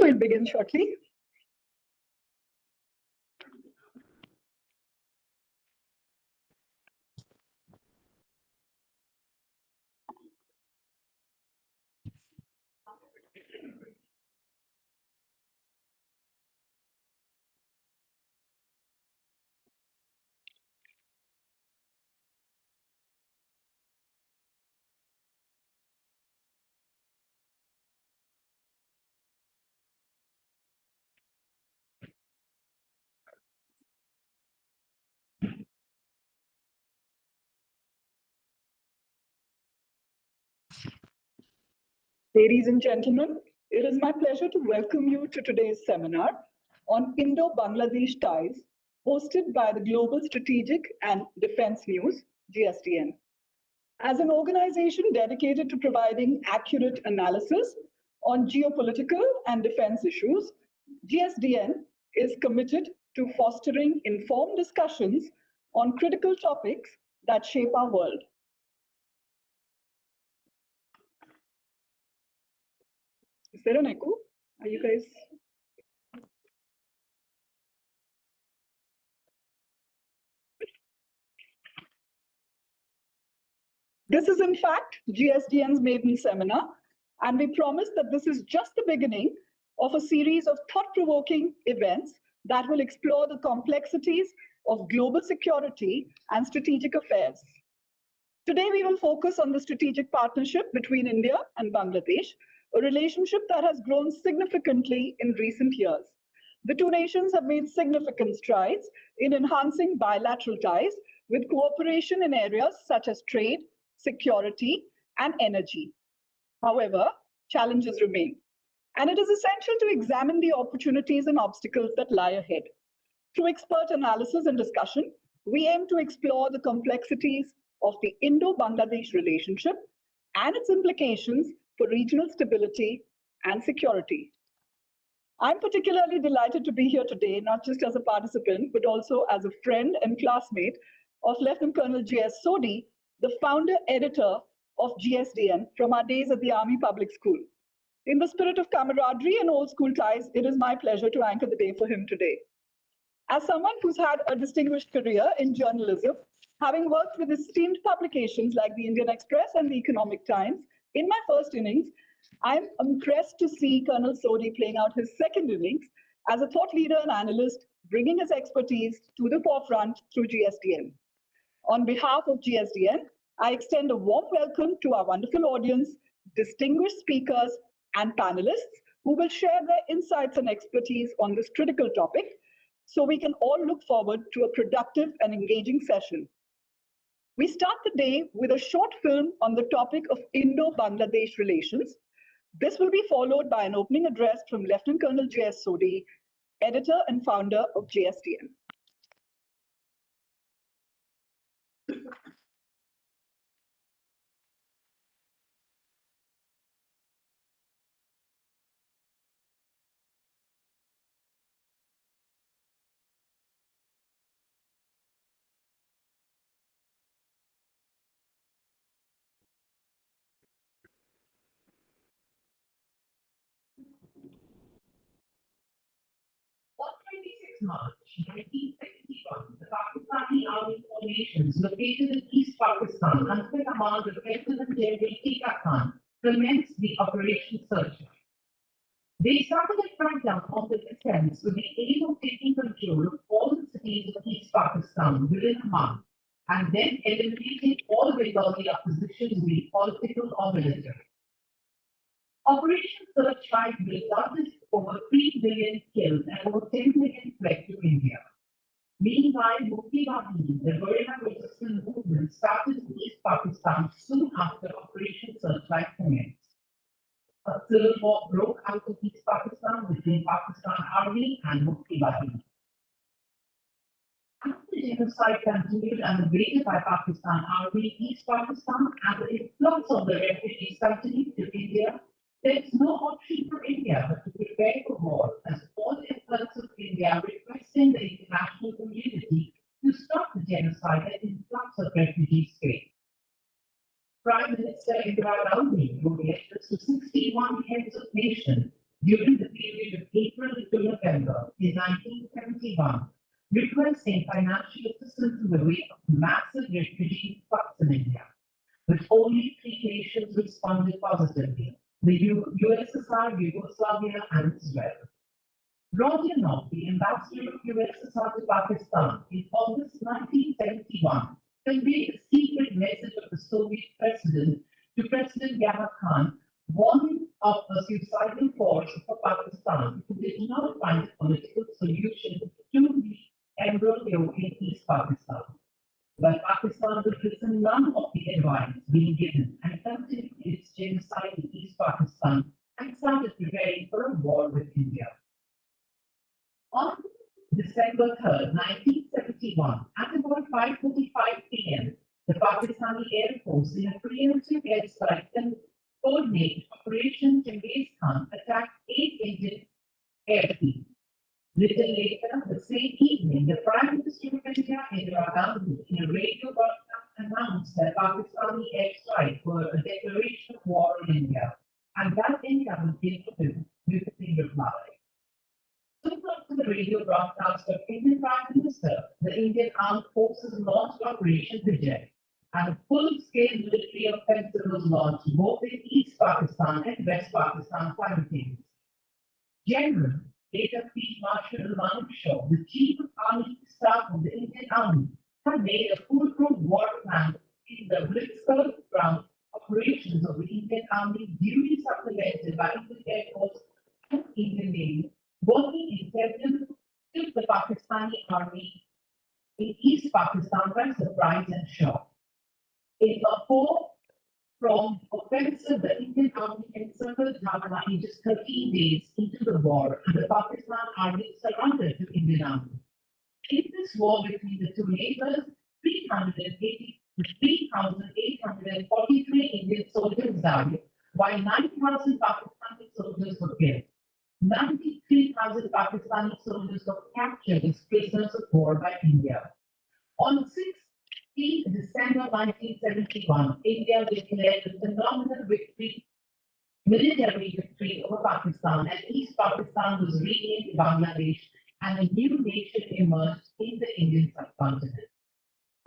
we'll begin shortly. Ladies and gentlemen, it is my pleasure to welcome you to today's seminar on Indo-Bangladesh ties, hosted by the Global Strategic and Defense News, GSDN. As an organization dedicated to providing accurate analysis on geopolitical and defense issues, GSDN is committed to fostering informed discussions on critical topics that shape our world. Is there an echo? Are you guys? This is in fact GSDN's maiden seminar, and we promise that this is just the beginning of a series of thought-provoking events that will explore the complexities of global security and strategic affairs. Today, we will focus on the strategic partnership between India and Bangladesh, a relationship that has grown significantly in recent years. The two nations have made significant strides in enhancing bilateral ties with cooperation in areas such as trade, security, and energy. However, challenges remain, and it is essential to examine the opportunities and obstacles that lie ahead. Through expert analysis and discussion, we aim to explore the complexities of the Indo-Bangladesh relationship and its implications for regional stability and security. I'm particularly delighted to be here today, not just as a participant, but also as a friend and classmate of Lieutenant Colonel J.S. Sodhi, the founder editor of GSDN from our days at the Army Public School. In the spirit of camaraderie and old school ties, it is my pleasure to anchor the day for him today. As someone who's had a distinguished career in journalism, having worked with esteemed publications like the Indian Express and the Economic Times, in my first innings, I'm impressed to see Colonel Sodhi playing out his second innings as a thought leader and analyst, bringing his expertise to the forefront through GSDN. On behalf of GSDN, I extend a warm welcome to our wonderful audience, distinguished speakers, and panelists who will share their insights and expertise on this critical topic, so we can all look forward to a productive and engaging session. We start the day with a short film on the topic of Indo-Bangladesh relations. This will be followed by an opening address from Lieutenant Colonel J.S. Sodhi, editor and founder of GSDN. On 26 March 1961, the Pakistani army formations located in East Pakistan under the command of Lieutenant General Khan commenced the Operation Searchlight. They started a crackdown on the defense with the aim of taking control of all the cities of East Pakistan within a month, and then eliminating all Bengali opposition, be it political or military. Operation Searchlight resulted in over 3 million killed and over 10 million fled to India. Meanwhile, Mukti Bahini, the guerrilla resistance movement, started in East Pakistan soon after Operation Searchlight commenced. A civil war broke out of East Pakistan between Pakistan Army and Mukti Bahini. As the genocide continued and invaded by Pakistan Army, East Pakistan, and the influx of the refugees continued to India, there is no option for India but to prepare for war, as all efforts of India requesting the international community to stop the genocide and influx of refugees faced. Prime Minister Indira Gandhi wrote letters to 61 heads of nations during the period of April to November in 1971, requesting financial assistance in the wake of massive refugee flux in India. But only three nations responded positively: the USSR, Yugoslavia, and Israel. Rodionov, the ambassador of USSR to Pakistan, in August 1971, conveyed a secret message of the Soviet president to President Yahya Khan, warning of a suicidal course for Pakistan if it did not find a political solution to the embryo in East Pakistan. But Pakistan would listen none of the advice being given and continued its genocide in East Pakistan and started preparing for a war with India. On December 3rd, 1971, at about 5:45 p.m., the Pakistani Air Force, in a preemptive airstrike coordinated Operation Genghis Khan, attacked 8 Indian airfields. Little later, the same evening, the Prime Minister of India, Indira Gandhi, in a radio broadcast announced that Pakistani airstrikes were a declaration of war in India, and that India would give him with a reply. Soon after the radio broadcast of Indian Prime Minister, the Indian Armed Forces launched Operation Vijay, and a full-scale military offensive was launched both in East Pakistan and West Pakistan simultaneously. General later Field Marshal Anil Chauhan, the Chief of Army Staff of the Indian Army, had made a foolproof war plan in the blitzkrieg ground operations of the Indian Army, duly supplemented by Indian Air Force and Indian Navy, working in tandem took the Pakistani Army in East Pakistan by surprise and shock. In a four-pronged offensive, the Indian Army encircled Havana in just 13 days into the war, and the Pakistan Army surrendered to Indian Army. In this war between the two neighbours, 3,843 Indian soldiers died, while 9,000 Pakistani soldiers were killed. 93,000 Pakistani soldiers were captured as prisoners of war by India. On 16 December 1971, India declared a phenomenal victory, military victory over Pakistan, and East Pakistan was renamed Bangladesh, and a new nation emerged in the Indian subcontinent.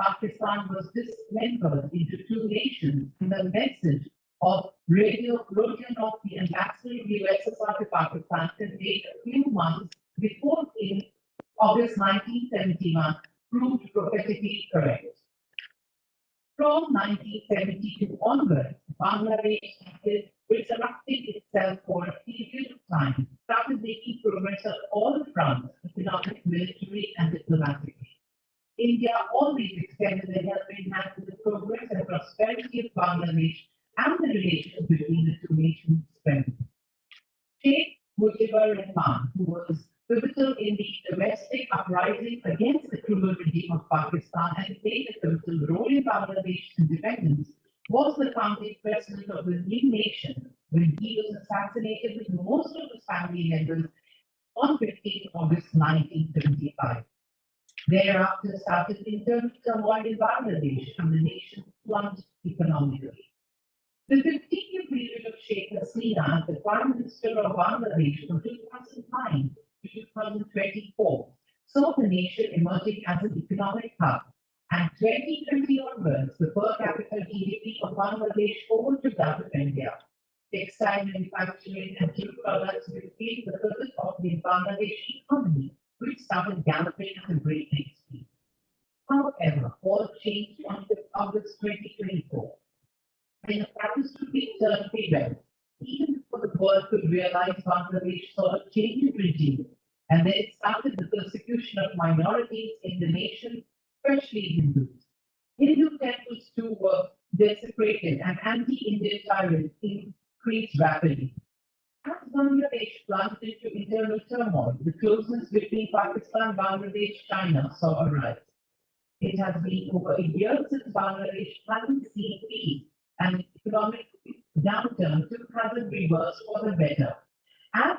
Pakistan was dismembered into two nations, and the message of Rodionov, the ambassador of the USSR to Pakistan, conveyed a few months before in August 1971 proved prophetically correct. From 1972 onwards, Bangladesh started resurrecting itself for a period of time, started making progress on all fronts, economic, military, and diplomatically. India always extended a helping hand to the progress and prosperity of Bangladesh and the relations between the two nations strengthened. Sheikh Mujibur Rahman, who was pivotal in the domestic uprising against the cruel regime of Pakistan and played a pivotal role in Bangladesh's independence, was the founding president of the new nation when he was assassinated with most of his family members on 15 August 1975. Thereafter started internal turmoil in Bangladesh, and the nation plunged economically. The 15-year period of Sheikh Hasina as the Prime Minister of Bangladesh from 2009 to 2024 saw the nation emerging as an economic hub, and 2020 onwards, the per capita GDP of Bangladesh overtook that of India. Textile manufacturing and jute products became the pivot of the Bangladeshi economy, which started galloping at a breakneck speed. However, all changed on August 2024. In a catastrophic turn of events, even before the world could realize Bangladesh saw a change in regime, and then it started the persecution of minorities in the nation, especially Hindus. Hindu temples too were desecrated, and anti-Indian tyrants increased rapidly. As Bangladesh plunged into internal turmoil, the closeness between Pakistan, Bangladesh, China saw a rise. It has been over a year since Bangladesh hasn't seen peace, and economic downturn hasn't reversed for the better, as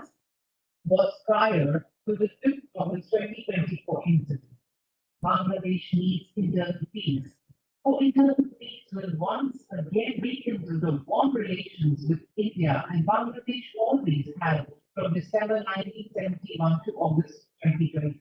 was prior to the 5th August 2024 incident. Bangladesh needs internal peace. For internal peace will once again rekindle the warm relations with India, and Bangladesh always had from December 1971 to August 2020.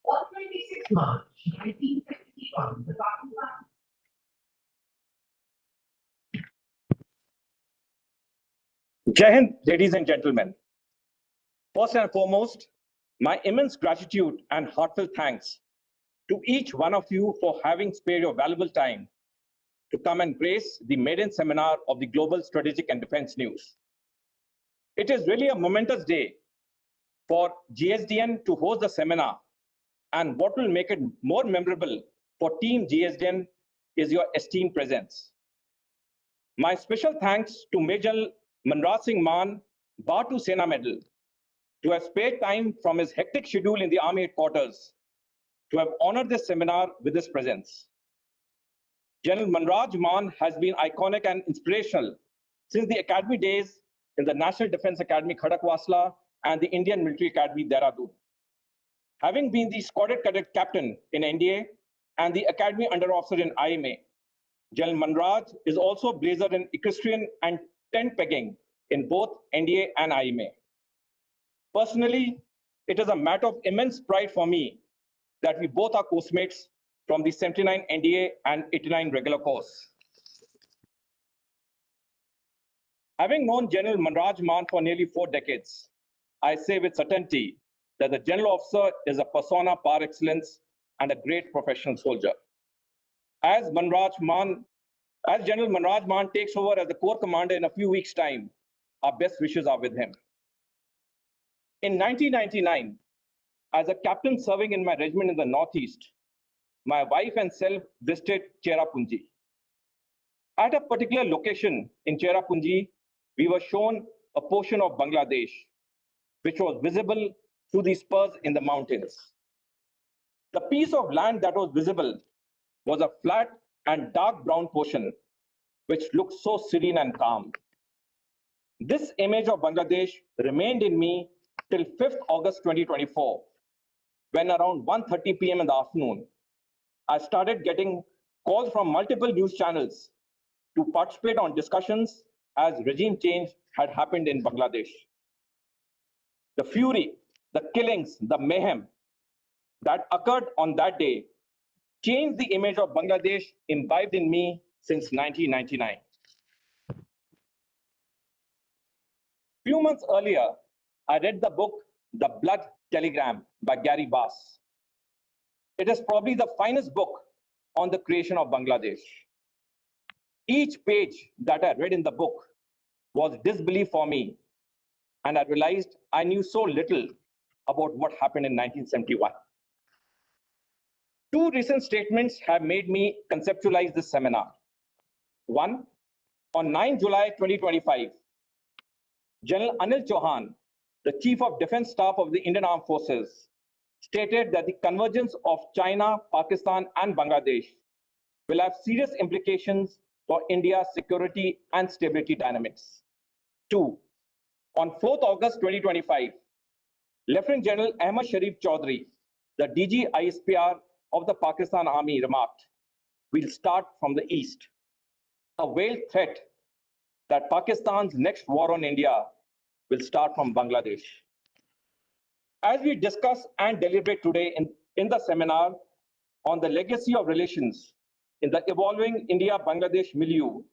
On 26 March 1971, the Pakistan. Jai Hind, ladies and gentlemen. First and foremost, my immense gratitude and heartfelt thanks to each one of you for having spared your valuable time to come and grace the maiden seminar of the Global Strategic and Defense News. It is really a momentous day for GSDN to host the seminar, and what will make it more memorable for Team GSDN is your esteemed presence. My special thanks to Major Manraj Singh Maan, Batu Sena Medal, to have spared time from his hectic schedule in the Army headquarters to have honored this seminar with his presence. General Manraj Maan has been iconic and inspirational since the academy days in the National Defense Academy Khadakwasla and the Indian Military Academy Dehradun. Having been the Squadron Cadet Captain in NDA and the Academy Under Officer in IMA, General Manraj is also a blazer in equestrian and tent pegging in both NDA and IMA. Personally, it is a matter of immense pride for me that we both are course-mates from the 79 NDA and 89 regular course. Having known General Manraj Maan for nearly 4 decades, I say with certainty that the General Officer is a persona par excellence and a great professional soldier. As General Manraj Maan takes over as the Corps Commander in a few weeks' time, our best wishes are with him. In 1999, as a captain serving in my regiment in the Northeast, my wife and self visited Cherrapunji. At a particular location in Cherrapunji, we were shown a portion of Bangladesh, which was visible through the spurs in the mountains. The piece of land that was visible was a flat and dark brown portion, which looked so serene and calm. This image of Bangladesh remained in me till 5th August 2024, when around 1:30 p.m. in the afternoon, I started getting calls from multiple news channels to participate on discussions as regime change had happened in Bangladesh. The fury, the killings, the mayhem that occurred on that day changed the image of Bangladesh imbibed in me since 1999. Few months earlier, I read the book, The Blood Telegram by Gary Bass. It is probably the finest book on the creation of Bangladesh. Each page that I read in the book was disbelief for me, and I realized I knew so little about what happened in 1971. Two recent statements have made me conceptualize this seminar. One, on 9 July 2025, General Anil Chauhan, the Chief of Defense Staff of the Indian Armed Forces, stated that the convergence of China, Pakistan, and Bangladesh will have serious implications for India's security and stability dynamics. Two, on 4th August 2025, Lieutenant General Ahmed Sharif Chaudhary, the DG ISPR of the Pakistan Army, remarked, "We'll start from the east." A veiled threat that Pakistan's next war on India will start from Bangladesh. As we discuss and deliberate today in the seminar on the legacy of relations in the evolving India-Bangladesh milieu,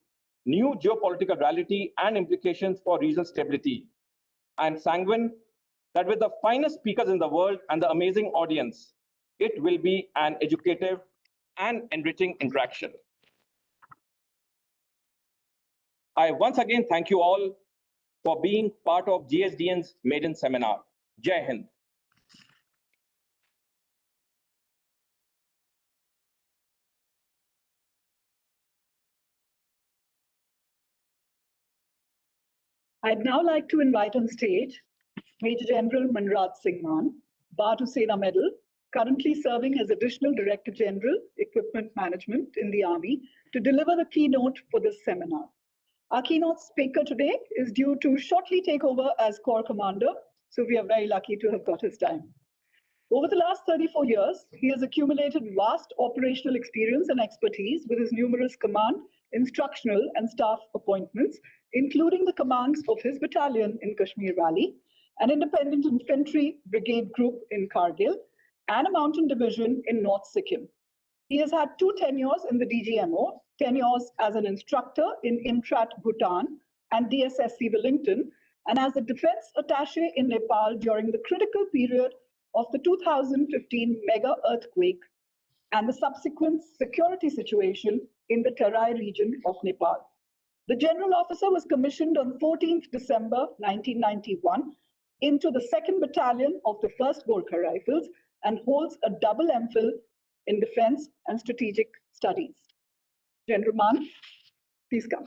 new geopolitical reality and implications for regional stability, I am sanguine that with the finest speakers in the world and the amazing audience, it will be an educative and enriching interaction. I once again thank you all for being part of GSDN's maiden seminar. Jai Hind. I'd now like to invite on stage Major General Manraj Singh Man, Bhatu Sena Medal, currently serving as Additional Director General, Equipment Management in the Army, to deliver the keynote for this seminar. Our keynote speaker today is due to shortly take over as Corps Commander, so we are very lucky to have got his time. Over the last 34 years, he has accumulated vast operational experience and expertise with his numerous command, instructional, and staff appointments, including the commands of his battalion in Kashmir Valley, an independent infantry brigade group in Kargil, and a mountain division in North Sikkim. He has had 2 tenures in the DGMO, tenures as an instructor in IMTRAT Bhutan and DSSC Wellington, and as a defense attaché in Nepal during the critical period of the 2015 mega earthquake and the subsequent security situation in the Terai region of Nepal. The general officer was commissioned on 14th December 1991 into the 2nd Battalion of the 1st Gorkha Rifles and holds a double MPhil in Defense and Strategic Studies. General Man, please come.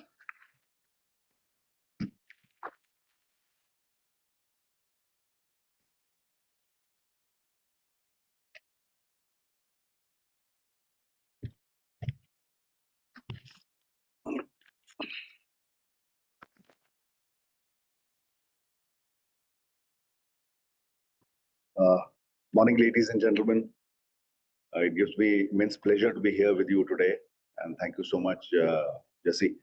Morning, ladies and gentlemen. It gives me immense pleasure to be here with you today. And thank you so much, Jesse,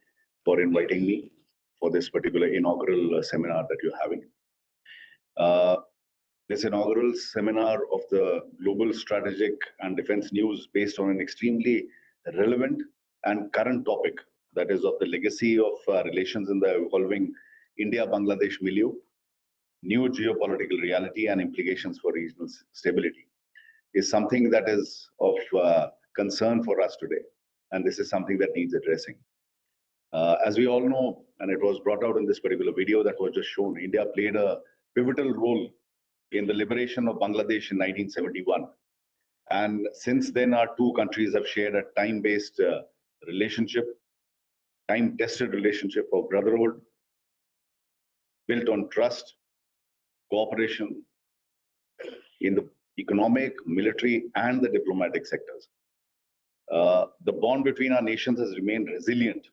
for inviting me for this particular inaugural seminar that you're having. This inaugural seminar of the Global Strategic and Defense News based on an extremely relevant and current topic, that is of the legacy of relations in the evolving India-Bangladesh milieu, new geopolitical reality and implications for regional stability, is something that is of concern for us today. And this is something that needs addressing. As we all know, and it was brought out in this particular video that was just shown, India played a pivotal role in the liberation of Bangladesh in 1971. And since then, our two countries have shared a time-based relationship, time-tested relationship of brotherhood, built on trust, cooperation in the economic, military, and the diplomatic sectors. The bond between our nations has remained resilient,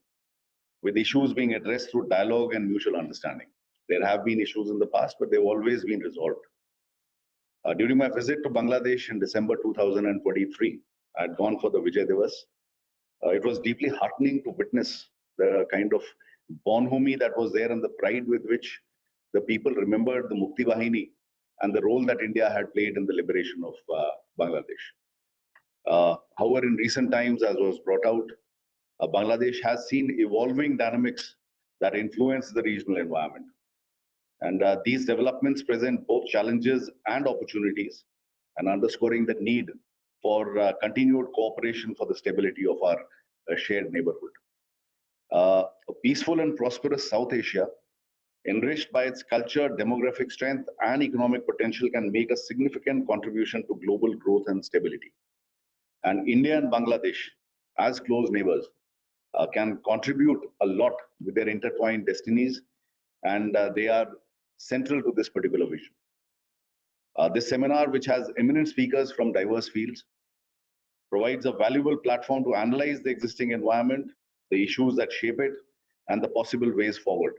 with issues being addressed through dialogue and mutual understanding. There have been issues in the past, but they've always been resolved. During my visit to Bangladesh in December 2023, I had gone for the Vijay Diwas. It was deeply heartening to witness the kind of bonhomie that was there and the pride with which the people remembered the Mukti Bahini and the role that India had played in the liberation of Bangladesh. However, in recent times, as was brought out, Bangladesh has seen evolving dynamics that influence the regional environment. And these developments present both challenges and opportunities, and underscoring the need for continued cooperation for the stability of our shared neighborhood. A peaceful and prosperous South Asia, enriched by its culture, demographic strength, and economic potential, can make a significant contribution to global growth and stability. And India and Bangladesh, as close neighbors, can contribute a lot with their intertwined destinies, and they are central to this particular vision. This seminar, which has eminent speakers from diverse fields, provides a valuable platform to analyze the existing environment, the issues that shape it, and the possible ways forward.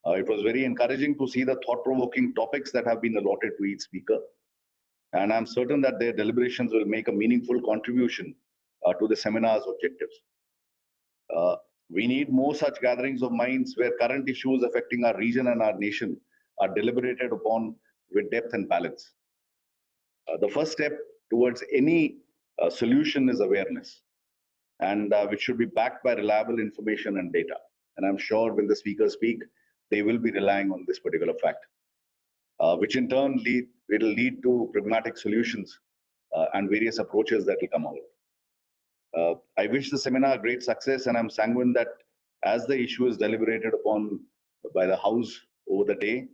It was very encouraging to see the thought-provoking topics that have been allotted to each speaker. And I'm certain that their deliberations will make a meaningful contribution to the seminar's objectives. We need more such gatherings of minds where current issues affecting our region and our nation are deliberated upon with depth and balance. The first step towards any solution is awareness, and which should be backed by reliable information and data. And I'm sure when the speakers speak, they will be relying on this particular fact, which in turn will lead to pragmatic solutions and various approaches that will come out. I wish the seminar great success, and I'm sanguine that as the issue is deliberated upon by the House over the day,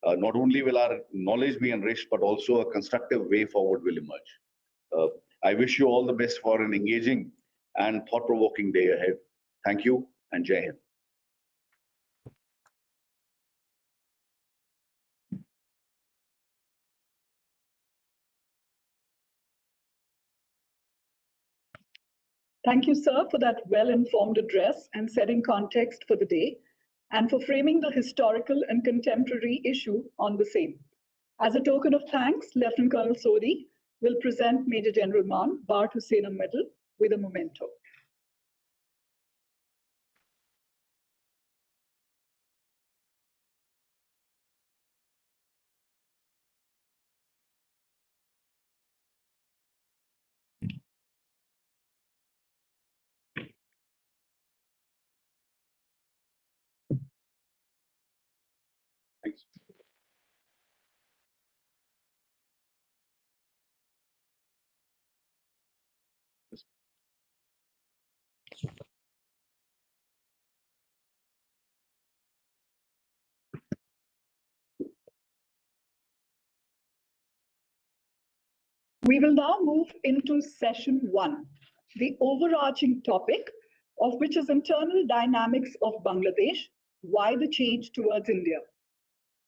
not only will our knowledge be enriched, but also a constructive way forward will emerge. I wish you all the best for an engaging and thought-provoking day ahead. Thank you, and Jai Hind. Thank you, sir, for that well-informed address and setting context for the day, and for framing the historical and contemporary issue on the same. As a token of thanks, Lieutenant Colonel Sodhi will present Major General Maan Bharat Hussain Medal with a memento. Thanks. We will now move into session 1, the overarching topic of which is internal dynamics of Bangladesh, why the change towards India.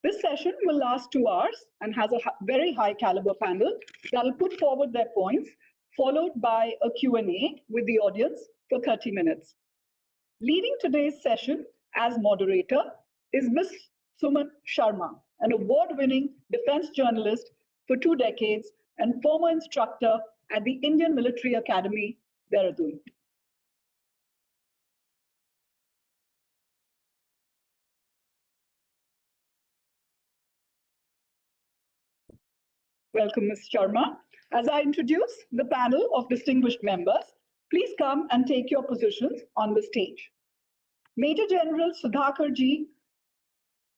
This session will last 2 hours and has a very high caliber panel that will put forward their points, followed by a Q&A with the audience for 30 minutes. Leading today's session as moderator is Ms. Suman Sharma, an award-winning defense journalist for 2 decades and former instructor at the Indian Military Academy, Dehradun. Welcome, Ms. Sharma. As I introduce the panel of distinguished members, please come and take your positions on the stage. Major General Sudhakar Ji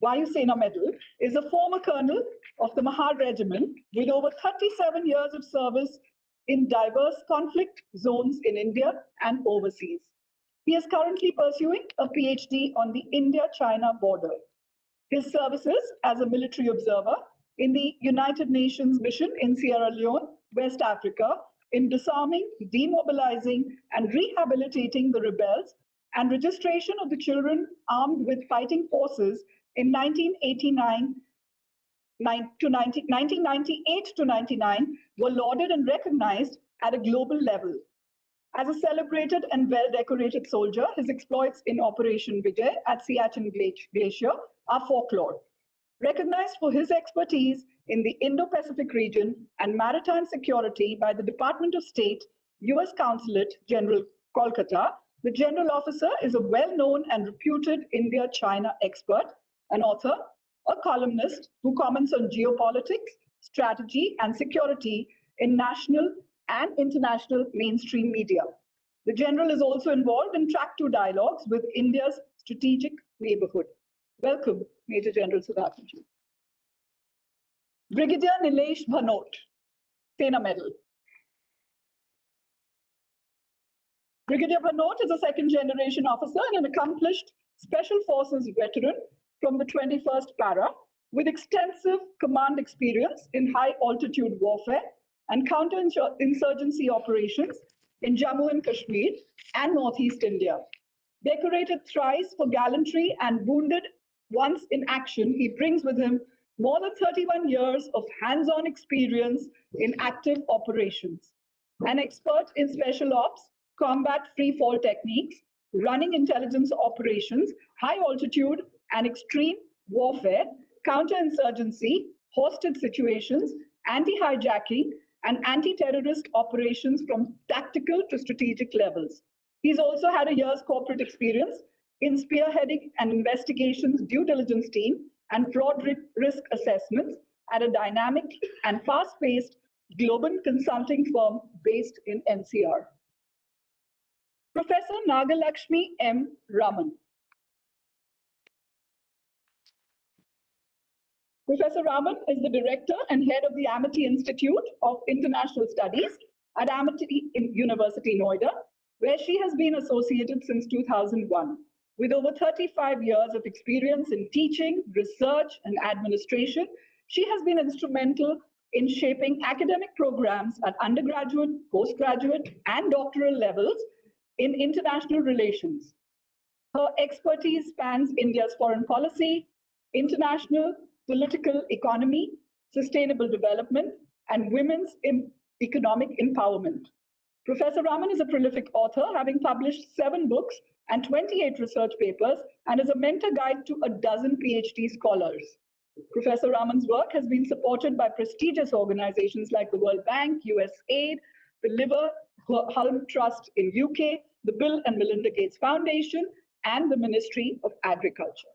Vayu Sena Medal is a former colonel of the Mahar Regiment with over 37 years of service in diverse conflict zones in India and overseas. He is currently pursuing a PhD on the India-China border. His services as a military observer in the United Nations mission in Sierra Leone, West Africa, in disarming, demobilizing, and rehabilitating the rebels, and registration of the children armed with fighting forces in 1998 to 99 were lauded and recognized at a global level. As a celebrated and well-decorated soldier, his exploits in Operation Vijay at Siachen Glacier are folklore. Recognized for his expertise in the Indo-Pacific region and maritime security by the Department of State, U.S. Consulate General, Kolkata, the general officer is a well-known and reputed India-China expert, an author, a columnist who comments on geopolitics, strategy, and security in national and international mainstream media. The general is also involved in track 2 dialogues with India's strategic neighborhood. Welcome, Major General Sudhakar Ji. Brigadier Nilesh Bhanot, Sena Medal. Brigadier Bhanot is a second-generation officer and an accomplished Special Forces veteran from the 21st Para with extensive command experience in high-altitude warfare and counter-insurgency operations in Jammu and Kashmir and Northeast India. Decorated thrice for gallantry and wounded once in action, he brings with him more than 31 years of hands-on experience in active operations. An expert in special ops, combat free-fall techniques, running intelligence operations, high altitude and extreme warfare, counterinsurgency, hostage situations, anti-hijacking, and anti-terrorist operations from tactical to strategic levels. He's also had a year's corporate experience in spearheading an investigations due diligence team and fraud risk assessments at a dynamic and fast-paced global consulting firm based in NCR. Professor Nagalakshmi M. Raman. Professor Raman is the director and head of the Amity Institute of International Studies at Amity University, Noida, where she has been associated since 2001. With over 35 years of experience in teaching, research, and administration, she has been instrumental in shaping academic programs at undergraduate, postgraduate, and doctoral levels in international relations. Her expertise spans India's foreign policy, international political economy, sustainable development, and women's economic empowerment. Professor Raman is a prolific author, having published 7 books and 28 research papers, and is a mentor guide to a dozen PhD scholars. Professor Raman's work has been supported by prestigious organizations like the World Bank, USAID, the Liver Hulme Trust in UK, the Bill and Melinda Gates Foundation, and the Ministry of Agriculture.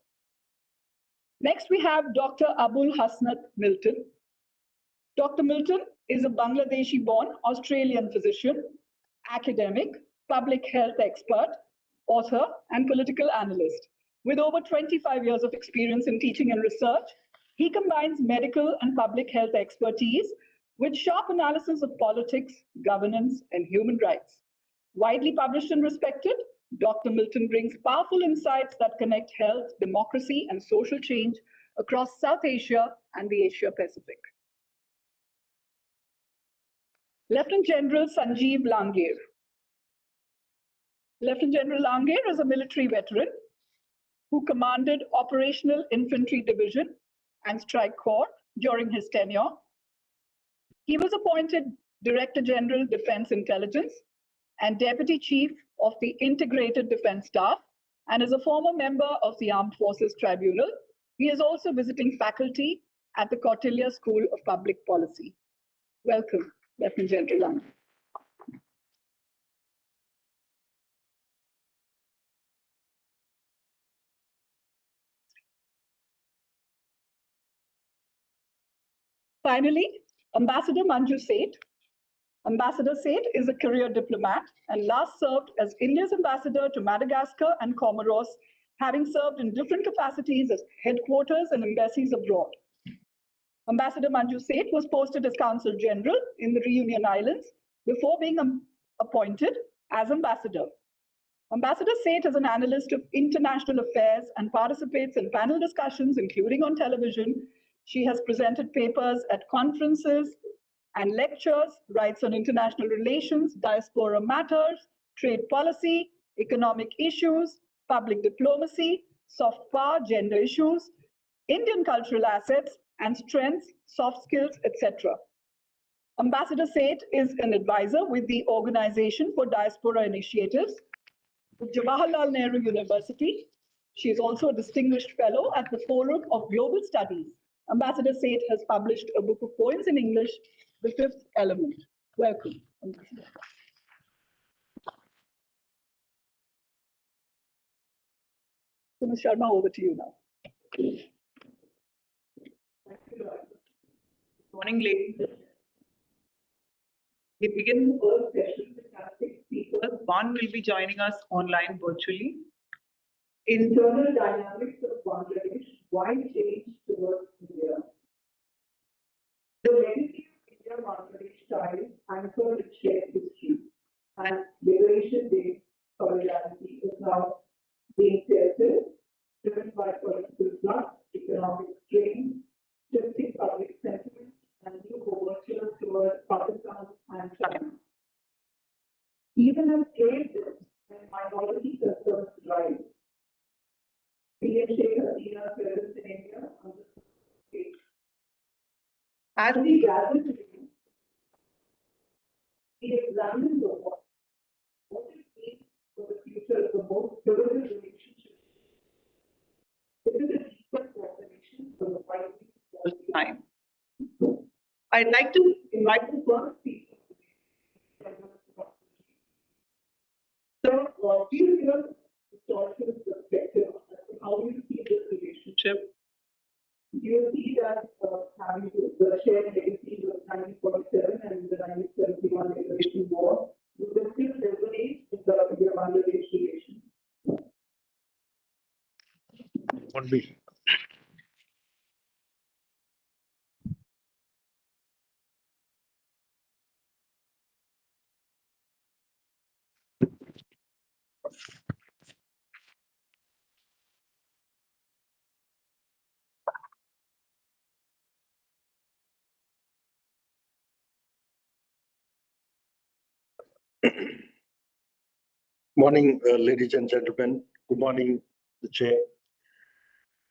Next, we have Dr. Abul Hasnat Milton. Dr. Milton is a Bangladeshi-born Australian physician, academic, public health expert, author, and political analyst. With over 25 years of experience in teaching and research, he combines medical and public health expertise with sharp analysis of politics, governance, and human rights. Widely published and respected, Dr. Milton brings powerful insights that connect health, democracy, and social change across South Asia and the Asia Pacific. Lieutenant General Sanjeev Langir. Lieutenant General Langir is a military veteran who commanded Operational Infantry Division and Strike Corps during his tenure. He was appointed Director General Defense Intelligence and Deputy Chief of the Integrated Defense Staff, and is a former member of the Armed Forces Tribunal. He is also visiting faculty at the Kautilya School of Public Policy. Welcome, Lieutenant General Langir. Finally, Ambassador Manju Seth. Ambassador Seth is a career diplomat and last served as India's ambassador to Madagascar and Comoros, having served in different capacities as headquarters and embassies abroad. Ambassador Manju Seth was posted as Consul General in the Reunion Islands before being appointed as ambassador. Ambassador Seth is an analyst of international affairs and participates in panel discussions, including on television. She has presented papers at conferences and lectures, writes on international relations, diaspora matters, trade policy, economic issues, public diplomacy, soft power, gender issues, Indian cultural assets and strengths, soft skills, etc. Ambassador Seth is an advisor with the Organization for Diaspora Initiatives, Jawaharlal Nehru University. She is also a distinguished fellow at the Forum of Global Studies. Ambassador Seth has published a book of poems in English, The Fifth Element. Welcome, Ambassador. So, Ms. Sharma, over to you now. Good morning, ladies. We begin the first session with our 6 speakers. One will be joining us online virtually. Internal dynamics of Bangladesh, why change towards India? The legacy of India-Bangladesh ties anchored its shared history, and Liberation Day solidarity is now being tested, driven by political flux, economic strain, shifting public sentiment, and new overtures towards Pakistan and China. Even as trade dips and minority concerns rise, PM Sheikh Hasina's presence in India on the stage. As we gather today, we examine what it means for the future of the most pivotal relationship. It is a deeper cooperation for the fight time. I'd like to invite the first speaker. So, do you hear historical perspective as to how you see this relationship? You see that having the shared legacy of 1947 and the 1971 Liberation War, you can still resonate in the India-Bangladesh relation. Won't be. Morning, ladies and gentlemen. Good morning, the chair,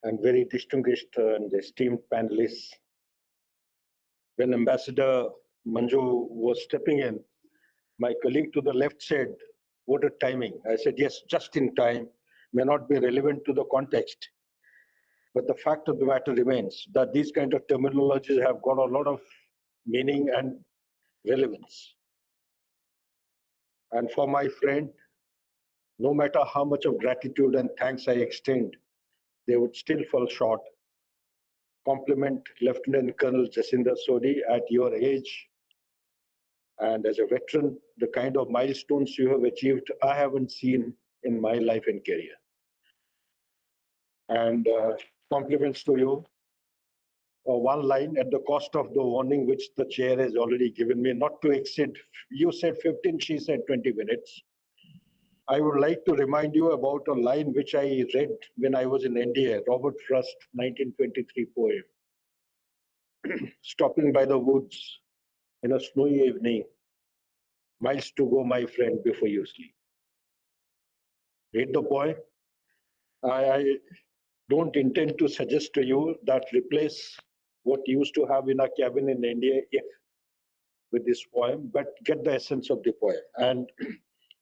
and very distinguished and esteemed panelists. When Ambassador Manju was stepping in, My colleague to the left said, what a timing. I said, yes, just in time, may not be relevant to the context. But the fact of the matter remains that these kind of terminologies have got a lot of meaning and relevance. And for my friend, no matter how much of gratitude and thanks I extend, they would still fall short. Compliment Lieutenant Colonel Jacinda Sodhi at your age. And as a veteran, the kind of milestones you have achieved, I haven't seen in my life and career. And compliments to you. One line at the cost of the warning, which the chair has already given me, not to exceed, you said 15, she said 20 minutes. I would like to remind you about a line which I read when I was in NDA, Robert Frost, 1923 poem. Stopping by the woods in a snowy evening, miles to go, my friend, before you sleep. Read the poem. I don't intend to suggest to you that replace what you used to have in a cabin in India with this poem, but get the essence of the poem. And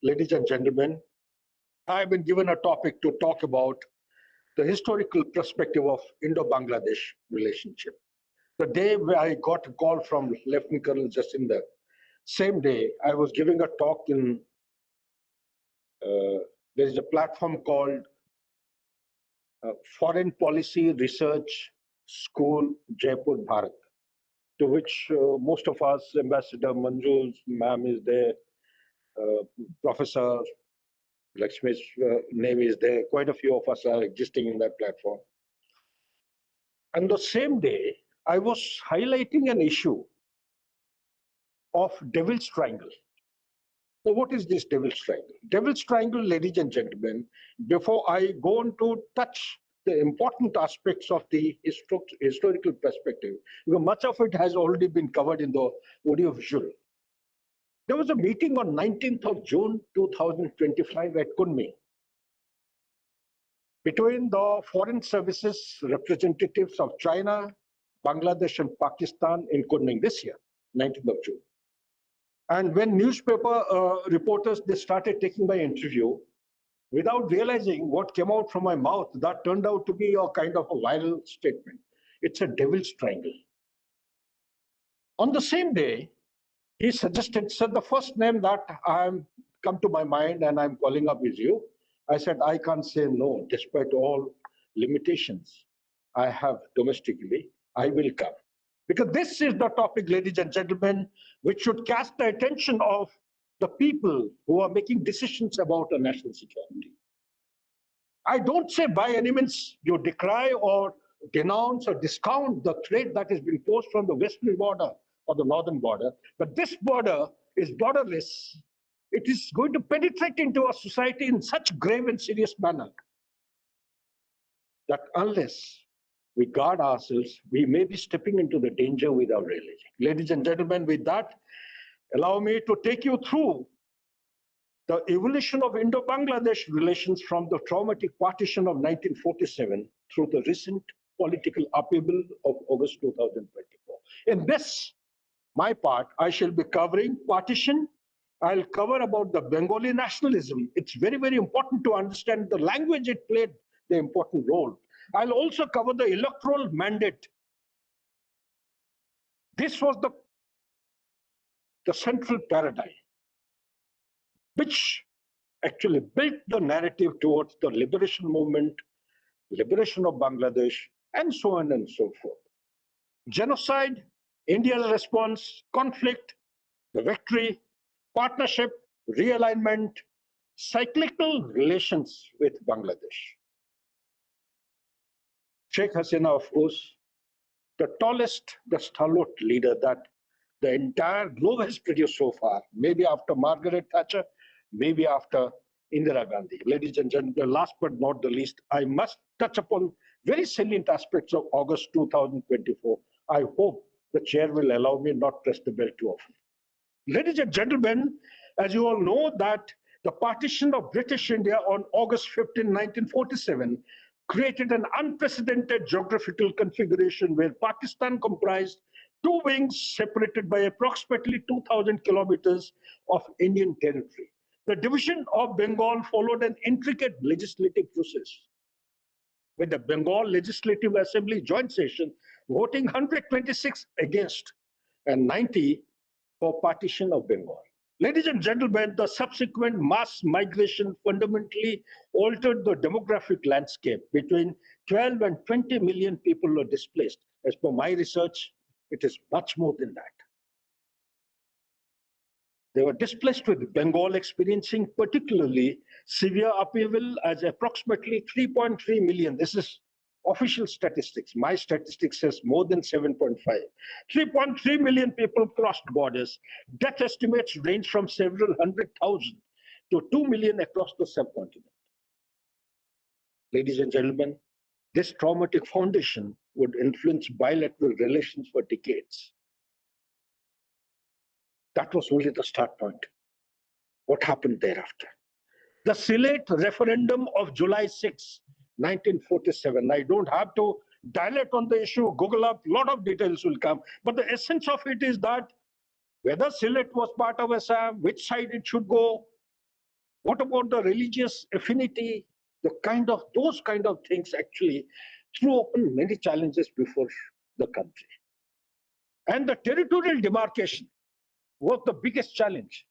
ladies and gentlemen, I've been given a topic to talk about the historical perspective of Indo-Bangladesh relationship. The day where I got a call from Lieutenant Colonel Jacinda, same day I was giving a talk in, there is a platform called Foreign Policy Research School, Jaipur, Bharat, to which most of us, Ambassador Manjul, ma'am is there, Professor Lakshmi's name is there, quite a few of us are existing in that platform. And the same day, I was highlighting an issue of Devil's Triangle. So what is this Devil's Triangle? Devil's Triangle, ladies and gentlemen, before I go on to touch the important aspects of the historical perspective, because much of it has already been covered in the audiovisual. There was a meeting on 19th of June 2025 at Kunming between the foreign services representatives of China, Bangladesh, and Pakistan in Kunming this year, 19th of June. And when newspaper reporters, they started taking my interview, without realizing what came out from my mouth, that turned out to be a kind of a viral statement. It's a Devil's Triangle. On the same day, he suggested, sir, the first name that I'm come to my mind and I'm calling up is you. I said, I can't say no, despite all limitations I have domestically, I will come. Because this is the topic, ladies and gentlemen, which should cast the attention of the people who are making decisions about our national security. I don't say by any means you decry or denounce or discount the threat that is being posed from the western border or the northern border, but this border is borderless. It is going to penetrate into our society in such grave and serious manner that unless we guard ourselves, we may be stepping into the danger without realizing. Ladies and gentlemen, with that, allow me to take you through the evolution of Indo-Bangladesh relations from the traumatic partition of 1947 through the recent political upheaval of August 2024. In this, my part, I shall be covering partition. I'll cover about the Bengali nationalism. It's very, very important to understand the language it played the important role. I'll also cover the electoral mandate. This was the central paradigm, which actually built the narrative towards the liberation movement, liberation of Bangladesh, and so on and so forth. Genocide, India's response, conflict, the victory, partnership, realignment, cyclical relations with Bangladesh. Sheikh Hasina, of course, the tallest, the stalwart leader that the entire globe has produced so far, maybe after Margaret Thatcher, maybe after Indira Gandhi. Ladies and gentlemen, last but not the least, I must touch upon very salient aspects of August 2024. I hope the chair will allow me not press the bell too often. Ladies and gentlemen, as you all know that the partition of British India on August 15, 1947 created an unprecedented geographical configuration where Pakistan comprised two wings separated by approximately 2,000 kilometers of Indian territory. The division of Bengal followed an intricate legislative process, with the Bengal Legislative Assembly joint session voting 126 against and 90 for partition of Bengal. Ladies and gentlemen, the subsequent mass migration fundamentally altered the demographic landscape. Between 12 and 20 million people were displaced. As per my research, it is much more than that. They were displaced, with Bengal experiencing particularly severe upheaval, as approximately 3.3 million. This is official statistics. My statistics says more than 7.5. 3.3 million people crossed borders. Death estimates range from several 100,000 to 2 million across the subcontinent. Ladies and gentlemen, this traumatic foundation would influence bilateral relations for decades. That was only the start point. What happened thereafter? The Sylhet referendum of July 6, 1947. I don't have to dilate on the issue, Google up, a lot of details will come. But the essence of it is that whether Sylhet was part of Assam, which side it should go, what about the religious affinity, those kind of things actually threw open many challenges before the country. And the territorial demarcation was the biggest challenge.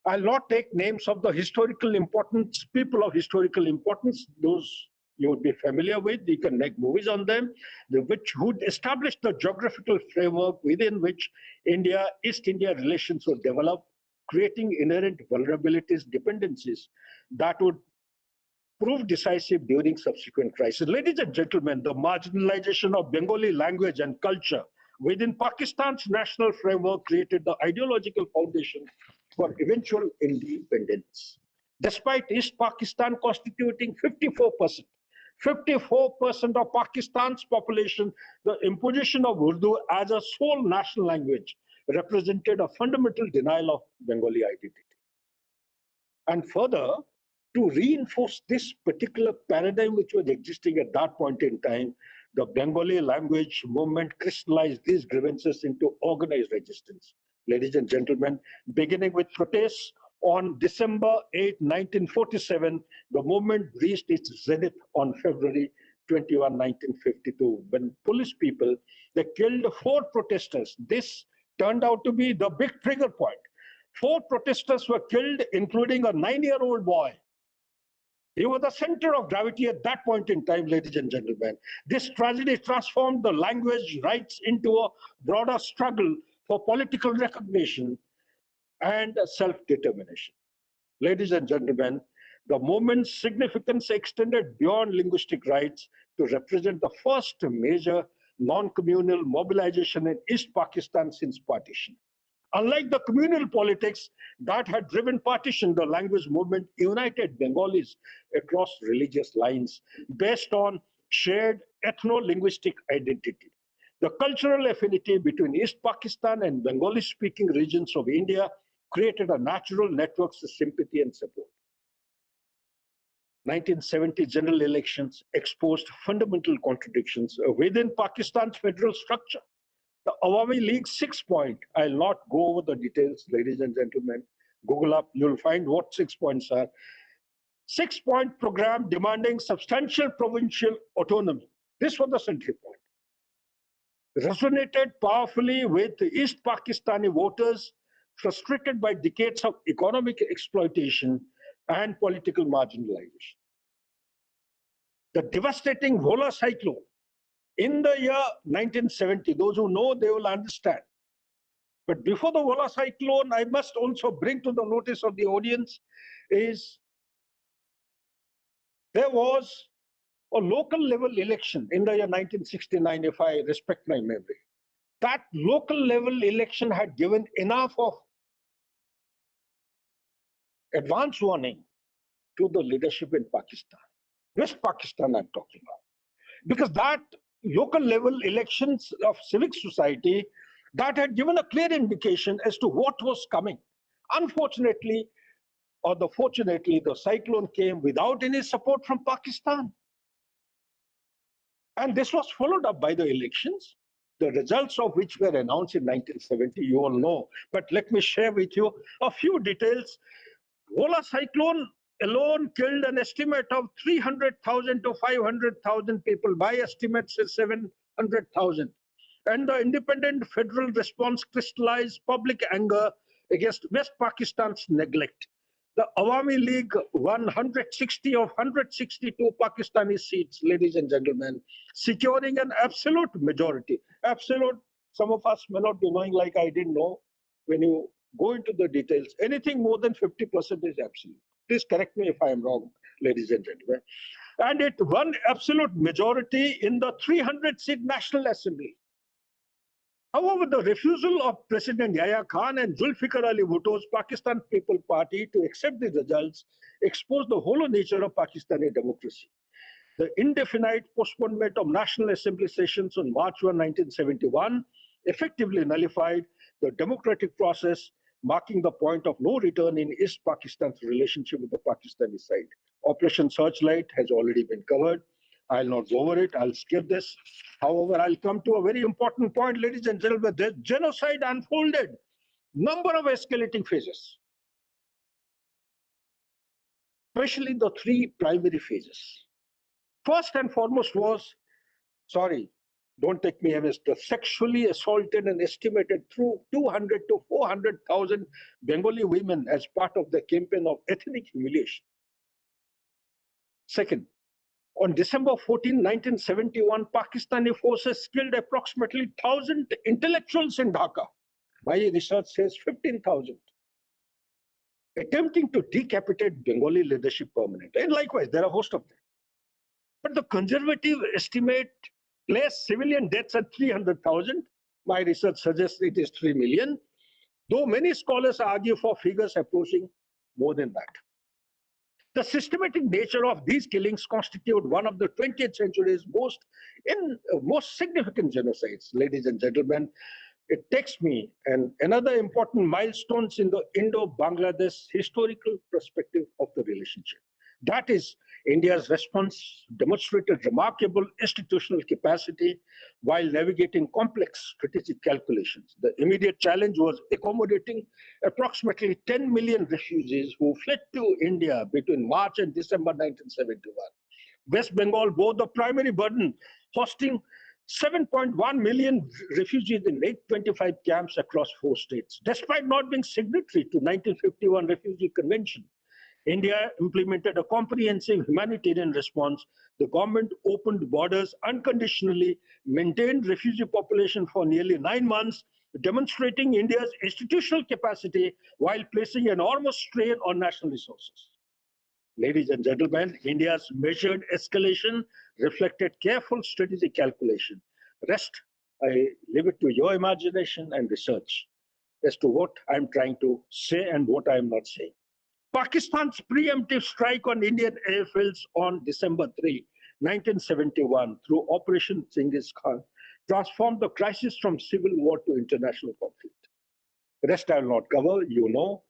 I'll not take names of the historical importance, people of historical importance, those you would be familiar with, you can make movies on them, which would establish the geographical framework within which East India relations were developed, creating inherent vulnerabilities, dependencies that would prove decisive during subsequent crises. Ladies and gentlemen, the marginalization of Bengali language and culture within Pakistan's national framework created the ideological foundation for eventual independence. Despite East Pakistan constituting 54% of Pakistan's population, the imposition of Urdu as a sole national language represented a fundamental denial of Bengali identity. And further, to reinforce this particular paradigm which was existing at that point in time, the Bengali language movement crystallized these grievances into organized resistance. Ladies and gentlemen, beginning with protests on December 8, 1947, the movement reached its zenith on February 21, 1952, when police people, they killed 4 protesters. This turned out to be the big trigger point. 4 protesters were killed, including a 9-year-old boy. He was the center of gravity at that point in time, ladies and gentlemen. This tragedy transformed the language rights into a broader struggle for political recognition and self-determination. Ladies and gentlemen, the movement's significance extended beyond linguistic rights to represent the first major non-communal mobilization in East Pakistan since partition. Unlike the communal politics that had driven partition, the language movement united Bengalis across religious lines based on shared ethno-linguistic identity. The cultural affinity between East Pakistan and Bengali-speaking regions of India created a natural network of sympathy and support. 1970 general elections exposed fundamental contradictions within Pakistan's federal structure. The Awami League 6-point, I'll not go over the details, ladies and gentlemen. Google up, you'll find what 6 points are. 6-point program demanding substantial provincial autonomy. This was the central point. Resonated powerfully with East Pakistani voters frustrated by decades of economic exploitation and political marginalization. The devastating Vola cyclone in the year 1970, those who know, they will understand. But before the Vola cyclone, I must also bring to the notice of the audience is there was a local level election in the year 1969, if I respect my memory. That local level election had given enough of advance warning to the leadership in Pakistan. West Pakistan I'm talking about. Because that local level elections of civic society, that had given a clear indication as to what was coming. Unfortunately, or fortunately, the cyclone came without any support from Pakistan. And this was followed up by the elections. the results of which were announced in 1970, you all know. But let me share with you a few details. Vola cyclone alone killed an estimate of 300,000 to 500,000 people. By estimates, 700,000. And the independent federal response crystallized public anger against West Pakistan's neglect. The Awami League won 160 of 162 Pakistani seats, ladies and gentlemen, securing an absolute majority. Absolute, some of us may not be knowing, like I didn't know. When you go into the details, anything more than 50% is absolute. Please correct me if I am wrong, ladies and gentlemen. And it won absolute majority in the 300-seat National Assembly. However, the refusal of President Yahya Khan and Zulfikar Ali Bhutto's Pakistan People Party to accept the results exposed the hollow nature of Pakistani democracy. The indefinite postponement of National Assembly sessions on March 1, 1971 effectively nullified the democratic process, marking the point of no return in East Pakistan's relationship with the Pakistani side. Operation Searchlight has already been covered. I'll not go over it. I'll skip this. However, I'll come to a very important point, ladies and gentlemen. The genocide unfolded, number of escalating phases, especially the three primary phases. First and foremost was, sorry, don't take me amiss, the sexually assaulted and estimated through 200 to 400,000 Bengali women as part of the campaign of ethnic humiliation. Second, on December 14, 1971, Pakistani forces killed approximately 1,000 intellectuals in Dhaka. My research says 15,000, attempting to decapitate Bengali leadership permanently. And likewise, there are a host of them. But the conservative estimate placed civilian deaths at 300,000. My research suggests it is 3 million, though many scholars argue for figures approaching more than that. The systematic nature of these killings constitute one of the 20th century's most significant genocides, ladies and gentlemen. It takes me and another important milestones in the Indo-Bangladesh historical perspective of the relationship. That is, India's response demonstrated remarkable institutional capacity while navigating complex strategic calculations. The immediate challenge was accommodating approximately 10 million refugees who fled to India between March and December 1971. West Bengal bore the primary burden, hosting 7.1 million refugees in 825 camps across 4 states. Despite not being signatory to 1951 Refugee Convention, India implemented a comprehensive humanitarian response. The government opened borders unconditionally, maintained refugee population for nearly 9 months, demonstrating India's institutional capacity while placing enormous strain on national resources. Ladies and gentlemen, India's measured escalation reflected careful strategic calculation. Rest, I leave it to your imagination and research as to what I'm trying to say and what I'm not saying. Pakistan's preemptive strike on Indian airfields on December 3, 1971, through Operation Genghis Khan, transformed the crisis from civil war to international conflict. The rest I will not cover, you know,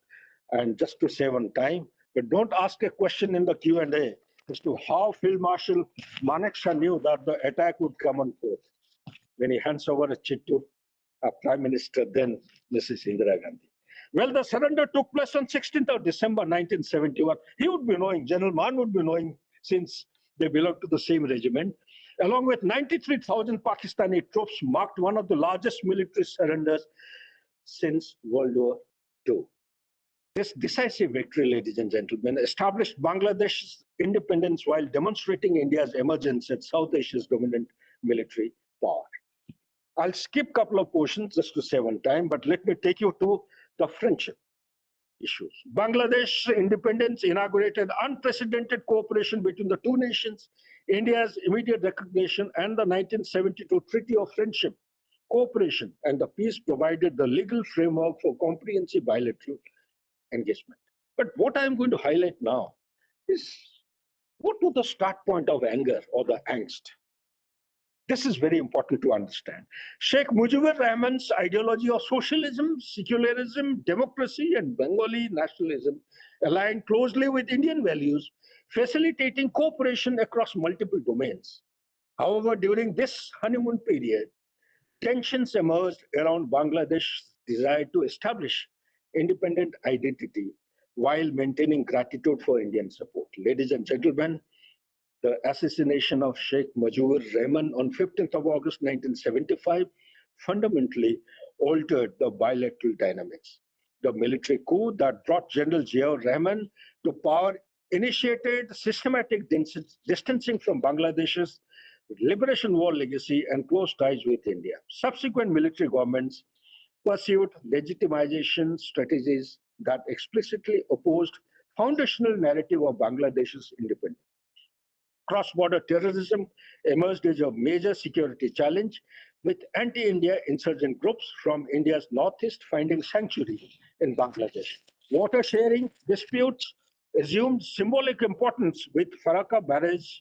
and just to save on time, but don't ask a question in the Q&A as to how Field Marshal Manekshaw knew that the attack would come on 4th when he hands over a chit to Prime Minister, then Mrs. Indira Gandhi. Well, the surrender took place on 16th of December, 1971. He would be knowing, General Mann would be knowing, since they belong to the same regiment. Along with 93,000 Pakistani troops, marked one of the largest military surrenders since World War II. This decisive victory, ladies and gentlemen, established Bangladesh's independence while demonstrating India's emergence as South Asia's dominant military power. I'll skip a couple of portions just to save on time, but let me take you to the friendship issues. Bangladesh's independence inaugurated unprecedented cooperation between the two nations, India's immediate recognition, and the 1972 Treaty of Friendship, Cooperation, and the peace provided the legal framework for comprehensive bilateral engagement. But what I'm going to highlight now is what was the start point of anger or the angst. This is very important to understand. Sheikh Mujibur Rahman's ideology of socialism, secularism, democracy, and Bengali nationalism aligned closely with Indian values, facilitating cooperation across multiple domains. However, during this honeymoon period, tensions emerged around Bangladesh's desire to establish independent identity while maintaining gratitude for Indian support. Ladies and gentlemen, the assassination of Sheikh Mujibur Rahman on 15th of August 1975 fundamentally altered the bilateral dynamics. The military coup that brought General Ziaur Rahman to power initiated systematic distancing from Bangladesh's Liberation War legacy and close ties with India. Subsequent military governments pursued legitimization strategies that explicitly opposed foundational narrative of Bangladesh's independence. Cross-border terrorism emerged as a major security challenge, with anti-India insurgent groups from India's northeast finding sanctuary in Bangladesh. Water sharing disputes assumed symbolic importance, with Farakka barrage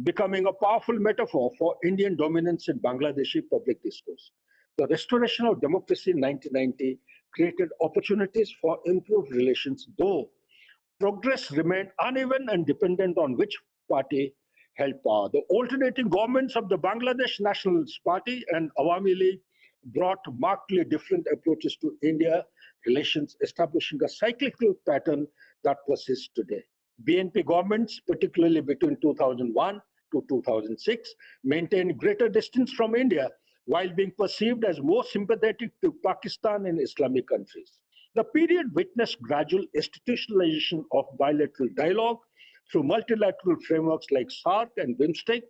becoming a powerful metaphor for Indian dominance in Bangladeshi public discourse. The restoration of democracy in 1990 created opportunities for improved relations, though progress remained uneven and dependent on which party held power. The alternating governments of the Bangladesh Nationalist Party and Awami League brought markedly different approaches to India relations, establishing a cyclical pattern that persists today. BNP governments, particularly between 2001 to 2006, maintained greater distance from India while being perceived as more sympathetic to Pakistan and Islamic countries. The period witnessed gradual institutionalization of bilateral dialogue through multilateral frameworks like SAARC and BIMSTEC,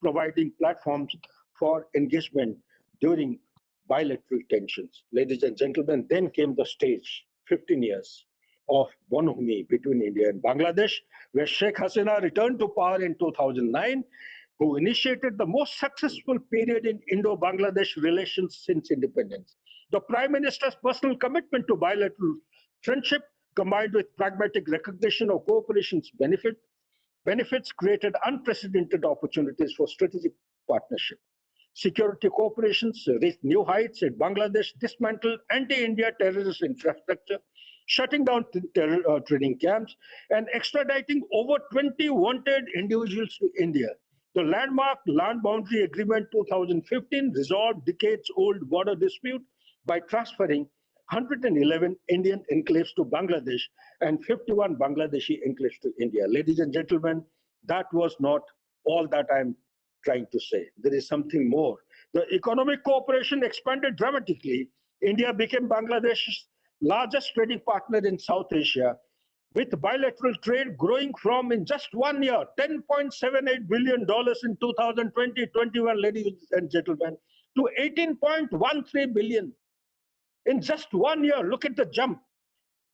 providing platforms for engagement during bilateral tensions. Ladies and gentlemen, then came the stage, 15 years of bonhomie between India and Bangladesh, where Sheikh Hasina returned to power in 2009, who initiated the most successful period in Indo-Bangladesh relations since independence. The Prime Minister's personal commitment to bilateral friendship, combined with pragmatic recognition of cooperation's benefits, created unprecedented opportunities for strategic partnership. Security cooperations reached new heights as Bangladesh dismantled anti-India terrorist infrastructure, shutting down training camps, and extraditing over 20 wanted individuals to India. The landmark Land Boundary Agreement 2015 resolved decades-old border dispute by transferring 111 Indian enclaves to Bangladesh and 51 Bangladeshi enclaves to India. Ladies and gentlemen, that was not all that I'm trying to say. There is something more. The economic cooperation expanded dramatically. India became Bangladesh's largest trading partner in South Asia, with bilateral trade growing from, in just 1 year, $10.78 billion in 2020-21, ladies and gentlemen, to $18.13 billion. In just 1 year, look at the jump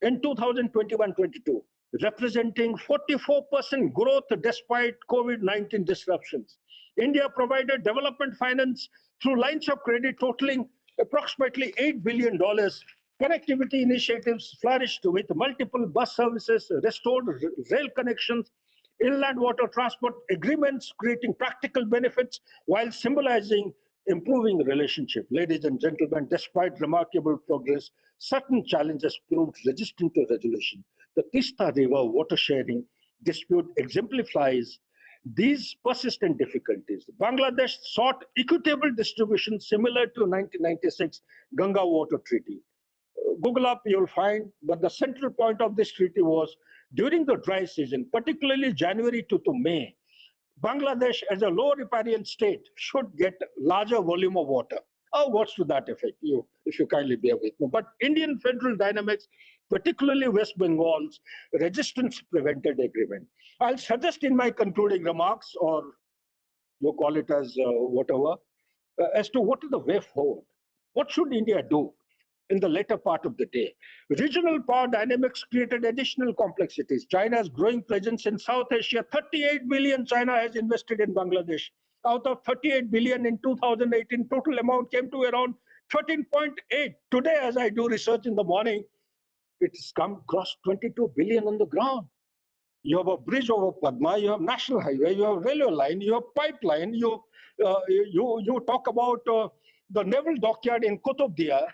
in 2021-22, representing 44% growth despite COVID-19 disruptions. India provided development finance through lines of credit totaling approximately $8 billion. Connectivity initiatives flourished with multiple bus services, restored rail connections, inland water transport agreements, creating practical benefits while symbolizing improving relationship. Ladies and gentlemen, despite remarkable progress, certain challenges proved resistant to resolution. The Tista River water sharing dispute exemplifies these persistent difficulties. Bangladesh sought equitable distribution similar to 1996 Ganga Water Treaty. Google up, you'll find, but the central point of this treaty was during the dry season, particularly January to May, Bangladesh, as a low riparian state, should get larger volume of water. Oh, what's to that effect? If you kindly bear with me. But Indian federal dynamics, particularly West Bengal's resistance, prevented agreement. I'll suggest in my concluding remarks, or you call it as whatever, as to what is the way forward. What should India do in the later part of the day? Regional power dynamics created additional complexities. China's growing presence in South Asia, 38 billion China has invested in Bangladesh. Out of 38 billion in 2018, total amount came to around 13.8. Today, as I do research in the morning, it's crossed 22 billion on the ground. You have a bridge over Padma, you have national highway, you have railway line, you have pipeline, you talk about the naval dockyard in Qutubdia.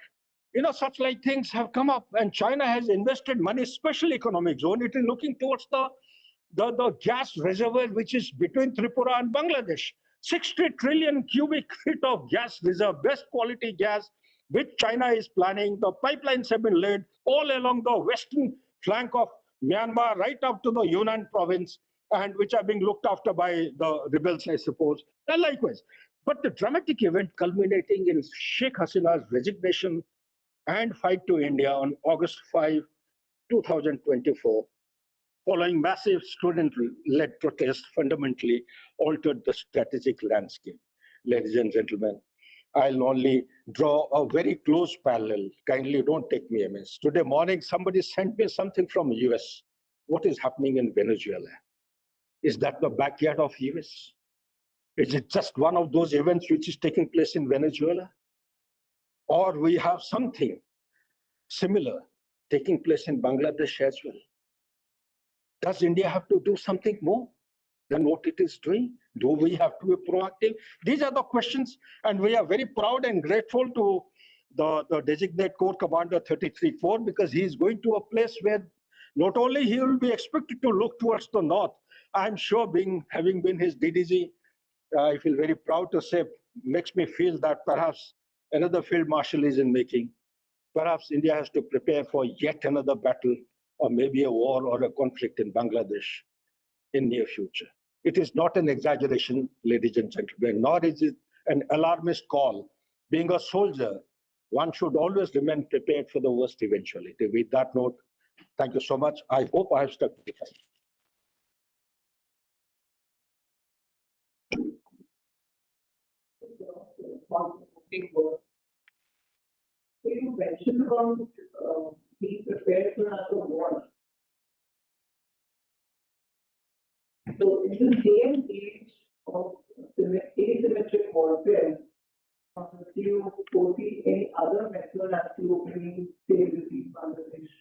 Such like things have come up, and China has invested money, special economic zone. It is looking towards the gas reservoir, which is between Tripura and Bangladesh. 60 trillion cubic feet of gas reserve, best quality gas, which China is planning. The pipelines have been laid all along the western flank of Myanmar, right up to the Yunnan province, and which are being looked after by the rebels, I suppose. And likewise. But the dramatic event culminating in Sheikh Hasina's resignation and fight to India on August 5, 2024, following massive student-led protests, fundamentally altered the strategic landscape. Ladies and gentlemen, I'll only draw a very close parallel. Kindly don't take me amiss. Today morning, somebody sent me something from US. What is happening in Venezuela? Is that the backyard of US? Is it just one of those events which is taking place in Venezuela? Or we have something similar taking place in Bangladesh as well? Does India have to do something more than what it is doing? Do we have to be proactive? These are the questions, and we are very proud and grateful to the designate Corps Commander 33 because he is going to a place where not only he will be expected to look towards the north. I'm sure, having been his DDG, I feel very proud to say, makes me feel that perhaps another field marshal is in making. Perhaps India has to prepare for yet another battle, or maybe a war or a conflict in Bangladesh in near future. It is not an exaggeration, ladies and gentlemen, nor is it an alarmist call. Being a soldier, one should always remain prepared for the worst eventuality. With that note, thank you so much. I hope I have stuck with it. You mentioned about being prepared for another war. So in the day and age of asymmetric warfare, do you foresee any other method as to bringing stability in Bangladesh?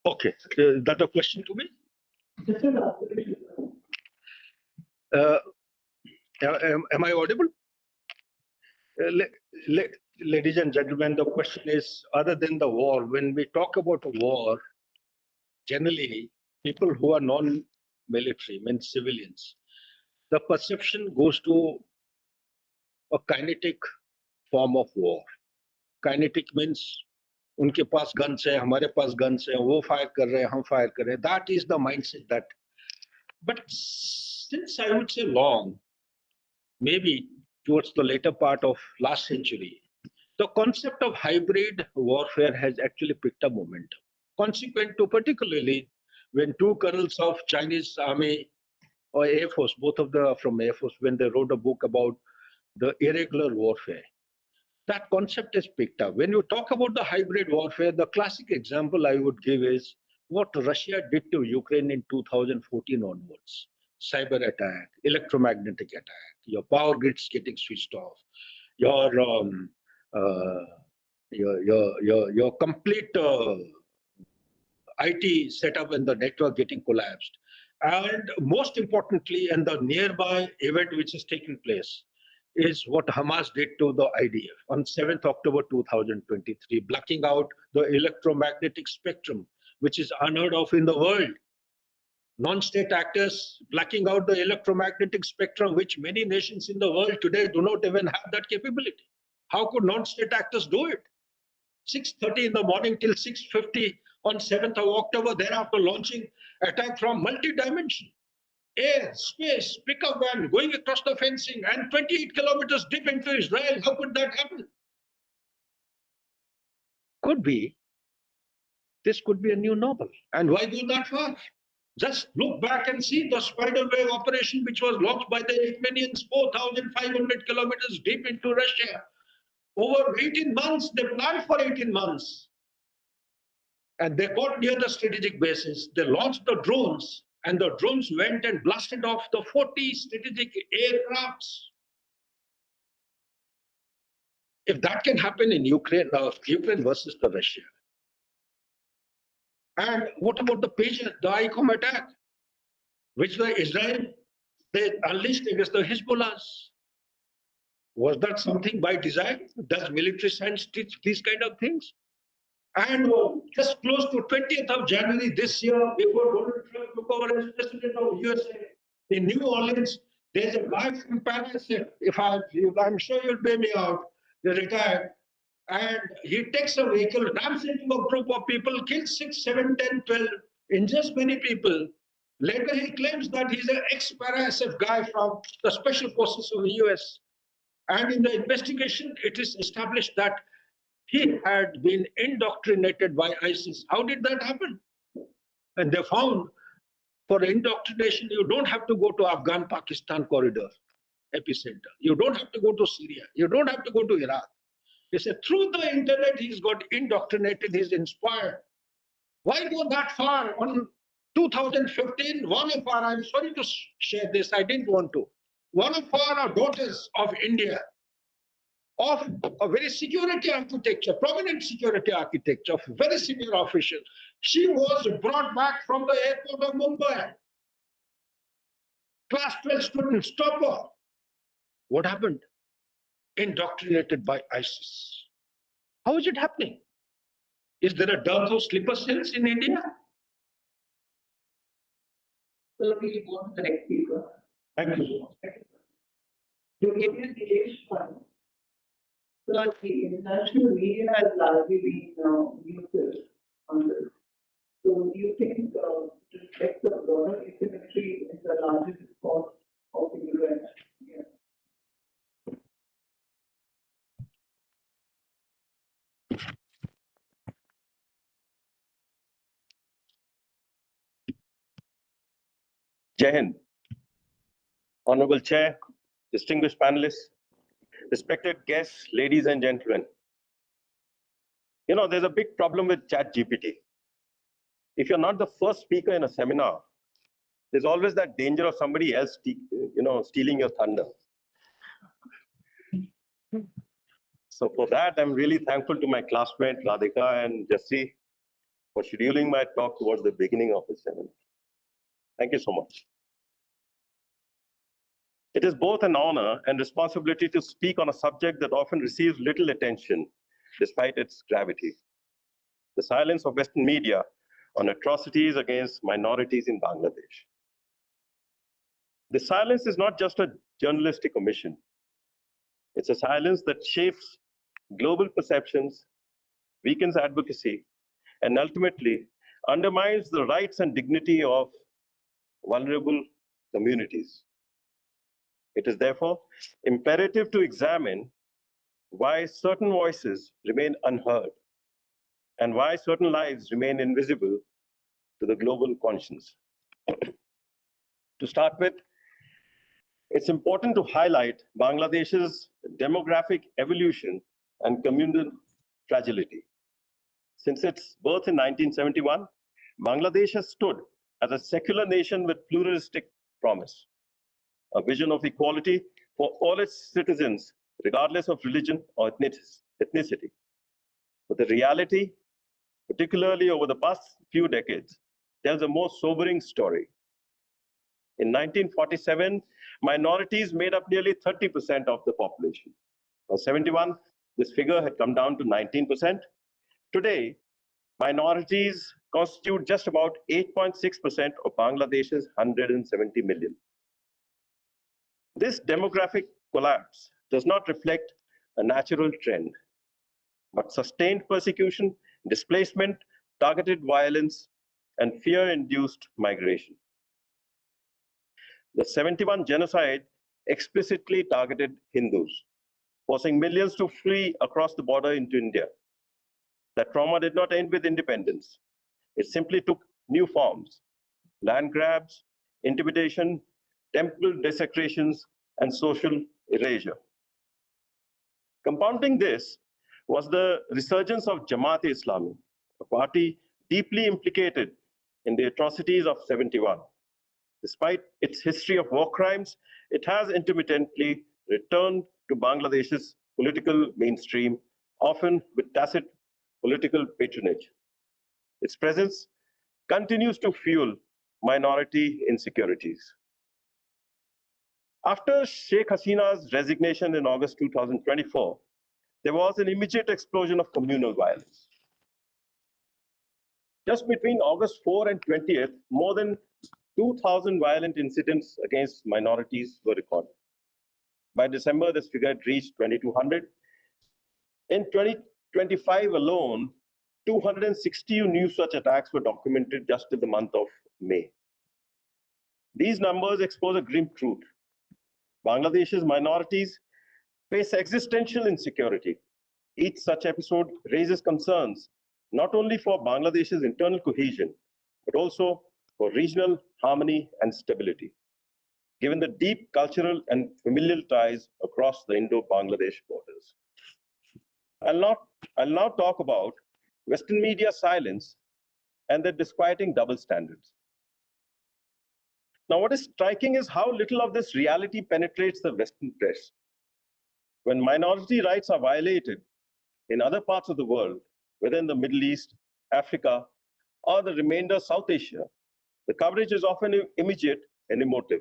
Okay, is that a question to me? Just an observation. Am I audible? Ladies and gentlemen, the question is, other than the war, when we talk about a war, generally, people who are non-military, means civilians, the perception goes to a kinetic form of war. Kinetic means उनके पास guns है, हमारे पास guns है, वो fire कर रहे हैं, हम fire कर रहे हैं. That is the mindset that. But since I would say long, maybe towards the later part of last century, the concept of hybrid warfare has actually picked up momentum. Consequent to particularly when two colonels of Chinese army or Air Force, both of them are from Air Force, when they wrote a book about the irregular warfare, that concept is picked up. When you talk about the hybrid warfare, the classic example I would give is what Russia did to Ukraine in 2014 onwards. Cyber attack, electromagnetic attack, your power grids getting switched off, your complete IT setup and the network getting collapsed. And most importantly, and the nearby event which has taken place is what Hamas did to the IDF on 7th October 2023, blocking out the electromagnetic spectrum, which is unheard of in the world. Non-state actors blocking out the electromagnetic spectrum, which many nations in the world today do not even have that capability. How could non-state actors do it? 6:30 in the morning till 6:50 on 7th of October, thereafter launching attack from multi-dimension. Air, space, pickup van going across the fencing and 28 kilometers deep into Israel. How could that happen? Could be. This could be a new normal. And why go that far? Just look back and see the spider wave operation which was launched by the Armenians 4,500 kilometers deep into Russia. Over 18 months, they planned for 18 months. And they got near the strategic bases. They launched the drones, and the drones went and blasted off the 40 strategic aircrafts. If that can happen in Ukraine, Ukraine versus the Russia. And what about the Patriot, the ICOM attack, which the Israel they unleashed against the Hezbollahs? Was that something by design? Does military science teach these kind of things? And just close to 20th of January this year, before Donald Trump took over as president of USA, in New Orleans, There's a guy from Paris, I'm sure you'll pay me out, he's retired, and he takes a vehicle, rams into a group of people, kills 6, 7, 10, 12, injures many people. Later, he claims that he's an ex-para-SF guy from the special forces of the US. And in the investigation, it is established that he had been indoctrinated by ISIS. How did that happen? And they found for indoctrination, you don't have to go to Afghan-Pakistan corridor, epicenter. You don't have to go to Syria. You don't have to go to Iraq. He said, through the internet, he's got indoctrinated, he's inspired. Why go that far? On 2015, one of our, I'm sorry to share this, I didn't want to. One of our daughters of India, of a very security architecture, prominent security architecture, of very senior official, she was brought back from the airport of Mumbai. Class 12 student, stop her. What happened? Indoctrinated by ISIS. How is it happening? Is there a dearth of slipper cells in India? So we go to the next speaker. Thank you. To Indian Village Fund. So the international media has largely been neutral on this. So do you think to reflect the broader asymmetry in the largest cause of the UN? Yeah. Jai Hind. Honorable Chair, distinguished panelists, respected guests, ladies and gentlemen. You know, there's a big problem with ChatGPT. If you're not the first speaker in a seminar, there's always that danger of somebody else, stealing your thunder. So for that, I'm really thankful to my classmate Radhika and Jassi for scheduling my talk towards the beginning of the seminar. Thank you so much. It is both an honor and responsibility to speak on a subject that often receives little attention despite its gravity. The silence of Western media on atrocities against minorities in Bangladesh. The silence is not just a journalistic omission. It's a silence that shapes global perceptions, weakens advocacy, and ultimately undermines the rights and dignity of vulnerable communities. It is therefore imperative to examine why certain voices remain unheard and why certain lives remain invisible to the global conscience. To start with, it's important to highlight Bangladesh's demographic evolution and communal fragility. Since its birth in 1971, Bangladesh has stood as a secular nation with pluralistic promise, a vision of equality for all its citizens, regardless of religion or ethnicity. But the reality, particularly over the past few decades, tells a more sobering story. In 1947, minorities made up nearly 30% of the population. By 71, this figure had come down to 19%. Today, minorities constitute just about 8.6% of Bangladesh's 170 million. This demographic collapse does not reflect a natural trend, but sustained persecution, displacement, targeted violence, and fear-induced migration. The 71 genocide explicitly targeted Hindus, forcing millions to flee across the border into India. That trauma did not end with independence. It simply took new forms: land grabs, intimidation, temple desecrations, and social erasure. Compounding this was the resurgence of Jamaat-e-Islami, a party deeply implicated in the atrocities of 71. Despite its history of war crimes, it has intermittently returned to Bangladesh's political mainstream, often with tacit political patronage. Its presence continues to fuel minority insecurities. After Sheikh Hasina's resignation in August 2024, there was an immediate explosion of communal violence. Just between August 4 and 20th, more than 2,000 violent incidents against minorities were recorded. By December, this figure had reached 2,200. In 2025 alone, 260 new such attacks were documented just in the month of May. These numbers expose a grim truth. Bangladesh's minorities face existential insecurity. Each such episode raises concerns not only for Bangladesh's internal cohesion, but also for regional harmony and stability, given the deep cultural and familial ties across the Indo-Bangladesh borders. I'll now talk about Western media silence and their disquieting double standards. Now, what is striking is how little of this reality penetrates the Western press. When minority rights are violated in other parts of the world, whether in the Middle East, Africa, or the remainder South Asia, the coverage is often immediate and emotive.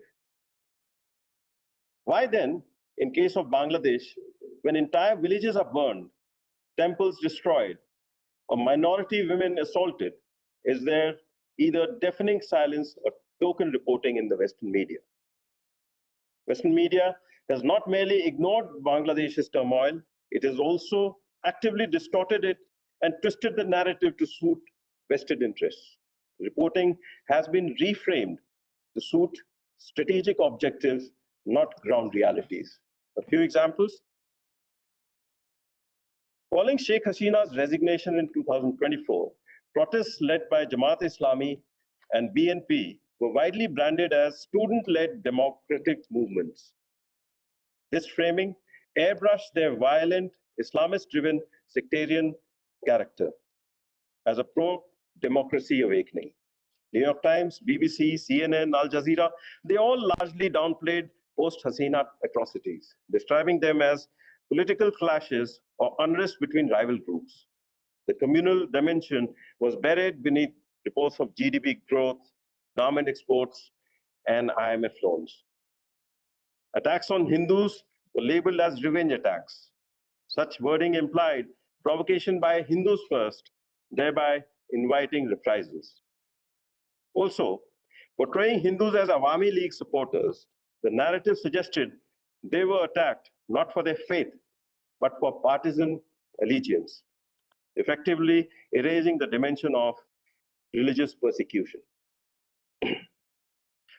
Why then, in case of Bangladesh, when entire villages are burned, temples destroyed, or minority women assaulted, is there either deafening silence or token reporting in the Western media? Western media has not merely ignored Bangladesh's turmoil, it has also actively distorted it and twisted the narrative to suit vested interests. Reporting has been reframed to suit strategic objectives, not ground realities. A few examples. Following Sheikh Hasina's resignation in 2024, protests led by Jamaat-e-Islami and BNP were widely branded as student-led democratic movements. This framing airbrushed their violent, Islamist-driven sectarian character as a pro-democracy awakening. New York Times, BBC, CNN, Al Jazeera, they all largely downplayed post-Hasina atrocities, describing them as political clashes or unrest between rival groups. The communal dimension was buried beneath reports of GDP growth, garment exports, and IMF loans. Attacks on Hindus were labeled as revenge attacks. Such wording implied provocation by Hindus first, thereby inviting reprisals. Also, portraying Hindus as Awami League supporters, the narrative suggested they were attacked not for their faith, but for partisan allegiance, effectively erasing the dimension of religious persecution.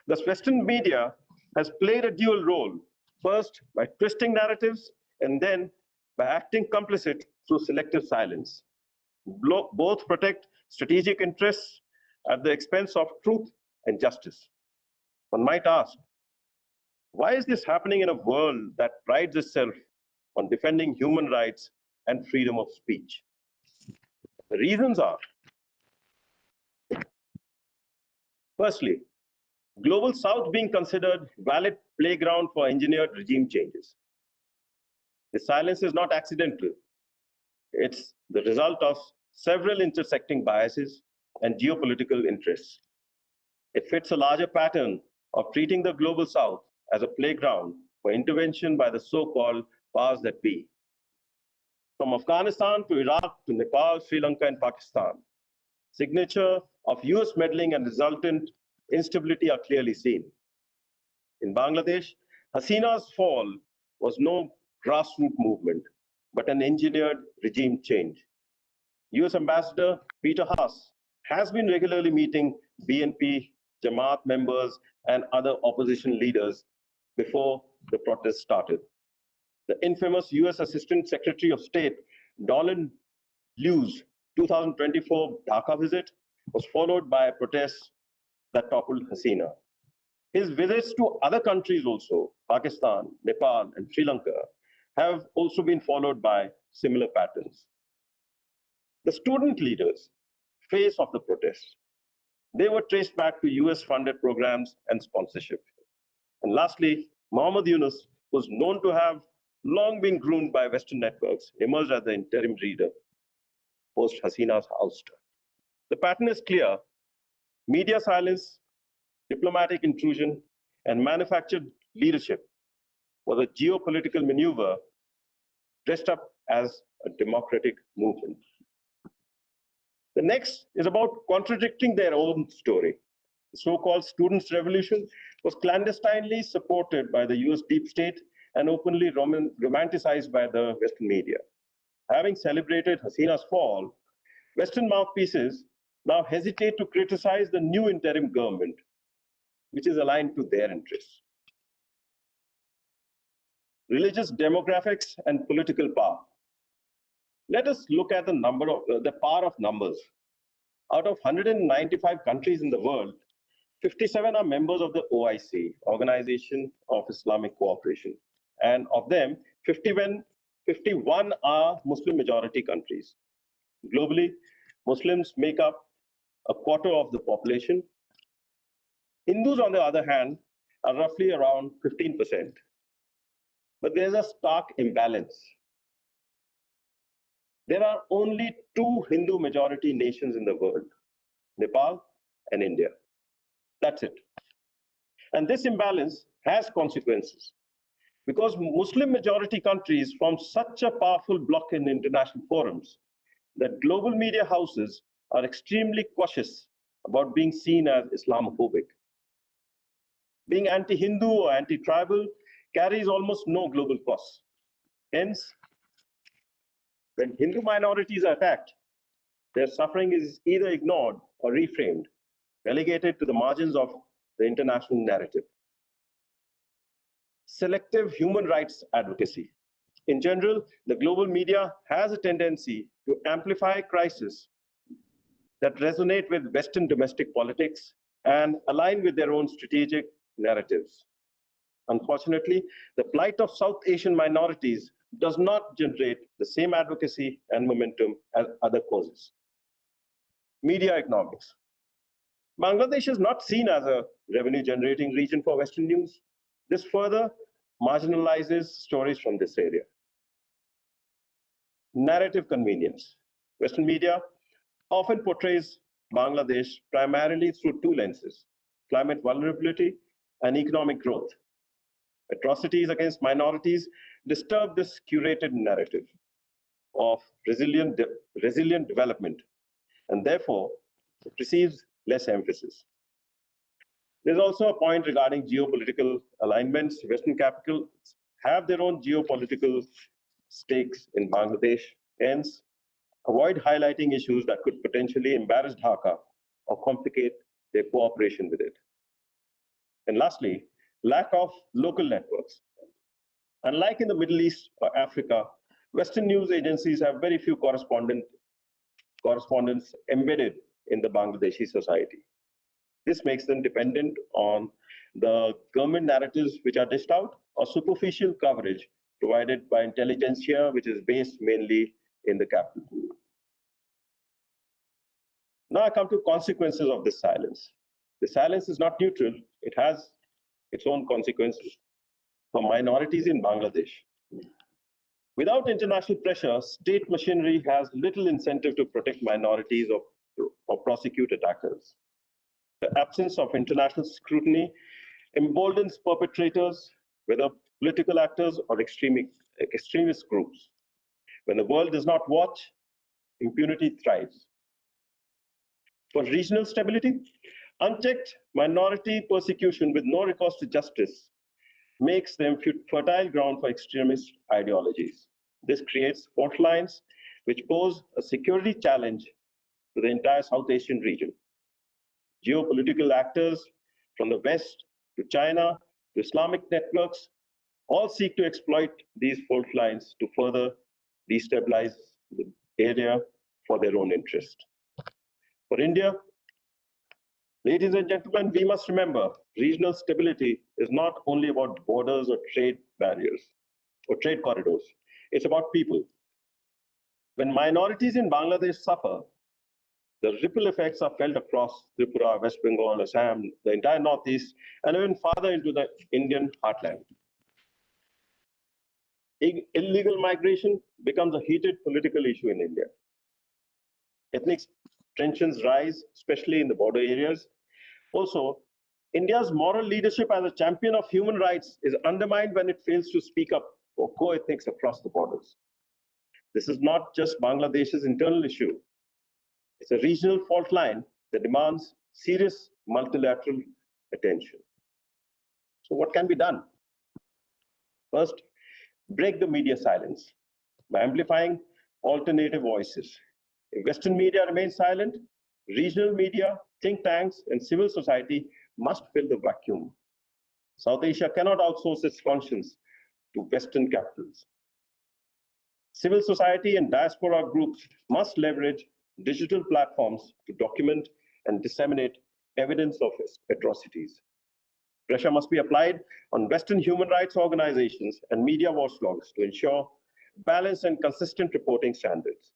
Thus, Western media has played a dual role, first by twisting narratives, and then by acting complicit through selective silence. Both protect strategic interests at the expense of truth and justice. One might ask, why is this happening in a world that prides itself on defending human rights and freedom of speech? The reasons are, firstly, Global South being considered valid playground for engineered regime changes. The silence is not accidental. It's the result of several intersecting biases and geopolitical interests. It fits a larger pattern of treating the Global South as a playground for intervention by the so-called powers that be. From Afghanistan to Iraq to Nepal, Sri Lanka, and Pakistan, signature of US meddling and resultant instability are clearly seen. In Bangladesh, Hasina's fall was no grassroots movement, but an engineered regime change. US Ambassador Peter Haas has been regularly meeting BNP, Jamaat members, and other opposition leaders before the protests started. The infamous US Assistant Secretary of State, Donald Liu's 2024 Dhaka visit was followed by protests that toppled Hasina. His visits to other countries also, Pakistan, Nepal, and Sri Lanka, have also been followed by similar patterns. The student leaders, face of the protests, they were traced back to US-funded programs and sponsorship. And lastly, Muhammad Yunus, who's known to have long been groomed by Western networks, emerged as the interim leader post-Hasina's ouster. The pattern is clear. Media silence, diplomatic intrusion, and manufactured leadership was a geopolitical maneuver dressed up as a democratic movement. The next is about contradicting their own story. The so-called students' revolution was clandestinely supported by the US deep state and openly romanticized by the Western media. Having celebrated Hasina's fall, Western mouthpieces now hesitate to criticize the new interim government, which is aligned to their interests. Religious demographics and political power. Let us look at the power of numbers. Out of 195 countries in the world, 57 are members of the OIC, Organization of Islamic Cooperation. And of them, 51 are Muslim majority countries. Globally, Muslims make up a quarter of the population. Hindus, on the other hand, are roughly around 15%. But there's a stark imbalance. There are only two Hindu majority nations in the world, Nepal and India. That's it. And this imbalance has consequences because Muslim majority countries form such a powerful bloc in international forums that global media houses are extremely cautious about being seen as Islamophobic. Being anti-Hindu or anti-tribal carries almost no global costs. Hence, when Hindu minorities are attacked, their suffering is either ignored or reframed, relegated to the margins of the international narrative. Selective human rights advocacy. In general, the global media has a tendency to amplify crises that resonate with Western domestic politics and align with their own strategic narratives. Unfortunately, the plight of South Asian minorities does not generate the same advocacy and momentum as other causes. Media economics. Bangladesh is not seen as a revenue-generating region for Western news. This further marginalizes stories from this area. Narrative convenience. Western media often portrays Bangladesh primarily through two lenses: climate vulnerability and economic growth. Atrocities against minorities disturb this curated narrative of resilient development, and therefore it receives less emphasis. There's also a point regarding geopolitical alignments. Western capitals have their own geopolitical stakes in Bangladesh, hence avoid highlighting issues that could potentially embarrass Dhaka or complicate their cooperation with it. And lastly, lack of local networks. Unlike in the Middle East or Africa, Western news agencies have very few correspondents embedded in the Bangladeshi society. This makes them dependent on the government narratives which are dished out or superficial coverage provided by intelligentsia, which is based mainly in the capital. Now I come to consequences of this silence. The silence is not neutral. It has its own consequences for minorities in Bangladesh. Without international pressure, state machinery has little incentive to protect minorities or prosecute attackers. The absence of international scrutiny emboldens perpetrators, whether political actors or extremist groups. When the world does not watch, impunity thrives. For regional stability, unchecked minority persecution with no recourse to justice makes them fertile ground for extremist ideologies. This creates fault lines which pose a security challenge to the entire South Asian region. Geopolitical actors from the West to China to Islamic networks all seek to exploit these fault lines to further destabilize the area for their own interest. For India, ladies and gentlemen, we must remember regional stability is not only about borders or trade barriers or trade corridors. It's about people. When minorities in Bangladesh suffer, the ripple effects are felt across Tripura, West Bengal, Assam, the entire Northeast, and even farther into the Indian heartland. Illegal migration becomes a heated political issue in India. Ethnic tensions rise, especially in the border areas. Also, India's moral leadership as a champion of human rights is undermined when it fails to speak up for co-ethnics across the borders. This is not just Bangladesh's internal issue. It's a regional fault line that demands serious multilateral attention. So what can be done? First, break the media silence by amplifying alternative voices. If Western media remains silent, regional media, think tanks, and civil society must fill the vacuum. South Asia cannot outsource its functions to Western capitals. Civil society and diaspora groups must leverage digital platforms to document and disseminate evidence of atrocities. Pressure must be applied on Western human rights organizations and media watchdogs to ensure balanced and consistent reporting standards.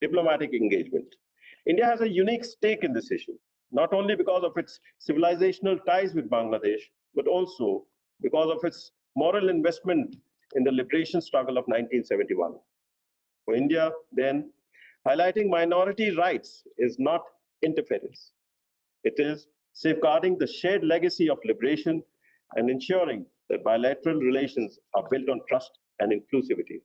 Diplomatic engagement. India has a unique stake in this issue, not only because of its civilizational ties with Bangladesh, but also because of its moral investment in the liberation struggle of 1971. For India, then, highlighting minority rights is not interference. It is safeguarding the shared legacy of liberation and ensuring that bilateral relations are built on trust and inclusivity.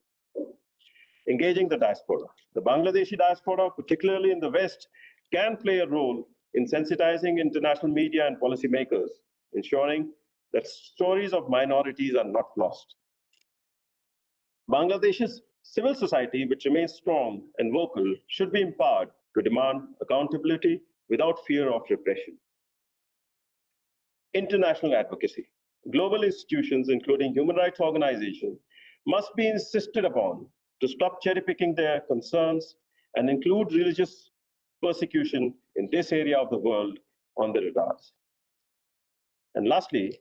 Engaging the diaspora. The Bangladeshi diaspora, particularly in the West, can play a role in sensitizing international media and policymakers, ensuring that stories of minorities are not lost. Bangladesh's civil society, which remains strong and vocal, should be empowered to demand accountability without fear of repression. International advocacy. Global institutions, including human rights organizations, must be insisted upon to stop cherry-picking their concerns and include religious persecution in this area of the world on the radars. And lastly,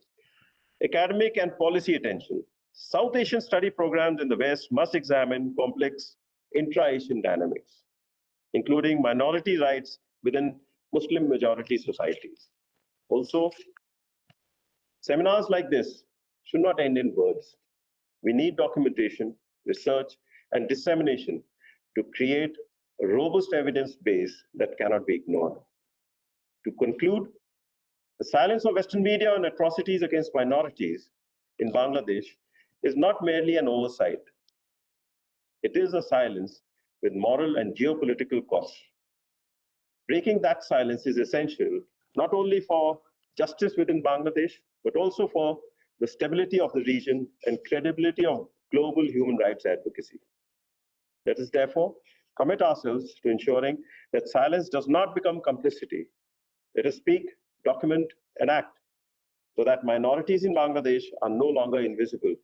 academic and policy attention. South Asian study programs in the West must examine complex intra-Asian dynamics, including minority rights within Muslim majority societies. Also, seminars like this should not end in words. We need documentation, research, and dissemination to create a robust evidence base that cannot be ignored. To conclude, the silence of Western media on atrocities against minorities in Bangladesh is not merely an oversight. It is a silence with moral and geopolitical costs. Breaking that silence is essential, not only for justice within Bangladesh, but also for the stability of the region and credibility of global human rights advocacy. Let us therefore commit ourselves to ensuring that silence does not become complicity. Let us speak, document, and act so that minorities in Bangladesh are no longer invisible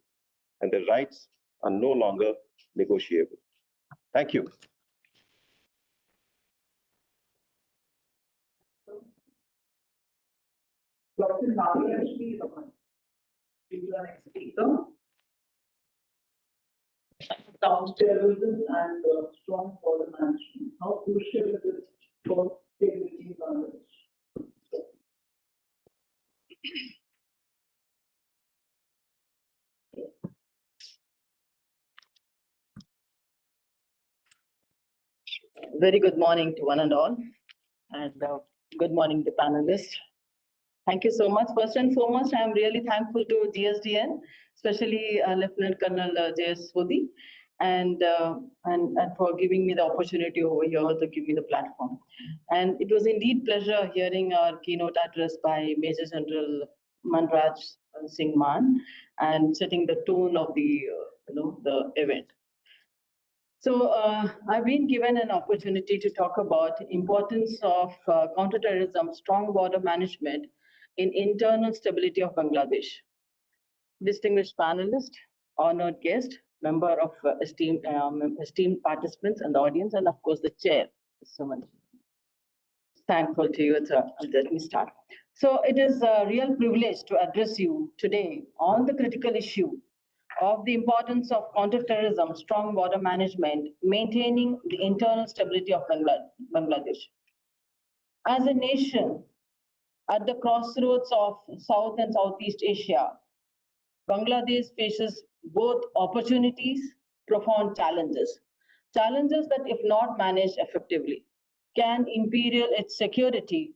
and their rights are no longer negotiable. Thank you. Dr. Nadia Shri Raman, you are next speaker. Counterterrorism and strong border management. How crucial is it for stability in Bangladesh? Very good morning to one and all, and good morning to panelists. Thank you so much. First and foremost, I am really thankful to GSDN, especially Lieutenant Colonel J.S. Sodhi, and for giving me the opportunity over here to give me the platform. And it was indeed pleasure hearing our keynote address by Major General Manraj Singh Man and setting the tone of the the event. So I've been given an opportunity to talk about the importance of counterterrorism, strong border management in internal stability of Bangladesh. Distinguished panelist, honored guest, member of esteemed participants and the audience, and of course the chair. So much thankful to you. Let me start. So it is a real privilege to address you today on the critical issue of the importance of counterterrorism, strong border management, maintaining the internal stability of Bangladesh. As a nation, at the crossroads of South and Southeast Asia, Bangladesh faces both opportunities, profound challenges. Challenges that, if not managed effectively, can imperil its security,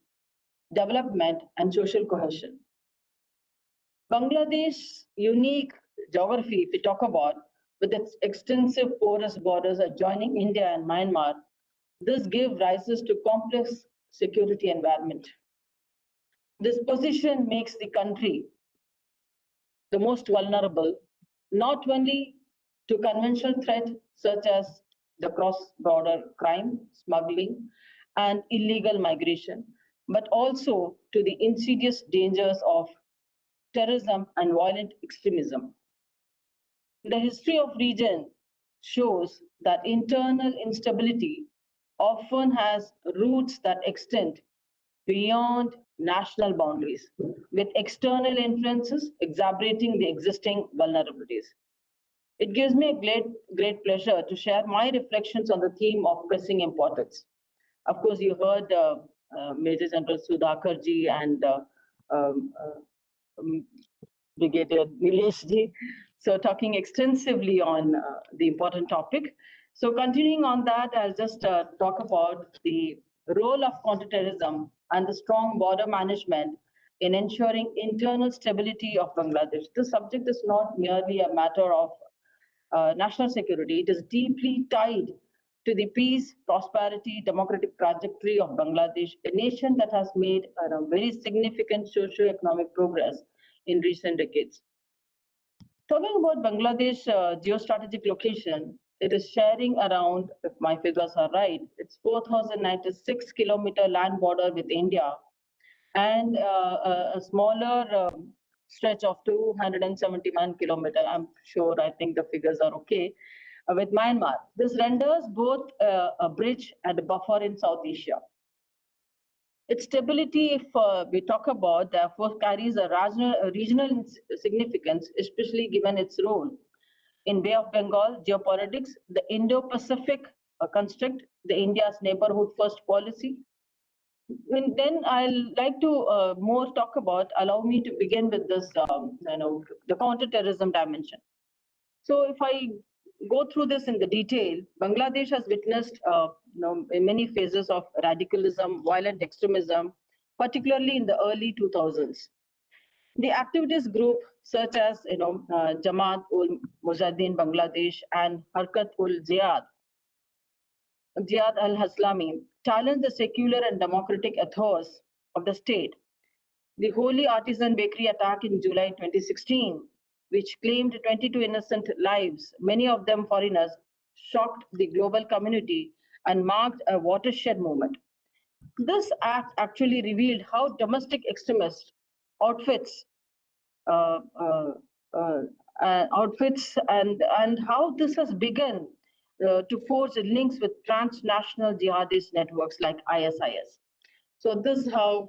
development, and social cohesion. Bangladesh's unique geography, if we talk about, with its extensive porous borders adjoining India and Myanmar, this gives rise to complex security environment. This position makes the country the most vulnerable, not only to conventional threats such as the cross-border crime, smuggling, and illegal migration, but also to the insidious dangers of terrorism and violent extremism. The history of region shows that internal instability often has roots that extend beyond national boundaries, with external influences exacerbating the existing vulnerabilities. It gives me a great pleasure to share my reflections on the theme of pressing importance. Of course, you heard Major General Sudhakarji and um, Brigadier Nileshji, so talking extensively on the important topic. So continuing on that, I'll just talk about the role of counterterrorism and the strong border management in ensuring internal stability of Bangladesh. This subject is not merely a matter of national security. It is deeply tied to the peace, prosperity, democratic trajectory of Bangladesh, a nation that has made very significant socio-economic progress in recent decades. Talking about Bangladesh geostrategic location, it is sharing around, if my figures are right, it's 4,096-kilometer land border with India and a smaller stretch of 271 kilometer. I'm sure, I think the figures are okay, with Myanmar. This renders both a bridge and a buffer in South Asia. Its stability, if we talk about, therefore carries a regional significance, especially given its role in Bay of Bengal geopolitics, the Indo-Pacific construct, the India's neighborhood first policy. And then I'll like to more talk about, allow me to begin with this, the counterterrorism dimension. So if I go through this in the detail, Bangladesh has witnessed in many phases of radicalism, violent extremism, particularly in the early 2000s. The activist group such as Jamaat ul Mujahideen Bangladesh and Harkat ul Jihad al-Haslami challenged the secular and democratic ethos of the state. The Holy Artisan Bakery attack in July 2016, which claimed 22 innocent lives, many of them foreigners, shocked the global community and marked a watershed moment. This act actually revealed how domestic extremist outfits and how this has begun to forge links with transnational jihadist networks like ISIS. So this is how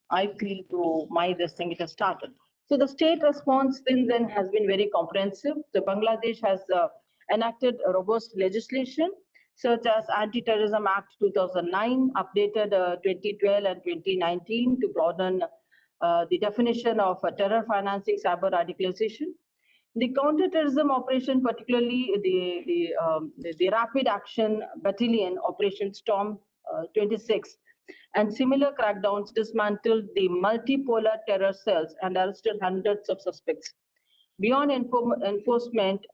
I feel to this thing it has started. So the state response since then has been very comprehensive. So Bangladesh has enacted a robust legislation such as Anti-Terrorism Act 2009, updated 2012 and 2019 to broaden the definition of terror financing, cyber radicalization. The counterterrorism operation, particularly the Rapid Action Battalion Operation Storm 26, and similar crackdowns dismantled the multipolar terror cells and arrested hundreds of suspects. Beyond enforcement,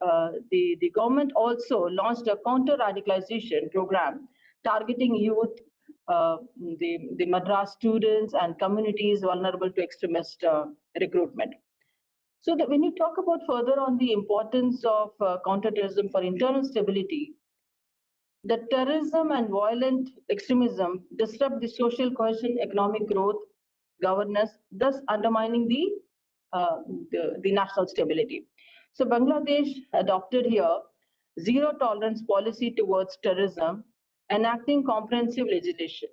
the government also launched a counter-radicalization program targeting youth, the Madras students and communities vulnerable to extremist recruitment. So that when you talk about further on the importance of counterterrorism for internal stability, the terrorism and violent extremism disrupt the social cohesion, economic growth, governance, thus undermining the national stability. So Bangladesh adopted here zero tolerance policy towards terrorism, enacting comprehensive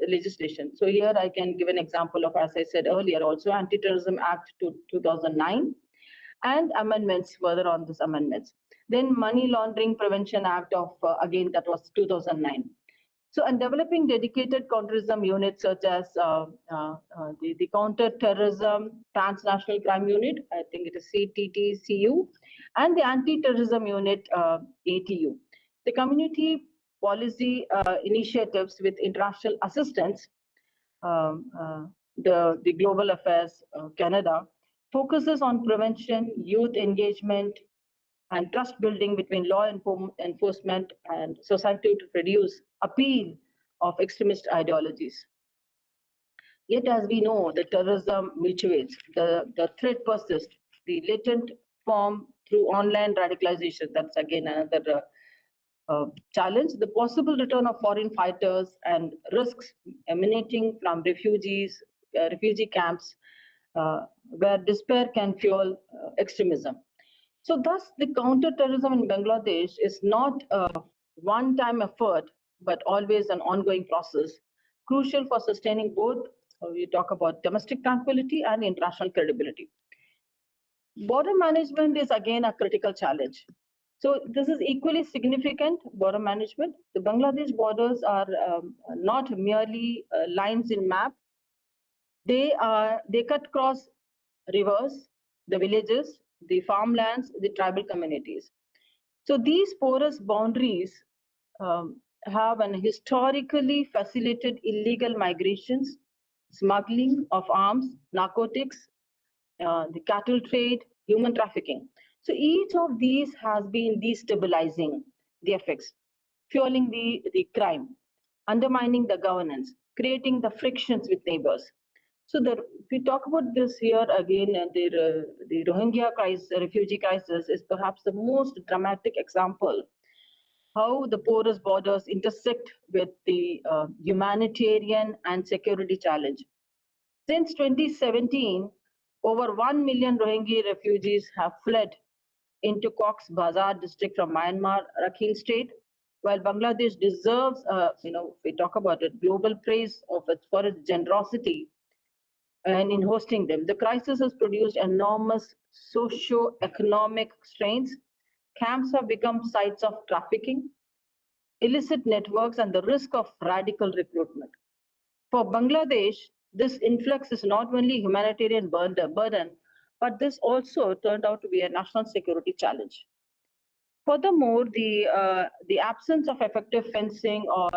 legislation. So here I can give an example of, as I said earlier, also Anti-Terrorism Act 2009 and amendments further on this amendments. Then Money Laundering Prevention Act of, again, that was 2009. So, and developing dedicated counterterrorism units such as the Counterterrorism Transnational Crime Unit, I think it is CTTCU, and the Anti-Terrorism Unit, ATU. The community policy initiatives with international assistance, the Global Affairs Canada, focuses on prevention, youth engagement, and trust building between law enforcement and society to reduce appeal of extremist ideologies. Yet, as we know, the terrorism mutuates, the threat persists, the latent form through online radicalization. That's again another challenge. The possible return of foreign fighters and risks emanating from refugee camps, where despair can fuel extremism. So, thus, the counterterrorism in Bangladesh is not a one-time effort, but always an ongoing process, crucial for sustaining both. We talk about domestic tranquility and international credibility. Border management is again a critical challenge. So this is equally significant, border management. The Bangladesh borders are not merely lines in map. They cut across rivers, the villages, the farmlands, the tribal communities. So these porous boundaries have an historically facilitated illegal migrations, smuggling of arms, narcotics, the cattle trade, human trafficking. So each of these has been destabilizing the effects, fueling the crime, undermining the governance, creating the frictions with neighbors. So if we talk about this here again, the Rohingya crisis, the refugee crisis is perhaps the most dramatic example how the porous borders intersect with the humanitarian and security challenge. Since 2017, over 1 million Rohingya refugees have fled into Cox's Bazar district from Myanmar, Rakhine state, while Bangladesh deserves, if we talk about it, global praise for its generosity and in hosting them. The crisis has produced enormous socio-economic strains. Camps have become sites of trafficking, illicit networks, and the risk of radical recruitment. For Bangladesh, this influx is not only humanitarian burden, but this also turned out to be a national security challenge. Furthermore, the absence of effective fencing or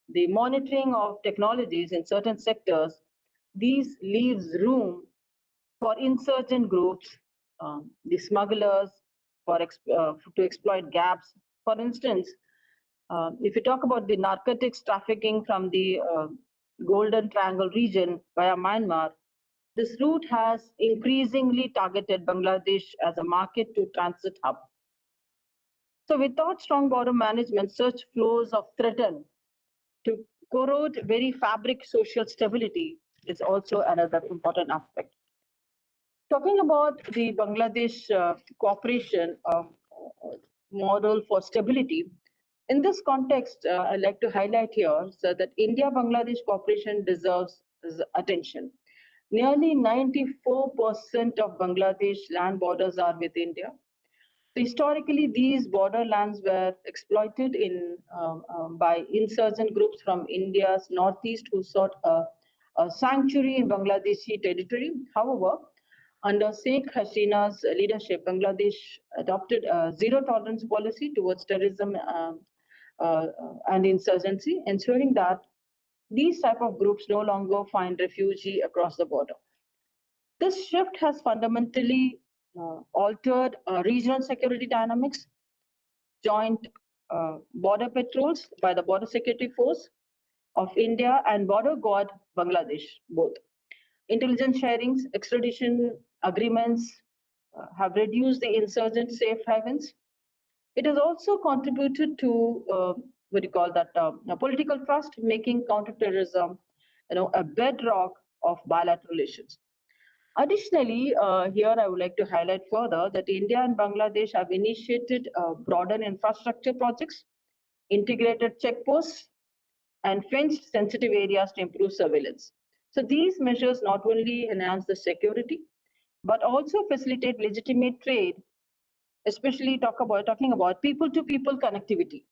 the monitoring of technologies in certain sectors, these leaves room for insurgent groups, the smugglers, to exploit gaps. For instance, if you talk about the narcotics trafficking from the Golden Triangle region via Myanmar, this route has increasingly targeted Bangladesh as a market to transit hub. So without strong border management, such flows of threaten to corrode very fabric social stability is also another important aspect. Talking about the Bangladesh cooperation model for stability, in this context, I'd like to highlight here so that India-Bangladesh cooperation deserves attention. Nearly 94% of Bangladesh land borders are with India. Historically, these borderlands were exploited by insurgent groups from India's northeast who sought a sanctuary in Bangladeshi territory. However, under Sheikh Hasina's leadership, Bangladesh adopted a zero-tolerance policy towards terrorism and insurgency, ensuring that these type of groups no longer find refuge across the border. This shift has fundamentally altered regional security dynamics. Joint border patrols by the Border Security Force of India and Border Guard Bangladesh, both. Intelligence sharings, extradition agreements have reduced the insurgent safe havens. It has also contributed to political trust, making counterterrorism, a bedrock of bilateral relations. Additionally, here I would like to highlight further that India and Bangladesh have initiated broader infrastructure projects, integrated checkposts, and fenced sensitive areas to improve surveillance. So these measures not only enhance the security, but also facilitate legitimate trade, especially talking about people-to-people connectivity.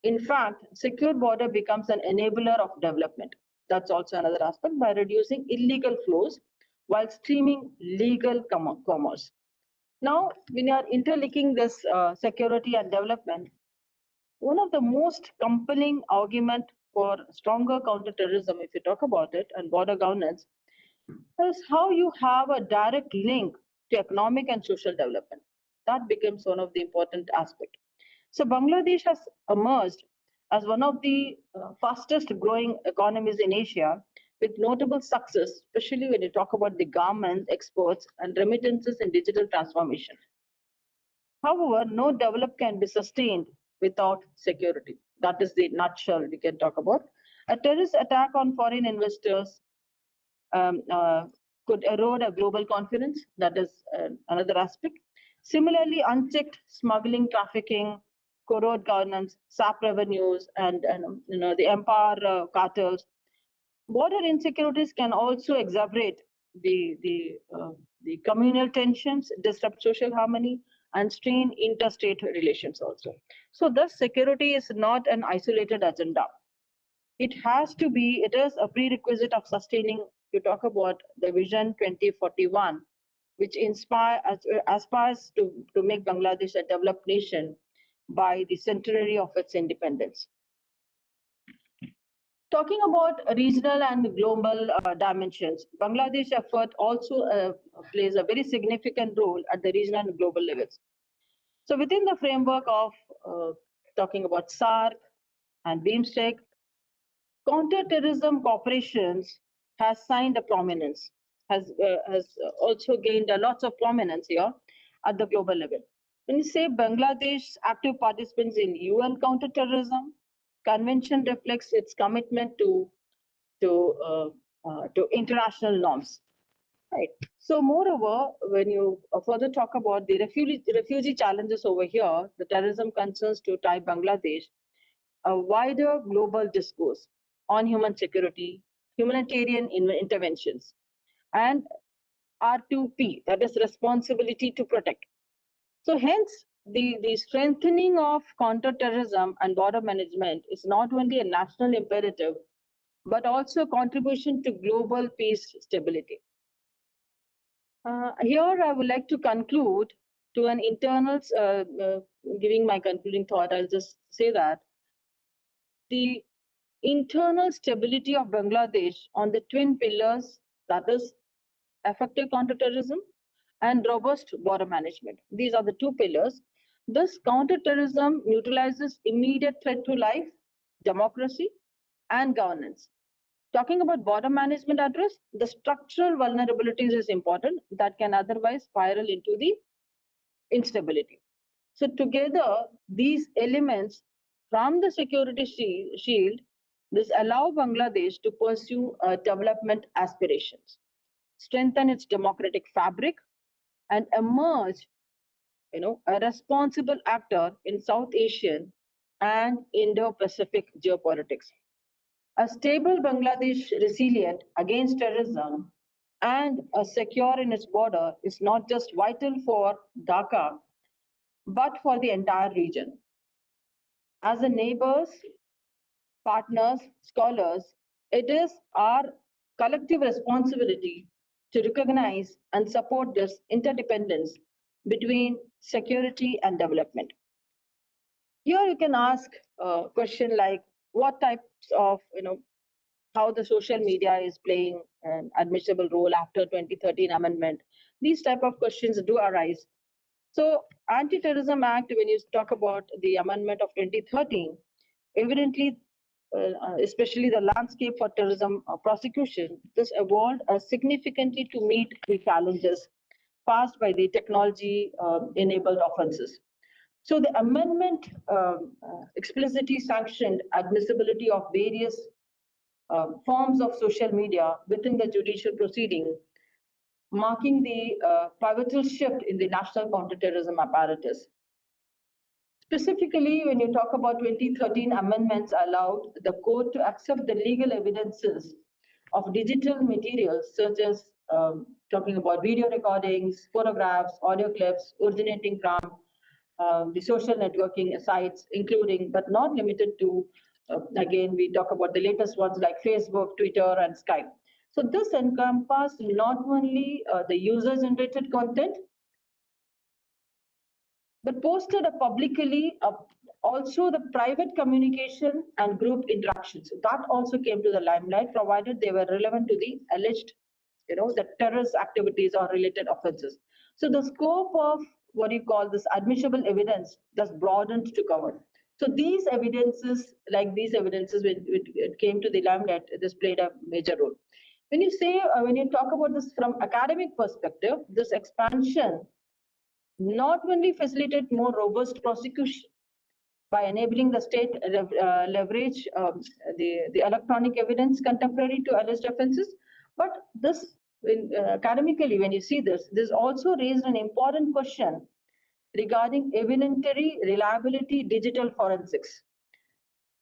In fact, secure border becomes an enabler of development. That's also another aspect by reducing illegal flows while streaming legal commerce. Now, when you are interlinking this security and development, one of the most compelling argument for stronger counterterrorism, if you talk about it, and border governance, is how you have a direct link to economic and social development. That becomes one of the important aspects. So Bangladesh has emerged as one of the fastest growing economies in Asia, with notable success, especially when you talk about the garment exports and remittances in digital transformation. However, no development can be sustained without security. That is the nutshell we can talk about. A terrorist attack on foreign investors could erode a global confidence. That is another aspect. Similarly, unchecked smuggling, trafficking, corrode governance, sap revenues, and the empire cartels. Border insecurities can also exacerbate the communal tensions, disrupt social harmony, and strain interstate relations also. So thus security is not an isolated agenda. It is a prerequisite of sustaining, you talk about the Vision 2041, which aspires to make Bangladesh a developed nation by the centenary of its independence. Talking about regional and global dimensions, Bangladesh effort also plays a very significant role at the regional and global levels. So within the framework of talking about SAARC and BIMSTEC, counterterrorism cooperations has signed a prominence, has also gained a lots of prominence here at the global level. When you say Bangladesh active participants in UN counterterrorism, convention reflects its commitment to international norms. Right. So moreover, when you further talk about the refugee challenges over here, the terrorism concerns to tie Bangladesh, a wider global discourse on human security, humanitarian interventions, and R2P, that is responsibility to protect. So hence, the strengthening of counterterrorism and border management is not only a national imperative, but also a contribution to global peace stability. Here, I would like to conclude to an internal, giving my concluding thought, I'll just say that the internal stability of Bangladesh on the twin pillars, that is effective counterterrorism and robust border management. These are the two pillars. This counterterrorism neutralizes immediate threat to life, democracy, and governance. Talking about border management address, the structural vulnerabilities is important that can otherwise spiral into the instability. So together, these elements from the security shield, this allow Bangladesh to pursue development aspirations, strengthen its democratic fabric, and emerge, a responsible actor in South Asian and Indo-Pacific geopolitics. A stable Bangladesh resilient against terrorism and a secure in its border is not just vital for Dhaka, but for the entire region. As a neighbors, partners, scholars, it is our collective responsibility to recognize and support this interdependence between security and development. Here you can ask a question like what types of, how the social media is playing an admissible role after 2013 amendment. These type of questions do arise. So Anti-Terrorism Act, when you talk about the amendment of 2013, evidently, especially the landscape for terrorism prosecution, this evolved significantly to meet the challenges passed by the technology-enabled offenses. So the amendment explicitly sanctioned admissibility of various forms of social media within the judicial proceeding, marking the pivotal shift in the national counterterrorism apparatus. Specifically, when you talk about 2013 amendments allowed the court to accept the legal evidences of digital materials such as talking about video recordings, photographs, audio clips originating from the social networking sites, including but not limited to, again, we talk about the latest ones like Facebook, Twitter, and Skype. So this encompassed not only the user-generated content, but posted publicly also the private communication and group interactions. That also came to the limelight, provided they were relevant to the alleged, the terrorist activities or related offenses. So the scope of what you call this admissible evidence thus broadened to cover So these evidences, when it came to the limelight, this played a major role. When you talk about this from academic perspective, this expansion not only facilitate more robust prosecution by enabling the state leverage the electronic evidence contemporary to alleged offences, but this academically, when you see this also raised an important question regarding evidentiary reliability digital forensics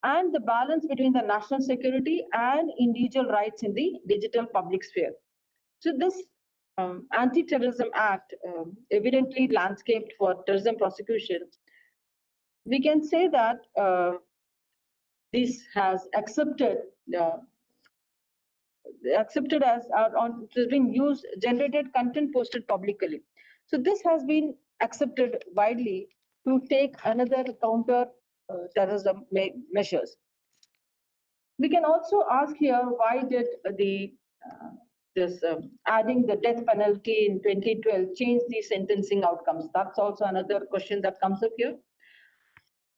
and the balance between the national security and individual rights in the digital public sphere. So this Anti-Terrorism Act evidently landscaped for terrorism prosecution. We can say that this has accepted as it has been used, generated content posted publicly. So this has been accepted widely to take another counter terrorism measures. We can also ask here, why did adding the death penalty in 2012 change the sentencing outcomes? That's also another question that comes up here.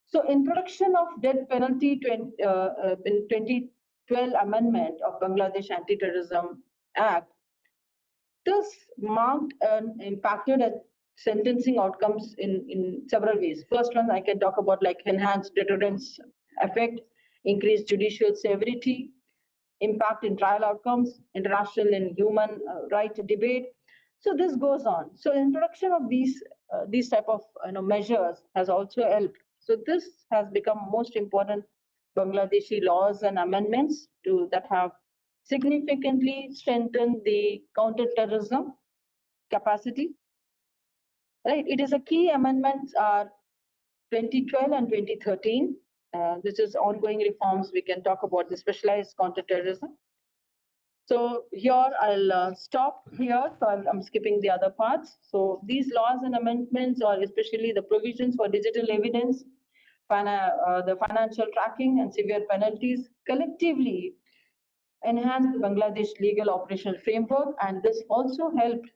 So introduction of death penalty in 2012 amendment of Bangladesh Anti-Terrorism Act, this marked and impacted sentencing outcomes in several ways. First one I can talk about, like enhanced deterrence effect, increased judicial severity, impact in trial outcomes, international and human right debate. So this goes on. So introduction of these type of measures has also helped. So this has become most important Bangladeshi laws and amendments that have significantly strengthened the counterterrorism capacity. Right. It is a key amendments are 2012 and 2013. This is ongoing reforms. We can talk about the specialized counterterrorism. So here I'll stop here. So I'm skipping the other parts. So these laws and amendments, or especially the provisions for digital evidence, the financial tracking and severe penalties, collectively enhance the Bangladesh legal operational framework, and this also helped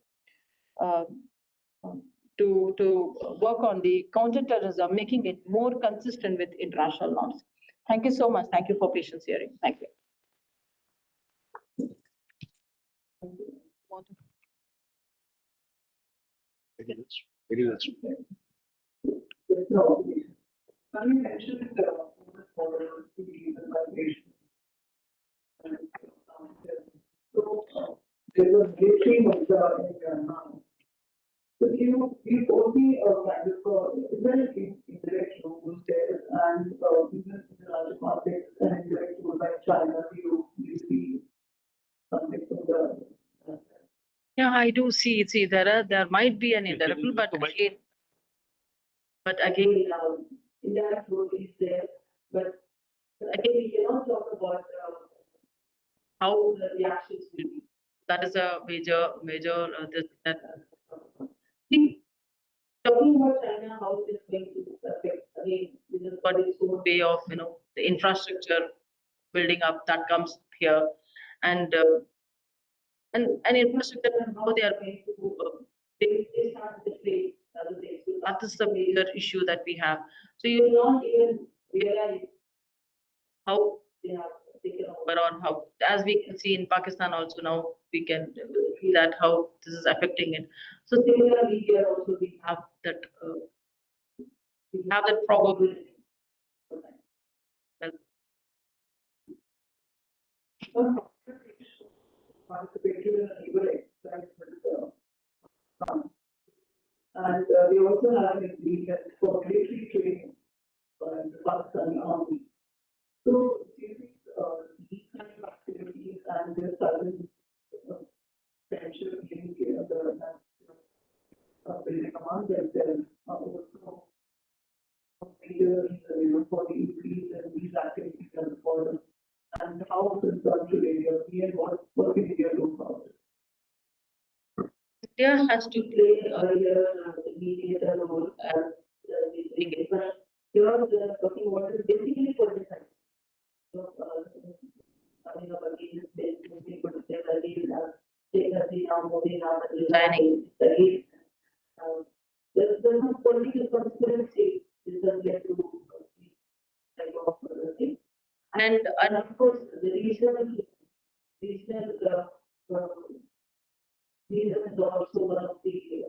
to work on the counterterrorism, making it more consistent with international norms. Thank you so much. Thank you for patience hearing. Thank you. Very well. So, when you mentioned for the migration, so there's a military measure in Myanmar. So you told me kind of very indirect rules there, and even in the larger context, an indirect rule by China, you see something from the. Yeah, I do see. There might be an indirect rule, but again, indirect rule is there. But again, we cannot talk about how the reactions will be. That is a major. Talking about China, how it is going to affect, again, this is what its own way of, the infrastructure building up that comes here, and infrastructure and how they are going to they start to play other things. So that is the major issue that we have. So you will not even realize how they have taken over, or how, as we can see in Pakistan also now, we can see that how this is affecting it. So similarly here also we have that probability. Participated in a neighbor exercise with and we also have an agreement for military training for the Pakistani army. So do you think these kind of activities and the sudden potential in the building command themselves are also major reason for the increase in these activities and for them? And how concerned today and what can India do about it? India has to play a mediator role as doing it, but here the talking about is basically for the science. Coming up again, moving to say that we have taken now moving out and designing again. There's no political conspiracy. This has led to And of course, the regional region is also one of the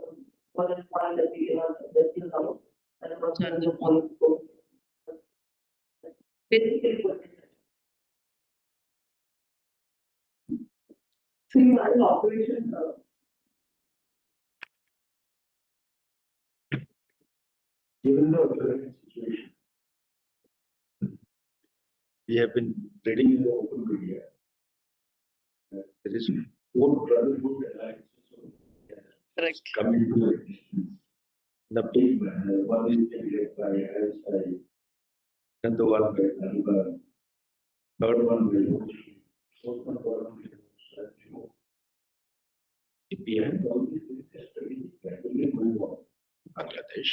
important point that we are discussing now, and also another point. Basically, See, my operation, Given the current situation, we have been reading in the open media. There is four brotherhood alliances correct. coming to existence. The big one is led by ISI, another one by Taliban, third one by Roshi, fourth one by DPN, all these are strategically going on in Bangladesh.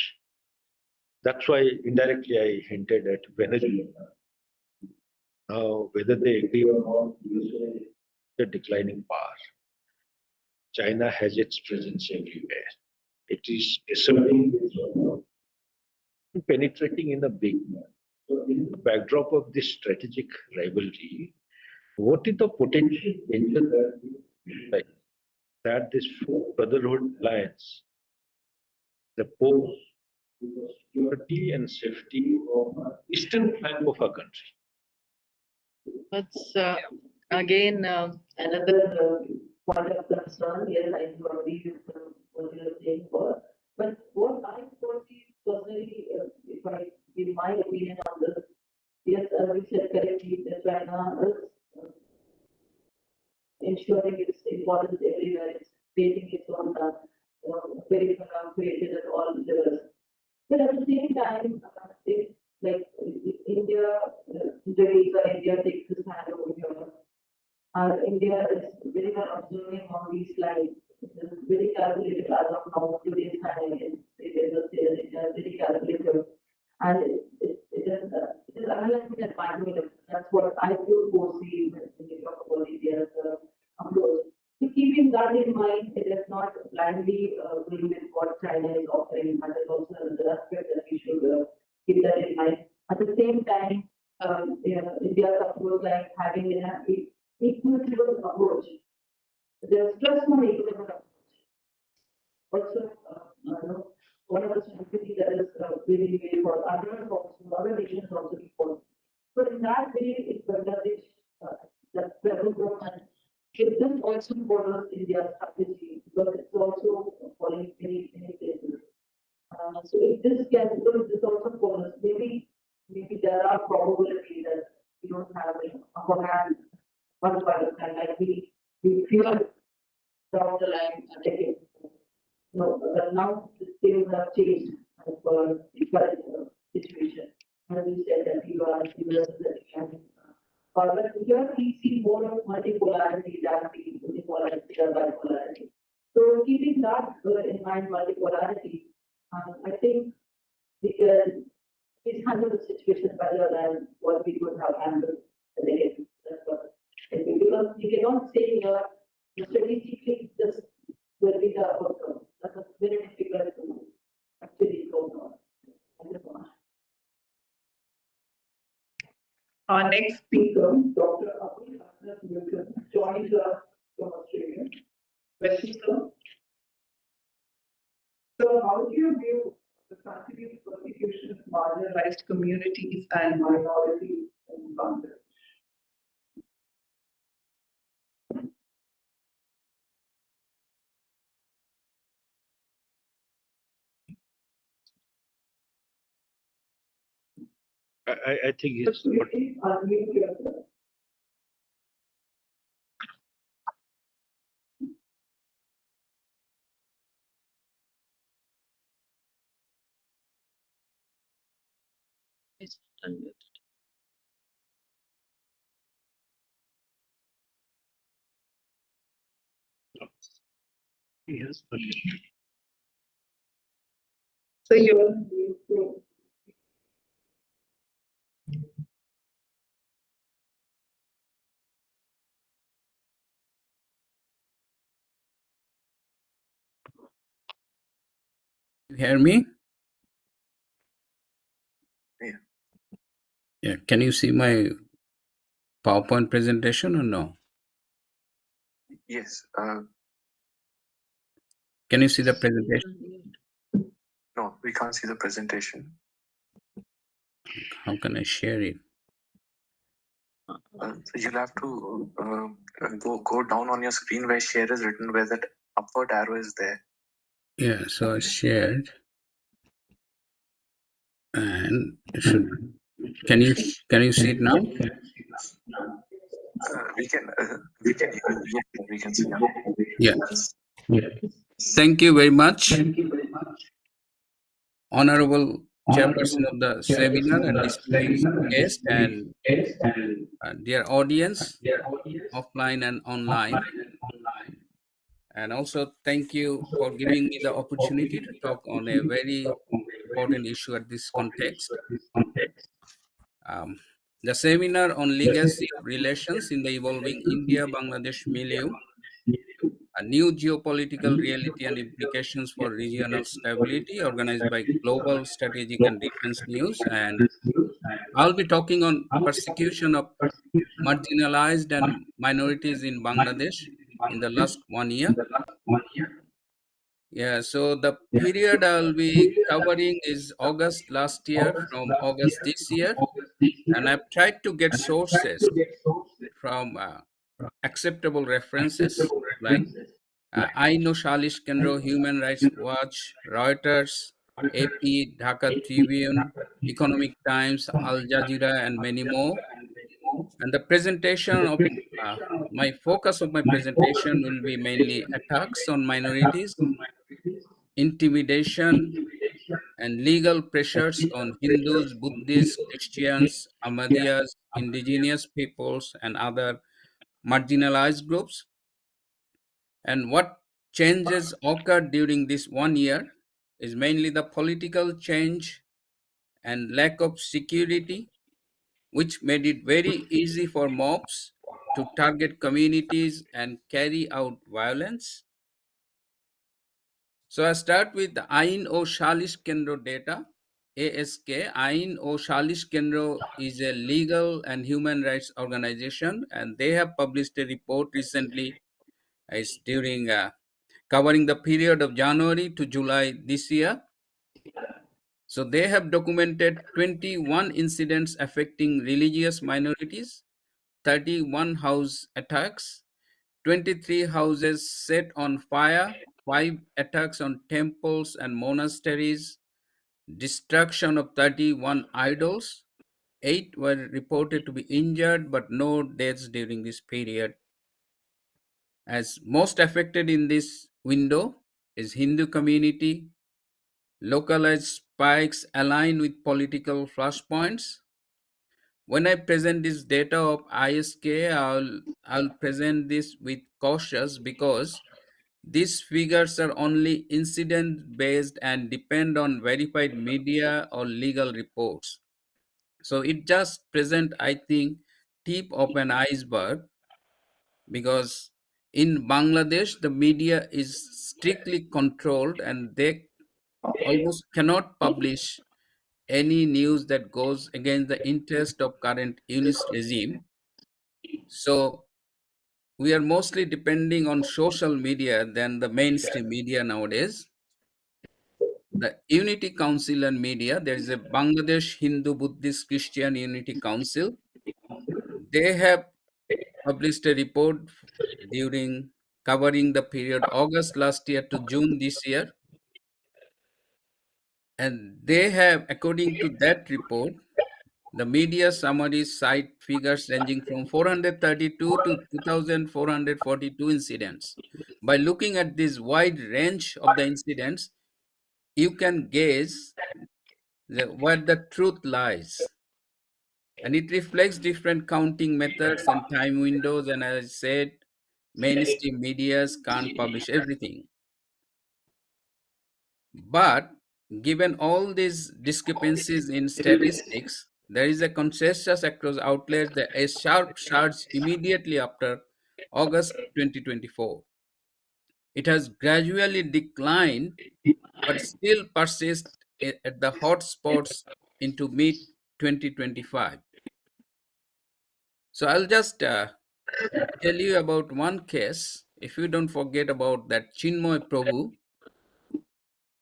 That's why indirectly I hinted at Venezuela. Now, whether they agree or not, USA is the declining power. China has its presence everywhere. It is asserting its own, penetrating in a big way. So, in the backdrop of this strategic rivalry, what is the potential danger that we realize that this brotherhood alliance, the pose to the security and safety of the eastern flank of our country? That's again another point of concern. Yes, I do agree with what you are saying for. But what I foresee personally, if I give my opinion on this, yes, as we said correctly, that China is ensuring its importance everywhere. It's creating its own very created at all levels. But at the same time, if like India, India takes this hand over here. India is very well observing on these slides. It is very calculated as of now. Today's time it is very calculated, and it is analyzing at magnitude. That's what I do foresee when you talk about India's approach. So keeping that in mind, it is not blindly going with what China is offering, but it's also another aspect that we should keep that in mind. At the same time, India's approach, like having an equitable approach. There's just one equitable approach. Also, one of the strategies that is really made for others, also other nations also before. So in that way, it's Bangladesh, the present government, it does also follows India's strategy because it's also following many places. So if this can, this also follows, maybe there are probabilities that we don't have an upper hand one part of time, like we feel down the line a decade. No, but now the things have changed for the current situation. As we said that you are but here we see more of multipolarity than the unipolarity or bipolarity. So keeping that in mind, multipolarity, I think we can handle the situation better than what we would have handled a decade. That's what because we cannot say here strategically this will be the outcome. That's very difficult to actually go on. Our next speaker, Dr. Anil Chauhan, joins us from Australia. Question, sir. So, how do you view the continued persecution of marginalized communities and minorities in Bangladesh? I think it's yes, but so you're You hear me? Yeah. Can you see my PowerPoint presentation or no? Yes. Can you see the presentation? No, we can't see the presentation. How can I share it? You'll have to go down on your screen where share is written, where that upward arrow is there. Yeah, so I shared, and it should. Can you see it now? We can see now. Yeah. Thank you very much, Honorable Chairperson of the seminar and distinguished guest and dear audience, offline and online. And also thank you for giving me the opportunity to talk on a very important issue at this context. The seminar on legacy of relations in the evolving India-Bangladesh milieu, a new geopolitical reality and implications for regional stability, organized by Global Strategic and Defense News. And I'll be talking on persecution of marginalized and minorities in Bangladesh in the last 1 year. Yeah, so the period I'll be covering is August last year from August this year. And I've tried to get sources from acceptable references like Aino Shalish Kendro, Human Rights Watch, Reuters, AP, Dhaka Tribune, Economic Times, Al Jazeera, and many more. And the presentation of my focus of my presentation will be mainly attacks on minorities, intimidation, and legal pressures on Hindus, Buddhists, Christians, Ahmadiyas, indigenous peoples, and other marginalized groups. And what changes occurred during this 1 year is mainly the political change and lack of security, which made it very easy for mobs to target communities and carry out violence. So I start with the Ain o Shalish Kendro data. ASK, Ain o Shalish Kendro is a legal and human rights organization, and they have published a report recently. It's during covering the period of January to July this year. So they have documented 21 incidents affecting religious minorities, 31 house attacks, 23 houses set on fire, 5 attacks on temples and monasteries, destruction of 31 idols, 8 were reported to be injured but no deaths during this period. As most affected in this window is Hindu community, localized spikes align with political flashpoints. When I present this data of ISK, I'll present this with cautious because these figures are only incident based and depend on verified media or legal reports. So it just present, I think, tip of an iceberg, because in Bangladesh the media is strictly controlled and they almost cannot publish any news that goes against the interest of current unist regime. So we are mostly depending on social media than the mainstream media nowadays. The Unity Council and media, there is a Bangladesh Hindu Buddhist Christian Unity Council. They have published a report during covering the period August last year to June this year. And they have, according to that report, the media summaries cite figures ranging from 432 to 2,442 incidents. By looking at this wide range of the incidents, you can gauge where the truth lies. And it reflects different counting methods and time windows. And as I said, mainstream medias can't publish everything. But given all these discrepancies in statistics, there is a consensus across outlets that a sharp surge immediately after August 2024. It has gradually declined, but still persists at the hot spots into mid 2025. So I'll just tell you about one case. If you don't forget about that Chinmoy Prabhu,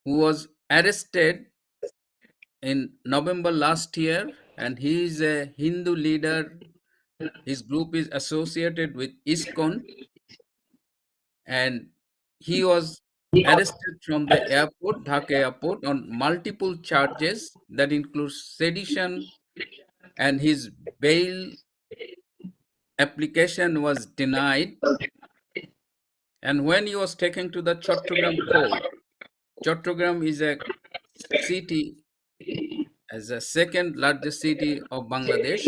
who was arrested in November last year, and he is a Hindu leader. His group is associated with ISKCON, and he was arrested from the airport, Dhaka airport, on multiple charges that includes sedition, and his bail application was denied. And when he was taken to the Chattogram court, Chattogram is a city, as the second largest city of Bangladesh.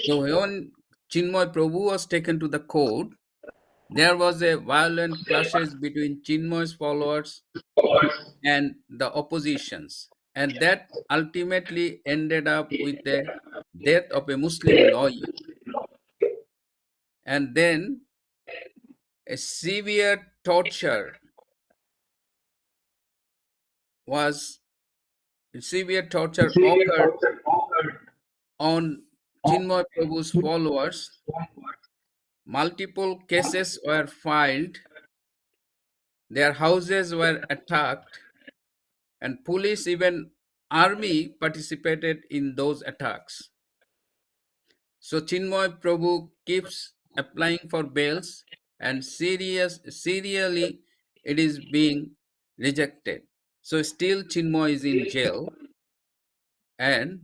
So when Chinmoy Prabhu was taken to the court, there was a violent clashes between Chinmoy's followers and the oppositions, and that ultimately ended up with the death of a Muslim lawyer. And then a severe torture occurred on Chinmoy Prabhu's followers. Multiple cases were filed, their houses were attacked, and police, even army, participated in those attacks. So Chinmoy Prabhu keeps applying for bails, and serially it is being rejected. So still Chinmoy is in jail, and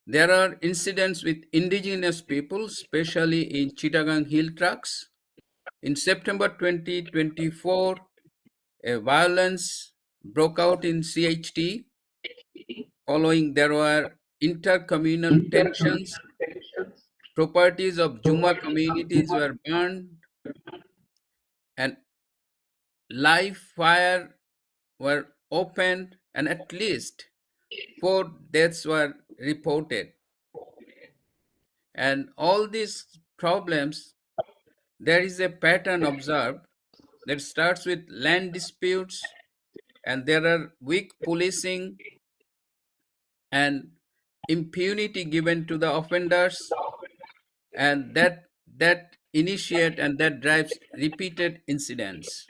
there are incidents with indigenous people, especially in Chittagong Hill Tracts. In September 2024, a violence broke out in CHT. Following, there were intercommunal tensions. Properties of Juma communities were burned, and live fire were opened, and at least 4 deaths were reported. And all these problems, there is a pattern observed that starts with land disputes, and there are weak policing and impunity given to the offenders, and that initiate and that drives repeated incidents.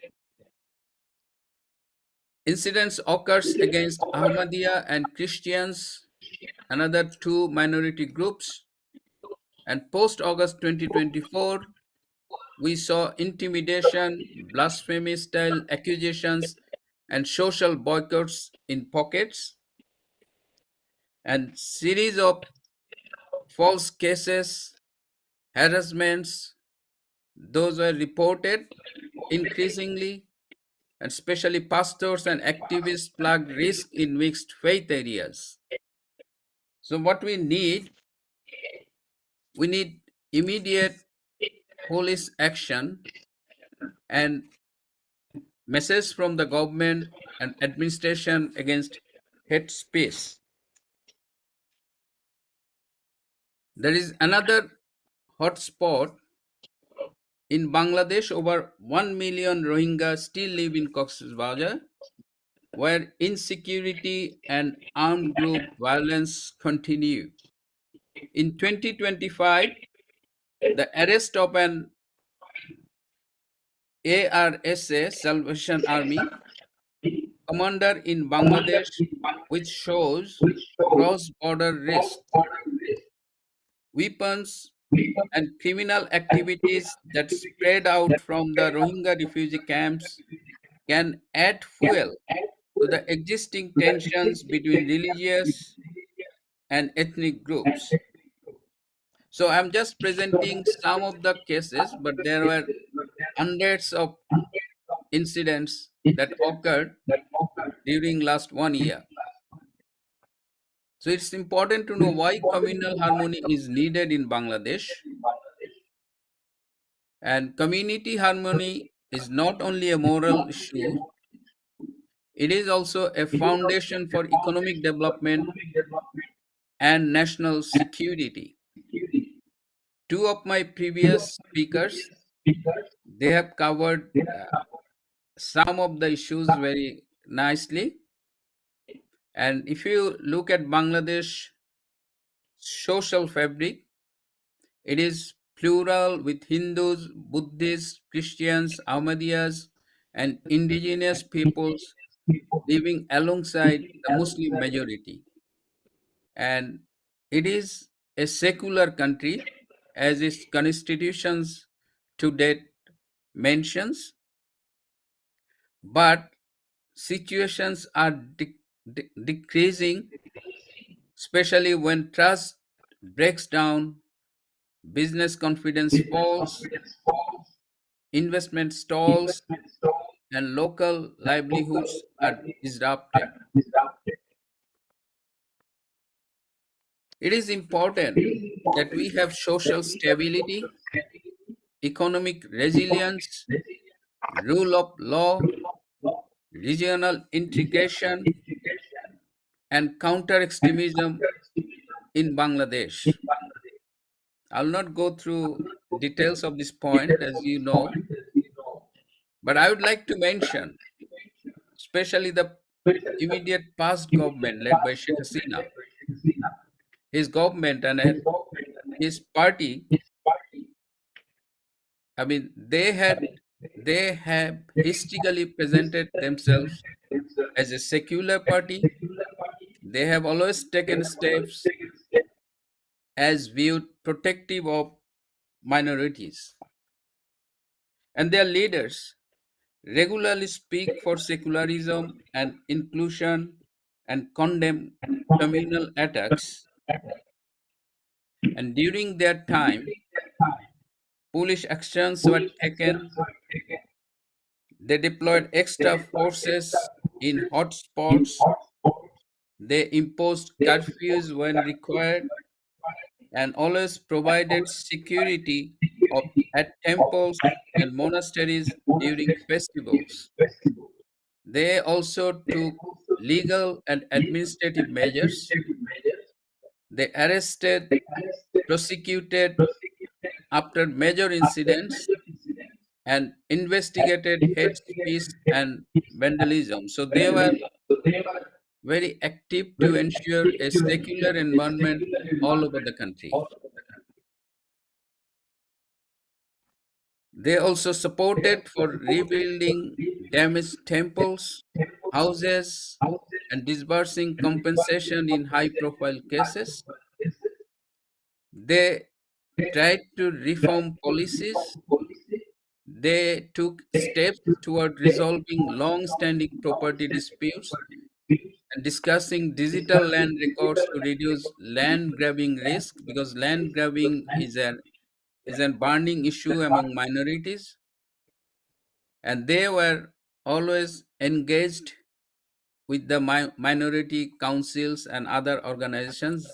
Incidents occurs against Ahmadiyya and Christians, another 2 minority groups. And post-August 2024, we saw intimidation, blasphemy-style accusations, and social boycotts in pockets. And series of false cases, harassments, those were reported increasingly, and especially pastors and activists flagged risk in mixed faith areas. So what we need immediate police action and message from the government and administration against hate speech. There is another hotspot in Bangladesh. Over 1 million Rohingya still live in Cox's Bazar, where insecurity and armed group violence continue. In 2025, the arrest of an ARSA, Salvation Army, commander in Bangladesh, which shows cross-border risk, weapons, and criminal activities that spread out from the Rohingya refugee camps can add fuel to the existing tensions between religious and ethnic groups. So I'm just presenting some of the cases, but there were hundreds of incidents that occurred during last 1 year. So it's important to know why communal harmony is needed in Bangladesh. And community harmony is not only a moral issue, it is also a foundation for economic development and national security. 2 of my previous speakers, they have covered some of the issues very nicely. And if you look at Bangladesh social fabric, It is plural with Hindus, Buddhists, Christians, Ahmadiyas, and indigenous peoples living alongside the Muslim majority. And it is a secular country, as its constitutions to date mentions, but situations are decreasing, especially when trust breaks down, business confidence falls, investment stalls, and local livelihoods are disrupted. It is important that we have social stability, economic resilience, rule of law, regional integration, and counter extremism in Bangladesh. I'll not go through details of this point, as you know, but I would like to mention, especially the immediate past government led by Sheikh Hasina, his government and his party. I mean, they have historically presented themselves as a secular party. They have always taken steps as viewed protective of minorities. And their leaders regularly speak for secularism and inclusion and condemn communal attacks. And during their time, police actions were taken. They deployed extra forces in hotspots. They imposed curfews when required and always provided security at temples and monasteries during festivals. They also took legal and administrative measures. They arrested, prosecuted after major incidents, and investigated hate speech and vandalism. So they were very active to ensure a secular environment all over the country. They also supported for rebuilding damaged temples, houses, and disbursing compensation in high-profile cases. They tried to reform policies. They took steps toward resolving long-standing property disputes and discussing digital land records to reduce land grabbing risk, because land grabbing is a burning issue among minorities. And they were always engaged with the minority councils and other organizations,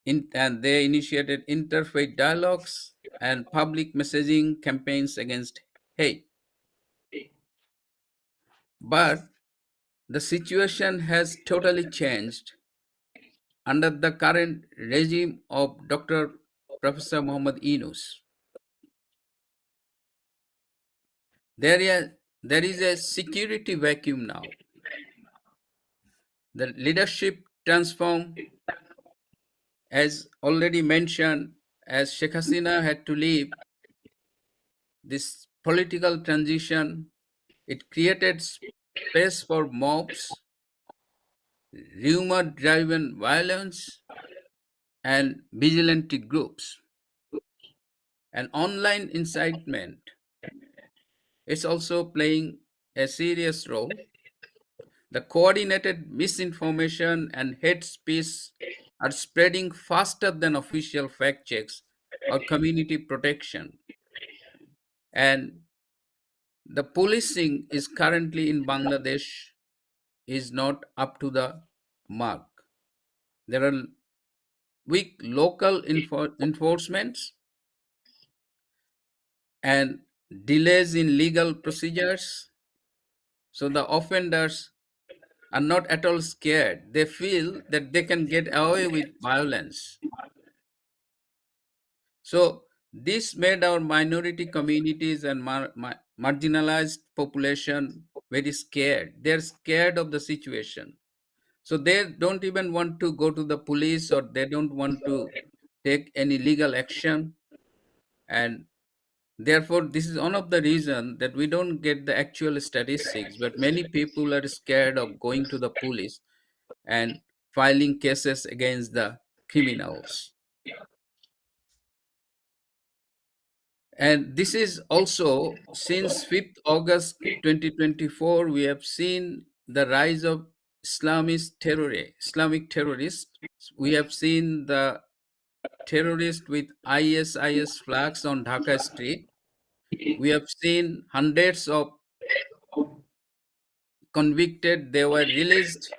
and they initiated interfaith dialogues and public messaging campaigns against hate. But the situation has totally changed under the current regime of Dr. Professor Muhammad Yunus. There is a security vacuum now. The leadership transformed, as already mentioned, as Sheikh Hasina had to leave this political transition. It created space for mobs, rumor-driven violence, and vigilante groups. And online incitement is also playing a serious role. The coordinated misinformation and hate speech are spreading faster than official fact checks or community protection. And the policing is currently in Bangladesh is not up to the mark. There are weak local enforcements and delays in legal procedures. So the offenders are not at all scared. They feel that they can get away with violence. So this made our minority communities and marginalized population very scared. They're scared of the situation. So they don't even want to go to the police, or they don't want to take any legal action. And therefore, this is one of the reasons that we don't get the actual statistics, but many people are scared of going to the police and filing cases against the criminals. And this is also since 5th August 2024, we have seen the rise of Islamic terrorists. We have seen the terrorists with ISIS flags on Dhaka street. We have seen hundreds of convicted, they were released,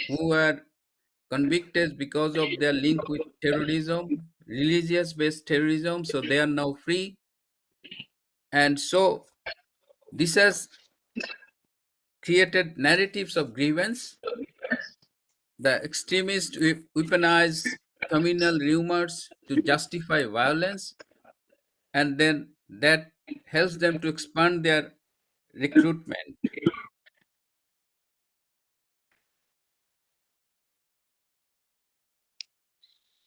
who were convicted because of their link with terrorism, religious-based terrorism, so they are now free. And so this has created narratives of grievance. The extremists weaponize communal rumors to justify violence, and then that helps them to expand their recruitment.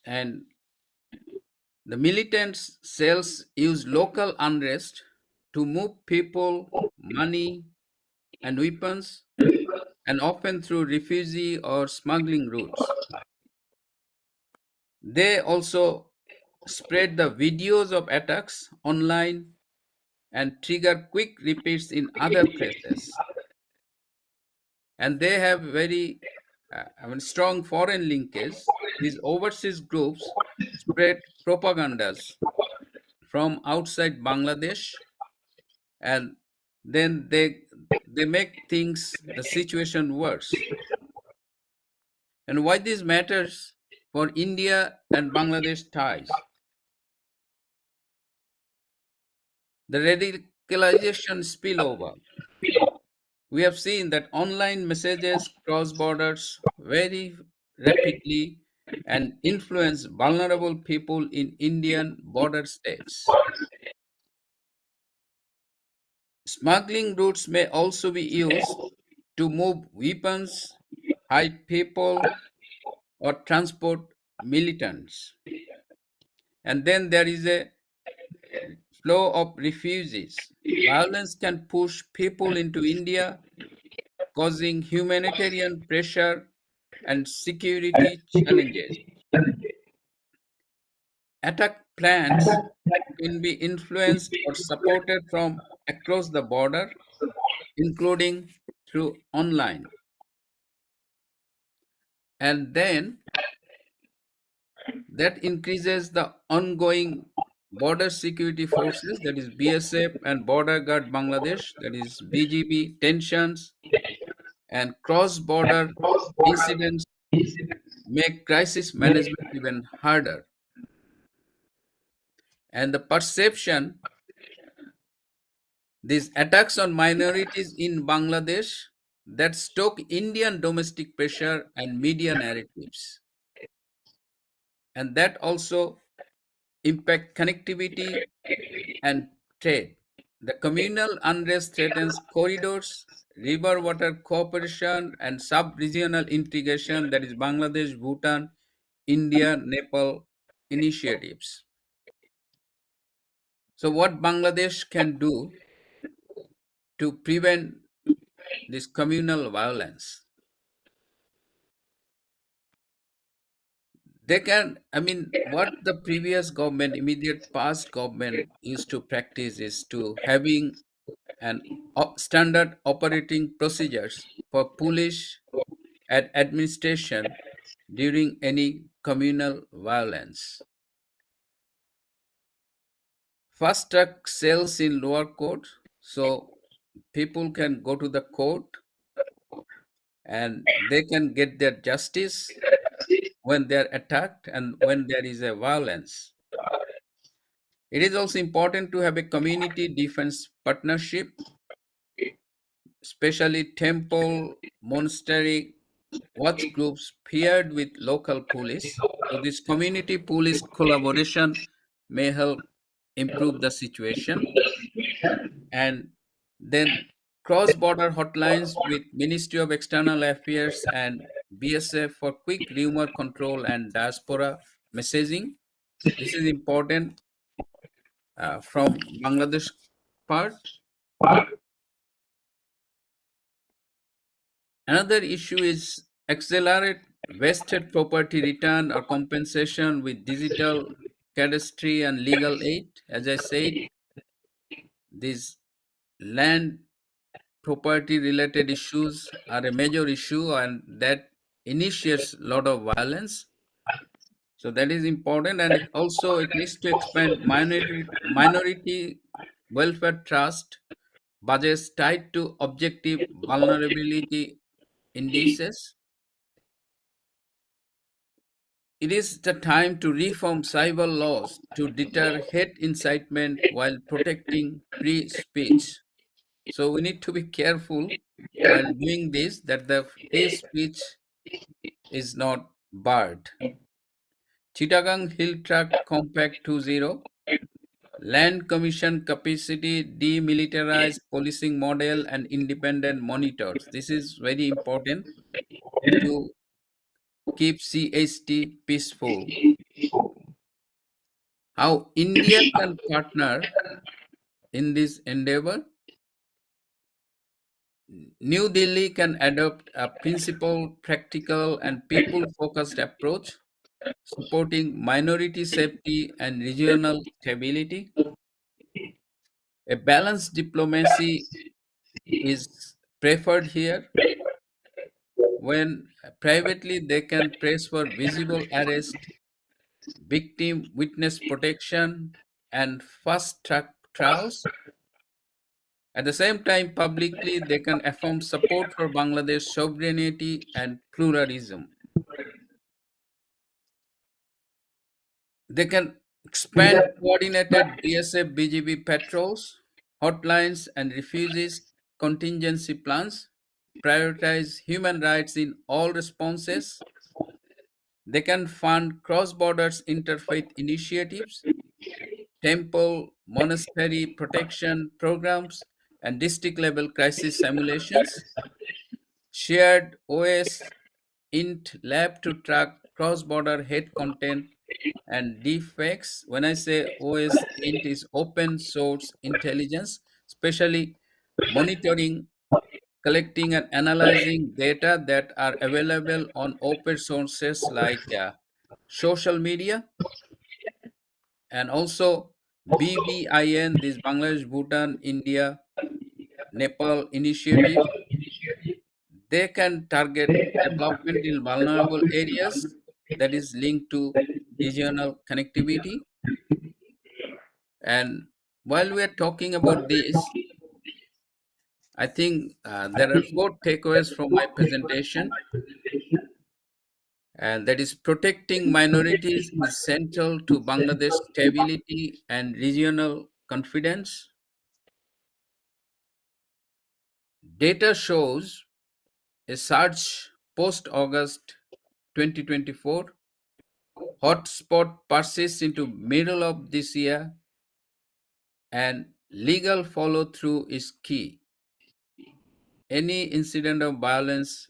And the militant cells use local unrest to move people, money, and weapons, and often through refugee or smuggling routes. They also spread the videos of attacks online and trigger quick repeats in other places. And they have very strong foreign linkage. These overseas groups spread propagandas from outside Bangladesh, and then they make the situation worse. And why this matters for India and Bangladesh ties? The radicalization spillover. We have seen that online messages cross borders very rapidly and influence vulnerable people in Indian border states. Smuggling routes may also be used to move weapons, hide people, or transport militants. And then there is a flow of refugees. Violence can push people into India, causing humanitarian pressure and security challenges. Attack plans can be influenced or supported from across the border, including through online. And then that increases the ongoing border security forces, that is BSF and Border Guard Bangladesh, that is BGB tensions, and cross-border incidents make crisis management even harder. And the perception, these attacks on minorities in Bangladesh, that stoke Indian domestic pressure and media narratives. And that also impact connectivity and trade. The communal unrest threatens corridors, river water cooperation, and sub-regional integration, that is Bangladesh, Bhutan, India, Nepal initiatives. So what Bangladesh can do to prevent this communal violence? They can, what the previous government, immediate past government used to practice is to having an standard operating procedures for police and administration during any communal violence. Fast track sales in lower court, so people can go to the court and they can get their justice when they are attacked and when there is a violence. It is also important to have a community defense partnership, especially temple, monastery, watch groups paired with local police. So this community police collaboration may help improve the situation. And then cross-border hotlines with Ministry of External Affairs and BSF for quick rumor control and diaspora messaging. This is important from Bangladesh part. Another issue is accelerate vested property return or compensation with digital cadastry and legal aid. As I said, these land property related issues are a major issue and that initiates a lot of violence. So that is important, and it needs to expand minority welfare trust budgets tied to objective vulnerability indices. It is the time to reform cyber laws to deter hate incitement while protecting free speech. So we need to be careful while doing this that the free speech is not barred. Chittagong Hill Tract Compact 2.0, Land Commission capacity, demilitarized policing model, and independent monitors. This is very important to keep CST peaceful. How India can partner in this endeavor? New Delhi can adopt a principled, practical, and people-focused approach, supporting minority safety and regional stability. A balanced diplomacy is preferred here. When privately they can press for visible arrest, victim witness protection, and fast track trials. At the same time, publicly they can affirm support for Bangladesh sovereignty and pluralism. They can expand coordinated BSF BGB patrols, hotlines, and refugees contingency plans, prioritize human rights in all responses. They can fund cross-border interfaith initiatives, temple, monastery protection programs, and district-level crisis simulations, shared OS int lab to track cross-border hate content and defects. When I say OS int is open source intelligence, especially monitoring, collecting and analyzing data that are available on open sources like social media, and also BBIN, this Bangladesh, Bhutan, India, Nepal initiative. They can target development in vulnerable areas that is linked to regional connectivity. And while we are talking about this, I think there are 4 takeaways from my presentation, and that is protecting minorities is central to Bangladesh stability and regional confidence. Data shows a surge post-August 2024. Hotspot persists into middle of this year, and legal follow-through is key. Any incident of violence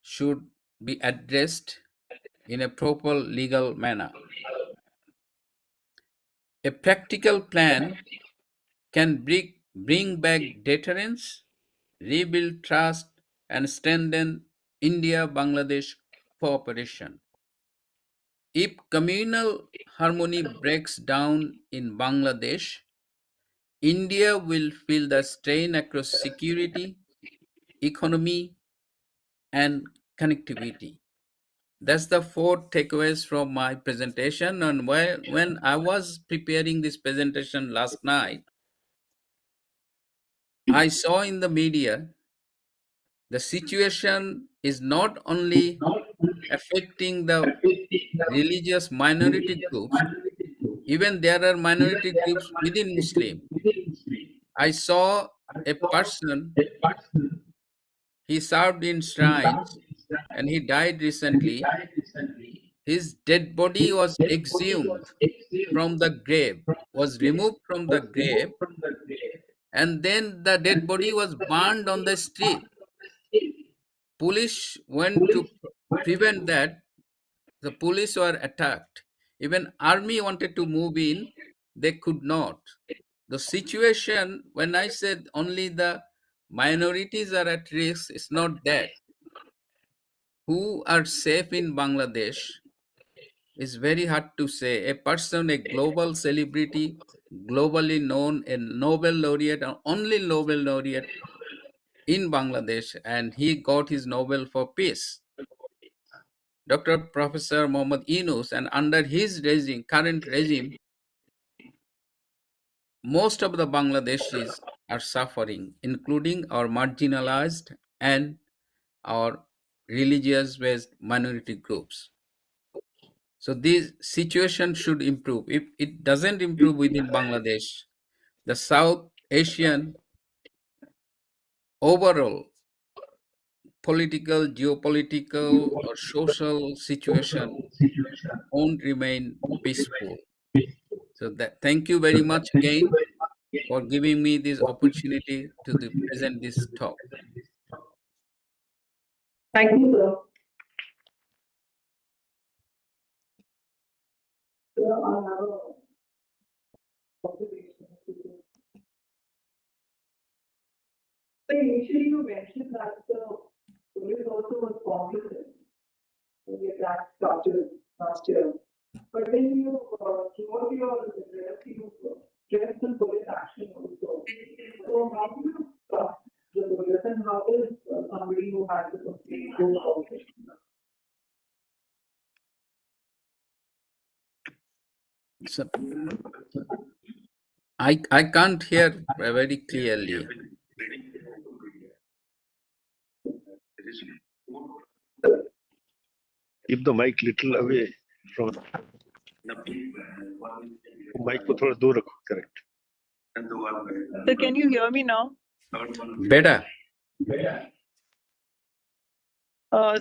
should be addressed in a proper legal manner. A practical plan can bring back deterrence, rebuild trust, and strengthen India-Bangladesh cooperation. If communal harmony breaks down in Bangladesh, India will feel the strain across security, economy, and connectivity. That's the 4 takeaways from my presentation. And when I was preparing this presentation last night, I saw in the media the situation is not only affecting the religious minority groups, even there are minority groups within Muslim. I saw a person, he served in shrines and he died recently. His dead body was exhumed from the grave, was removed from the grave, and then the dead body was burned on the street. Police went to prevent that. The police were attacked. Even army wanted to move in, they could not. The situation, when I said only the minorities are at risk, it's not that. Who are safe in Bangladesh is very hard to say. A person, a global celebrity, globally known, a Nobel laureate, or only Nobel laureate in Bangladesh, and he got his Nobel for peace. Dr. Professor Mohammad Yunus, and under his regime, current regime, most of the Bangladeshis are suffering, including our marginalized and our religious-based minority groups. So this situation should improve. If it doesn't improve within Bangladesh, the South Asian overall political, geopolitical, or social situation won't remain peaceful. So that, thank you very much again for giving me this opportunity to present this talk. Thank you, sir. Sir, I have a observation. So initially you mentioned that the police also was complicit in the attack started last year. But then you, throughout your address, you stressed the police action also. So how do you trust the police and how does somebody who has a complaint go about it? So, I can't hear very clearly. Keep the mic little away from mic को थोड़ा दूर रखो, correct. So can you hear me now? Better.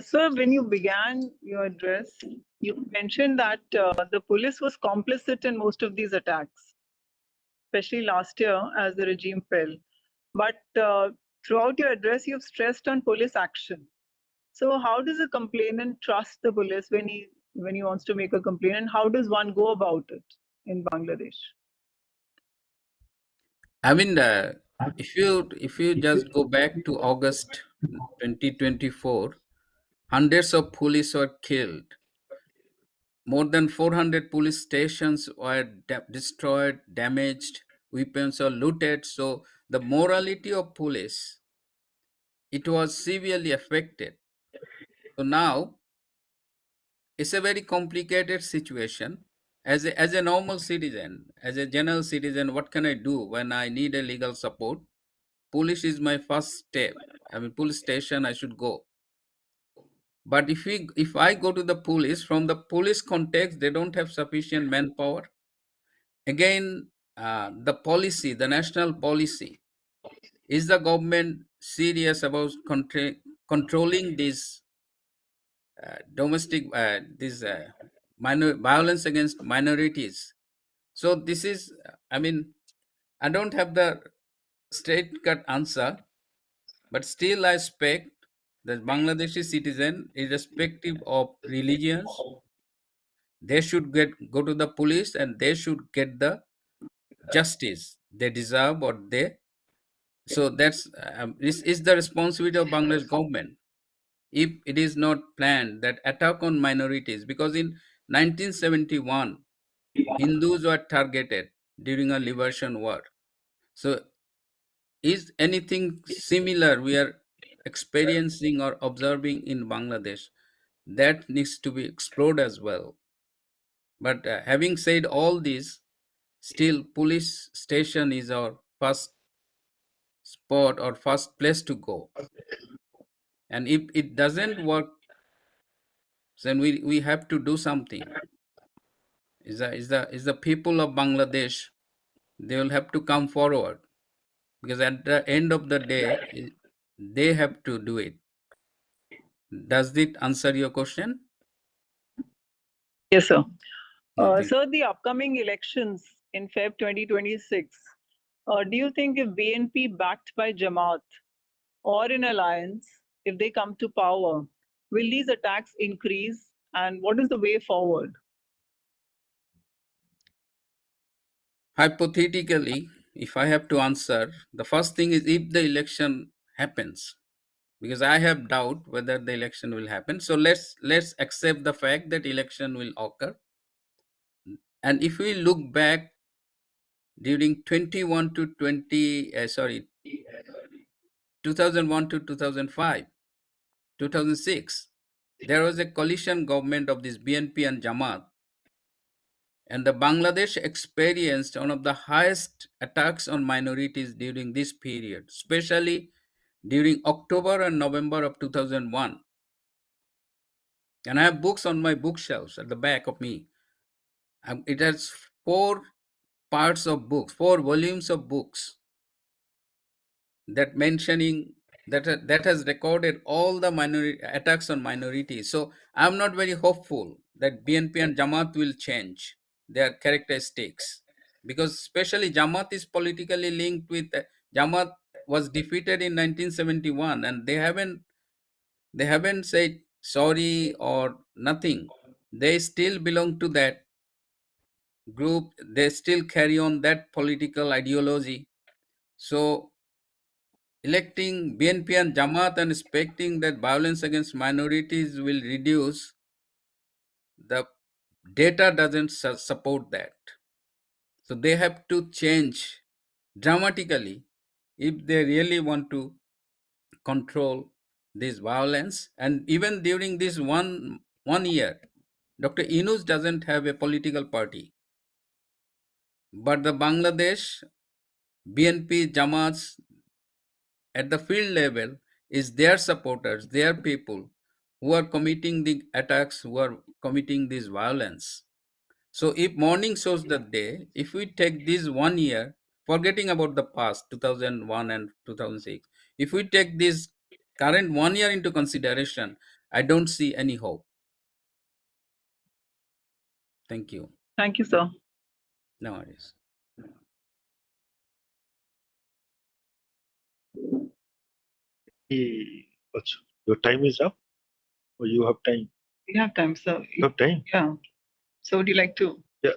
Sir, when you began your address, you mentioned that the police was complicit in most of these attacks, especially last year as the regime fell. But throughout your address, you've stressed on police action. So how does a complainant trust the police when he wants to make a complaint, and how does one go about it in Bangladesh? I mean, if you just go back to August 2024, hundreds of police were killed. More than 400 police stations were destroyed, damaged, weapons were looted. So the morality of police, it was severely affected. So now it's a very complicated situation. As a normal citizen, as a general citizen, what can I do when I need a legal support? Police is my first step. I mean, police station, I should go. But if I go to the police, from the police context, they don't have sufficient manpower. Again, the policy, the national policy, is the government serious about controlling this domestic violence against minorities? So this is, I mean, I don't have the straight cut answer, but still I expect that Bangladeshi citizen, irrespective of religions, they should go to the police and they should get the justice they deserve, or they. So that's this is the responsibility of Bangladesh government. If it is not planned that attack on minorities, because in 1971 Hindus were targeted during a liberation war. So is anything similar we are experiencing or observing in Bangladesh? That needs to be explored as well. But having said all this, still police station is our first spot or first place to go. And if it doesn't work, then we have to do something. Is the people of Bangladesh, they will have to come forward, because at the end of the day, they have to do it. Does it answer your question? Yes, sir. Okay. So the upcoming elections in Feb 2026, do you think if BNP backed by Jamaat or in alliance, if they come to power, will these attacks increase? And what is the way forward? hypothetically, if I have to answer, the first thing is if the election happens, because I have doubt whether the election will happen. So let's accept the fact that election will occur. And if we look back during 21 to 2001 to 2005, 2006, there was a coalition government of this BNP and Jamaat, and the Bangladesh experienced one of the highest attacks on minorities during this period, especially during October and November of 2001. And I have books on my bookshelves at the back of me. It has 4 parts of books, 4 volumes of books that mentioning that has recorded all the minority attacks on minorities. So I'm not very hopeful that BNP and Jamaat will change their characteristics, because especially Jamaat is politically linked with Jamaat was defeated in 1971, and they haven't said sorry or nothing. They still belong to that group. They still carry on that political ideology. So electing BNP and Jamaat and expecting that violence against minorities will reduce, the data doesn't support that. So they have to change dramatically if they really want to control this violence. And even during this one year, Dr. Yunus doesn't have a political party, but the Bangladesh BNP Jamaats at the field level is their supporters, their people who are committing the attacks, who are committing this violence. So if morning shows the day, if we take this 1 year, forgetting about the past 2001 and 2006, if we take this current 1 year into consideration, I don't see any hope. Thank you. Thank you, sir. No worries. Your time is up, or you have time? We have time, sir. You have time? Yeah. So would you like to? Yeah.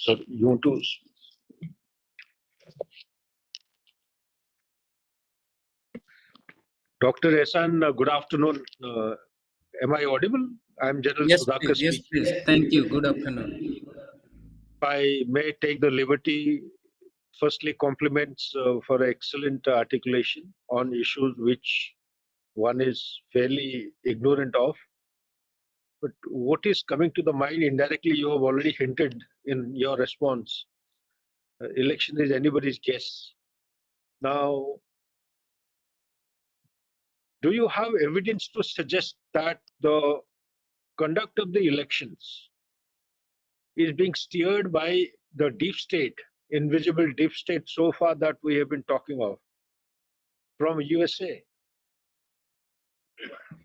So you want to? Dr. Ehsan, good afternoon. Am I audible? I'm General Yes, Sudhakar please. Yes, speaking. please. Thank you. Good afternoon. I may take the liberty, firstly, compliments for excellent articulation on issues which one is fairly ignorant of. But what is coming to the mind indirectly, you have already hinted in your response. Election is anybody's guess. Now, do you have evidence to suggest that the conduct of the elections is being steered by the deep state, invisible deep state so far that we have been talking of, from USA?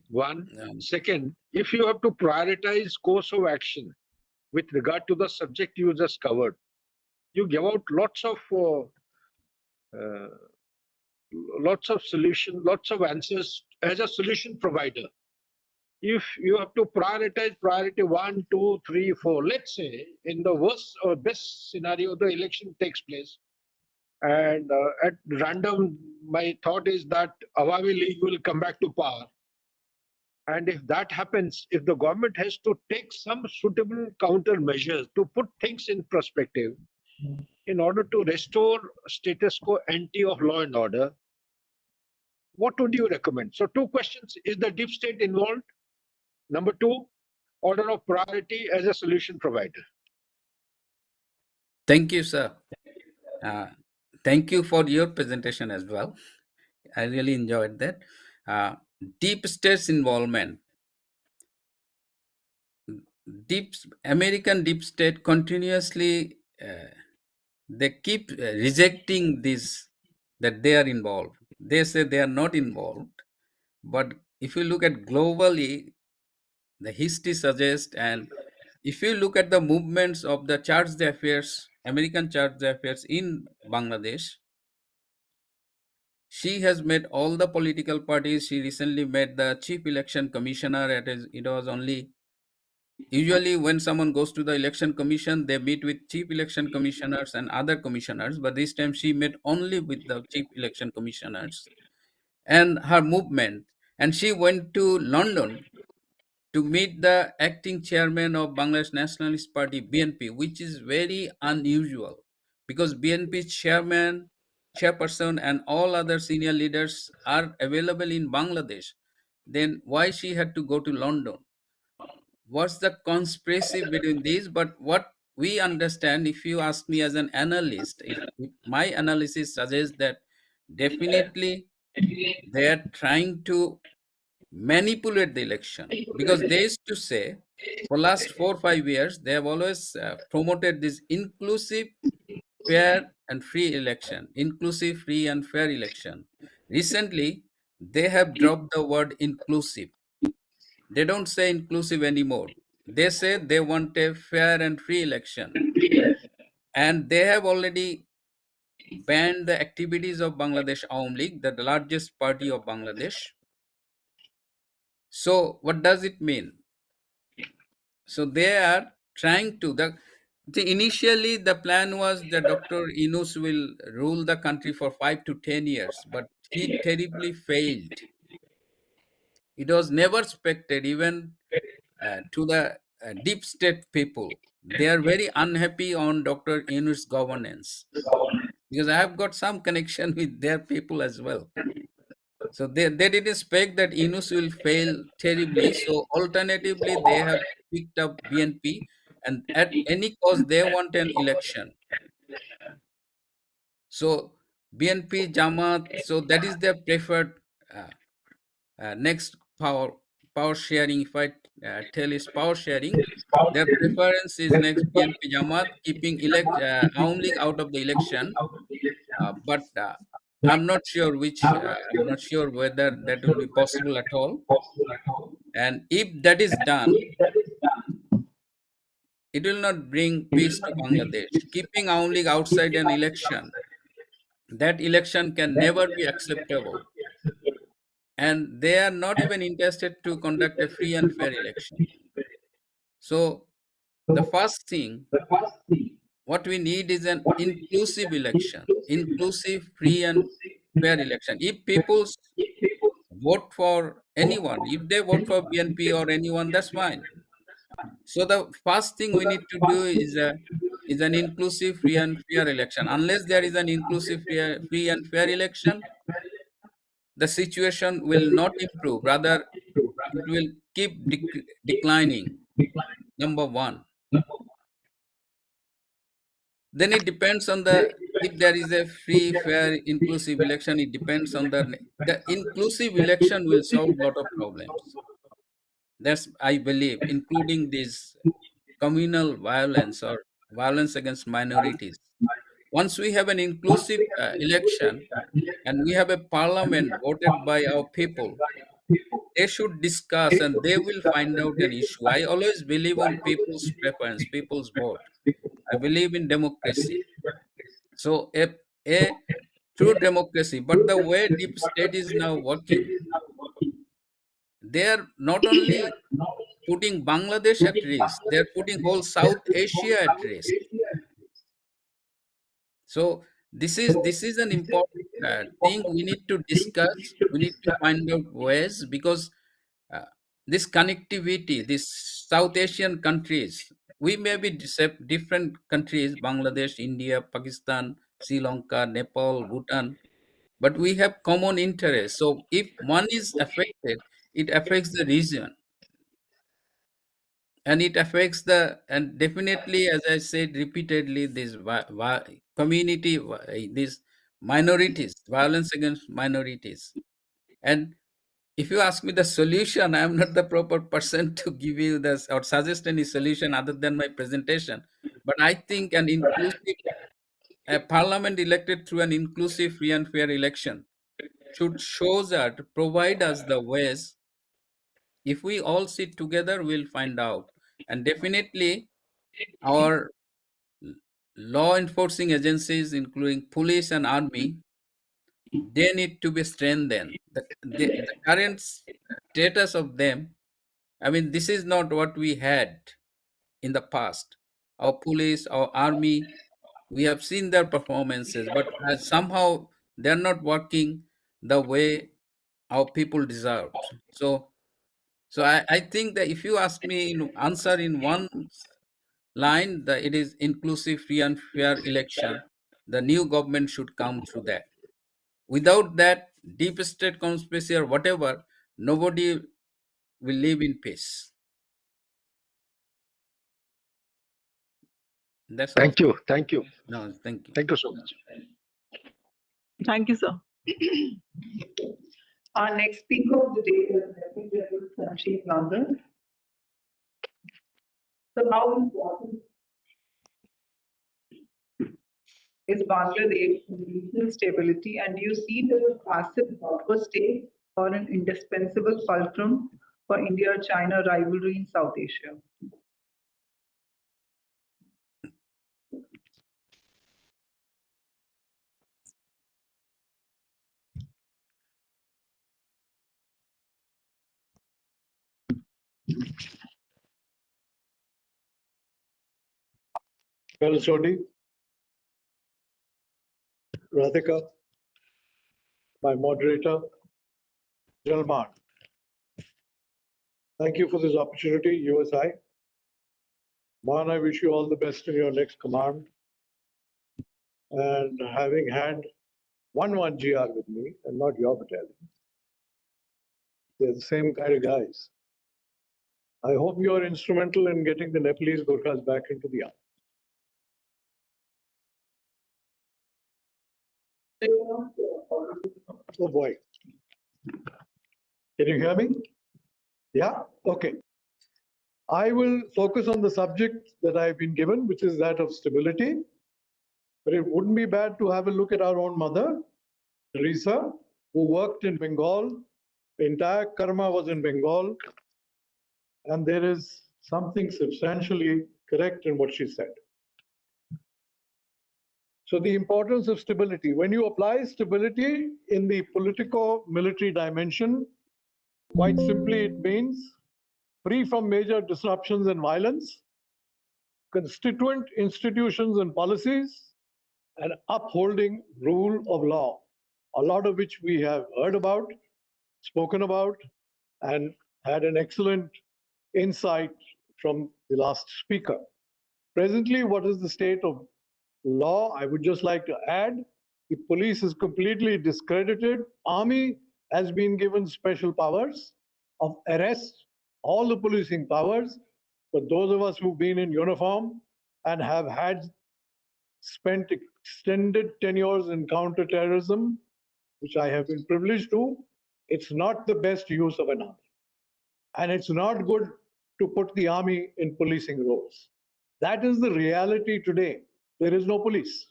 One. Second, if you have to prioritize course of action with regard to the subject you just covered, you give out lots of solutions, lots of answers as a solution provider. If you have to prioritize priority 1, 2, 3, 4, let's say in the worst or best scenario, the election takes place, and at random, my thought is that Awami League will come back to power. And if that happens, if the government has to take some suitable countermeasures to put things in perspective in order to restore status quo ante of law and order, what would you recommend? So 2 questions. Is the deep state involved? Number 2, order of priority as a solution provider. Thank you, sir. Thank you for your presentation as well. I really enjoyed that. Deep state's involvement. American deep state continuously, they keep rejecting this, that they are involved. They say they are not involved. But if you look at globally, the history suggests, and if you look at the movements of the chargé d'affaires, American chargé d'affaires in Bangladesh, she has met all the political parties. She recently met the chief election commissioner. It was only Usually when someone goes to the election commission, they meet with chief election commissioners and other commissioners, but this time she met only with the chief election commissioners and her movement. And she went to London to meet the acting chairman of Bangladesh Nationalist Party, BNP, which is very unusual because BNP chairperson, and all other senior leaders are available in Bangladesh. Then why she had to go to London? What's the conspiracy between these? But what we understand, if you ask me as an analyst, if my analysis suggests that definitely they are trying to manipulate the election, because they used to say for last 4 or 5 years they have always promoted this inclusive, fair and free election, inclusive, free and fair election. Recently they have dropped the word inclusive. They don't say inclusive anymore. They say they want a fair and free election, and they have already banned the activities of Bangladesh Awam League, the largest party of Bangladesh. So what does it mean? So they are trying to initially the plan was that Dr. Inus will rule the country for 5 to 10 years, but he terribly failed. It was never expected, even to the deep state people. They are very unhappy on Dr. Inus' governance because I have got some connection with their people as well. So they didn't expect that Inus will fail terribly. So alternatively, they have picked up BNP, and at any cost, they want an election. So BNP, Jamaat, so that is their preferred next power sharing. If I tell is power sharing, their preference is next BNP, Jamaat, keeping Awam League out of the election. But I'm not sure I'm not sure whether that will be possible at all. And if that is done, it will not bring peace to Bangladesh. Keeping Awam League outside an election, that election can never be acceptable. And they are not even interested to conduct a free and fair election. So the first thing, what we need is an inclusive election, inclusive, free and fair election. If people vote for anyone, if they vote for BNP or anyone, that's fine. So the first thing we need to do is an inclusive, free and fair election. Unless there is an inclusive, free and fair election, the situation will not improve. Rather, it will keep declining. Number one. Then it depends on if there is a free, fair, inclusive election. It depends on the inclusive election will solve a lot of problems. That's, I believe, including this communal violence or violence against minorities. Once we have an inclusive election and we have a parliament voted by our people, they should discuss and they will find out an issue. I always believe on people's preference, people's vote. I believe in democracy. So a true democracy, but the way deep state is now working, they are not only putting Bangladesh at risk, they are putting whole South Asia at risk. So this is an important thing we need to discuss. We need to find out ways, because this connectivity, these South Asian countries, we may be different countries, Bangladesh, India, Pakistan, Sri Lanka, Nepal, Bhutan, but we have common interests. So if one is affected, it affects the region, and it affects and definitely, as I said repeatedly, this community, these minorities, violence against minorities. And if you ask me the solution, I am not the proper person to give you this or suggest any solution other than my presentation. But I think an inclusive, a parliament elected through an inclusive, free and fair election should provide us the ways. If we all sit together, we'll find out. And definitely our law enforcing agencies, including police and army, they need to be strengthened. The current status of them I mean, this is not what we had in the past. Our police, our army, we have seen their performances, but somehow they're not working the way our people deserved. So I think that if you ask me answer in one line, that it is inclusive, free and fair election. The new government should come through that. Without that, deep state conspiracy or whatever, nobody will live in peace. That's all. Thank you. Thank you. No, thank you. Thank you so much. Thank you, sir. Our next speaker of the day is Lieutenant General Sanjeev Nandan. So how important is Bangladesh in regional stability, and do you see it as a passive buffer state or an indispensable fulcrum for India-China rivalry in South Asia? Well, Sodhi, Radhika, my moderator, Jalman. Thank you for this opportunity, USI. Man, I wish you all the best in your next command. And having had 1-1 GR with me and not your battalion, they're the same kind of guys. I hope you're instrumental in getting the Nepalese Gurkhas back into the army. Oh boy. Can you hear me? Yeah? Okay. I will focus on the subject that I've been given, which is that of stability. But it wouldn't be bad to have a look at our own mother, Teresa, who worked in Bengal. The entire karma was in Bengal. And there is something substantially correct in what she said. So the importance of stability. When you apply stability in the politico-military dimension, quite simply it means free from major disruptions and violence, constituent institutions and policies, and upholding rule of law, a lot of which we have heard about, spoken about, and had an excellent insight from the last speaker. Presently, what is the state of law? I would just like to add, the police is completely discredited. Army has been given special powers of arrest, all the policing powers. But those of us who've been in uniform and have had spent extended tenures in counterterrorism, which I have been privileged to, it's not the best use of an army. And it's not good to put the army in policing roles. That is the reality today. There is no police.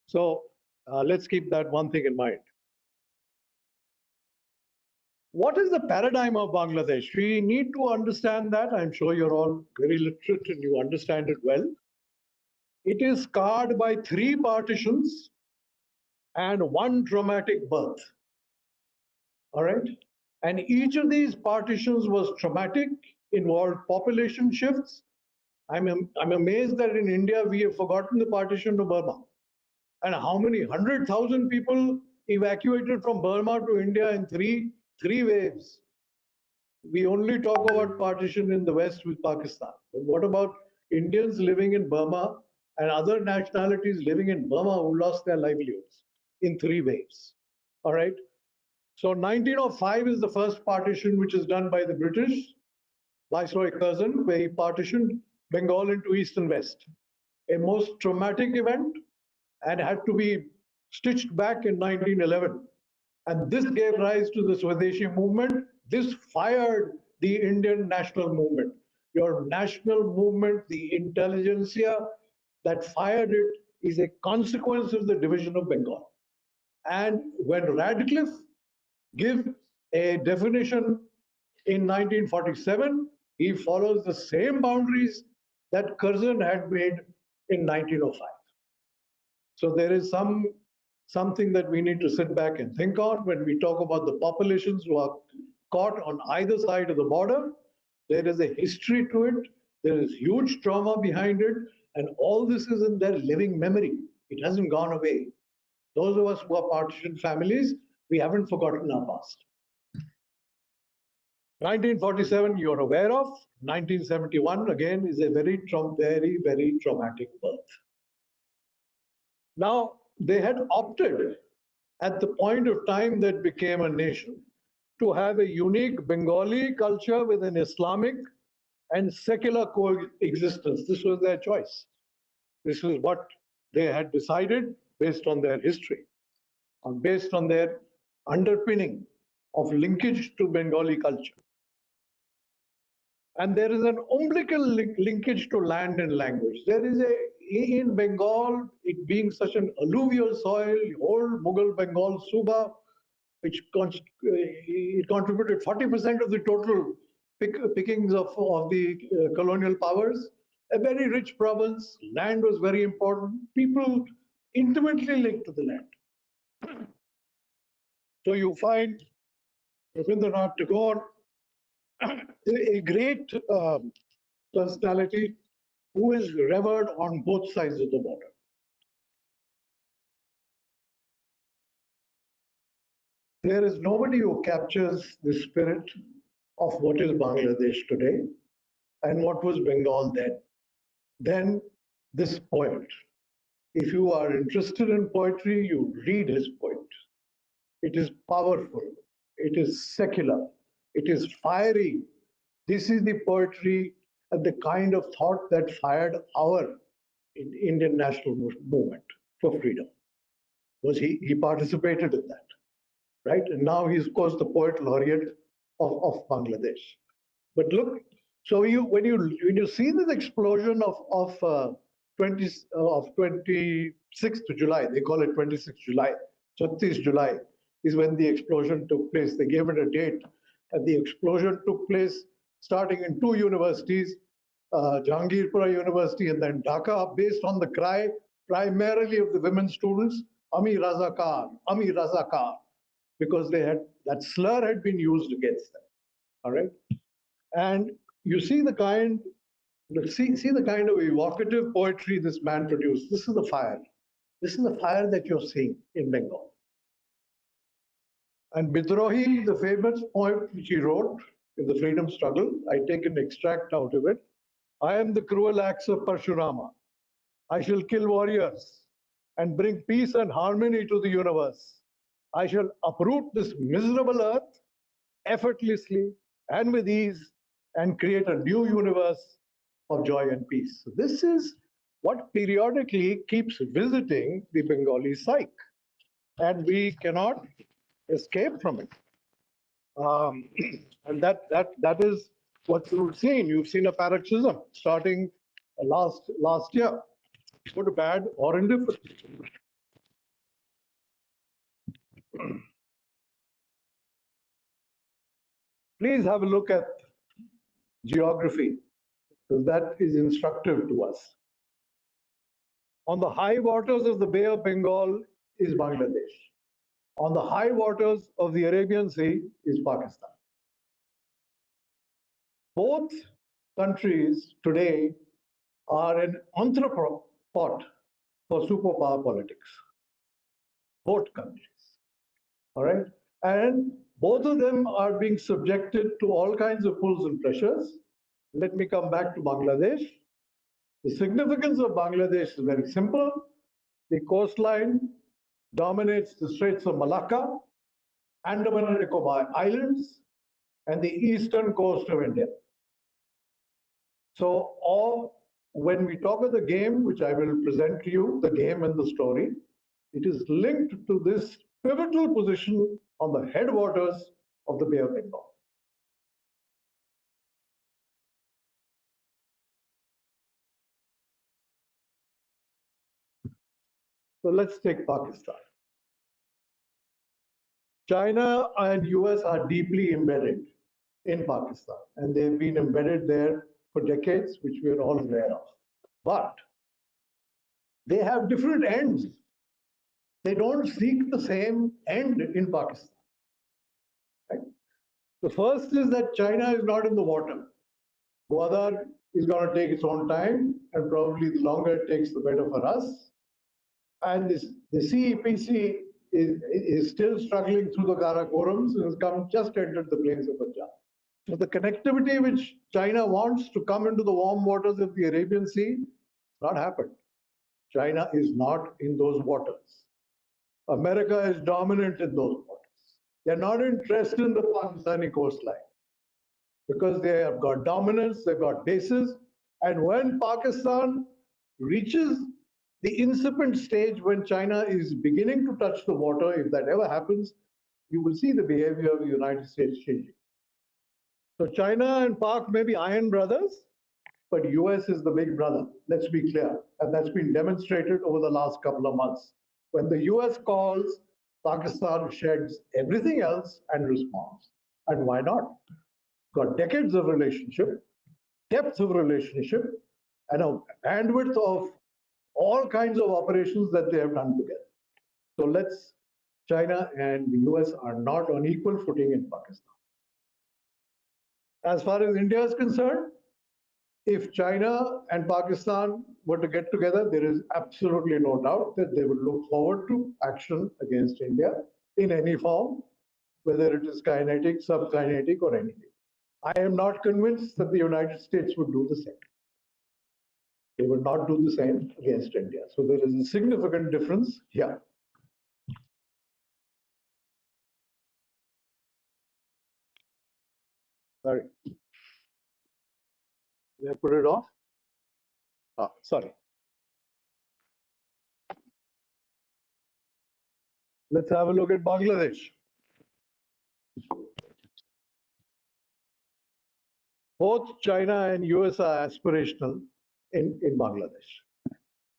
So let's keep that one thing in mind. What is the paradigm of Bangladesh? We need to understand that. I'm sure you're all very literate and you understand it well. It is scarred by 3 partitions and 1 traumatic birth. All right? And each of these partitions was traumatic, involved population shifts. I'm amazed that in India we have forgotten the partition to Burma. And how many 100,000 people evacuated from Burma to India in three waves. We only talk about partition in the West with Pakistan. But what about Indians living in Burma and other nationalities living in Burma who lost their livelihoods in 3 waves? All right. So 1905 is the first partition, which is done by the British, Viceroy Curzon, where he partitioned Bengal into East and West. A most traumatic event, and had to be stitched back in 1911. And this gave rise to the Swadeshi movement. This fired the Indian national movement. Your national movement, the intelligentsia that fired it, is a consequence of the division of Bengal. And when Radcliffe gives a definition in 1947, he follows the same boundaries that Curzon had made in 1905. So there is something that we need to sit back and think on when we talk about the populations who are caught on either side of the border. There is a history to it. There is huge trauma behind it. And all this is in their living memory. It hasn't gone away. Those of us who are partition families, we haven't forgotten our past. 1947, you're aware of. 1971, again, is a very, very traumatic birth. Now, they had opted at the point of time that became a nation to have a unique Bengali culture with an Islamic and secular coexistence. This was their choice. This is what they had decided based on their history, and based on their underpinning of linkage to Bengali culture. And there is an umbilical linkage to land and language. There is in Bengal, it being such an alluvial soil, old Mughal Bengal Suba, which it contributed 40% of the total pickings of the colonial powers. A very rich province, land was very important, people intimately linked to the land. So you find Rabindranath Tagore, a great personality who is revered on both sides of the border. There is nobody who captures the spirit of what is Bangladesh today and what was Bengal then this poet. If you are interested in poetry, you read his poetry. It is powerful, it is secular, it is fiery. This is the poetry and the kind of thought that fired our Indian national movement for freedom. He participated in that, right? And now he's, of course, the poet laureate of Bangladesh. But look, so when you see this explosion of 26th July, they call it 26th July, 36th July is when the explosion took place. They gave it a date, and the explosion took place starting in two universities, Jahangirpura University and then Dhaka, based on the cry primarily of the women students, Ami Razakar, Ami Razakar, because they had that slur had been used against them. All right, and you see the kind of evocative poetry this man produced. This is the fire. This is the fire that you're seeing in Bengal. And Bidrohi, the famous poem which he wrote in the freedom struggle, I take an extract out of it. I am the cruel axe of Parshurama. I shall kill warriors and bring peace and harmony to the universe. I shall uproot this miserable earth effortlessly and with ease and create a new universe of joy and peace. So this is what periodically keeps visiting the Bengali psyche, and we cannot escape from it. And that is what you've seen. You've seen a paroxysm starting last year, good, bad, or indifferent. Please have a look at geography, because that is instructive to us. On the high waters of the Bay of Bengal is Bangladesh. On the high waters of the Arabian Sea is Pakistan. Both countries today are an entrepot for superpower politics. Both countries, all right? And both of them are being subjected to all kinds of pulls and pressures. Let me come back to Bangladesh. The significance of Bangladesh is very simple. The coastline dominates the Straits of Malacca, Andaman and Nicobar Islands, and the eastern coast of India. So when we talk of the game, which I will present to you, the game and the story, it is linked to this pivotal position on the headwaters of the Bay of Bengal. So let's take Pakistan. China and US are deeply embedded in Pakistan, and they've been embedded there for decades, which we are all aware of. But they have different ends. They don't seek the same end in Pakistan. Right? The first is that China is not in the water. Gwadar is going to take its own time, and probably the longer it takes, the better for us. And the CEPC is still struggling through the Karakorums and has just entered the plains of Punjab. So the connectivity which China wants to come into the warm waters of the Arabian Sea, not happened. China is not in those waters. America is dominant in those waters. They're not interested in the Pakistani coastline because they have got dominance, they've got bases. And when Pakistan reaches the incipient stage when China is beginning to touch the water, if that ever happens, you will see the behavior of the United States changing. So China and Pak may be iron brothers, but US is the big brother. Let's be clear. And that's been demonstrated over the last couple of months. When the US calls, Pakistan sheds everything else and responds. And why not? Got decades of relationship, depth of relationship, and a bandwidth of all kinds of operations that they have done together. So China and the US are not on equal footing in Pakistan. As far as India is concerned, if China and Pakistan were to get together, there is absolutely no doubt that they would look forward to action against India in any form, whether it is kinetic, subkinetic, or anything. I am not convinced that the United States would do the same. They would not do the same against India. So there is a significant difference here. Sorry. Did I put it off? Sorry. Let's have a look at Bangladesh. Both China and US are aspirational in Bangladesh.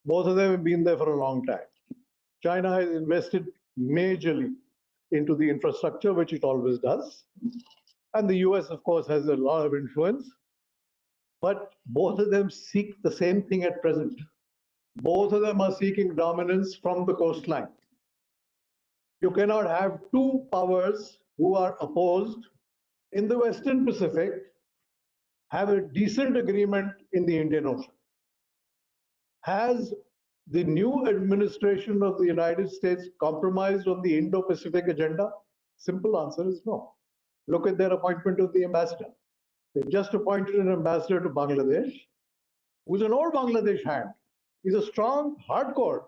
Both of them have been there for a long time. China has invested majorly into the infrastructure, which it always does. And the US, of course, has a lot of influence. But both of them seek the same thing at present. Both of them are seeking dominance from the coastline. You cannot have two powers who are opposed in the Western Pacific have a decent agreement in the Indian Ocean. Has the new administration of the United States compromised on the Indo-Pacific agenda? Simple answer is no. Look at their appointment of the ambassador. They've just appointed an ambassador to Bangladesh, who's an old Bangladesh hand. He's a strong, hardcore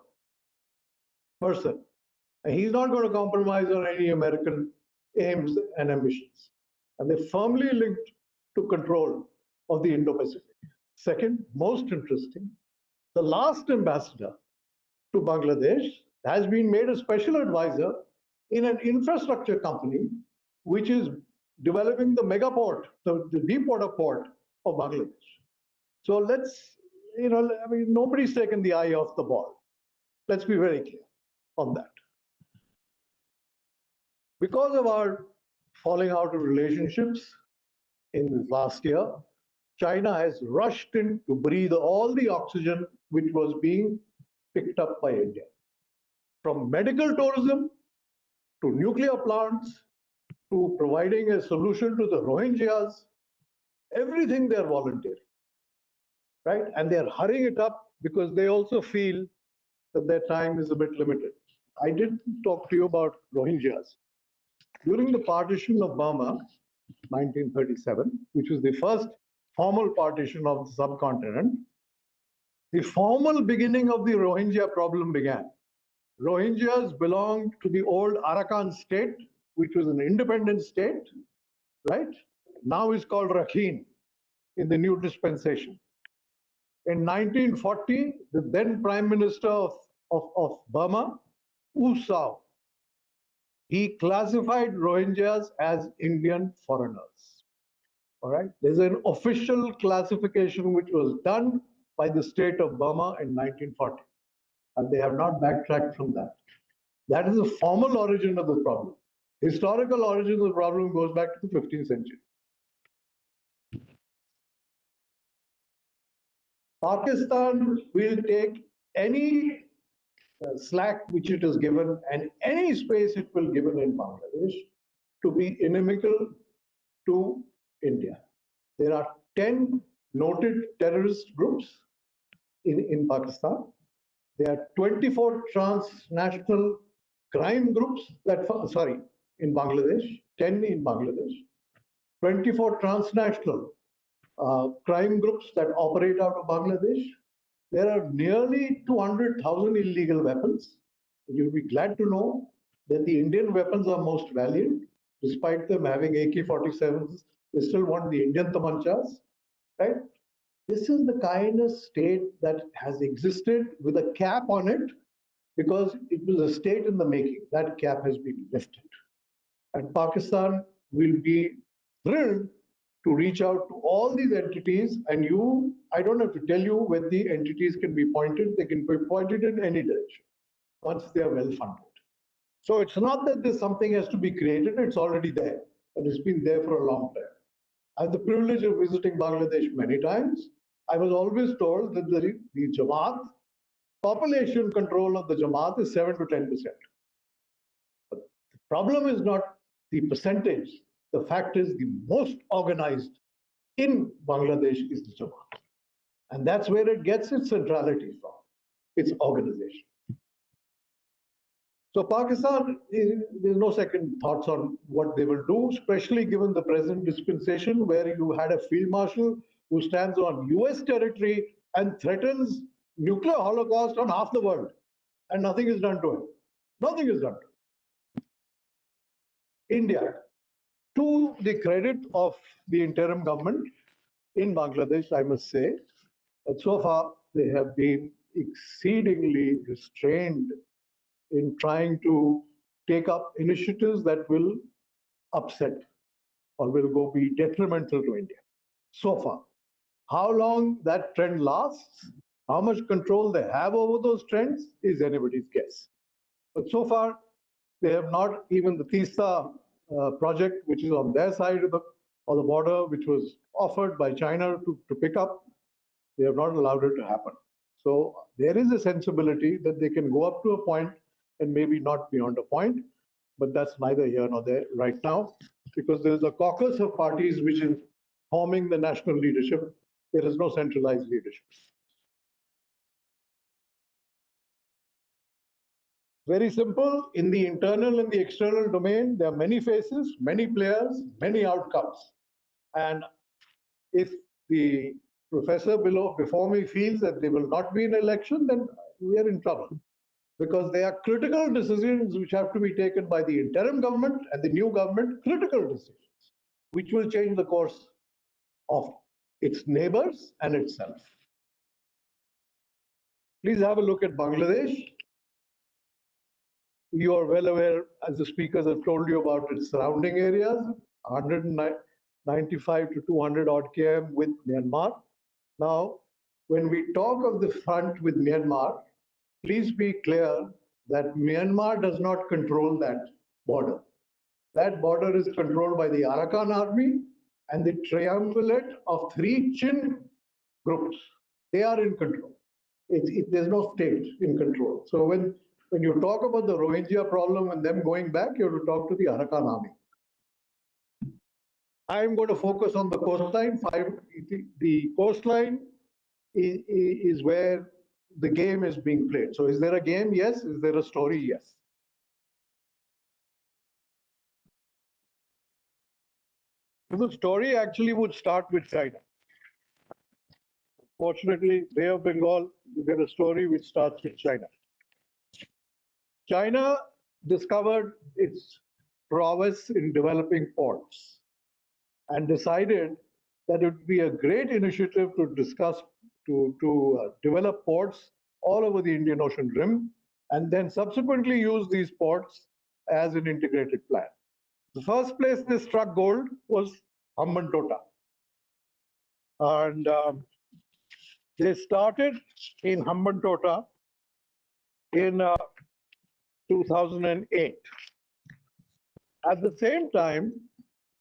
person. And he's not going to compromise on any American aims and ambitions. And they're firmly linked to control of the Indo-Pacific. Second, most interesting, the last ambassador to Bangladesh has been made a special advisor in an infrastructure company which is developing the mega port, the deep water port of Bangladesh. So nobody's taken the eye off the ball. Let's be very clear on that. Because of our falling out of relationships in this last year, China has rushed in to breathe all the oxygen which was being picked up by India. From medical tourism to nuclear plants to providing a solution to the Rohingyas, everything they're volunteering, right? And they're hurrying it up because they also feel that their time is a bit limited. I didn't talk to you about Rohingyas. During the partition of Burma, 1937, which was the first formal partition of the subcontinent, the formal beginning of the Rohingya problem began. Rohingyas belonged to the old Arakan state, which was an independent state, right? Now it's called Rakhine in the new dispensation. In 1940, the then Prime Minister of Burma, U Sao, he classified Rohingyas as Indian foreigners. All right, there's an official classification which was done by the state of Burma in 1940, and they have not backtracked from that. That is the formal origin of the problem. Historical origin of the problem goes back to the 15th century. Pakistan will take any slack which it is given and any space it will given in Bangladesh to be inimical to India. There are 10 noted terrorist groups in Pakistan. There are 24 transnational crime groups in Bangladesh, 10 in Bangladesh, 24 transnational crime groups that operate out of Bangladesh. There are nearly 200,000 illegal weapons. You'll be glad to know that the Indian weapons are most valiant. Despite them having AK-47s, they still want the Indian tamanchas, right? This is the kind of state that has existed with a cap on it because it was a state in the making. That cap has been lifted. And Pakistan will be thrilled to reach out to all these entities. And I don't have to tell you when the entities can be pointed. They can be pointed in any direction once they are well funded. So it's not that there's something has to be created. It's already there. And it's been there for a long time. I had the privilege of visiting Bangladesh many times. I was always told that the Jamaat, population control of the Jamaat is 7 to 10%. But the problem is not the percentage. The fact is the most organized in Bangladesh is the Jamaat. And that's where it gets its centrality from, its organization. So Pakistan, there's no second thoughts on what they will do, especially given the present dispensation where you had a field marshal who stands on US territory and threatens nuclear holocaust on half the world. And nothing is done to him. Nothing is done to him. India, to the credit of the interim government in Bangladesh, I must say, that so far they have been exceedingly restrained in trying to take up initiatives that will upset or will be detrimental to India so far. How long that trend lasts, how much control they have over those trends is anybody's guess. But so far, they have not, even the Tista project, which is on their side of the border, which was offered by China to pick up, they have not allowed it to happen. So there is a sensibility that they can go up to a point and maybe not beyond a point, but that's neither here nor there right now, because there is a caucus of parties which is forming the national leadership. There is no centralized leadership. Very simple. In the internal and the external domain, there are many faces, many players, many outcomes. And if the professor before me feels that there will not be an election, then we are in trouble. Because there are critical decisions which have to be taken by the interim government and the new government, critical decisions, which will change the course of its neighbors and itself. Please have a look at Bangladesh. You are well aware, as the speakers have told you, about its surrounding areas, 195 to 200 odd km with Myanmar. Now, when we talk of the front with Myanmar, please be clear that Myanmar does not control that border. That border is controlled by the Arakan army and the triumvirate of 3 Chin groups. They are in control. There's no state in control. So when you talk about the Rohingya problem and them going back, you have to talk to the Arakan army. I'm going to focus on the coastline. The coastline is where the game is being played. So is there a game? Yes. Is there a story? Yes. The story actually would start with China. Fortunately, Bay of Bengal, you get a story which starts with China. China discovered its prowess in developing ports and decided that it would be a great initiative to develop ports all over the Indian Ocean rim, and then subsequently use these ports as an integrated plan. The first place they struck gold was Hambantota. And they started in Hambantota in 2008. At the same time,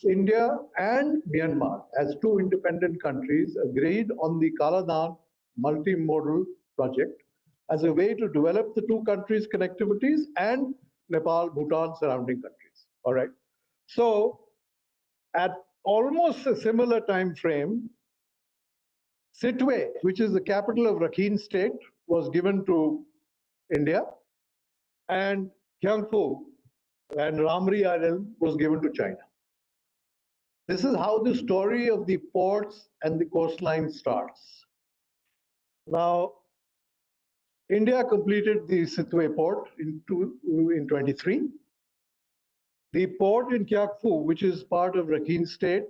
India and Myanmar, as 2 independent countries, agreed on the Kaladan multimodal project as a way to develop the 2 countries' connectivities and Nepal, Bhutan, surrounding countries. All right. So at almost a similar time frame, Sittwe, which is the capital of Rakhine State, was given to India, and Kiangfu and Ramri Island was given to China. This is how the story of the ports and the coastline starts. Now, India completed the Sittwe port in 23. The port in Kiangfu, which is part of Rakhine State,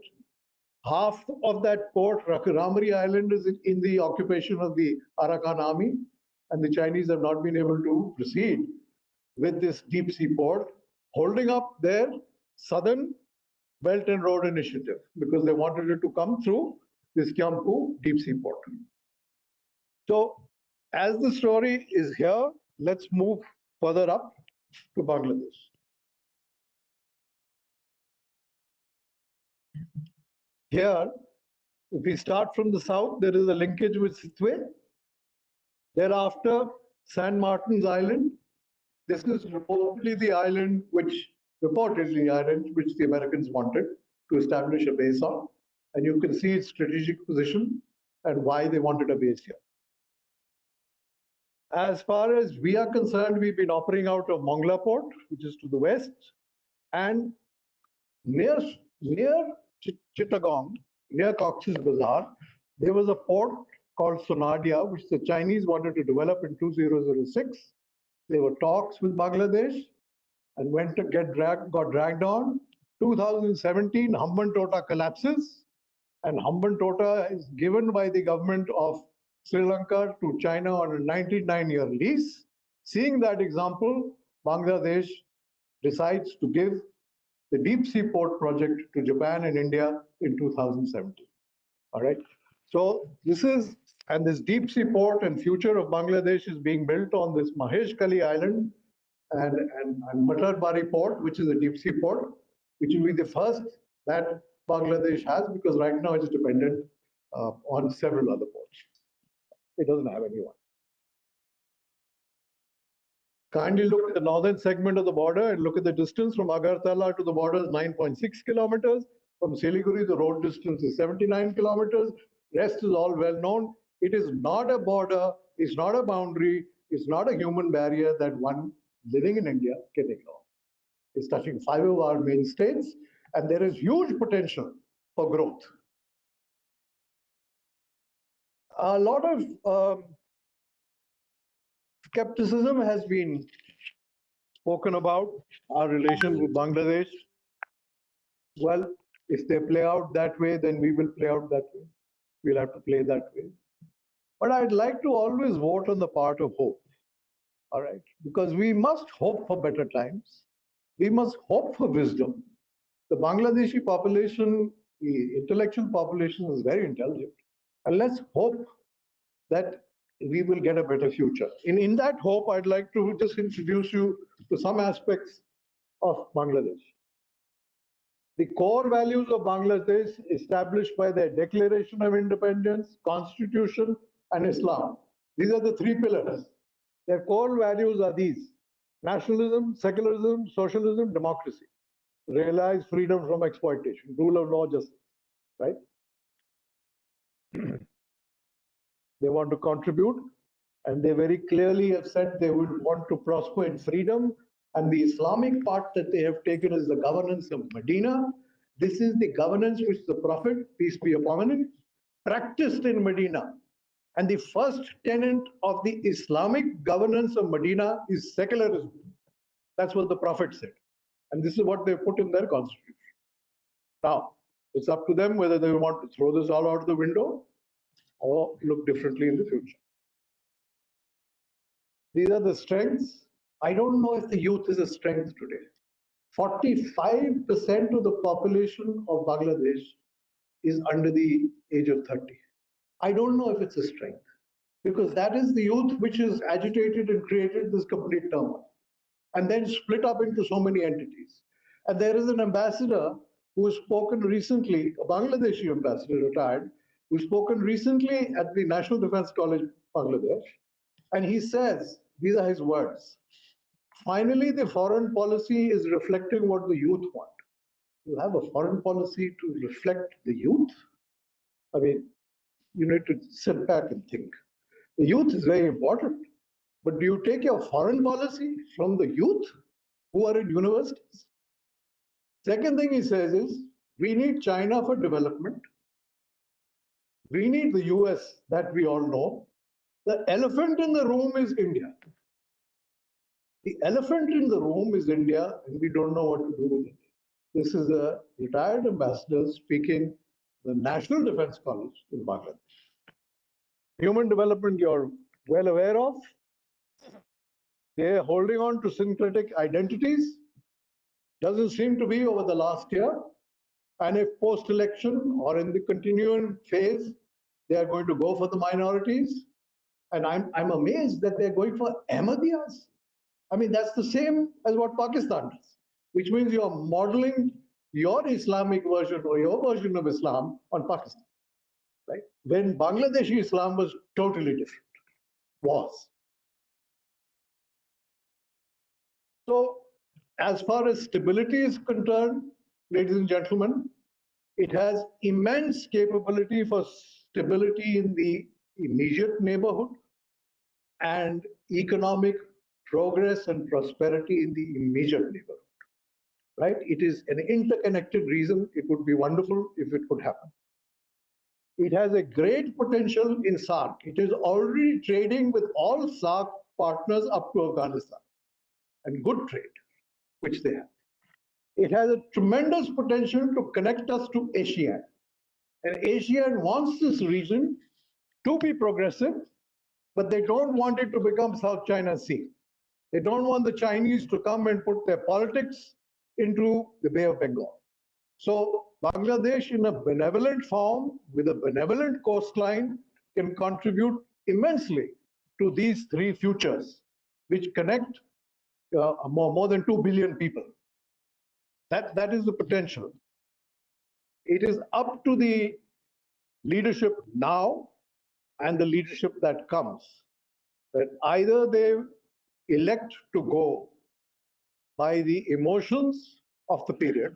half of that port, Ramri Island, is in the occupation of the Arakan army, and the Chinese have not been able to proceed with this deep sea port, holding up their southern Belt and Road Initiative because they wanted it to come through this Kiangfu deep sea port. So as the story is here, let's move further up to Bangladesh. Here, if we start from the south, there is a linkage with Sittwe. Thereafter, San Martin's Island. This is reportedly the island which the Americans wanted to establish a base on. And you can see its strategic position and why they wanted a base here. As far as we are concerned, we've been operating out of Mongla Port, which is to the west, and near Chittagong, near Cox's Bazar, there was a port called Sonadia, which the Chinese wanted to develop in 2006. There were talks with Bangladesh and got dragged on. 2017, Hambantota collapses, and Hambantota is given by the government of Sri Lanka to China on a 99-year lease. Seeing that example, Bangladesh decides to give the deep sea port project to Japan and India in 2017. All right. So this deep sea port and future of Bangladesh is being built on this Maheshkali Island and Matarbari port, which is a deep sea port, which will be the first that Bangladesh has, because right now it's dependent on several other ports. It doesn't have anyone. Kindly look at the northern segment of the border and look at the distance from Agartala to the border is 9.6 kilometers. From Siliguri, the road distance is 79 kilometers. Rest is all well known. It is not a border, it's not a boundary, it's not a human barrier that one living in India can ignore. It's touching 5 of our main states, and there is huge potential for growth. A lot of skepticism has been spoken about our relations with Bangladesh. Well, if they play out that way, then we will play out that way. We'll have to play that way. But I'd like to always vote on the part of hope. All right, because we must hope for better times. We must hope for wisdom. The Bangladeshi population, the intellectual population, is very intelligent. And let's hope that we will get a better future. In that hope, I'd like to just introduce you to some aspects of Bangladesh. The core values of Bangladesh established by their Declaration of Independence, Constitution, and Islam. These are the 3 pillars. Their core values are these: nationalism, secularism, socialism, democracy. Realize freedom from exploitation, rule of law, justice, right? They want to contribute, and they very clearly have said they would want to prosper in freedom. And the Islamic part that they have taken is the governance of Medina. This is the governance which the Prophet, peace be upon him, practiced in Medina. And the first tenet of the Islamic governance of Medina is secularism. That's what the Prophet said. And this is what they put in their constitution. Now, it's up to them whether they want to throw this all out the window or look differently in the future. These are the strengths. I don't know if the youth is a strength today. 45% of the population of Bangladesh is under the age of 30. I don't know if it's a strength, because that is the youth which is agitated and created this complete turmoil and then split up into so many entities. And there is an ambassador who has spoken recently, a Bangladeshi ambassador, retired, who's spoken recently at the National Defense College, Bangladesh. And he says, these are his words: finally, the foreign policy is reflecting what the youth want. You have a foreign policy to reflect the youth? I mean, you need to sit back and think. The youth is very important, but do you take your foreign policy from the youth who are in universities? Second thing he says is, we need China for development. We need the US, that we all know. The elephant in the room is India. The elephant in the room is India, and we don't know what to do with it. This is a retired ambassador speaking the National Defense College in Bangladesh. Human development, you're well aware of. They're holding on to syncretic identities. Doesn't seem to be over the last year. And if post-election or in the continuing phase, they are going to go for the minorities. And I'm amazed that they're going for Ahmadiyyas. I mean, that's the same as what Pakistan does, which means you're modeling your Islamic version or your version of Islam on Pakistan, right? When Bangladeshi Islam was totally different, was. So as far as stability is concerned, ladies and gentlemen, it has immense capability for stability in the immediate neighborhood and economic progress and prosperity in the immediate neighborhood, right? It is an interconnected reason. It would be wonderful if it could happen. It has a great potential in SAARC. It is already trading with all SAARC partners up to Afghanistan, and good trade, which they have. It has a tremendous potential to connect us to ASEAN. And ASEAN wants this region to be progressive, but they don't want it to become South China Sea. They don't want the Chinese to come and put their politics into the Bay of Bengal. So Bangladesh, in a benevolent form, with a benevolent coastline, can contribute immensely to these three futures, which connect more than 2 billion people. That is the potential. It is up to the leadership now and the leadership that comes, that either they elect to go by the emotions of the period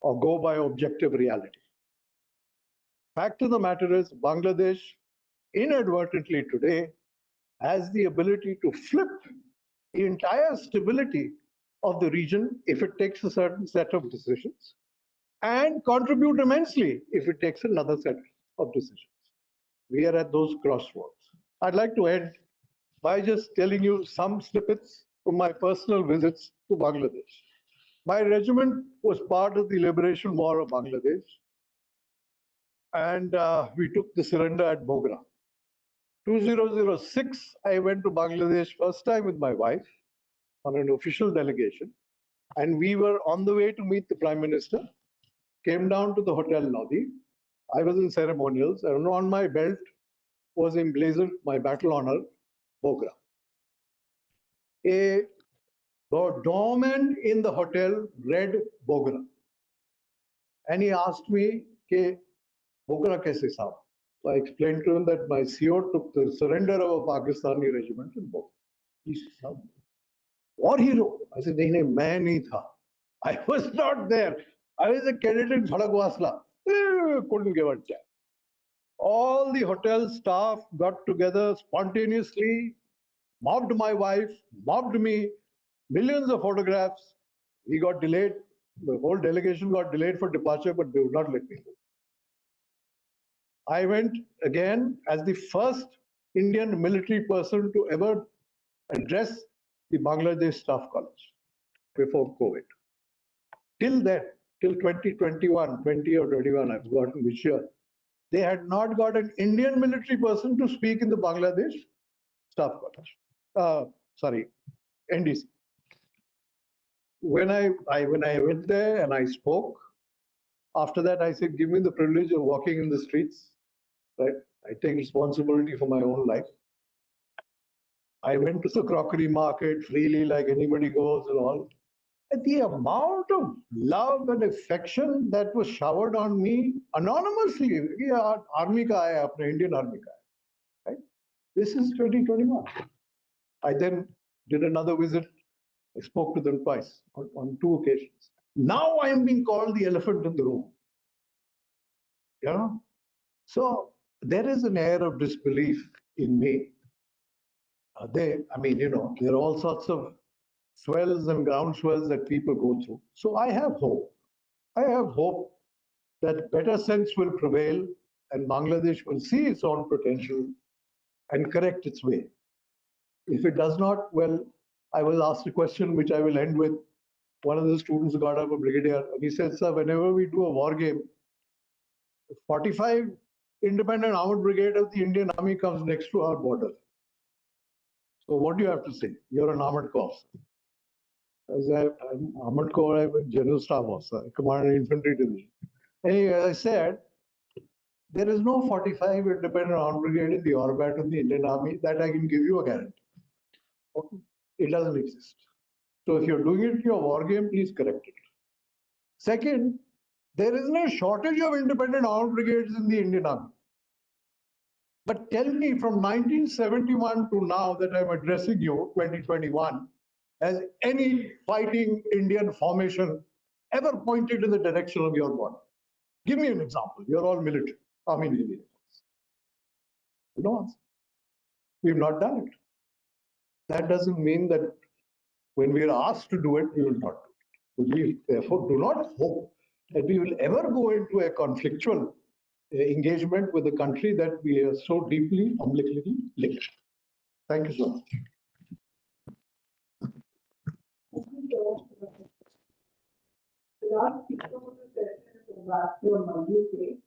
or go by objective reality. Fact of the matter is, Bangladesh inadvertently today has the ability to flip the entire stability of the region if it takes a certain set of decisions, and contribute immensely if it takes another set of decisions. We are at those crossroads. I'd like to end by just telling you some snippets from my personal visits to Bangladesh. My regiment was part of the liberation war of Bangladesh, and we took the surrender at Bogra. 2006, I went to Bangladesh first time with my wife on an official delegation, and we were on the way to meet the Prime Minister, came down to the hotel lobby. I was in ceremonials, and on my belt was emblazoned my battle honor, Bogra. A doorman in the hotel read Bogra, and he asked me, Bogra kaise saab? So I explained to him that my CO took the surrender of a Pakistani regiment in Bogra. He said, what hero? I said, nahi, main nahi tha. I was not there. I was a cadet in Bhadagwasla. Couldn't give a damn. All the hotel staff got together spontaneously, mobbed my wife, mobbed me, millions of photographs. We got delayed. The whole delegation got delayed for departure, but they would not let me go. I went again as the first Indian military person to ever address the Bangladesh Staff College before COVID. Till then, till 2021, 20 or 21, I've forgotten which year, they had not got an Indian military person to speak in the Bangladesh Staff College. NDC. When I went there and I spoke, after that I said, give me the privilege of walking in the streets, right? I take responsibility for my own life. I went to the crockery market freely like anybody goes and all. And the amount of love and affection that was showered on me anonymously, yeah, army ka hai, apne Indian army ka hai, right? This is 2021. I then did another visit. I spoke to them twice on 2 occasions. Now I am being called the elephant in the room. Yeah. So there is an air of disbelief in me. There are all sorts of swells and ground swells that people go through. So I have hope. I have hope that better sense will prevail and Bangladesh will see its own potential and correct its way. If it does not, well, I will ask the question which I will end with. One of the students got up, a brigadier, and he said, sir, whenever we do a war game, 45 independent armored brigade of the Indian Army comes next to our border. So what do you have to say? You're an armored corps. As I'm armored corps, I'm a general staff officer. I command an infantry division. Anyway, as I said, there is no 45 independent armed brigade in the orbit of the Indian Army that I can give you a guarantee. Okay? It doesn't exist. So if you're doing it in your war game, please correct it. Second, there is no shortage of independent armed brigades in the Indian Army. But tell me, from 1971 to now that I'm addressing you, 2021, has any fighting Indian formation ever pointed in the direction of your border? Give me an example. You're all military, Army Navy. No answer. We've not done it. That doesn't mean that when we are asked to do it, we will not do it. We therefore do not hope that we will ever go into a conflictual engagement with a country that we are so deeply umbilically linked. Thank you so much. The last speaker of the session is Ambassador Manju.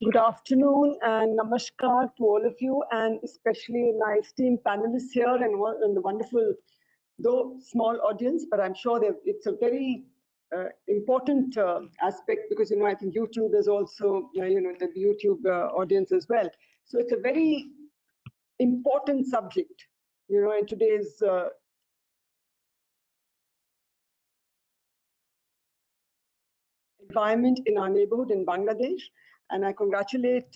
Good afternoon and namaskar to all of you, and especially my esteemed panelists here and the wonderful, though small audience, but I'm sure that it's a very important aspect because, I think YouTube is also, the YouTube audience as well. So it's a very important subject, in today's environment in our neighborhood in Bangladesh. And I congratulate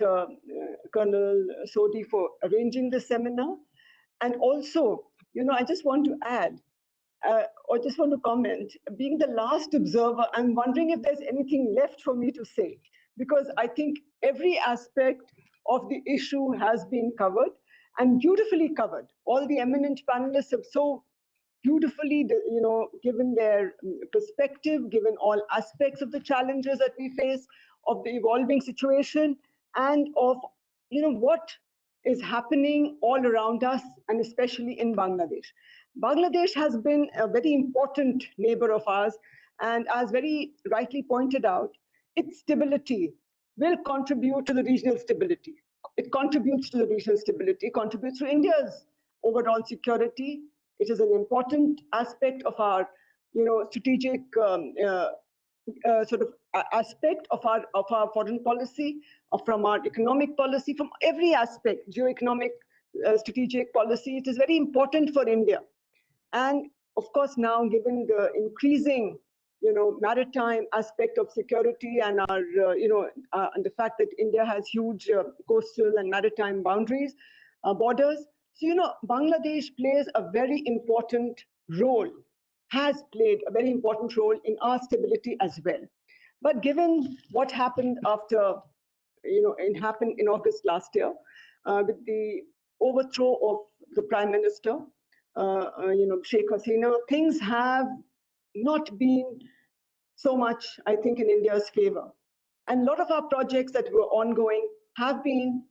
Colonel Sodhi for arranging this seminar. And also, I just want to add, or just want to comment, being the last observer, I'm wondering if there's anything left for me to say, because I think every aspect of the issue has been covered and beautifully covered. All the eminent panelists have so beautifully, given their perspective, given all aspects of the challenges that we face, of the evolving situation, and of what is happening all around us, and especially in Bangladesh. Bangladesh has been a very important neighbor of ours, and as very rightly pointed out, its stability will contribute to the regional stability. It contributes to the regional stability, contributes to India's overall security. It is an important aspect of our, strategic sort of aspect of our foreign policy, from our economic policy, from every aspect, geoeconomic, strategic policy. It is very important for India. And of course, now given the increasing, maritime aspect of security and our, and the fact that India has huge coastal and maritime boundaries, borders. So, Bangladesh plays a very important role, has played a very important role in our stability as well. But given what happened after, it happened in August last year, with the overthrow of the Prime Minister, Sheikh Hasina, things have not been so much, I think, in India's favor. And a lot of our projects that were ongoing have been,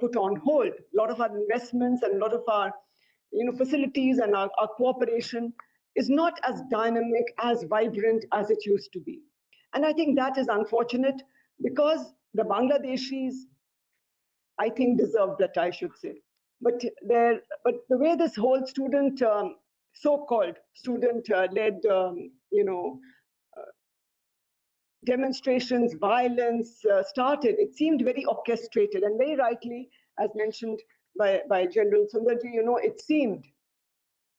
put on hold. A lot of our investments and a lot of our, facilities and our cooperation is not as dynamic, as vibrant as it used to be. And I think that is unfortunate because the Bangladeshis, I think, deserve that, I should say. But the way this whole student, so-called student-led, demonstrations, violence started, it seemed very orchestrated, and very rightly, as mentioned by General Sundarji, it seemed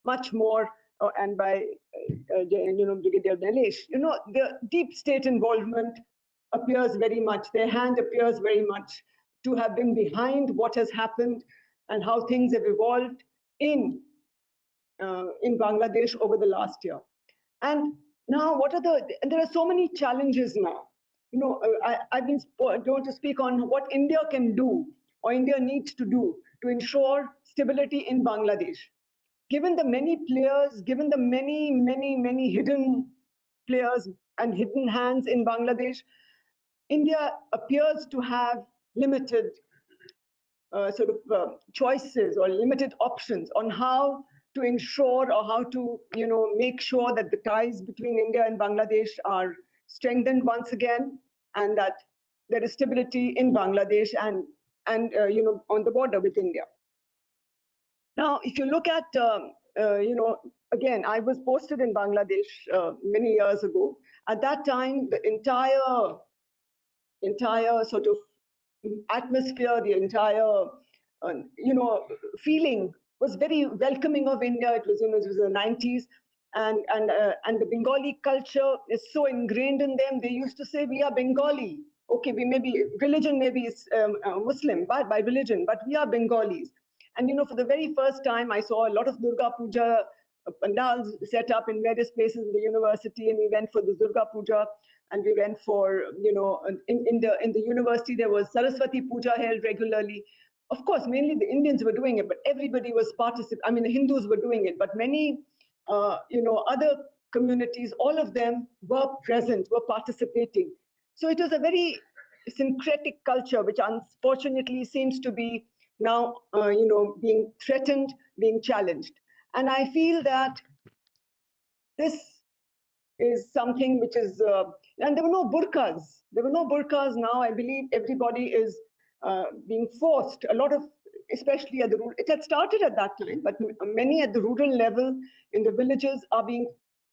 much more, and by Brigadier Nilesh, the deep state involvement appears very much, their hand appears very much to have been behind what has happened and how things have evolved in Bangladesh over the last year. And now, and there are so many challenges now. You know, I've been going to speak on what India can do or India needs to do to ensure stability in Bangladesh. Given the many players, given the many hidden players and hidden hands in Bangladesh, India appears to have limited choices or limited options on how to ensure or how to, make sure that the ties between India and Bangladesh are strengthened once again, and that there is stability in Bangladesh and on the border with India. Now, if you look at, again, I was posted in Bangladesh many years ago. At that time, the entire sort of atmosphere, the entire, feeling was very welcoming of India. It was, it was the 90s. And the Bengali culture is so ingrained in them. They used to say, we are Bengali. Okay, we may be, religion maybe is Muslim by religion, but we are Bengalis. And, for the very first time, I saw a lot of Durga Puja pandals set up in various places in the university, and we went for the Durga Puja, and we went for, in the university, there was Saraswati Puja held regularly. Of course, mainly the Indians were doing it, but everybody was participating. I mean, the Hindus were doing it, but many, other communities, all of them were present, were participating. So it was a very syncretic culture, which unfortunately seems to be now, being threatened, being challenged. And I feel that this is something which is, and there were no burqas. There were no burqas now. I believe everybody is being forced. A lot of, especially at the rural, it had started at that time, but many at the rural level in the villages are being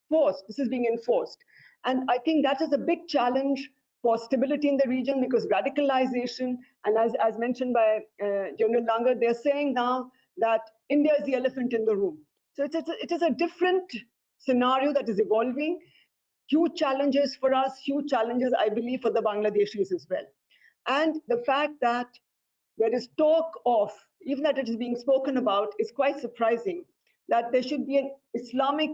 forced. This is being enforced. And I think that is a big challenge for stability in the region, because radicalization, and as mentioned by General Langer, they're saying now that India is the elephant in the room. So it is a different scenario that is evolving. Huge challenges for us, huge challenges, I believe, for the Bangladeshis as well. And the fact that there is talk of, even that it is being spoken about, is quite surprising, that there should be an Islamic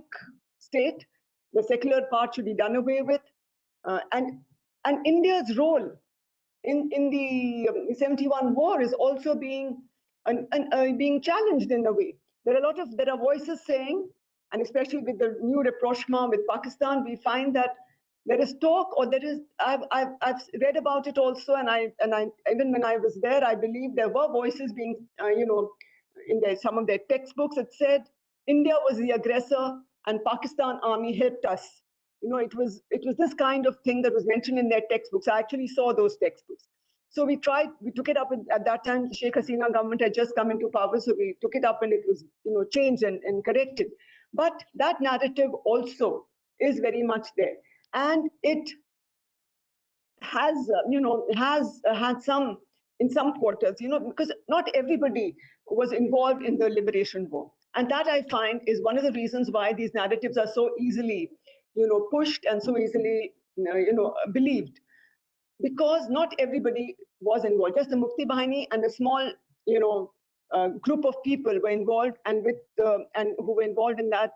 state, the secular part should be done away with, and India's role in the 71 war is also being challenged in a way. There are voices saying, and especially with the new rapprochement with Pakistan, we find that there is talk, or there is. I've read about it also, and I even when I was there, I believe there were voices being, in some of their textbooks, it said India was the aggressor and Pakistan army helped us. It was this kind of thing that was mentioned in their textbooks. I actually saw those textbooks. So we took it up at that time. Sheikh Hasina government had just come into power, so we took it up, and it was, changed and corrected. But that narrative also is very much there, and it has, had some in some quarters, because not everybody was involved in the liberation war, and that I find is one of the reasons why these narratives are so easily, pushed and so easily, believed, because not everybody was involved. Just the Mukti Bahini and a small, group of people were involved, and who were involved in that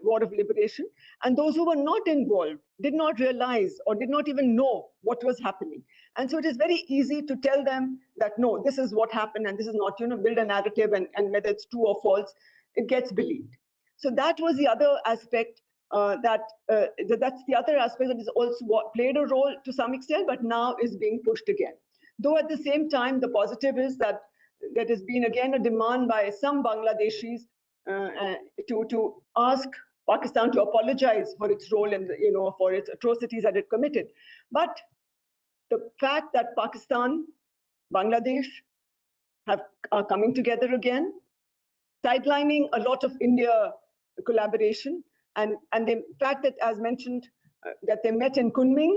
war of liberation. And those who were not involved did not realize or did not even know what was happening. And so it is very easy to tell them that, no, this is what happened, and this is not, build a narrative, and whether it's true or false, it gets believed. So that was the other aspect. That's the other aspect that is also played a role to some extent, but now is being pushed again. Though at the same time, the positive is that there has been again a demand by some Bangladeshis to ask Pakistan to apologize for its role and, for its atrocities that it committed. But the fact that Pakistan, Bangladesh are coming together again, sidelining a lot of India collaboration, and the fact that, as mentioned, that they met in Kunming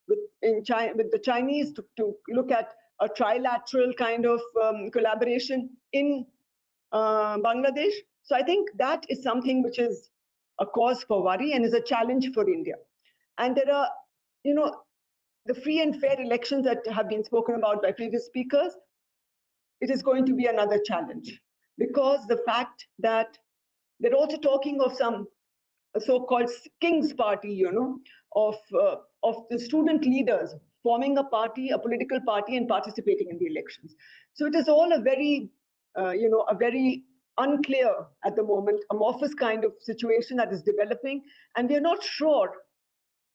with the Chinese to look at a trilateral kind of collaboration in Bangladesh. So I think that is something which is a cause for worry and is a challenge for India. And there are, the free and fair elections that have been spoken about by previous speakers, it is going to be another challenge, because the fact that they're also talking of some so-called King's Party, of the student leaders forming a party, a political party, and participating in the elections. So it is all a very, a very unclear at the moment, amorphous kind of situation that is developing, and we are not sure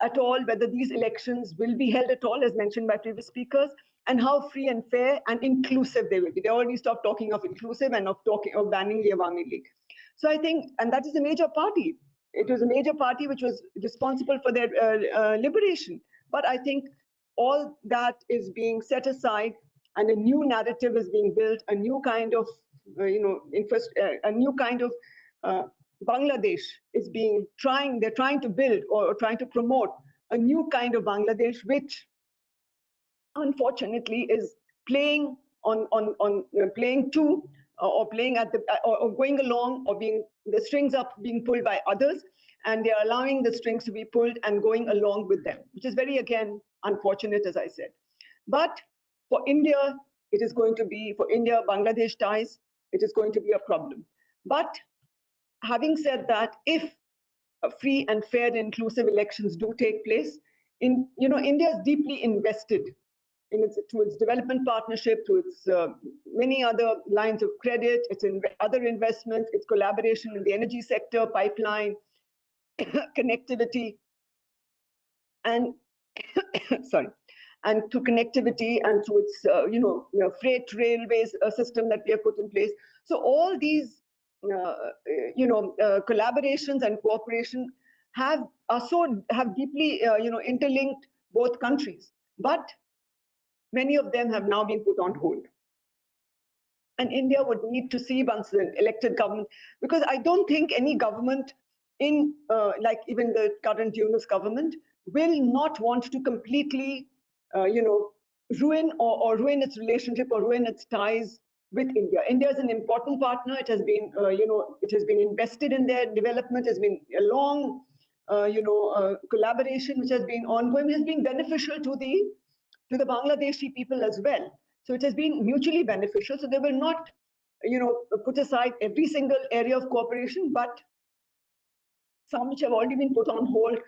at all whether these elections will be held at all, as mentioned by previous speakers, and how free and fair and inclusive they will be. They already stopped talking of inclusive and of banning the Awami League. So I think, and that is a major party. It was a major party which was responsible for their liberation. But I think all that is being set aside, and a new narrative is being built, a new kind of, a new kind of Bangladesh is they're trying to build or trying to promote a new kind of Bangladesh, which unfortunately is playing playing to or playing at the or going along, or the strings are being pulled by others, and they are allowing the strings to be pulled and going along with them, which is very, again, unfortunate, as I said. But for India, it is going to be, for India Bangladesh ties, it is going to be a problem. But having said that, if free and fair and inclusive elections do take place, India is deeply invested to its development partnership, to its many other lines of credit, its other investments, its collaboration in the energy sector, pipeline, connectivity, and sorry, and to connectivity and to its freight railways system that we have put in place. So all these collaborations and cooperation have deeply interlinked both countries, but many of them have now been put on hold. And India would need to see, once the elected government, because I don't think any government in, like even the current Yunus government, will not want to completely, ruin or ruin its relationship or ruin its ties with India. India is an important partner. It has been, it has been invested in their development. It has been a long, collaboration which has been ongoing. It has been beneficial to the Bangladeshi people as well. So it has been mutually beneficial. So they will not, put aside every single area of cooperation, but some which have already been put on hold,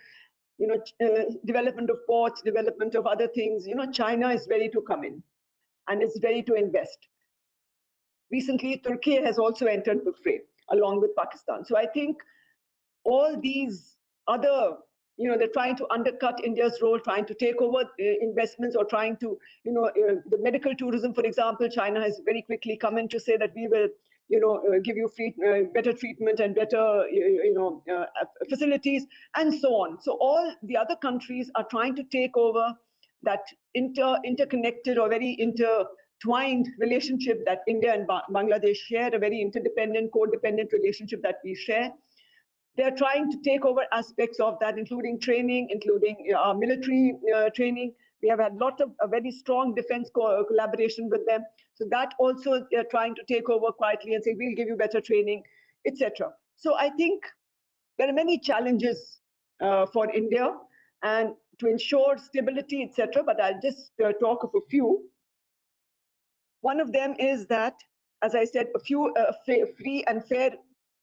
development of ports, development of other things. China is ready to come in and is ready to invest. Recently, Turkey has also entered the fray along with Pakistan. So I think all these other, they're trying to undercut India's role, trying to take over investments, or trying to, the medical tourism, for example, China has very quickly come in to say that we will, give you free, better treatment and better, facilities, and so on. So all the other countries are trying to take over that interconnected or very intertwined relationship that India and Bangladesh share, a very interdependent, codependent relationship that we share. They're trying to take over aspects of that, including training, including military training. We have had a very strong defense collaboration with them. So that also they're trying to take over quietly and say, we'll give you better training, etc. So I think there are many challenges for India and to ensure stability, etc. But I'll just talk of a few. One of them is that, as I said, free and fair,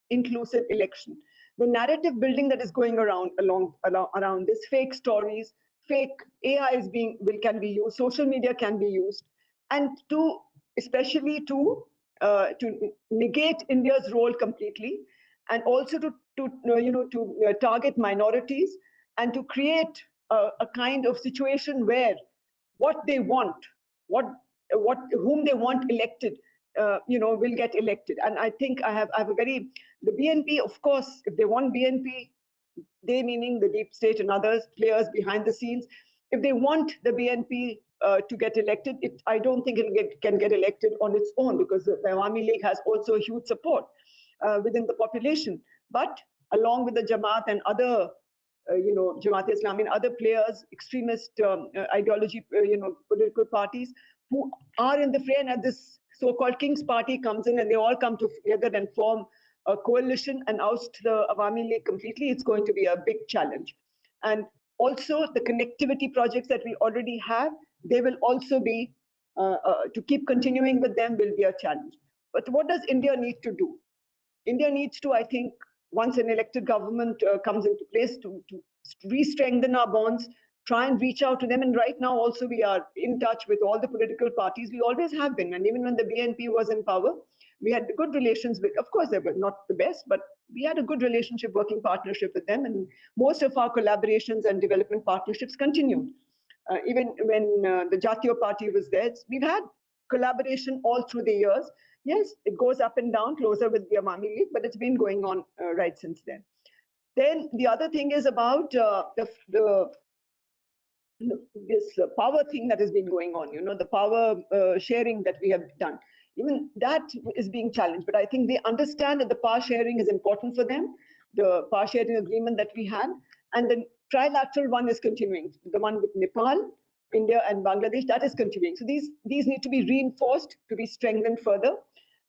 inclusive election. The narrative building that is going around this, fake stories, fake AI can be used, social media can be used, and especially to negate India's role completely, and also to target minorities, and to create a kind of situation where what they want, whom they want elected, will get elected. And I think I have the BNP, of course, if they want BNP, they meaning the deep state and others, players behind the scenes, if they want the BNP to get elected, I don't think it can get elected on its own, because the Awami League has also huge support within the population. But along with the Jamaat and other, Jamaat-e-Islami and other players, extremist ideology, political parties who are in the fray, and at this so-called King's Party comes in, and they all come together and form a coalition and oust the Awami League completely, it's going to be a big challenge. And also the connectivity projects that we already have, they will also be, to keep continuing with them will be a challenge. But what does India need to do? India needs to, I think, once an elected government comes into place, to re-strengthen our bonds, try and reach out to them. And right now also we are in touch with all the political parties. We always have been. And even when the BNP was in power, we had good relations with, of course, they were not the best, but we had a good relationship, working partnership with them. And most of our collaborations and development partnerships continued. Even when the Jatiya Party was there, we've had collaboration all through the years. Yes, it goes up and down, closer with the Awami League, but it's been going on right since then. Then the other thing is about this power thing that has been going on, the power sharing that we have done. Even that is being challenged, but I think they understand that the power sharing is important for them, the power sharing agreement that we had, and the trilateral one is continuing. The one with Nepal, India and Bangladesh, that is continuing. So these need to be reinforced, to be strengthened further.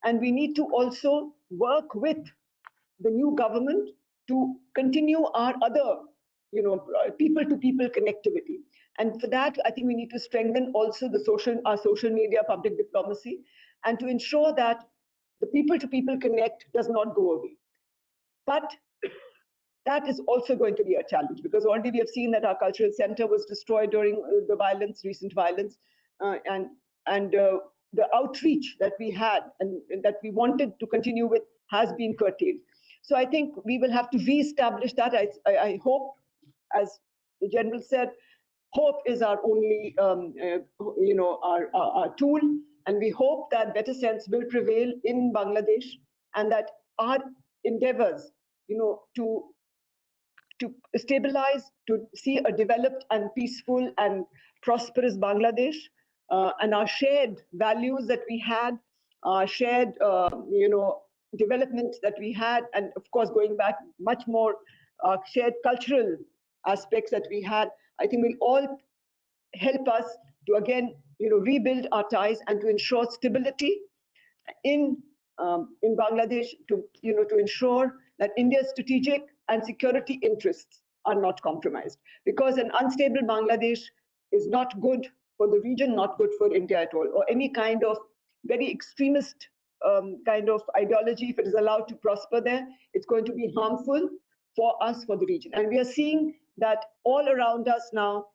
And we need to also work with the new government to continue our other, people-to-people connectivity. And for that, I think we need to strengthen also our social media public diplomacy, and to ensure that the people-to-people connect does not go away. But that is also going to be a challenge, because already we have seen that our cultural center was destroyed during the recent violence, and the outreach that we had and that we wanted to continue with has been curtailed. So I think we will have to re-establish that. I hope, as the General said, hope is our only, our tool, and we hope that better sense will prevail in Bangladesh, and that our endeavors, to stabilize, to see a developed and peaceful and prosperous Bangladesh, and our shared values that we had, our shared, development that we had, and of course, going back much more, shared cultural aspects that we had, I think will all help us to again, rebuild our ties and to ensure stability in Bangladesh, to ensure that India's strategic and security interests are not compromised. Because an unstable Bangladesh is not good for the region, not good for India at all, or any kind of very extremist kind of ideology. If it is allowed to prosper there, it's going to be harmful for us, for the region. And we are seeing that all around us now,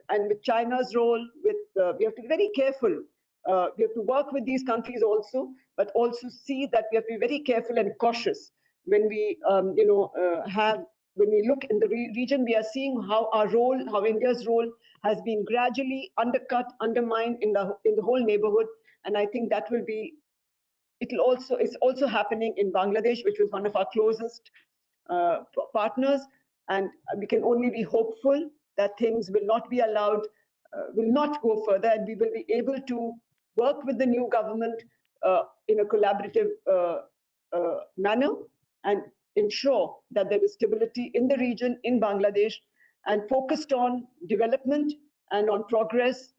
and with China's role, we have to be very careful. We have to work with these countries also, but also see that we have to be very careful and cautious when we, when we look in the region. We are seeing how India's role has been gradually undercut, undermined in the whole neighborhood, and I think that will be. It's also happening in Bangladesh, which was one of our closest partners, and we can only be hopeful that things will not be allowed, will not go further, and we will be able to work with the new government in a collaborative manner and ensure that there is stability in the region, in Bangladesh, and focused on development and on progress,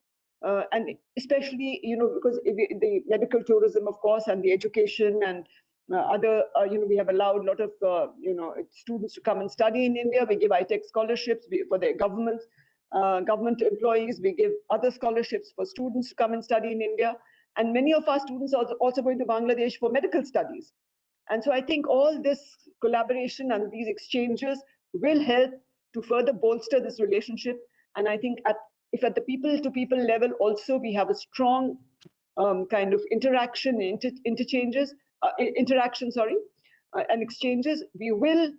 and especially, because the medical tourism, of course, and the education and other, we have allowed a lot of, students to come and study in India. We give high-tech scholarships for their government employees. We give other scholarships for students to come and study in India. And many of our students are also going to Bangladesh for medical studies. And so I think all this collaboration and these exchanges will help to further bolster this relationship. And I think if at the people-to-people level also we have a strong kind of interaction, and exchanges, we will,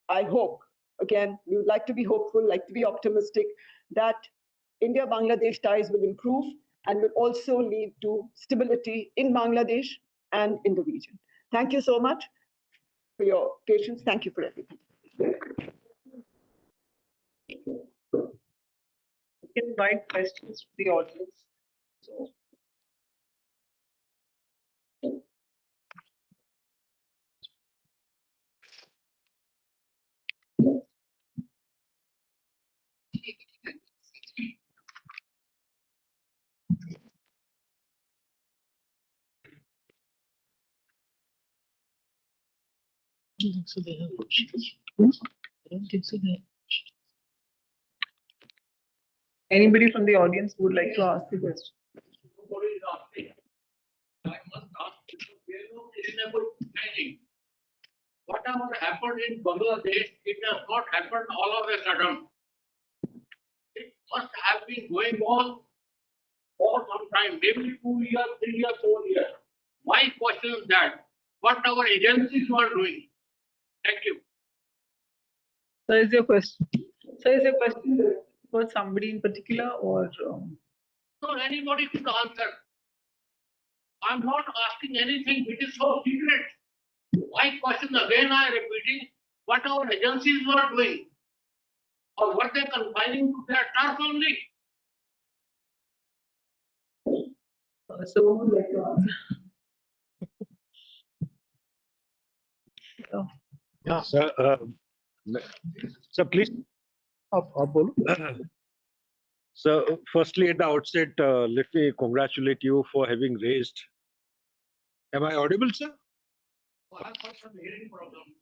I hope, again, we would like to be hopeful, like to be optimistic, that India-Bangladesh ties will improve and will also lead to stability in Bangladesh and in the region. Thank you so much for your patience. Thank you for everything. We can invite questions from the audience. So, I don't think so they have questions. I don't think so they have questions. Anybody from the audience would like to ask the question? Nobody is asking. I must ask because there is no reasonable planning. Whatever happened in Bangladesh, it has not happened all of a sudden. It must have been going on for some time, maybe 2 years, 3 years, 4 years. My question is that what our agencies were doing. Thank you. So is your question? So is your question for somebody in particular or? So anybody could answer. I'm not asking anything which is so secret. My question again, I am repeating, what our agencies were doing, or were they confining to their task only? So who would like to answer? Yeah, so please. So firstly, at the outset, let me congratulate you for having raised. Am I audible, sir? Well, I've got some hearing problem.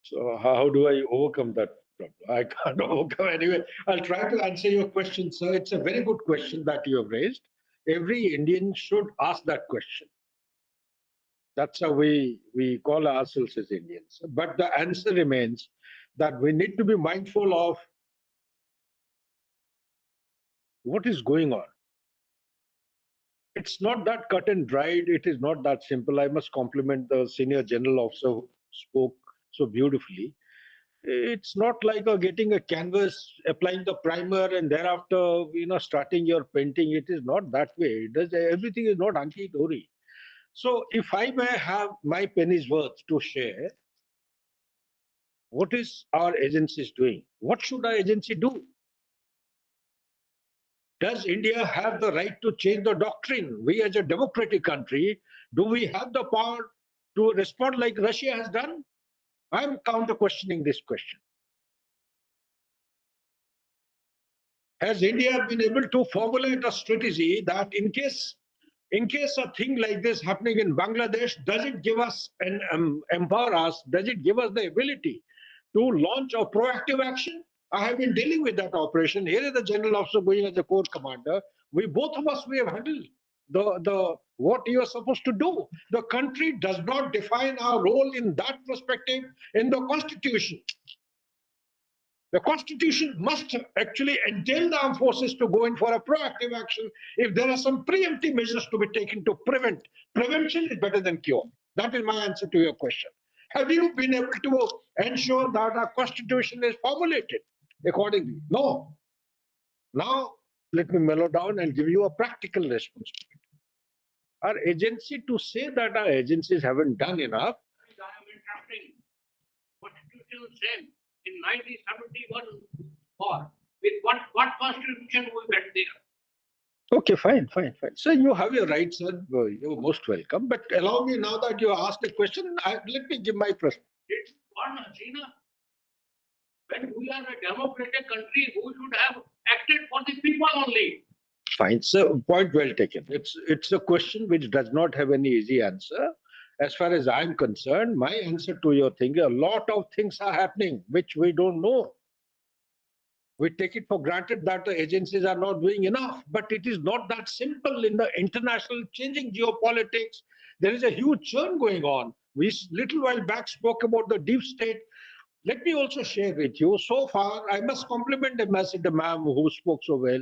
So how do I overcome that problem? I can't overcome anyway. I'll try to answer your question, sir. It's a very good question that you have raised. Every Indian should ask that question. That's how we call ourselves as Indians. But the answer remains that we need to be mindful of what is going on. It's not that cut and dried. It is not that simple. I must compliment the senior general officer who spoke so beautifully. It's not like getting a canvas, applying the primer, and thereafter, starting your painting. It is not that way. Everything is not Anki Dori. So if I may have my penny's worth to share, what is our agencies doing? What should our agency do? Does India have the right to change the doctrine? We as a democratic country, do we have the power to respond like Russia has done? I'm counter-questioning this question. Has India been able to formulate a strategy that in case a thing like this happening in Bangladesh, does it give us and empower us, does it give us the ability to launch a proactive action? I have been dealing with that operation. Here is the general officer going as a corps commander. Both of us have handled the what you are supposed to do. The country does not define our role in that perspective in the Constitution. The Constitution must actually entail the armed forces to go in for a proactive action if there are some preemptive measures to be taken to prevent. Prevention is better than cure. That is my answer to your question. Have you been able to ensure that our Constitution is formulated accordingly? No. Now, let me mellow down and give you a practical response to it. Our agency, to say that our agencies haven't done enough. I am interrupting. Constitution same in 1971 or with what constitution we went there? Okay, fine. So you have your rights, sir. You're most welcome. But allow me, now that you asked the question, let me give my perspective. It's one, Hasina. When we are a democratic country, we should have acted for the people only. Fine, so point well taken. It's a question which does not have any easy answer. As far as I'm concerned, my answer to your thing, a lot of things are happening which we don't know. We take it for granted that the agencies are not doing enough, but it is not that simple in the international changing geopolitics. There is a huge churn going on. We little while back spoke about the deep state. Let me also share with you, so far, I must compliment Ambassador Ma'am who spoke so well.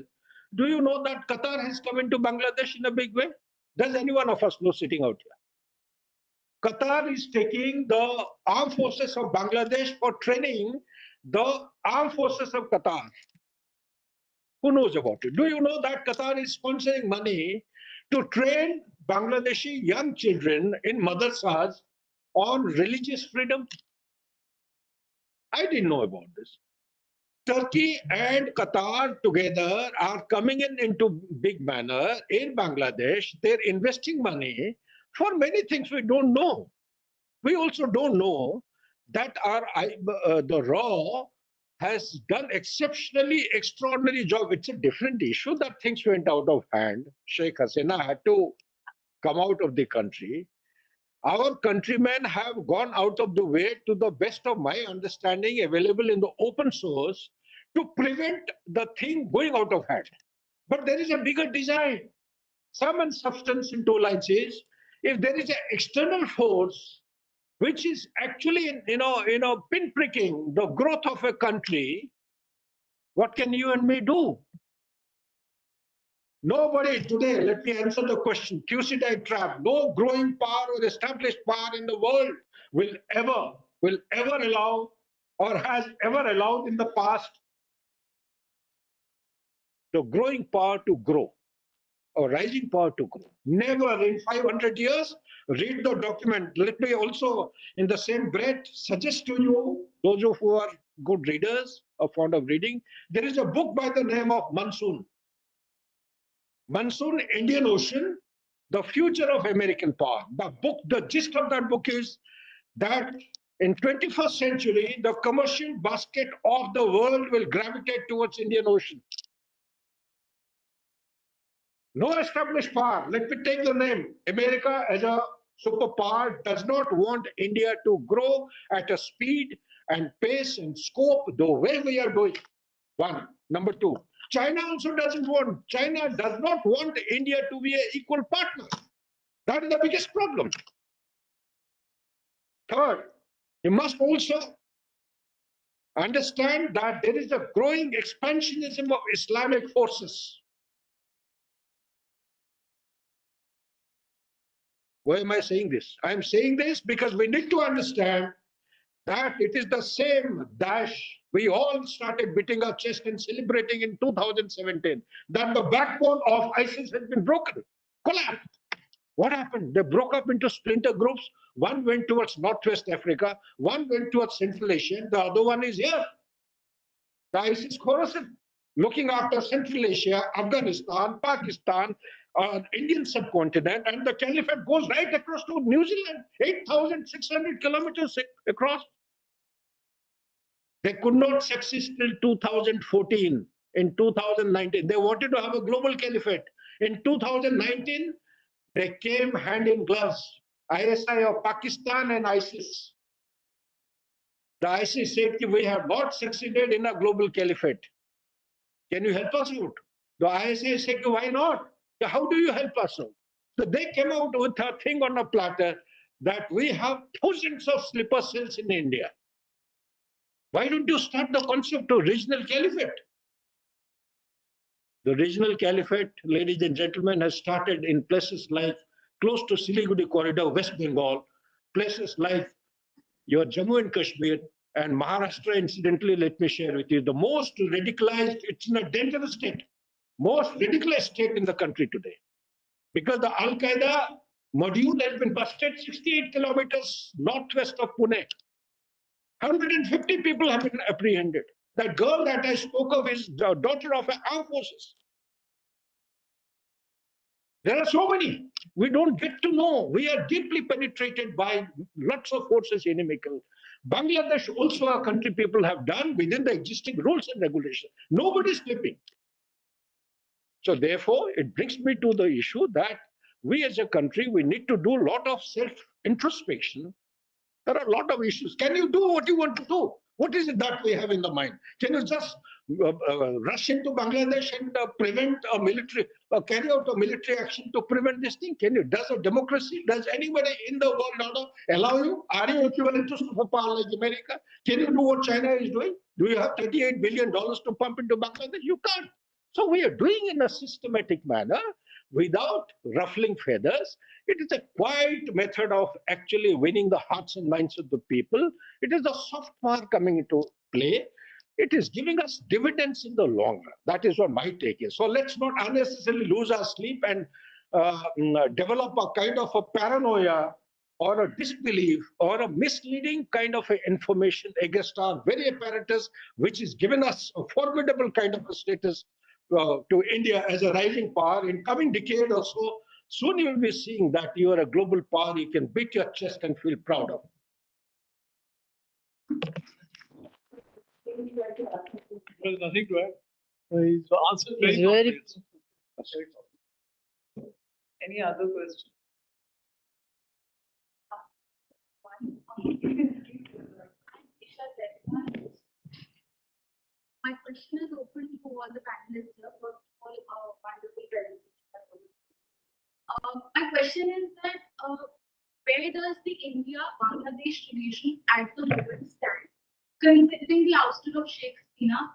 Do you know that Qatar has come into Bangladesh in a big way? Does any one of us know sitting out here? Qatar is taking the armed forces of Bangladesh for training the armed forces of Qatar. Who knows about it? Do you know that Qatar is sponsoring money to train Bangladeshi young children in madrasas on religious freedom? I didn't know about this. Turkey and Qatar together are coming into big manner in Bangladesh. They're investing money for many things we don't know. We also don't know that the RAW has done exceptionally extraordinary job. It's a different issue that things went out of hand. Sheikh Hasina had to come out of the country. Our countrymen have gone out of the way, to the best of my understanding, available in the open source, to prevent the thing going out of hand. But there is a bigger design. Sum and substance in two lines is, if there is an external force which is actually, pinpricking the growth of a country, what can you and me do? Nobody today, let me answer the question, Thucydides trap, no growing power or established power in the world will ever allow or has ever allowed in the past the growing power to grow or rising power to grow. Never in 500 years. Read the document. Let me also, in the same breath, suggest to you, those of who are good readers or fond of reading, there is a book by the name of Monsoon. Monsoon, Indian Ocean, the future of American power. The gist of that book is that in 21st century, the commercial basket of the world will gravitate towards Indian Ocean. No established power. Let me take the name. America as a superpower does not want India to grow at a speed and pace and scope the way we are doing. One. Number two, China also doesn't want. China does not want India to be an equal partner. That is the biggest problem. Third, you must also understand that there is a growing expansionism of Islamic forces. Why am I saying this? I am saying this because we need to understand that it is the same dash we all started beating our chest and celebrating in 2017, that the backbone of ISIS has been broken, collapsed. What happened? They broke up into splinter groups. One went towards Northwest Africa, one went towards Central Asia, the other one is here. The ISIS Khorasan, looking after Central Asia, Afghanistan, Pakistan, Indian subcontinent, and the caliphate goes right across to New Zealand, 8,600 kilometers across. They could not succeed till 2014. In 2019, they wanted to have a global caliphate. In 2019, they came hand in gloves. ISI of Pakistan and ISIS. The ISIS said, we have not succeeded in a global caliphate. Can you help us out? The ISI said, why not? How do you help us out? So they came out with a thing on a platter that we have thousands of sleeper cells in India. Why don't you start the concept of regional caliphate? The regional caliphate, ladies and gentlemen, has started in places like close to Siliguri corridor, West Bengal, places like your Jammu and Kashmir and Maharashtra. Incidentally, let me share with you, the most radicalized, it's in a dangerous state, most radicalized state in the country today. Because the Al-Qaeda module has been busted 68 kilometers northwest of Pune. 150 people have been apprehended. That girl that I spoke of is the daughter of an armed forces. There are so many. We don't get to know. We are deeply penetrated by lots of forces inimical. Bangladesh also a country people have done within the existing rules and regulations. Nobody is slipping. So therefore, it brings me to the issue that we as a country, we need to do a lot of self-introspection. There are a lot of issues. Can you do what you want to do? What is it that we have in the mind? Can you just rush into Bangladesh and prevent a military, carry out a military action to prevent this thing? Can you? Does a democracy, does anybody in the world order allow you? Are you equivalent to superpower like America? Can you do what China is doing? Do you have $38 billion to pump into Bangladesh? You can't. So we are doing in a systematic manner without ruffling feathers. It is a quiet method of actually winning the hearts and minds of the people. It is the soft power coming into play. It is giving us dividends in the long run. That is what my take is. So let's not unnecessarily lose our sleep and develop a kind of a paranoia or a disbelief or a misleading kind of information against our very apparatus, which is giving us a formidable kind of a status to India as a rising power. In coming decade or so, soon you will be seeing that you are a global power you can beat your chest and feel proud of. There's nothing to add. He's answered very well. Any other question? My question question is open to all the panelists here for all wonderful presentations. My question is that where does the India-Bangladesh relation at the moment stand, considering the ouster of Sheikh Hasina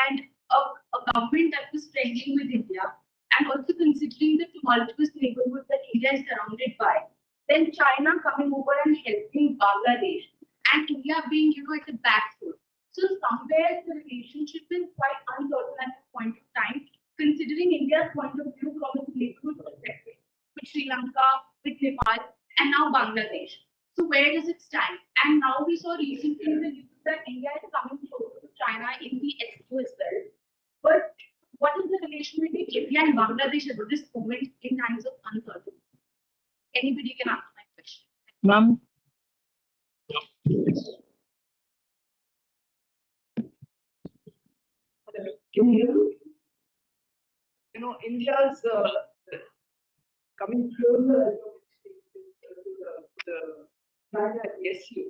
and a government that was friendly with India, and also considering the tumultuous neighborhood that India is surrounded by, then China coming over and helping Bangladesh, and India being, at the back foot. So somewhere the relationship is quite uncertain at this point of time, considering India's point of view from its neighborhood perspective, with Sri Lanka, with Nepal, and now Bangladesh. So where does it stand? And now we saw recently in the news that India is coming closer to China in the SQ as well. But what is the relation between India and Bangladesh at this moment in times of uncertainty? Anybody can answer my question. Ma'am. Can you hear me? India's coming closer to the China SU.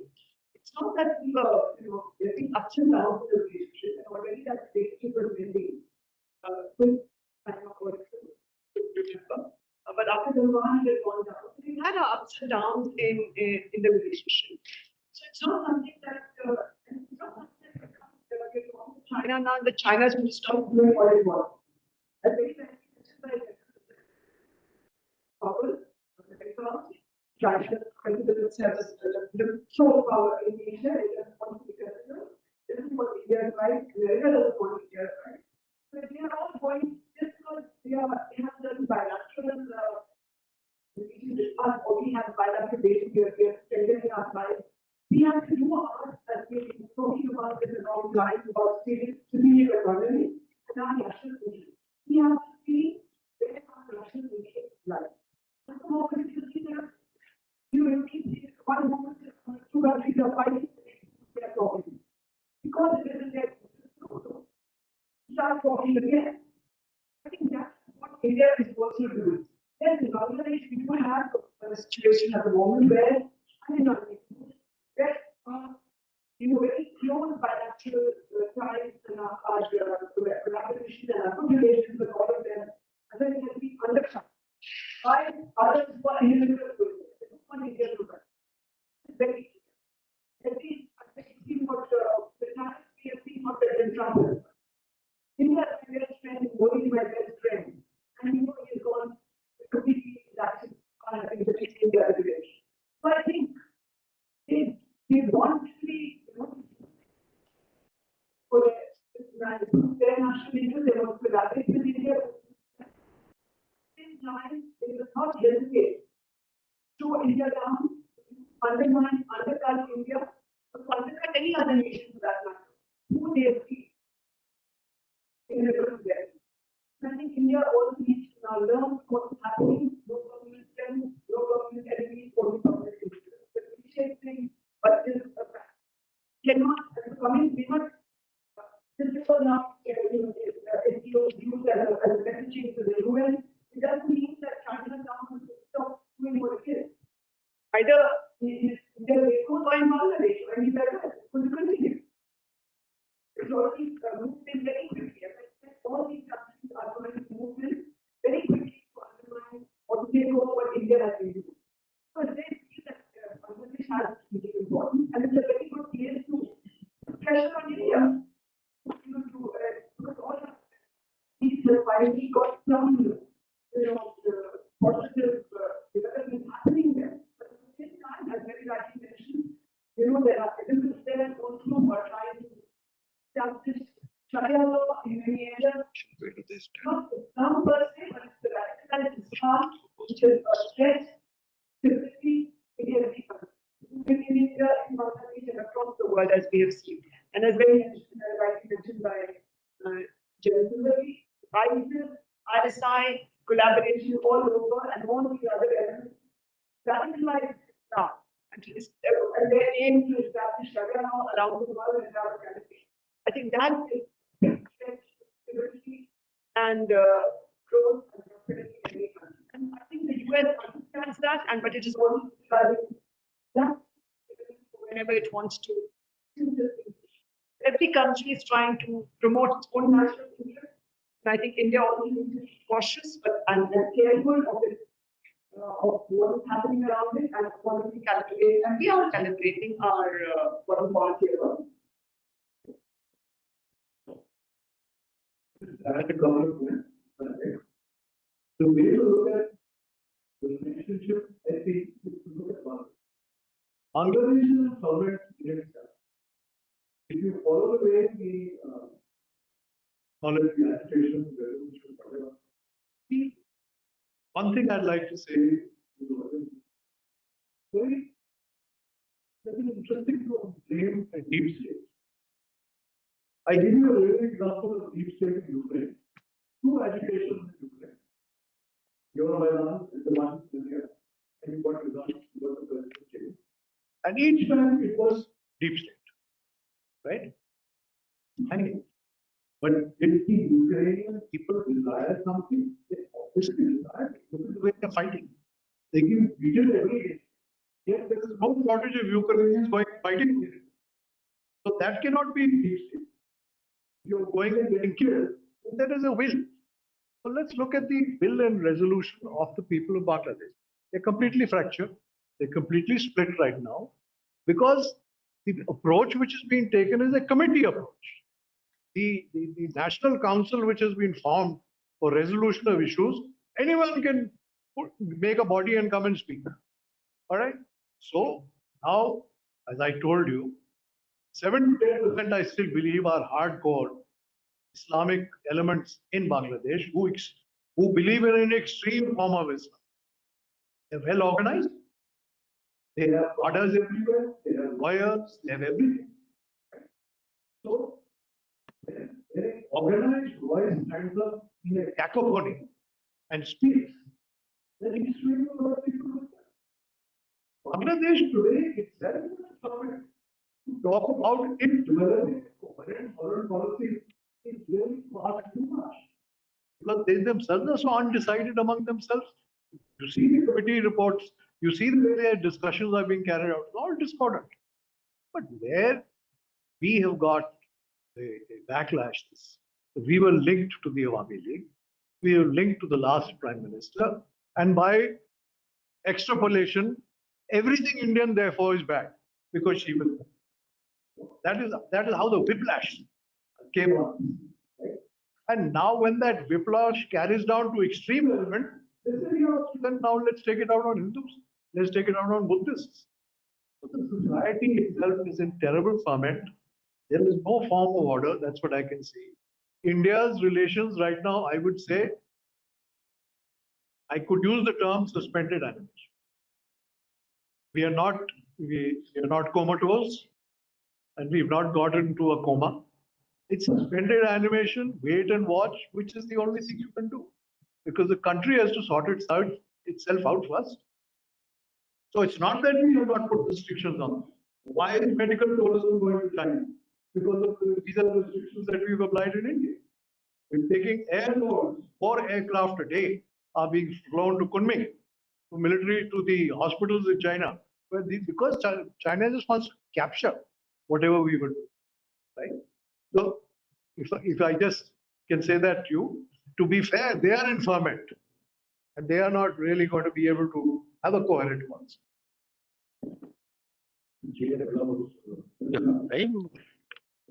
It's not that we were, getting ups and downs in the relationship, and already that relationship was ending with China for remember. But after the war had gone down, we had our ups and downs in the relationship. So it's not something that China now, that China is going to stop doing what it was. I think that China considers itself as the sole power in Asia. It doesn't want to be considered. This is what India is right. America doesn't want India right. So they are all going just because they have certain bilateral relations with us, or we have bilateral relations. We are strengthening our ties. We have to do our as we've been talking about this a long time about strategic economy and our national interest. We have to see where our national interest lies. And the more critically there, you will keep one moment, two countries are fighting, they are talking. Because it isn't there, start talking again. I think that's what India is working to do. Yes, in Bangladesh, we do have a situation at the moment where, very close bilateral ties and our collaboration and our good relations with all of them, and then it has been undercut by others who are individual with it. They don't want India to run. It's very clear. At least, I think, see what the times we have seen what President Trump has done. India is my best friend, Modi is my best friend, and he has gone completely that in the India direction. So I think they want to be, for their national interest, they want to collaborate with India. At the same time, they will not hesitate to India down, undermine, undercut India, or undercut any other nation for that matter, who they see in a different way. I think India also needs to now learn what's happening, no government friends, no government enemies, only government interests. The cliche thing, but this is a fact. Cannot, as a coming, we must, this is now, NGOs use as a messaging to the UN. It doesn't mean that China now will stop doing what it is. Either there is no in Bangladesh or anywhere else, it will continue. It's already moved in very quickly. As I said, all these countries are going to move in very quickly to undermine or to take over what India has been doing. So they see that Bangladesh has to be important, and it's a very good place to pressure on India. Because all of these finally got some, positive development happening there. But at the same time, as very rightly mentioned, there are elements there also who are trying to establish Sharia law in many areas. Not Islam per se, but it's the radicalized Islam, which is a threat to stability in every country, in India, in Bangladesh, and across the world, as we have seen. And as very rightly mentioned by General ISIS, ISI, collaboration all over, and all the other elements, radicalized Islam, and they aim to establish Sharia law around the world and have a country. I think that is stability and growth and prosperity in any country. And I think the US understands that, but it is only driving that whenever it wants to do this. Every country is trying to promote its own national interest. And I think India also needs to be cautious and careful of what is happening around it and quality calibrate. And we are calibrating our foreign policy around. That's a couple of points. The way to look at the relationship, I think, is to look at Bangladesh is a sovereign in itself. If you follow the way the knowledge, the agitations, resolution, whatever, one thing I'd like to say is very interesting to blame a deep state. I give you a real example of deep state in Ukraine. Two agitations in Ukraine. Euromaidan is the one in here. And you got results, you got the president change. And each time it was deep state. Right? But if the Ukrainian people desire something, they obviously desire it. Look at the way they're fighting. They give vigil every day. Yet there is no shortage of Ukrainians fighting. So that cannot be deep state. You're going and getting killed, there is a will. So let's look at the will and resolution of the people of Bangladesh. They're completely fractured. They're completely split right now because the approach which is being taken is a committee approach. The National Council which has been formed for resolution of issues, anyone can make a body and come and speak. All right. So now, as I told you, 7 to 10% I still believe are hardcore Islamic elements in Bangladesh who believe in an extreme form of Islam. They're well organized. They have orders everywhere. They have lawyers. They have everything. So, an organized voice stands up in a cacophony and speaks. Then extremely a lot of people do that. Bangladesh today itself is to talk about it developing coherent foreign policy is really far too much. Because they themselves are so undecided among themselves. You see the committee reports, you see the way their discussions are being carried out, all discordant. But where we have got a backlash, we were linked to the Awami League, we were linked to the last Prime Minister, and by extrapolation, everything Indian therefore is bad because she was there. That is how the whiplash came on. Right? And now when that whiplash carries down to extreme element, they say, then now let's take it out on Hindus. Let's take it out on Buddhists. So the society itself is in terrible ferment. There is no form of order. That's what I can see. India's relations right now, I would say, I could use the term suspended animation. We are not comatose. And we've not gotten into a coma. It's suspended animation, wait and watch, which is the only thing you can do. Because the country has to sort itself out first. So it's not that we have not put restrictions on them. Why is medical tourism going to China? Because of the visa restrictions that we've applied in India. We're taking airloads, 4 aircraft a day are being flown to Kunming, to military, to the hospitals in China. Because China just wants to capture whatever we would do, right? So if I just can say that to be fair, they are in ferment and they are not really going to be able to have a coherent policy.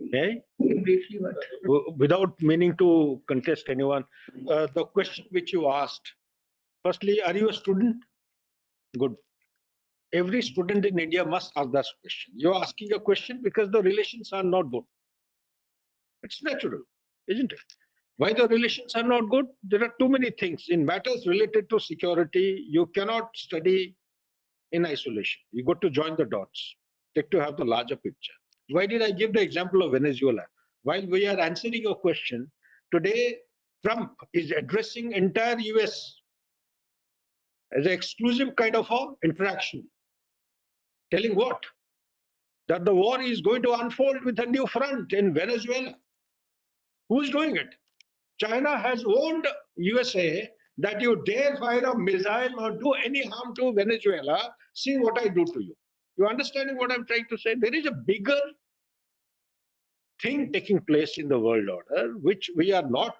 Okay. Without meaning to contest anyone, the question which you asked, firstly, are you a student? Good. Every student in India must ask that question. You're asking a question because the relations are not good. It's natural, isn't it? Why the relations are not good? There are too many things. In matters related to security, you cannot study in isolation. You got to join the dots. Take to have the larger picture. Why did I give the example of Venezuela? While we are answering your question, today Trump is addressing entire US as an exclusive kind of a interaction. Telling what? That the war is going to unfold with a new front in Venezuela. Who's doing it? China has warned USA that you dare fire a missile or do any harm to Venezuela, see what I do to you. You understanding what I'm trying to say? There is a bigger thing taking place in the world order, which we are not,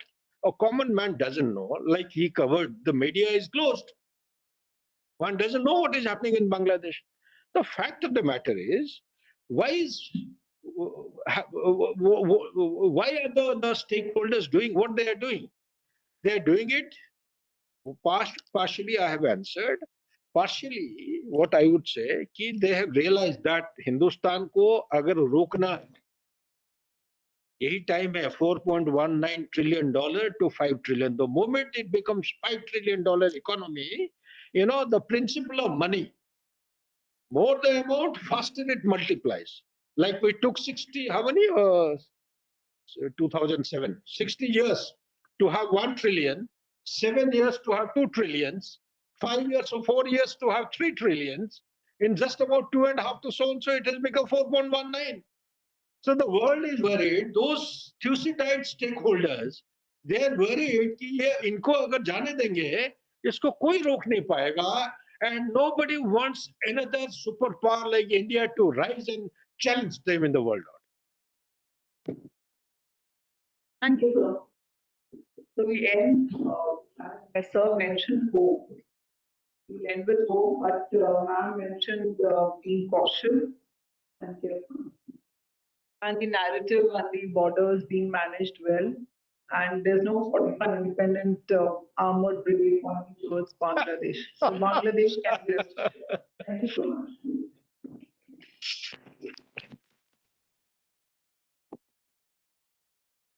a common man doesn't know, like he covered, the media is closed. One doesn't know what is happening in Bangladesh. The fact of the matter is, why are the stakeholders doing what they are doing? They are doing it, partially I have answered. Partially, what I would say, कि they have realized that Hindustan को अगर रोकना है, यही time है $4.19 trillion to $5 trillion. The moment it becomes $5 trillion economy, you know, the principle of money, more the amount, faster it multiplies. Like we took 60, how many? 2007, 60 years to have 1 trillion, 7 years to have 2 trillions, 5 years or 4 years to have 3 trillions. In just about 2.5 to so and so, it has become 4.19. So the world is worried. Those Thucydides stakeholders, they are worried कि ये इनको अगर जाने देंगे, इसको कोई रोक नहीं पाएगा, and nobody wants another superpower like India to rise and challenge them in the world. Thank you, sir. So we end, as sir mentioned, hope. We end with hope, but ma'am mentioned being cautious and careful. And the narrative and the borders being managed well. And there's no 45 independent armored brigade coming towards Bangladesh. So Bangladesh can be rest assured. Thank you so much.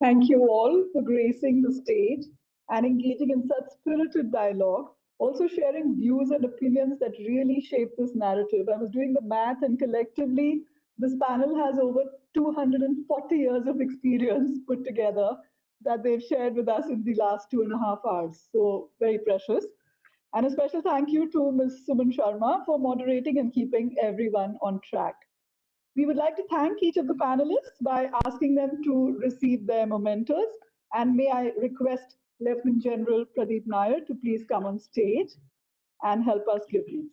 Thank you all for gracing the stage and engaging in such spirited dialogue, also sharing views and opinions that really shape this narrative. I was doing the math, and collectively, this panel has over 240 years of experience put together that they've shared with us in the last 2.5 hours. So very precious. And a special thank you to Ms. Suman Sharma for moderating and keeping everyone on track. We would like to thank each of the panelists by asking them to receive their mementos. And may I request Lieutenant General Pradeep Nair to please come on stage and help us give these.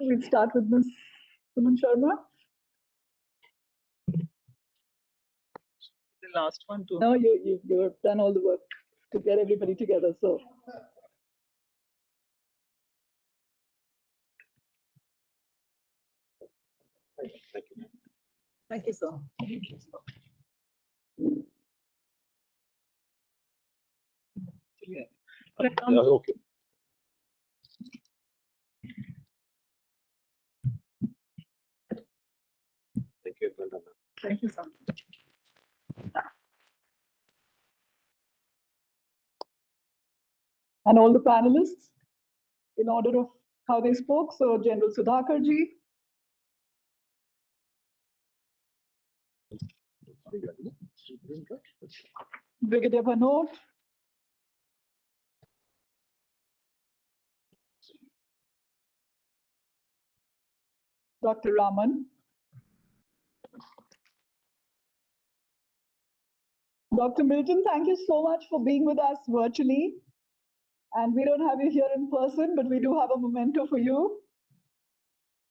We'll start with Ms. Suman Sharma. The last one too. No, you've done all the work to get everybody together. So. Thank you. Thank you, sir. Okay. Thank you. Thank you, sir. And all the panelists, in order of how they spoke. So General Sudhakarji, Brigadier Bhanot, Dr. Raman, Dr. Milton, thank you so much for being with us virtually. And we don't have you here in person, but we do have a memento for you.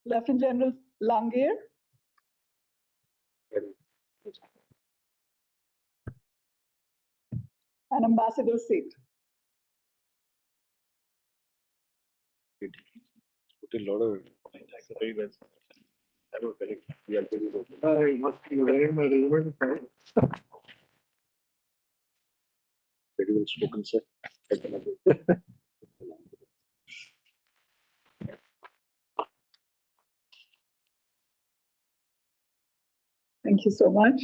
Lieutenant General Langir. And Ambassador Seth. Put a lot of very well. That was very good. I must be wearing my relevant time. Very well spoken, sir. Thank you so much.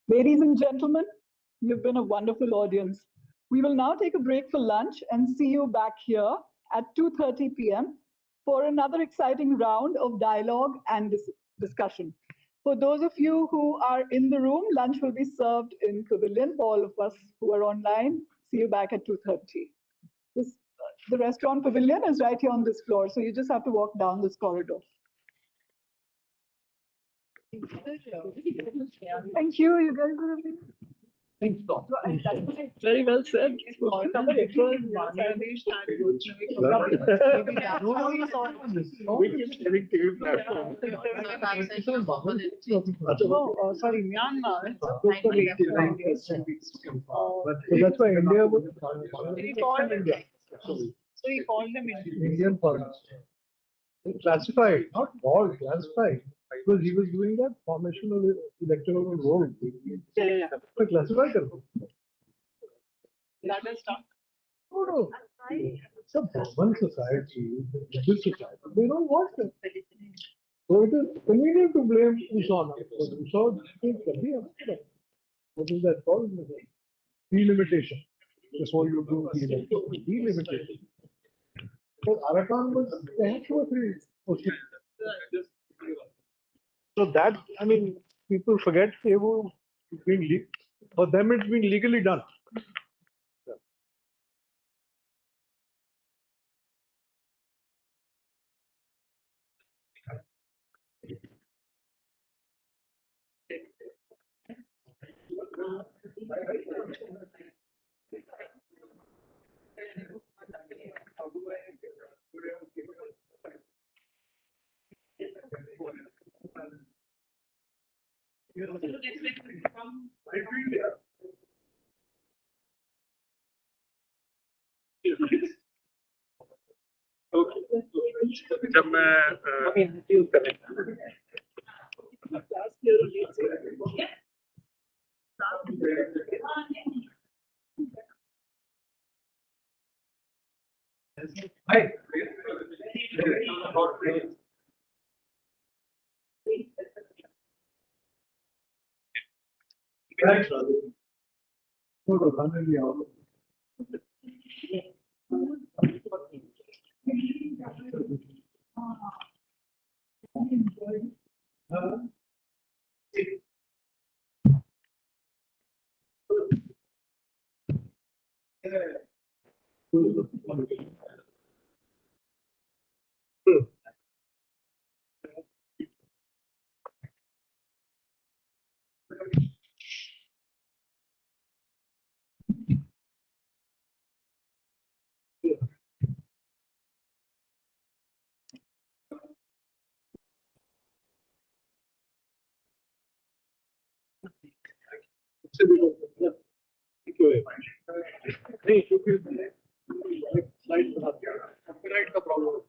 Ladies and gentlemen, you've been a wonderful audience. We will now take a break for lunch and see you back here at 2:30 p.m. for another exciting round of dialogue and discussion. For those of you who are in the room, lunch will be served in Pavilion. For all of us who are online, see you back at 2:30. This the restaurant pavilion is right here on this floor. So you just have to walk down this corridor. Thank you. You guys are amazing. Very well said. It was Bangladesh sorry, Myanmar. That's why India would. He called India. So he called them Indian foreigners. Classified, not all classified. Because he was doing that formational electoral role. Yeah. Classified. That is done. No. It's a Brahman society, Buddhist society. They don't want it. So it is convenient to blame Usana. What is that called? Delimitation. That's what you do. Delimitation. So Arakan was, they had 2 or 3. Okay. So that, I mean, people forget they were being, for them it's been legally done. जब मैं Copyright का problem.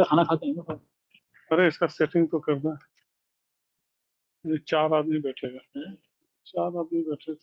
खाना खाते हैं अरे इसका setting तो करना है 4 आदमी बैठेगा 4 आदमी बैठे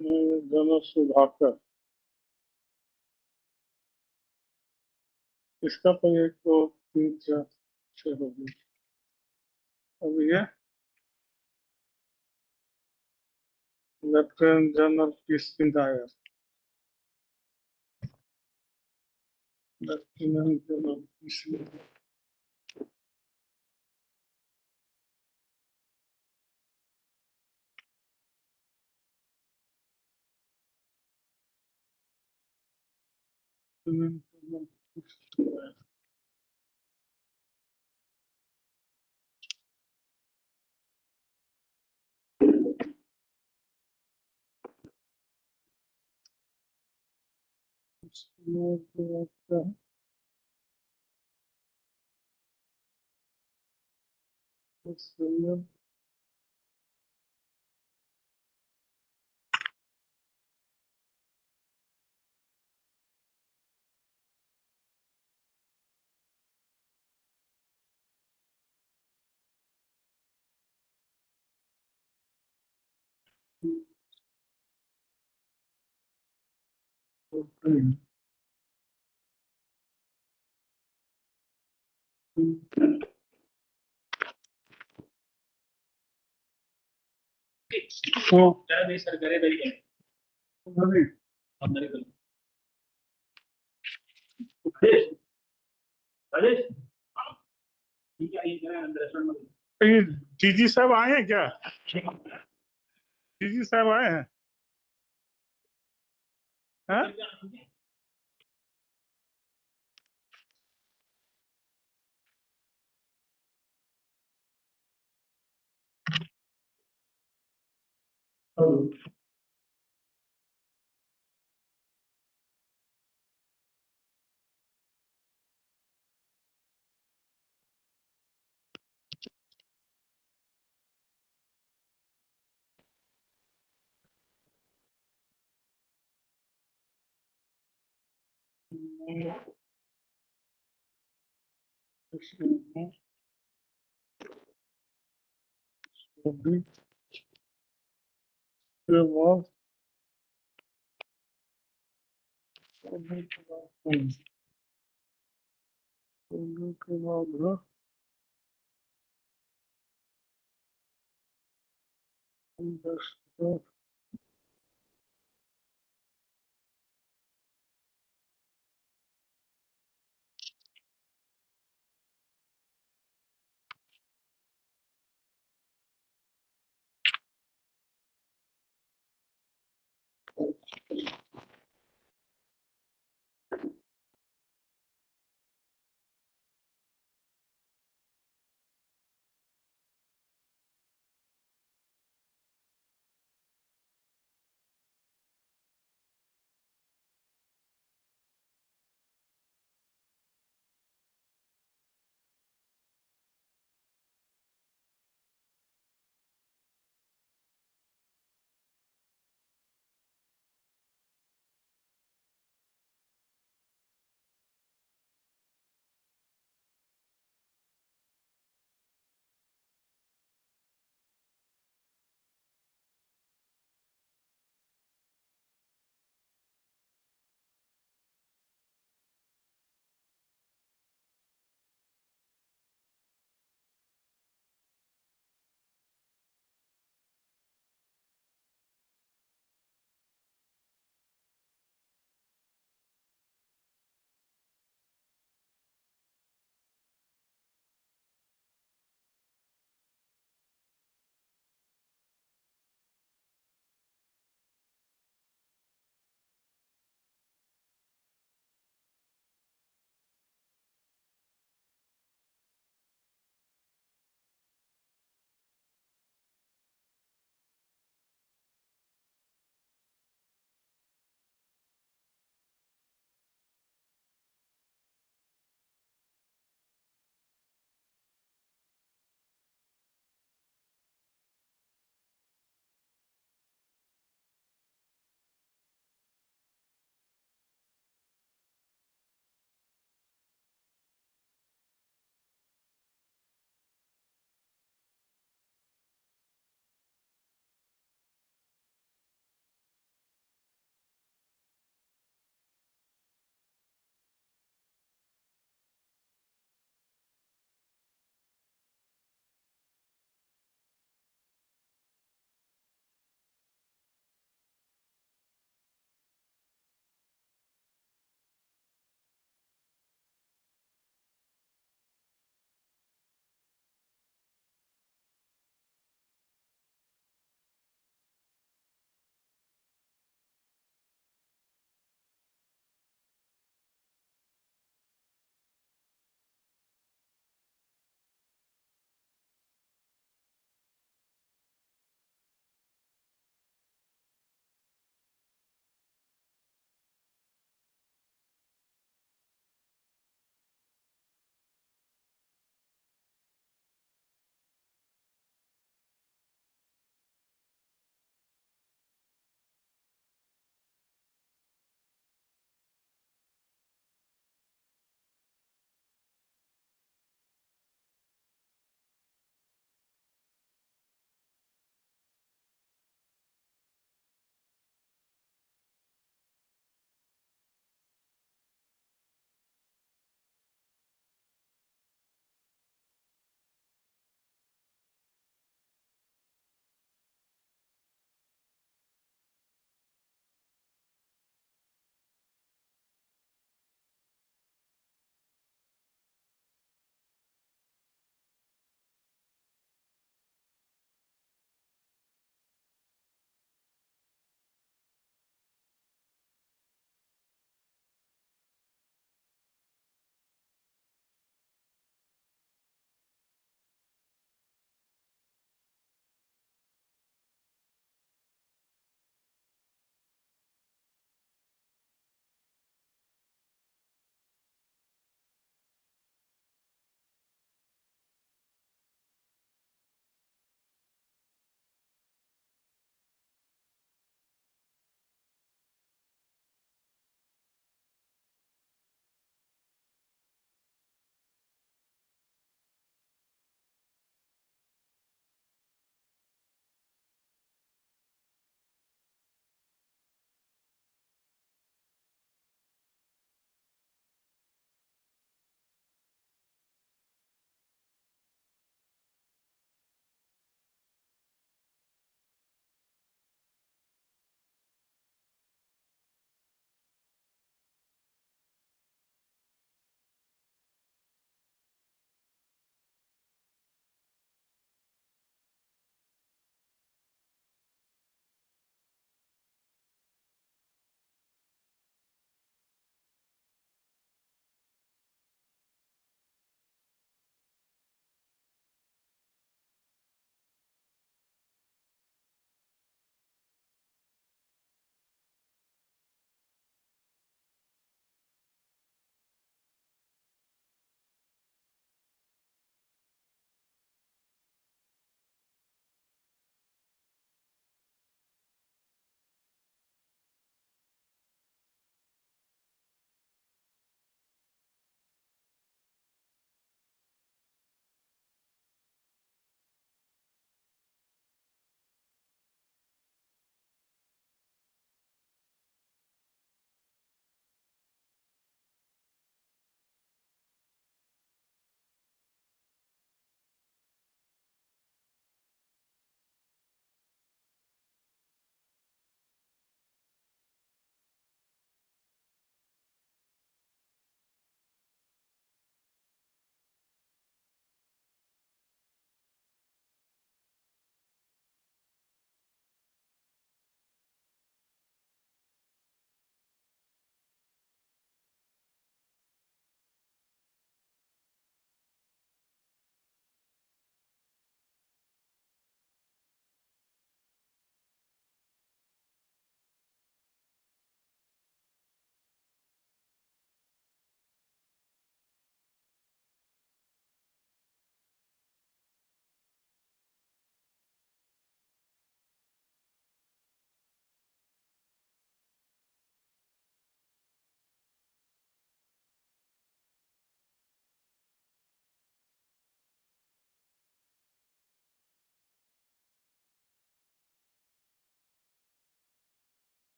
जनरल सुधाकर, इसका तो 1 2 3 4 6 हो गई। अब ये लेफ्टिनेंट जनरल किसकिन आया, लेफ्टिनेंट जनरल किसकिन, नहीं सर करे नहीं अंदर ही राजेश ठीक है ये अंदर रेस्टोरेंट में डीजी साहब आए हैं क्या, डीजी साहब आए हैं, हैं?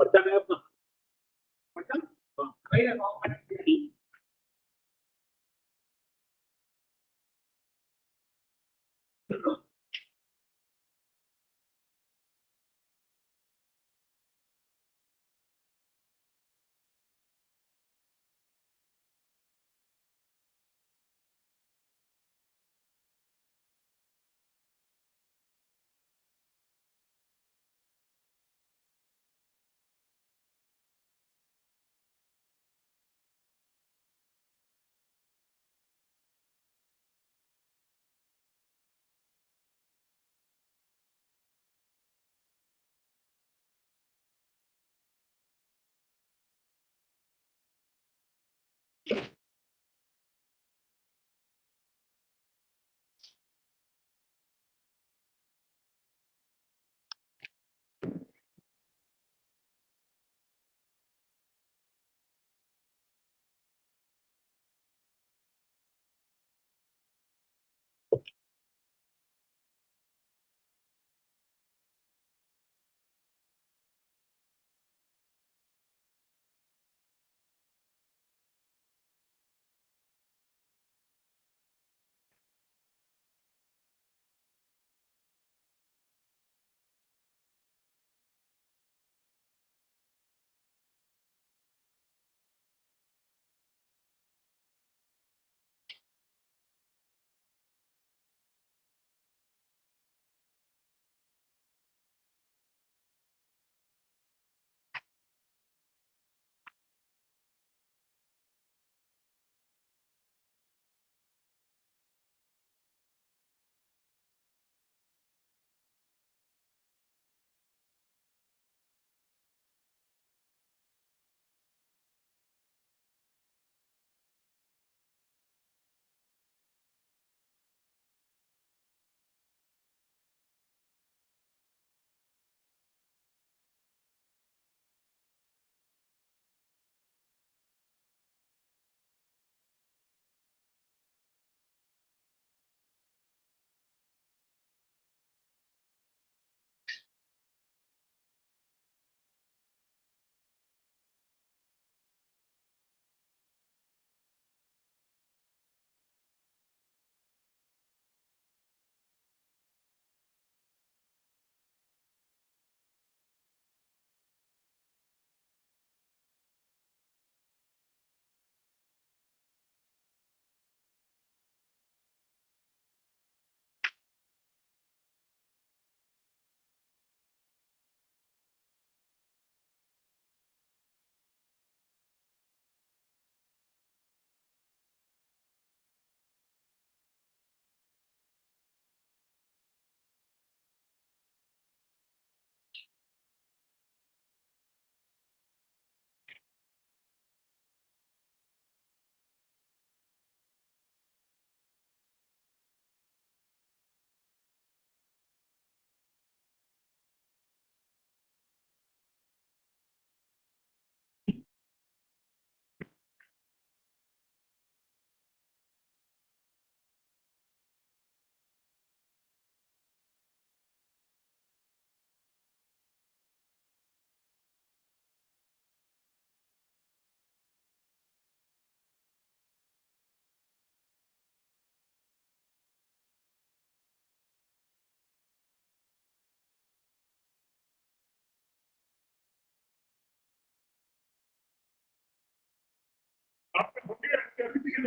पर्चा है अपना पर्चा भाई रखो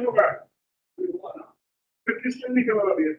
होगा फिर किसने निकलवा दिया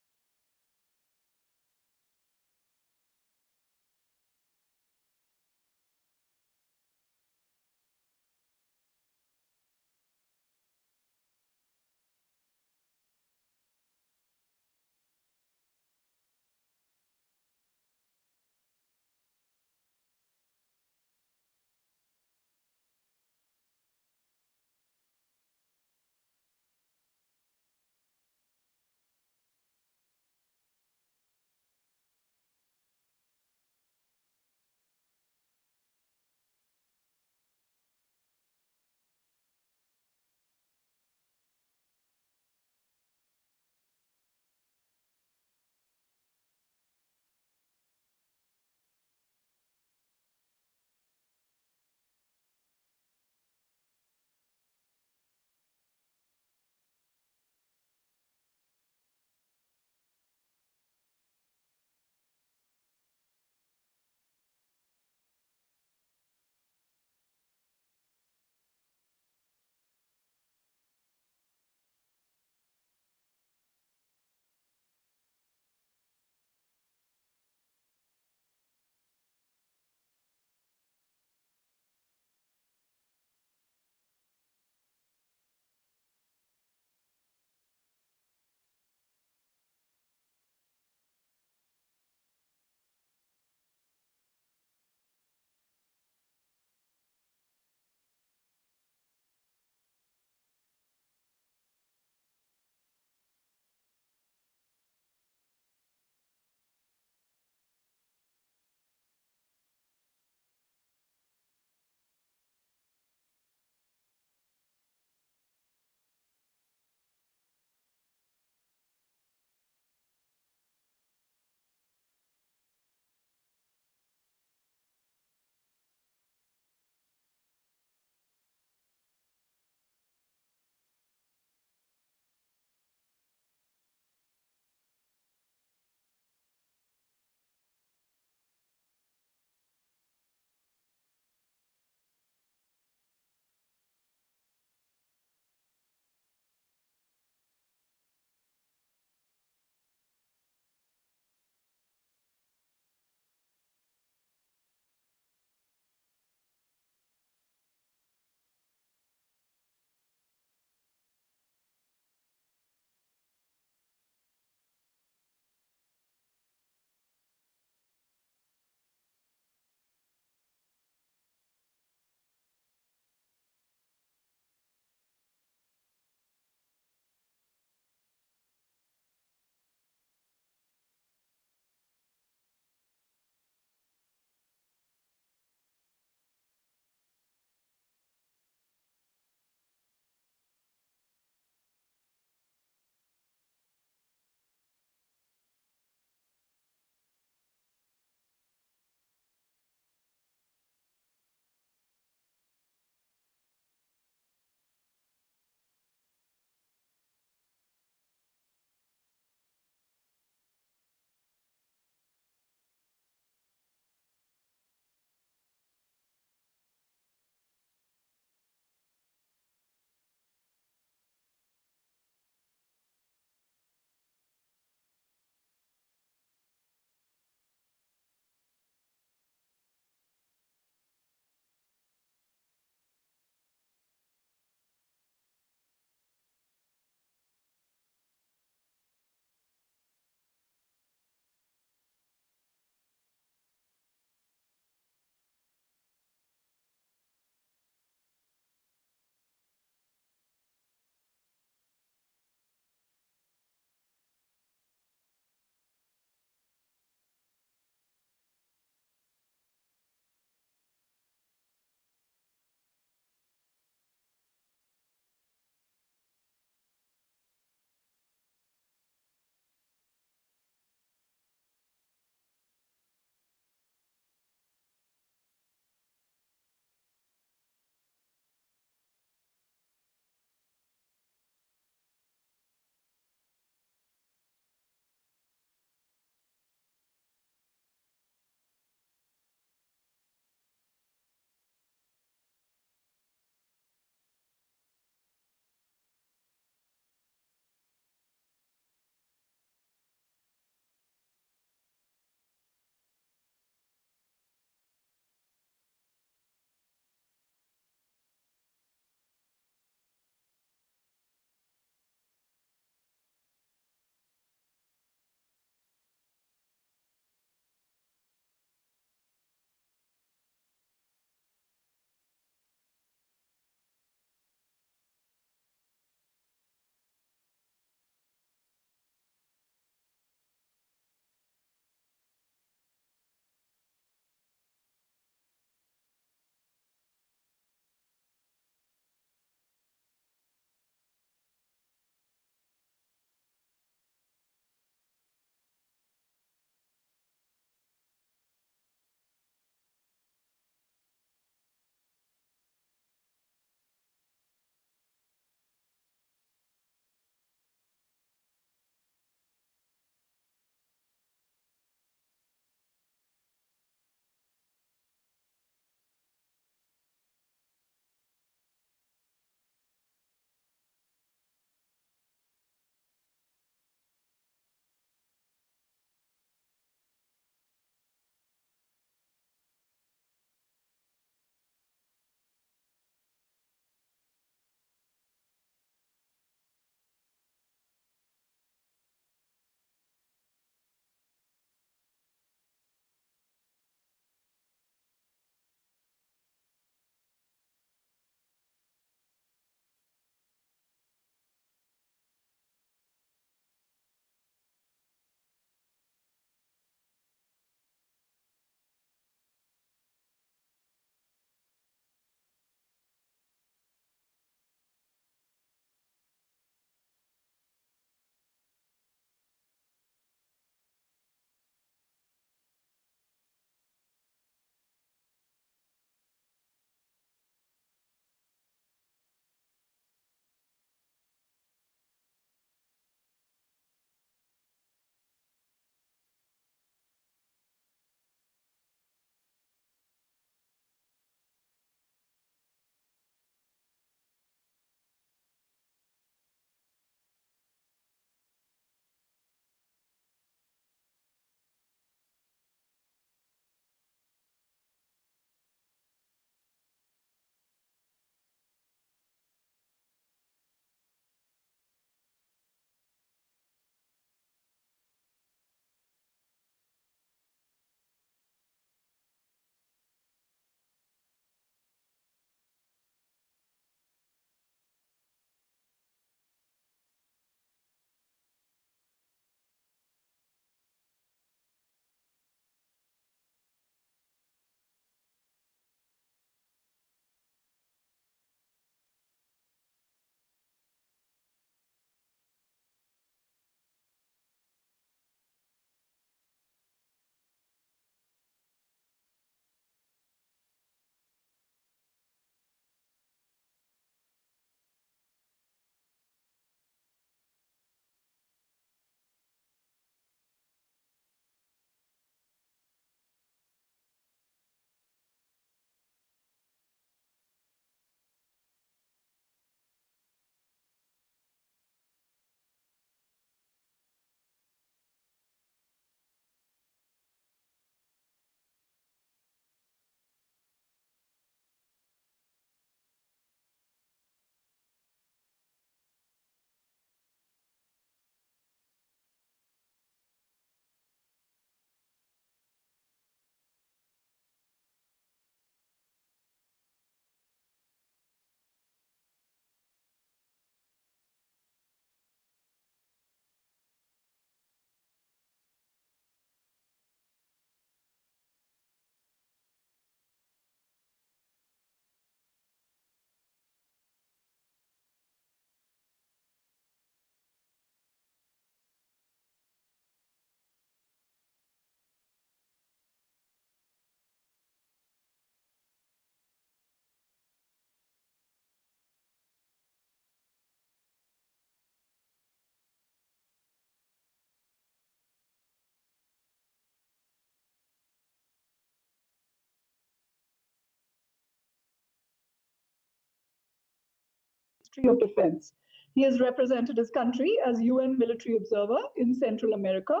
Ministry of Defense. He has represented his country as UN military observer in Central America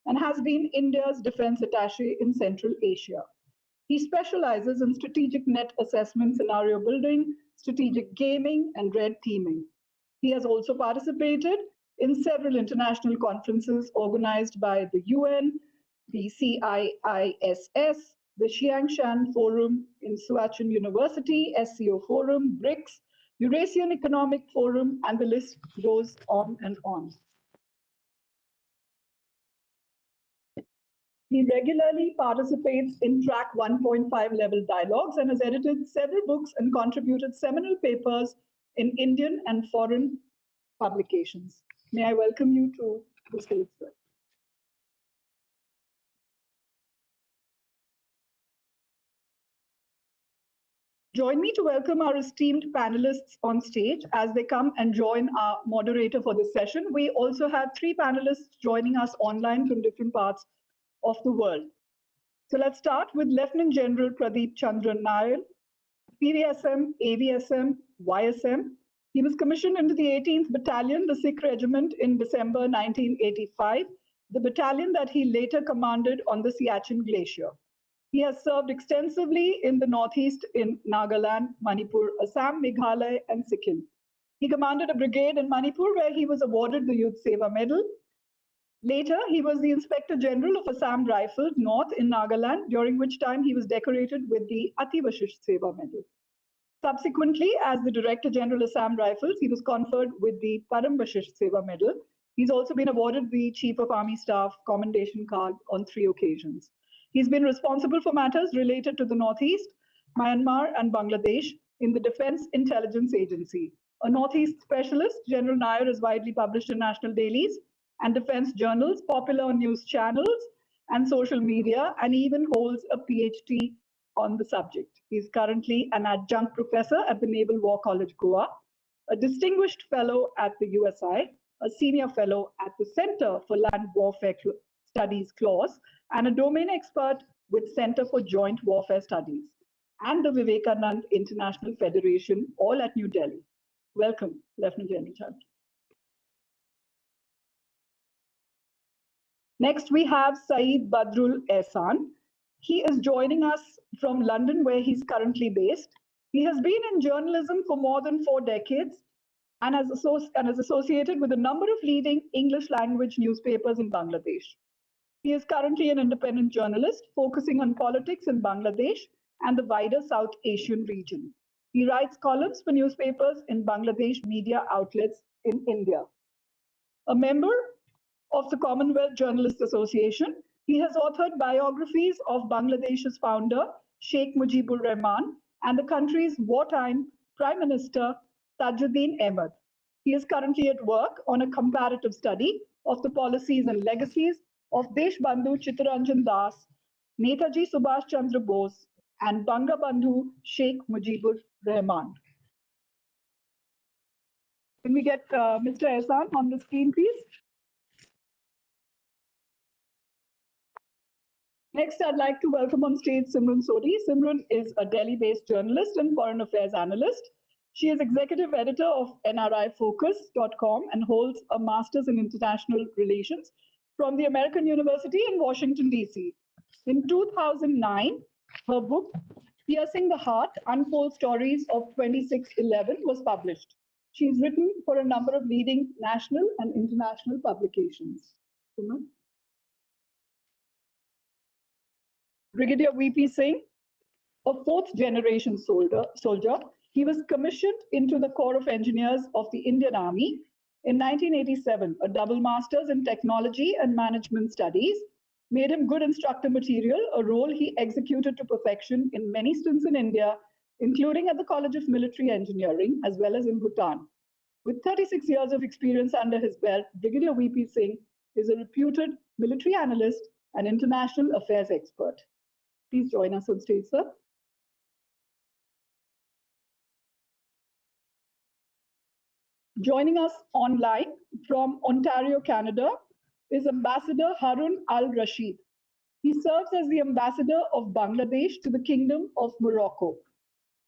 and has been India's defense attaché in Central Asia. He specializes in strategic net assessment, scenario building, strategic gaming, and red teaming. He has also participated in several international conferences organized by the UN, the CIISS, the Xiangshan Forum in Suachen University, SCO Forum, BRICS, Eurasian Economic Forum, and the list goes on and on. He regularly participates in track 1.5 level dialogues and has edited several books and contributed seminal papers in Indian and foreign publications. May I welcome you to the stage, sir. Join me to welcome our esteemed panelists on stage as they come and join our moderator for this session. We also have 3 panelists joining us online from different parts of the world. So let's start with Lieutenant General Pradeep Chandran Nair, PVSM, AVSM, YSM. He was commissioned into the 18th Battalion, the Sikh Regiment, in December 1985, the battalion that he later commanded on the Siachen Glacier. He has served extensively in the Northeast in Nagaland, Manipur, Assam, Meghalaya, and Sikkim. He commanded a brigade in Manipur where he was awarded the Youth Seva Medal. Later, he was the Inspector General of Assam Rifles North in Nagaland, during which time he was decorated with the Ati Vashisht Seva Medal. Subsequently, as the Director General Assam Rifles, he was conferred with the Param Vashisht Seva Medal. He's also been awarded the Chief of Army Staff Commendation Card on 3 occasions. He's been responsible for matters related to the Northeast, Myanmar, and Bangladesh in the Defense Intelligence Agency. A Northeast specialist, General Nair is widely published in national dailies and defense journals, popular news channels, and social media, and even holds a PhD on the subject. He's currently an adjunct professor at the Naval War College, Goa, a distinguished fellow at the USI, a senior fellow at the Center for Land Warfare Studies, CLAWS, and a domain expert with Center for Joint Warfare Studies and the Vivekanand International Federation, all at New Delhi. Welcome, Lieutenant General Chaudhary. Next, we have Saeed Badrul Ehsan. He is joining us from London, where he's currently based. He has been in journalism for more than 4 decades and is associated with a number of leading English language newspapers in Bangladesh. He is currently an independent journalist focusing on politics in Bangladesh and the wider South Asian region. He writes columns for newspapers in Bangladesh media outlets in India. A member of the Commonwealth Journalists Association, he has authored biographies of Bangladesh's founder, Sheikh Mujibur Rahman, and the country's wartime Prime Minister, Tajuddin Ahmed. He is currently at work on a comparative study of the policies and legacies of Deshbandhu Chittaranjan Das, Netaji Subhash Chandra Bose, and Bangabandhu Sheikh Mujibur Rahman. Can we get Mr. Ehsan on the screen, please? Next, I'd like to welcome on stage Simran Sodhi. Simran is a Delhi-based journalist and foreign affairs analyst. She is executive editor of NRIFocus.com and holds a master's in international relations from the American University in Washington, D.C. In 2009, her book, Piercing the Heart, Untold Stories of 2611 was published. She's written for a number of leading national and international publications. Brigadier V.P. Singh, a 4th generation soldier, he was commissioned into the Corps of Engineers of the Indian Army in 1987. A double master's in technology and management studies made him good instructor material, a role he executed to perfection in many stints in India, including at the College of Military Engineering, as well as in Bhutan. With 36 years of experience under his belt, Brigadier V.P. Singh is a reputed military analyst and international affairs expert. Please join us on stage, sir. Joining us online from Ontario, Canada, is Ambassador Harun Al-Rashid. He serves as the ambassador of Bangladesh to the Kingdom of Morocco.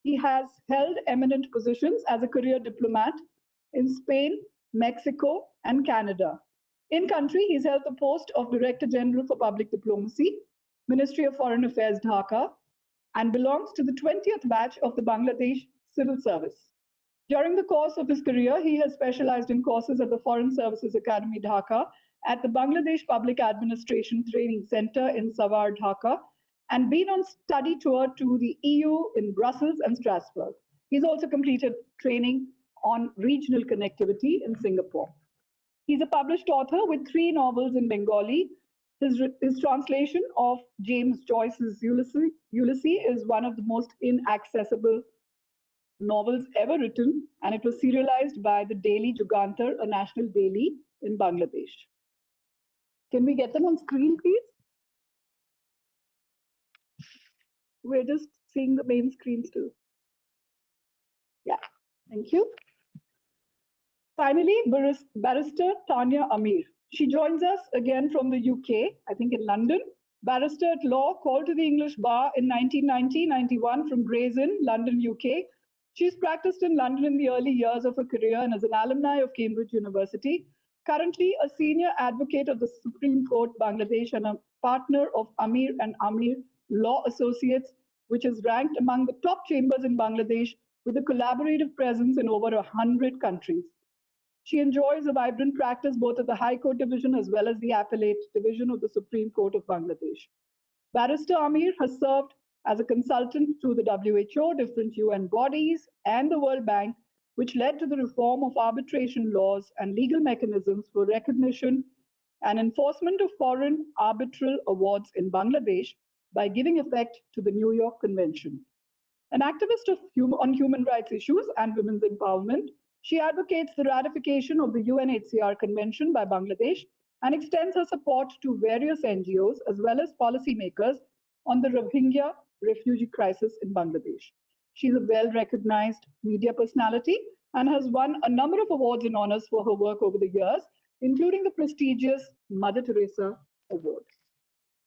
He has held eminent positions as a career diplomat in Spain, Mexico, and Canada. In country, he's held the post of Director General for Public Diplomacy, Ministry of Foreign Affairs, Dhaka, and belongs to the 20th batch of the Bangladesh Civil Service. During the course of his career, he has specialized in courses at the Foreign Services Academy, Dhaka, at the Bangladesh Public Administration Training Center in Sawar, Dhaka, and been on study tour to the EU in Brussels and Strasbourg. He's also completed training on regional connectivity in Singapore. He's a published author with 3 novels in Bengali. His translation of James Joyce's Ulysses is one of the most inaccessible novels ever written, and it was serialized by the Daily Jugantar, a national daily in Bangladesh. Can we get them on screen, please? We're just seeing the main screen still. Yeah, thank you. Finally, Barrister Tanya Amir. She joins us again from the UK, I think in London. Barrister at law, called to the English bar in 1990-91 from Gray's Inn, London, UK. She's practiced in London in the early years of her career and is an alumni of Cambridge University. Currently a senior advocate of the Supreme Court, Bangladesh, and a partner of Amir and Amir Law Associates, which is ranked among the top chambers in Bangladesh with a collaborative presence in over 100 countries. She enjoys a vibrant practice both at the High Court Division as well as the Appellate Division of the Supreme Court of Bangladesh. Barrister Amir has served as a consultant to the WHO, different UN bodies, and the World Bank, which led to the reform of arbitration laws and legal mechanisms for recognition and enforcement of foreign arbitral awards in Bangladesh by giving effect to the New York Convention. An activist on human rights issues and women's empowerment, she advocates the ratification of the UNHCR Convention by Bangladesh and extends her support to various NGOs as well as policymakers on the Rohingya refugee crisis in Bangladesh. She's a well-recognized media personality and has won a number of awards and honors for her work over the years, including the prestigious Mother Teresa Award.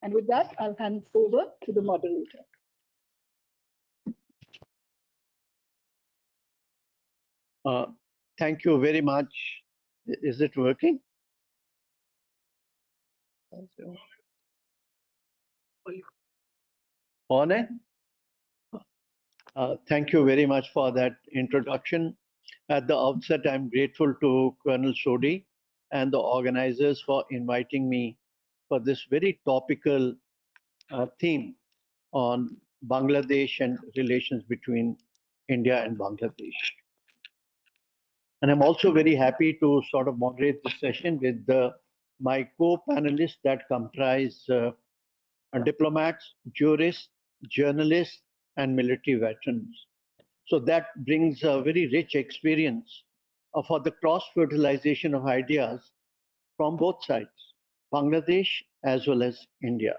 And with that, I'll hand over to the moderator. Thank you very much. Is it working? On it? Thank you very much for that introduction. At the outset, I'm grateful to Colonel Sodhi and the organizers for inviting me for this very topical theme on Bangladesh and relations between India and Bangladesh. And I'm also very happy to sort of moderate the session with my co-panelists that comprise diplomats, jurists, journalists, and military veterans. So that brings a very rich experience for the cross-fertilization of ideas from both sides, Bangladesh as well as India.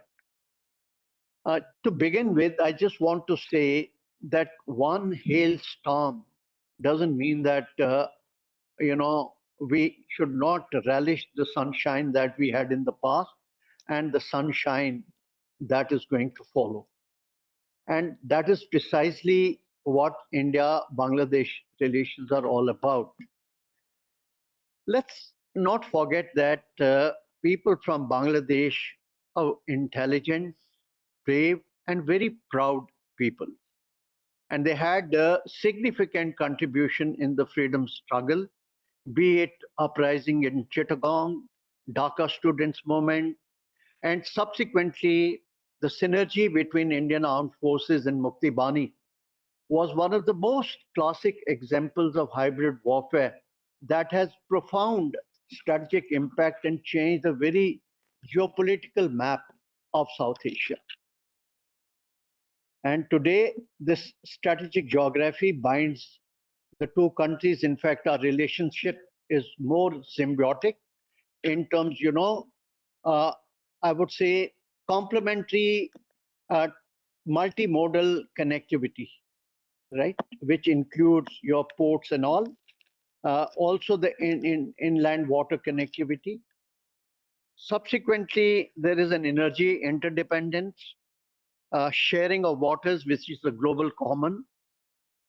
To begin with, I just want to say that one hailstorm doesn't mean that we should not relish the sunshine that we had in the past and the sunshine that is going to follow. And that is precisely what India-Bangladesh relations are all about. Let's not forget that people from Bangladesh are intelligent, brave, and very proud people. And they had a significant contribution in the freedom struggle, be it uprising in Chittagong, Dhaka students movement, and subsequently the synergy between Indian Armed Forces and Mukti Bani was one of the most classic examples of hybrid warfare that has profound strategic impact and changed the very geopolitical map of South Asia. And today, this strategic geography binds the two countries. In fact, our relationship is more symbiotic in terms, I would say, complementary multimodal connectivity, right? Which includes your ports and all. Also the inland water connectivity. Subsequently, there is an energy interdependence, sharing of waters, which is a global common,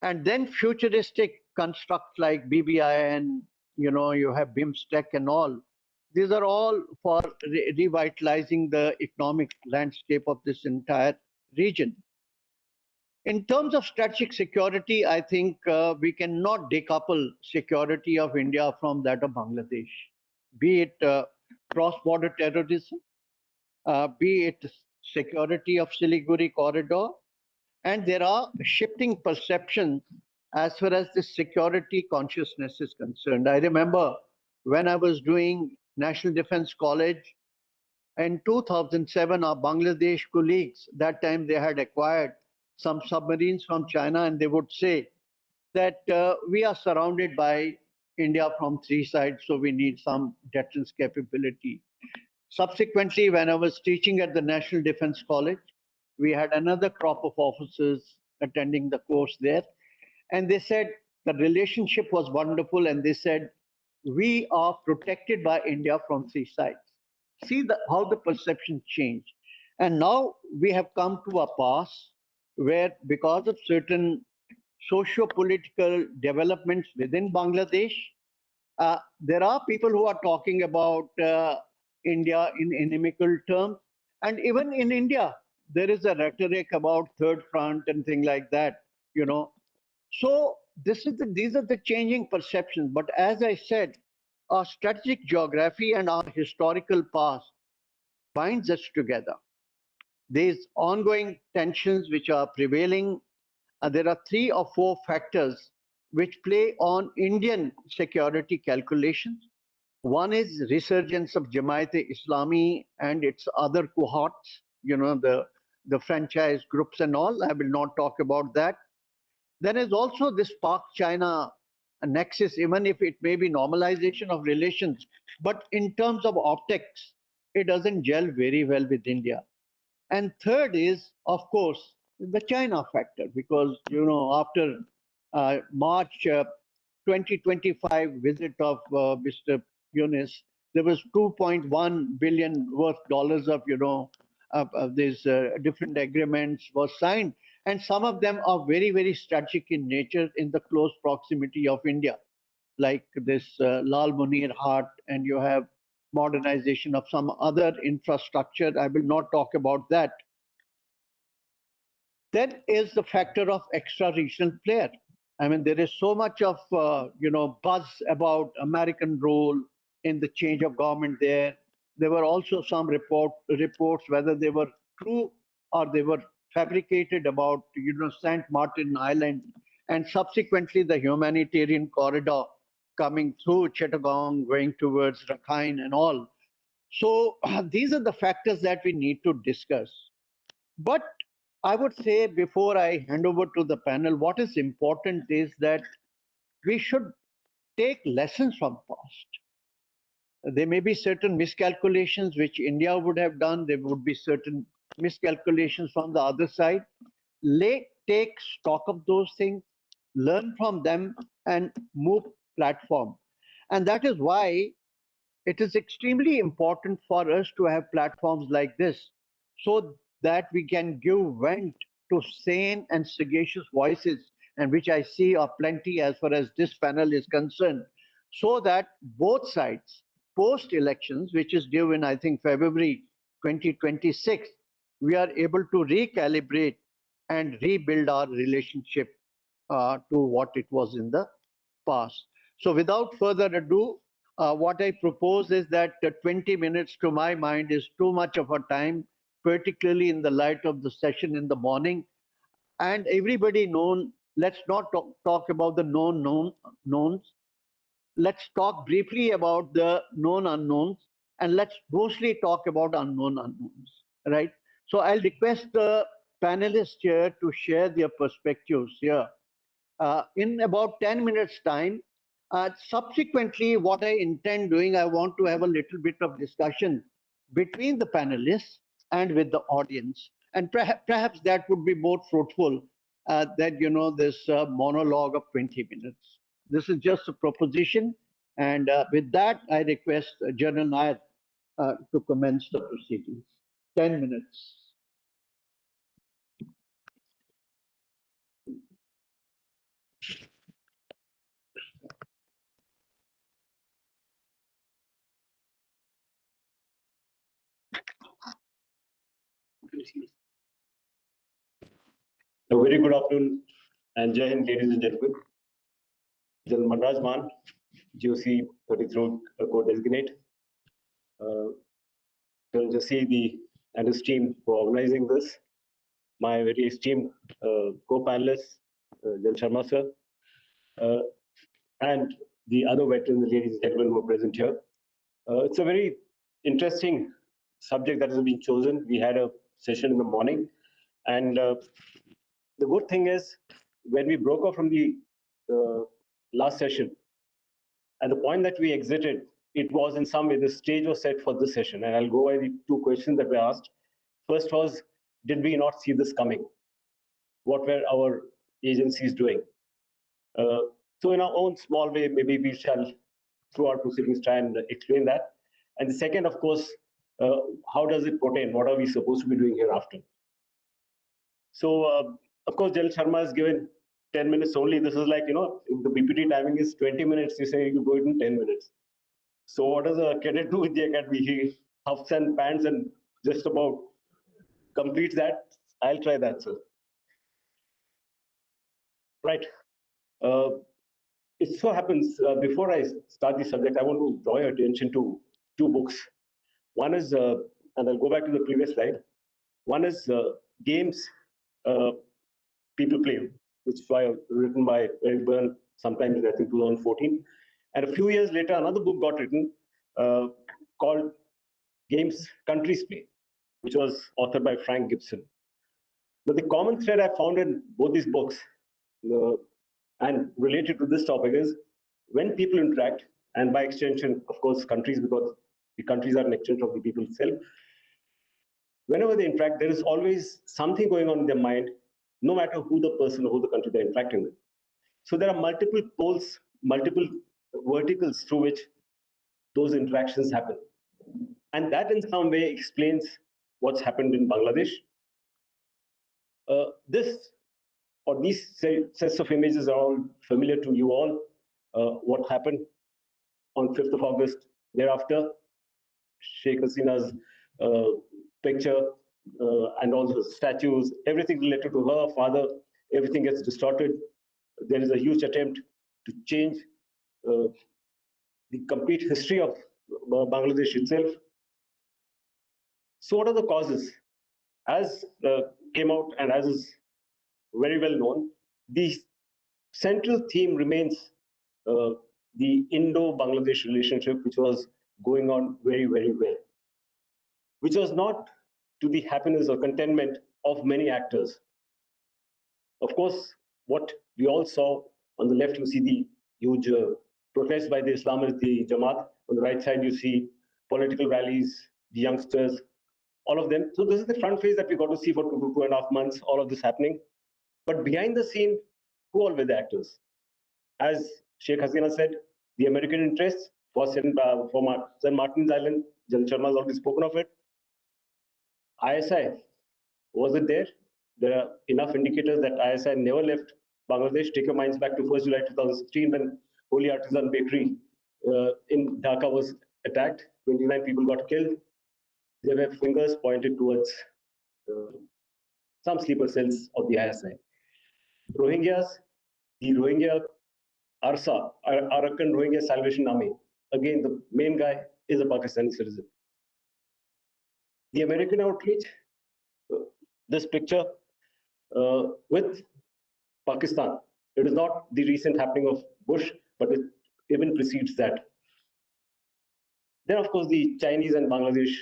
And then futuristic constructs like BBI and, you have BIMSTEC and all. These are all for revitalizing the economic landscape of this entire region. In terms of strategic security, I think we cannot decouple security of India from that of Bangladesh, be it cross-border terrorism, be it security of Siliguri corridor, and there are shifting perceptions as far as the security consciousness is concerned. I remember when I was doing National Defense College in 2007, our Bangladesh colleagues, that time they had acquired some submarines from China, and they would say that we are surrounded by India from three sides, so we need some deterrence capability. Subsequently, when I was teaching at the National Defense College, we had another crop of officers attending the course there. And they said the relationship was wonderful. And they said, we are protected by India from three sides. See how the perception changed. And now we have come to a pass where, because of certain socio-political developments within Bangladesh, there are people who are talking about India in inimical terms. And even in India, there is a rhetoric about third front and things like that, So these are the changing perceptions. But as I said, our strategic geography and our historical past binds us together. These ongoing tensions which are prevailing, there are 3 or 4 factors which play on Indian security calculations. One is resurgence of Jamaat-e-Islami and its other cohorts, the franchise groups and all. I will not talk about that. There is also this Pak-China nexus, even if it may be normalization of relations, but in terms of optics, it doesn't gel very well with India. And third is, of course, the China factor, because, after March 2025 visit of Mr. Yunus, there was $2.1 billion worth dollars of, these different agreements were signed. And some of them are very, very strategic in nature in the close proximity of India, like this Lal Munir Haat, and you have modernization of some other infrastructure. I will not talk about that. Then is the factor of extra-regional player. I mean, there is so much of, buzz about American role in the change of government there. There were also some reports, whether they were true or they were fabricated, about, St. Martin Island, and subsequently the humanitarian corridor coming through Chittagong, going towards Rakhine and all. So these are the factors that we need to discuss. But I would say, before I hand over to the panel, what is important is that we should take lessons from past. There may be certain miscalculations which India would have done. There would be certain miscalculations from the other side. Take stock of those things, learn from them, and move platform. And that is why it is extremely important for us to have platforms like this, so that we can give vent to sane and sagacious voices, and which I see are plenty as far as this panel is concerned, so that both sides, post-elections, which is due in, I think, February 2026, we are able to recalibrate and rebuild our relationship to what it was in the past. So without further ado, what I propose is that 20 minutes, to my mind, is too much of a time, particularly in the light of the session in the morning. And everybody known, let's not talk about the knowns. Let's talk briefly about the known unknowns, and let's mostly talk about unknown unknowns, right? So I'll request the panelists here to share their perspectives here. In about 10 minutes time, subsequently, what I intend doing, I want to have a little bit of discussion between the panelists and with the audience. And perhaps that would be more fruitful than, this monologue of 20 minutes. This is just a proposition. And with that, I request General Nair to commence the proceedings. 10 minutes. A very good afternoon and Jai Hind, ladies and gentlemen. General Manraj Man, GOC 33 Code Designate. Jassi and his team for organizing this. My very esteemed co-panelists, General Sharma sir, and the other veterans, ladies and gentlemen who are present here. It's a very interesting subject that has been chosen. We had a session in the morning, and the good thing is when we broke off from the last session, at the point that we exited, it was in some way the stage was set for this session. And I'll go by the two questions that were asked. First was, did we not see this coming? What were our agencies doing? So in our own small way, maybe we shall, through our proceedings, try and explain that. And the second, of course, how does it pertain? What are we supposed to be doing hereafter? So, of course, General Sharma has given 10 minutes only. This is like, if the BPT timing is 20 minutes, you say you do it in 10 minutes. So what does a cadet do with the academy? He huffs and pants and just about completes that. I'll try that, sir. Right. It so happens, before I start the subject, I want to draw your attention to two books. One is, and I'll go back to the previous slide. One is Games People Play, which was written by Eric Byrne sometime in, I think, 2014. And a few years later, another book got written called Games Countries Play, which was authored by Frank Gibson. But the common thread I found in both these books and related to this topic is when people interact, and by extension, of course, countries, because the countries are an extension of the people itself. Whenever they interact, there is always something going on in their mind, no matter who the person or who the country they're interacting with. So there are multiple poles, multiple verticals through which those interactions happen. And that in some way explains what's happened in Bangladesh. These sets of images are all familiar to you all. What happened on 5th of August thereafter, Sheikh Hasina's picture and all the statues, everything related to her father, everything gets distorted. There is a huge attempt to change the complete history of Bangladesh itself. So what are the causes? As came out and as is very well known, the central theme remains the Indo-Bangladesh relationship, which was going on very, very well, which was not to the happiness or contentment of many actors. Of course, what we all saw on the left, you see the huge protest by the Islamist Jamaat. On the right side, you see political rallies, the youngsters, all of them. So this is the front face that we got to see for 2.5 months, all of this happening. But behind the scene, who all were the actors? As Sheikh Hasina said, the American interests was sent for St. Martin's Island. General Sharma has already spoken of it. ISI, was it there? There are enough indicators that ISI never left Bangladesh. Take your minds back to 1st July 2016 when Holy Artisan Bakery in Dhaka was attacked. 29 people got killed. There were fingers pointed towards some sleeper cells of the ISI. Rohingyas, the Rohingya ARSA, Arakan Rohingya Salvation Army. Again, the main guy is a Pakistani citizen. The American outreach, this picture with Pakistan. It is not the recent happening of Bush, but it even precedes that. Then, of course, the Chinese and Bangladesh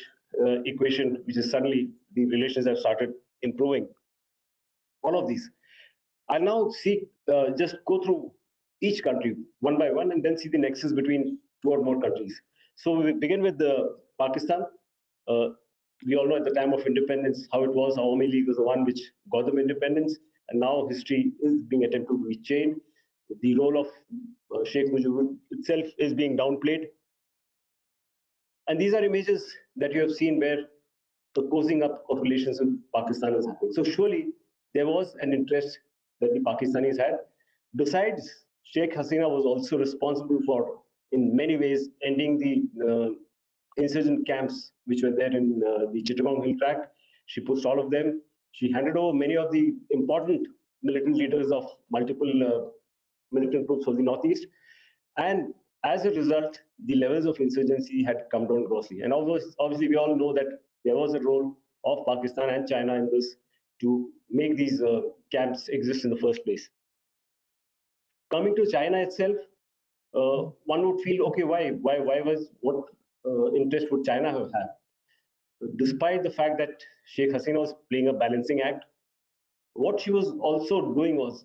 equation, which is suddenly the relations have started improving. All of these. I'll now just go through each country one by one and then see the nexus between two or more countries. So we begin with Pakistan. We all know at the time of independence how it was. Awami League was the one which got them independence, and now history is being attempted to be changed. The role of Sheikh Mujibur itself is being downplayed. And these are images that you have seen where the closing up of relations with Pakistan has happened. So surely there was an interest that the Pakistanis had. Besides, Sheikh Hasina was also responsible for, in many ways, ending the insurgent camps which were there in the Chittagong Hill Tract. She pushed all of them. She handed over many of the important militant leaders of multiple militant groups of the Northeast. And as a result, the levels of insurgency had come down grossly. And obviously, we all know that there was a role of Pakistan and China in this to make these camps exist in the first place. Coming to China itself, one would feel, okay, what interest would China have had? Despite the fact that Sheikh Hasina was playing a balancing act, what she was also doing was,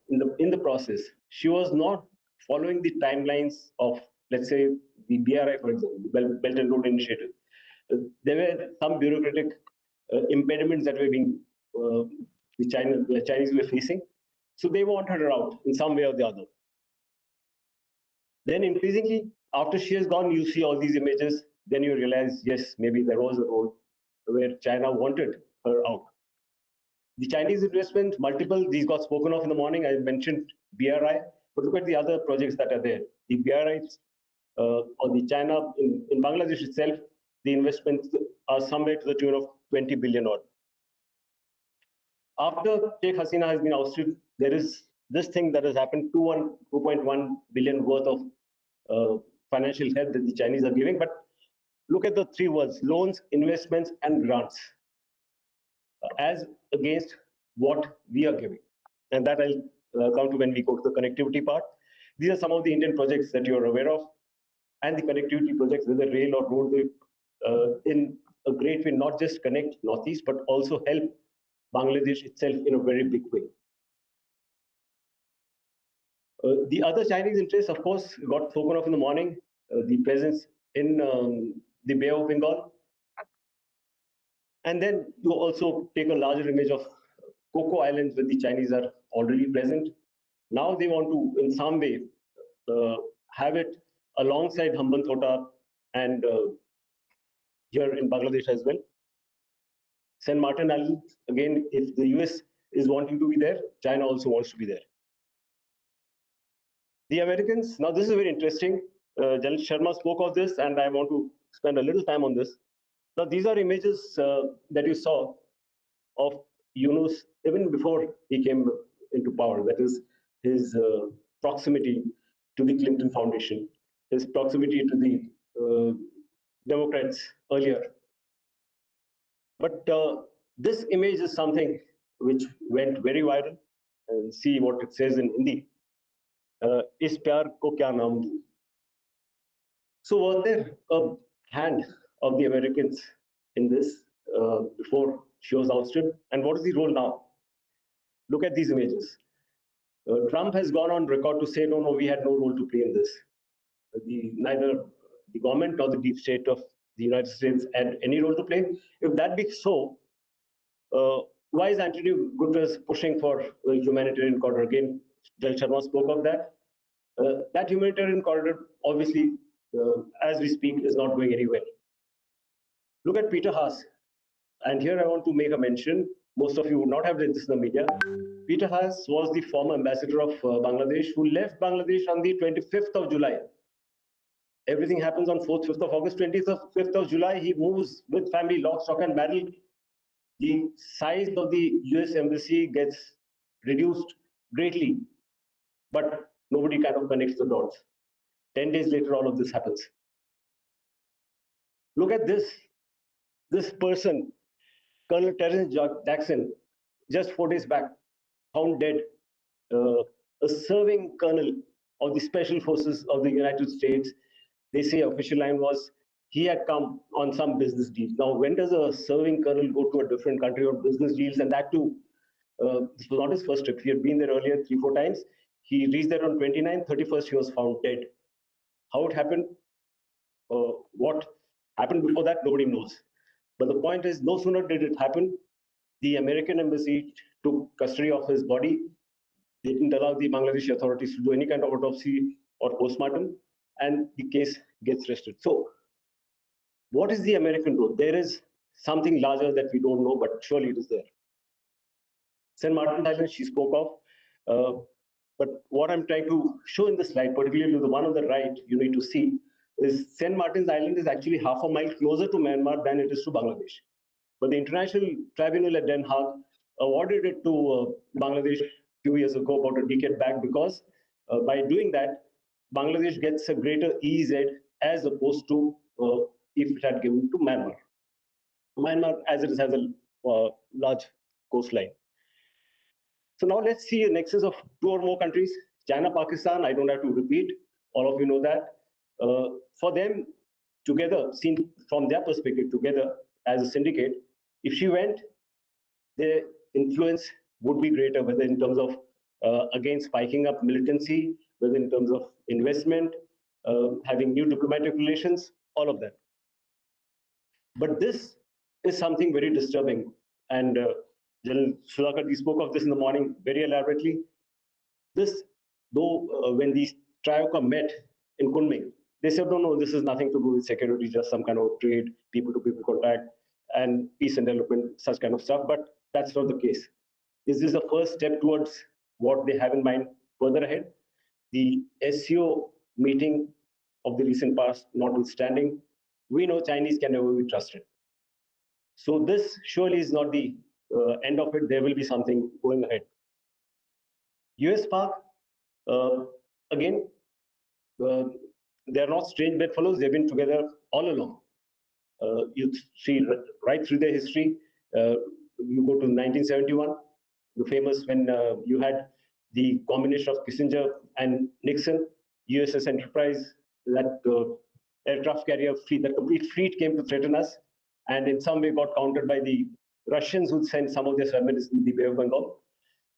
in the process, she was not following the timelines of, let's say, the BRI, for example, the Belt and Road Initiative. There were some bureaucratic impediments that were being the Chinese were facing. So they wanted her out in some way or the other. Then increasingly, after she has gone, you see all these images, then you realize, yes, maybe there was a role where China wanted her out. The Chinese investment, multiple, these got spoken of in the morning. I mentioned BRI, but look at the other projects that are there. The BRIs or the China in Bangladesh itself, the investments are somewhere to the tune of 20 billion odd. After Sheikh Hasina has been ousted, there is this thing that has happened, 2.1 billion worth of financial help that the Chinese are giving. But look at the three words: loans, investments, and grants, as against what we are giving. And that I'll come to when we go to the connectivity part. These are some of the Indian projects that you are aware of, and the connectivity projects, whether rail or roadway, in a great way, not just connect Northeast, but also help Bangladesh itself in a very big way. The other Chinese interests, of course, got spoken of in the morning, the presence in the Bay of Bengal. And then you also take a larger image of Cocoa Islands, where the Chinese are already present. Now they want to, in some way, have it alongside Hambantota and here in Bangladesh as well. St. Martin Island, again, if the US is wanting to be there, China also wants to be there. The Americans, now this is very interesting. General Sharma spoke of this, and I want to spend a little time on this. Now, these are images that you saw of Yunus even before he came into power. That is his proximity to the Clinton Foundation, his proximity to the Democrats earlier. But this image is something which went very viral. And see what it says in Hindi. Is pyar ko kya naam do? So was there a hand of the Americans in this before she was ousted? And what is the role now? Look at these images. Trump has gone on record to say, no, we had no role to play in this. Neither the government nor the deep state of the United States had any role to play. If that be so, why is Antonio Guterres pushing for a humanitarian corridor? Again, General Sharma spoke of that. That humanitarian corridor, obviously, as we speak, is not going anywhere. Look at Peter Haas. And here I want to make a mention. Most of you would not have read this in the media. Peter Haas was the former ambassador of Bangladesh, who left Bangladesh on the 25th of July. Everything happens on 4th, 5th of August, 25th of July. He moves with family, lock, stock, and barrel. The size of the US embassy gets reduced greatly, but nobody kind of connects the dots. 10 days later, all of this happens. Look at this. This person, Colonel Terrence Jackson, just 4 days back, found dead. A serving colonel of the Special Forces of the United States. They say official line was he had come on some business deal. Now, when does a serving colonel go to a different country on business deals? And that too, this was not his first trip. He had been there earlier 3-4 times. He reached there on 29th, 31st, he was found dead. How it happened? What happened before that, nobody knows. But the point is, no sooner did it happen, the American embassy took custody of his body. They didn't allow the Bangladeshi authorities to do any kind of autopsy or postmortem, and the case gets rested. So, what is the American role? There is something larger that we don't know, but surely it is there. St. Martin Island, she spoke of. But what I'm trying to show in the slide, particularly the one on the right, you need to see, is St. Martin's Island is actually half a mile closer to Myanmar than it is to Bangladesh. but the International Tribunal at Den Haag awarded it to Bangladesh a few years ago, about a decade back, because by doing that, Bangladesh gets a greater EEZ as opposed to if it had given to Myanmar. Myanmar, as it has a large coastline. So now let's see a nexus of two or more countries. China, Pakistan, I don't have to repeat. All of you know that. For them, together, seen from their perspective, together as a syndicate, if she went, their influence would be greater, whether in terms of, again, spiking up militancy, whether in terms of investment, having new diplomatic relations, all of that. But this is something very disturbing. And General Sudhakar spoke of this in the morning very elaborately. This, though, when these TRIOCA met in Kunming, they said, no, this is nothing to do with security, just some kind of trade, people-to-people contact, and peace and development, such kind of stuff. But that's not the case. This is the first step towards what they have in mind further ahead. The SCO meeting of the recent past notwithstanding, we know Chinese can never be trusted. So this surely is not the end of it. There will be something going ahead. US-Pak, again, they're not strange bedfellows. They've been together all along. You see right through their history. You go to 1971, the famous when you had the combination of Kissinger and Nixon, USS Enterprise, that aircraft carrier fleet, that complete fleet came to threaten us, and in some way got countered by the Russians, who sent some of their submarines in the Bay of Bengal.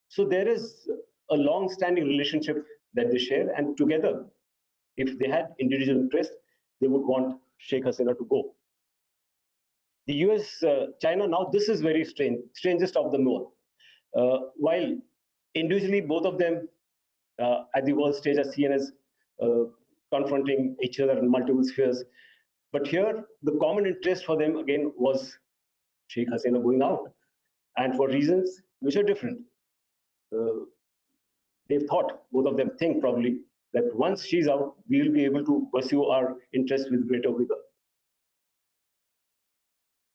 So there is a long-standing relationship that they share, and together, if they had individual interest, they would want Sheikh Hasina to go. The US, China, now this is very strange, strangest of them all. While individually, both of them at the world stage are seen as confronting each other in multiple spheres. But here, the common interest for them, again, was Sheikh Hasina going out, and for reasons which are different. They've thought, both of them think probably, that once she's out, we will be able to pursue our interests with greater vigor.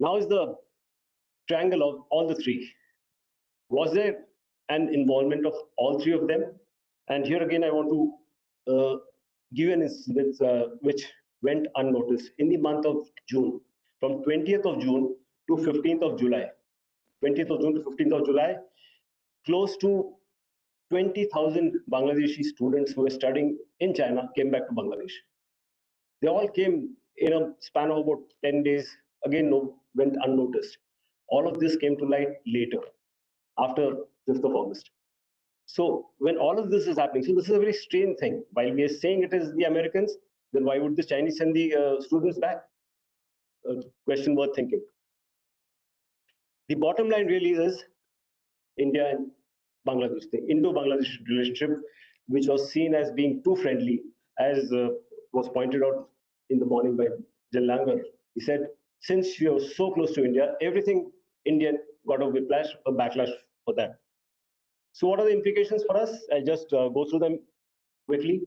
Now is the triangle of all the three. Was there an involvement of all three of them? And here again, I want to give an incident which went unnoticed in the month of June, from 20th of June to 15th of July. 20th of June to 15th of July, close to 20,000 Bangladeshi students who were studying in China came back to Bangladesh. They all came in a span of about 10 days, again, went unnoticed. All of this came to light later, after 5th of August. So when all of this is happening, so this is a very strange thing. While we are saying it is the Americans, then why would the Chinese send the students back? Question worth thinking. The bottom line really is India and Bangladesh, the Indo-Bangladesh relationship, which was seen as being too friendly, as was pointed out in the morning by General Ahmed. He said, since we are so close to India, everything Indian got a whiplash, a backlash for that. So what are the implications for us? I'll just go through them quickly.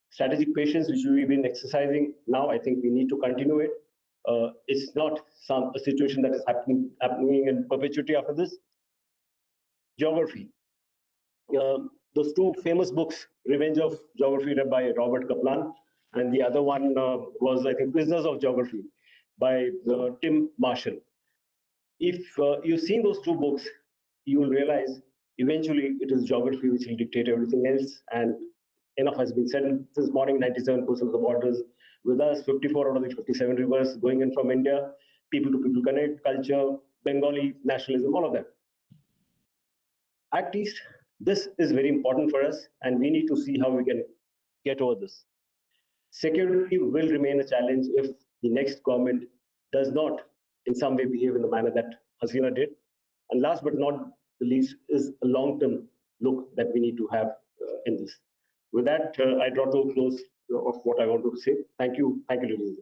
Strategic patience, which we've been exercising now, I think we need to continue it. It's not a situation that is happening in perpetuity after this. Geography. Those two famous books, Revenge of Geography, read by Robert Kaplan, and the other one was, I think, Prisoners of Geography by Tim Marshall. If you've seen those two books, you will realize eventually it is geography which will dictate everything else. And enough has been said this morning. 97% of the borders with us, 54 out of the 57 rivers going in from India, people-to-people connect, culture, Bengali nationalism, all of that. Act East, this is very important for us, and we need to see how we can get over this. Security will remain a challenge if the next government does not in some way behave in the manner that Hasina did. And last but not the least is a long-term look that we need to have in this. With that, I draw to a close of what I want to say. Thank you. Thank you, ladies.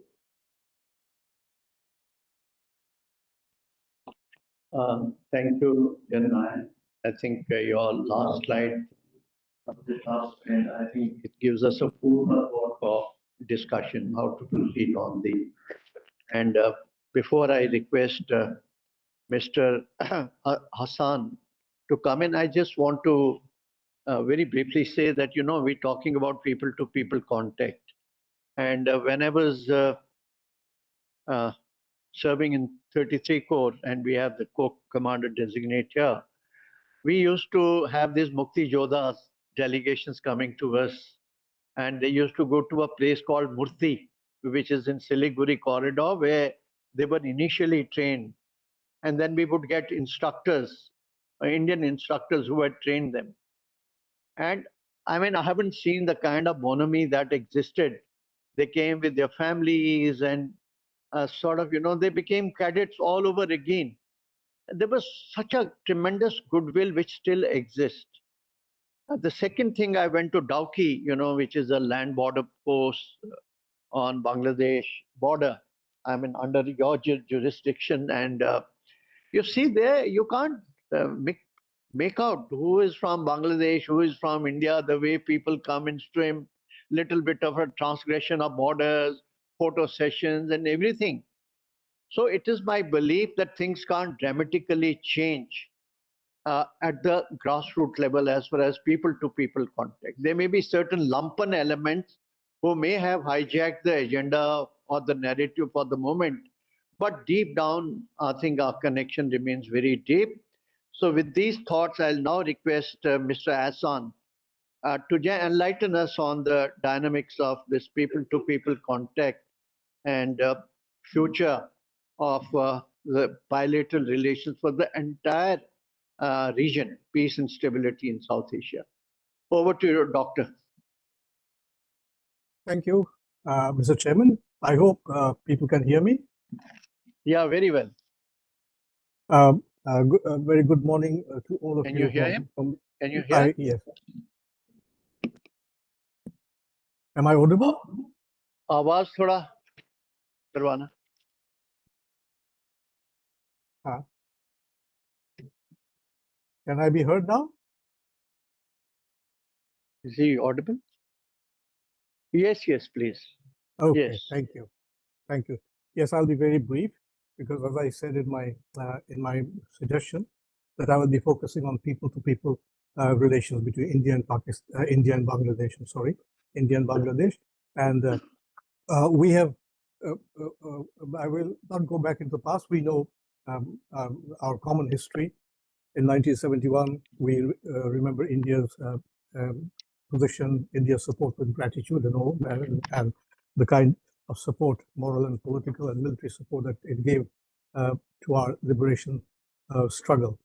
Thank you, General. I think your last slide, I think it gives us a food for discussion, how to proceed on the. And before I request Mr. Hassan to come in. I just want to very briefly say that, we're talking about people-to-people contact. And when I was serving in 33 Corps, and we have the Corps Commander designate here, we used to have these Mukti Jodhas delegations coming to us, and they used to go to a place called Murti, which is in Siliguri corridor, where they were initially trained. And then we would get instructors, Indian instructors who had trained them. And I mean, I haven't seen the kind of bonhomie that existed. They came with their families and they became cadets all over again. There was such a tremendous goodwill which still exists. The second thing, I went to Dauki, which is a land border post on Bangladesh border. I mean, under your jurisdiction. And you see there, you can't make out who is from Bangladesh, who is from India, the way people come in stream, little bit of a transgression of borders, photo sessions and everything. So it is my belief that things can't dramatically change at the grassroots level as far as people-to-people contact. There may be certain lumpen elements who may have hijacked the agenda or the narrative for the moment, but deep down, I think our connection remains very deep. So with these thoughts, I'll now request Mr. Hassan to enlighten us on the dynamics of this people-to-people contact and future of the bilateral relations for the entire region, peace and stability in South Asia. Over to you, Doctor. Thank you, Mr. Chairman. I hope people can hear me. Yeah, very well. Very good morning to all of you. Can you hear him? Can you hear? Yes. Am I audible? आवाज थोड़ा करवाना. Can I be heard now? Is he audible? Yes, please. Okay, yes. Thank you. Thank you. Yes, I'll be very brief because, as I said in my suggestion, that I will be focusing on people-to-people relations between India and Pakistan, India and Bangladesh. I'm sorry, India and Bangladesh, and we have. I will not go back into the past. We know our common history. In 1971, we remember India's position, India's support with gratitude and all, and the kind of support, moral and political and military support that it gave to our liberation struggle.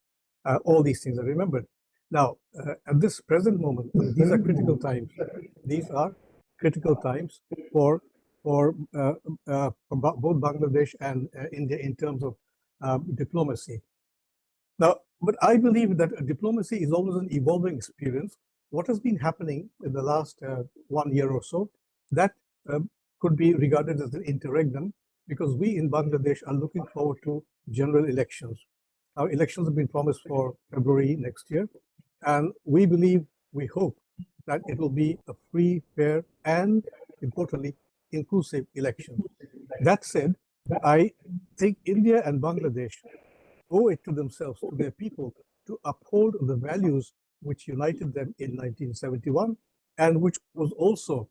All these things are remembered. Now, at this present moment, these are critical times. These are critical times for both Bangladesh and India in terms of diplomacy. Now, but I believe that diplomacy is always an evolving experience. What has been happening in the last 1 year or so, that could be regarded as an interregnum, because we in Bangladesh are looking forward to general elections. Our elections have been promised for February next year, and we believe, we hope that it will be a free, fair, and importantly, inclusive election. That said, I think India and Bangladesh owe it to themselves, to their people, to uphold the values which united them in 1971, and which was also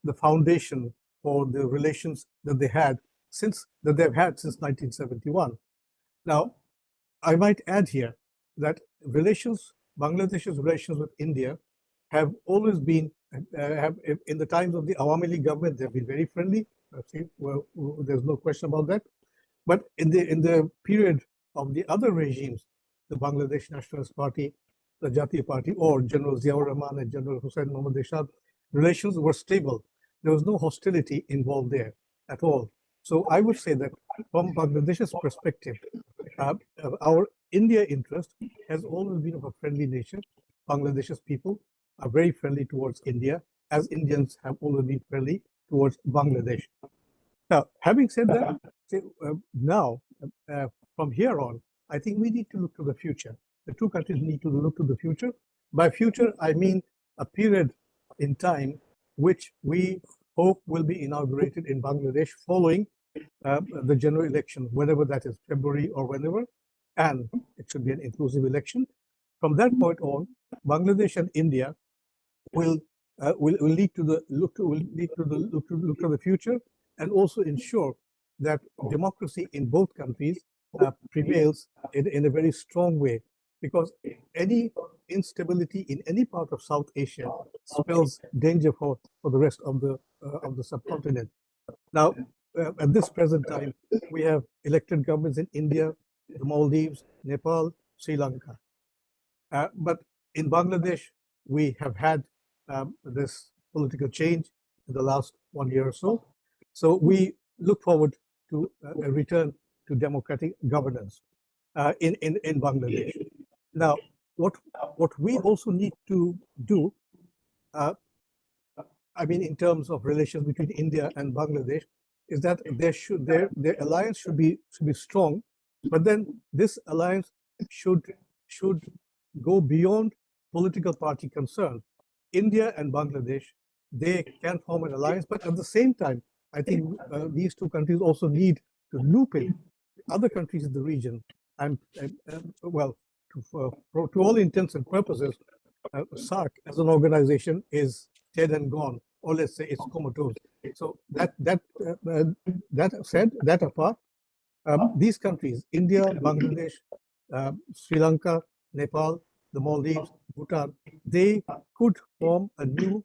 the foundation for the relations that they've had since 1971. Now, I might add here that Bangladesh's relations with India have always been, in the times of the Awami League government, they've been very friendly. Well, there's no question about that. But in the period of the other regimes, the Bangladesh Nationalist Party, the Jatiya Party, or General Ziaur Rahman and General Hussain Mohammad Ershad, relations were stable. There was no hostility involved there at all. So I would say that from Bangladesh's perspective, our India interest has always been of a friendly nature. Bangladesh's people are very friendly towards India, as Indians have always been friendly towards Bangladesh. Now, having said that, from here on, I think we need to look to the future. The two countries need to look to the future. By future, I mean a period in time which we hope will be inaugurated in Bangladesh following the general election, whenever that is, February or whenever, and it should be an inclusive election. From that point on, Bangladesh and India will lead to the look to the future, and also ensure that democracy in both countries prevails in a very strong way, because any instability in any part of South Asia spells danger for the rest of the subcontinent. Now, at this present time, we have elected governments in India, the Maldives, Nepal, Sri Lanka. But in Bangladesh, we have had this political change in the last 1 year or so. So we look forward to a return to democratic governance in Bangladesh. Now, what we also need to do, I mean, in terms of relations between India and Bangladesh, is that their alliance should be strong, but then this alliance should go beyond political party concerns. India and Bangladesh, they can form an alliance, but at the same time, I think these two countries also need to loop in other countries in the region. And well, to all intents and purposes, SAARC as an organization is dead and gone, or let's say it's comatose. So that said, that apart, these countries, India, Bangladesh, Sri Lanka, Nepal, the Maldives, Bhutan, they could form a new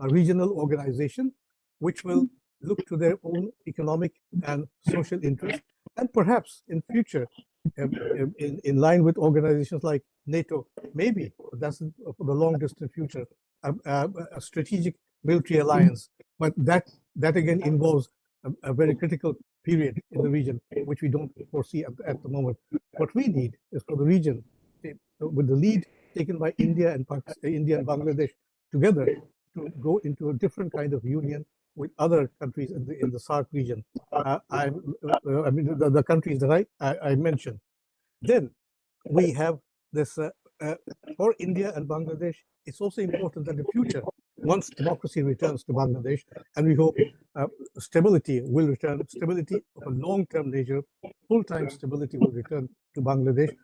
regional organization which will look to their own economic and social interests, and perhaps in future, in line with organizations like NATO, maybe, that's for the long distant future, a strategic military alliance. But that again involves a very critical period in the region, which we don't foresee at the moment. What we need is for the region, with the lead taken by India and Bangladesh together, to go into a different kind of union with other countries in the SAARC region. I mean, the countries that I mentioned. Then we have this, for India and Bangladesh, it's also important that in the future, once democracy returns to Bangladesh, and we hope stability will return, stability of a long-term nature, full-time stability will return to Bangladesh.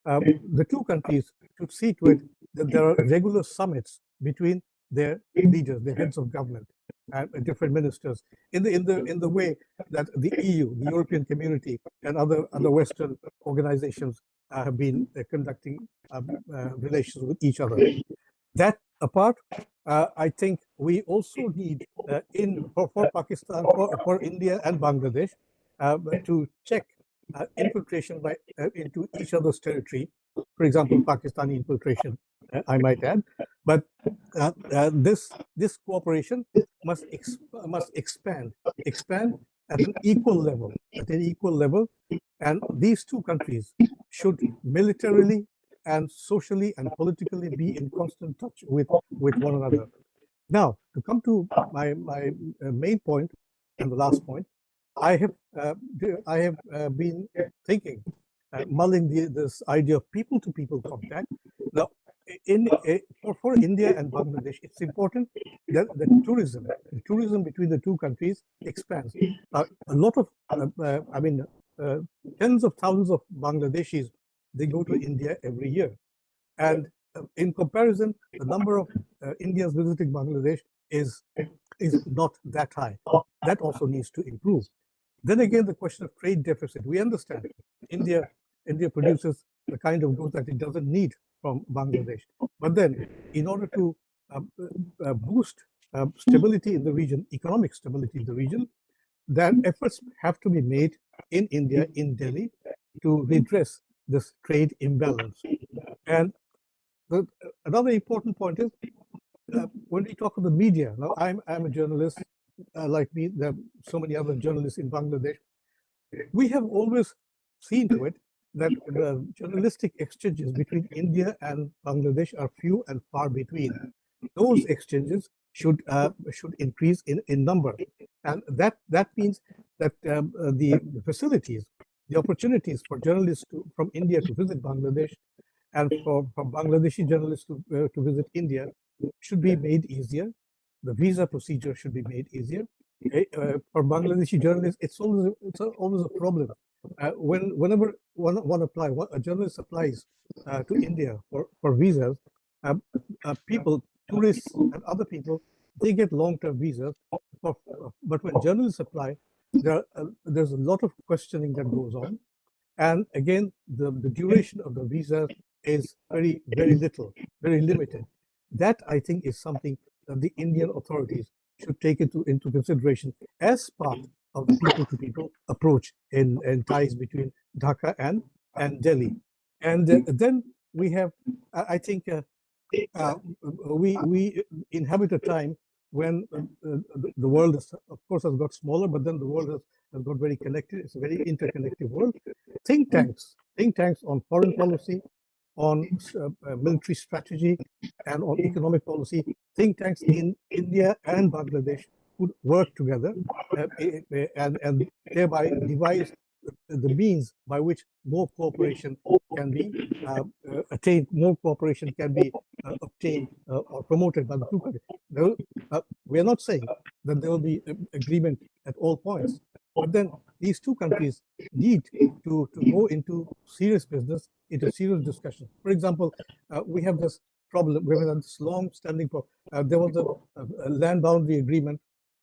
The two countries should see to it that there are regular summits between their leaders, their heads of government, and different ministers, in the way that the EU, the European Community, and other Western organizations have been conducting relations with each other. That apart, I think we also need for Pakistan, for India and Bangladesh, to check infiltration into each other's territory. For example, Pakistani infiltration, I might add. But this cooperation must expand at an equal level, and these two countries should militarily and socially and politically be in constant touch with one another. Now, to come to my main point and the last point, I have been thinking, mulling this idea of people-to-people contact. Now, for India and Bangladesh, it's important that the tourism between the two countries expands. A lot of, tens of thousands of Bangladeshis, they go to India every year. And in comparison, the number of Indians visiting Bangladesh is not that high. That also needs to improve. Then again, the question of trade deficit. We understand India produces the kind of goods that it doesn't need from Bangladesh. But then, in order to boost stability in the region, economic stability in the region, then efforts have to be made in India, in Delhi, to redress this trade imbalance. And another important point is, when we talk of the media, now I'm a journalist, like me, there are so many other journalists in Bangladesh. We have always seen to it that the journalistic exchanges between India and Bangladesh are few and far between. Those exchanges should increase in number, and that means that the facilities, the opportunities for journalists from India to visit Bangladesh, and for Bangladeshi journalists to visit India, should be made easier. The visa procedure should be made easier, for Bangladeshi journalists, it's always a problem. Whenever a journalist applies to India for visas, people, tourists and other people, they get long-term visas. But when journalists apply, there's a lot of questioning that goes on. And again, the duration of the visa is very little, very limited. That, I think, is something that the Indian authorities should take into consideration as part of the people-to-people approach in ties between Dhaka and Delhi. And then we have, I think, we inhabit a time when the world is, of course, has got smaller, but then the world has got very connected. It's a very interconnected world. Think tanks on foreign policy, on military strategy, and on economic policy. Think tanks in India and Bangladesh could work together and thereby devise the means by which more cooperation can be attained, more cooperation can be obtained or promoted by the two countries. We are not saying that there will be agreement at all points, but then these two countries need to go into serious business, into serious discussion. For example, we have this problem, we have this long-standing problem. There was a land boundary agreement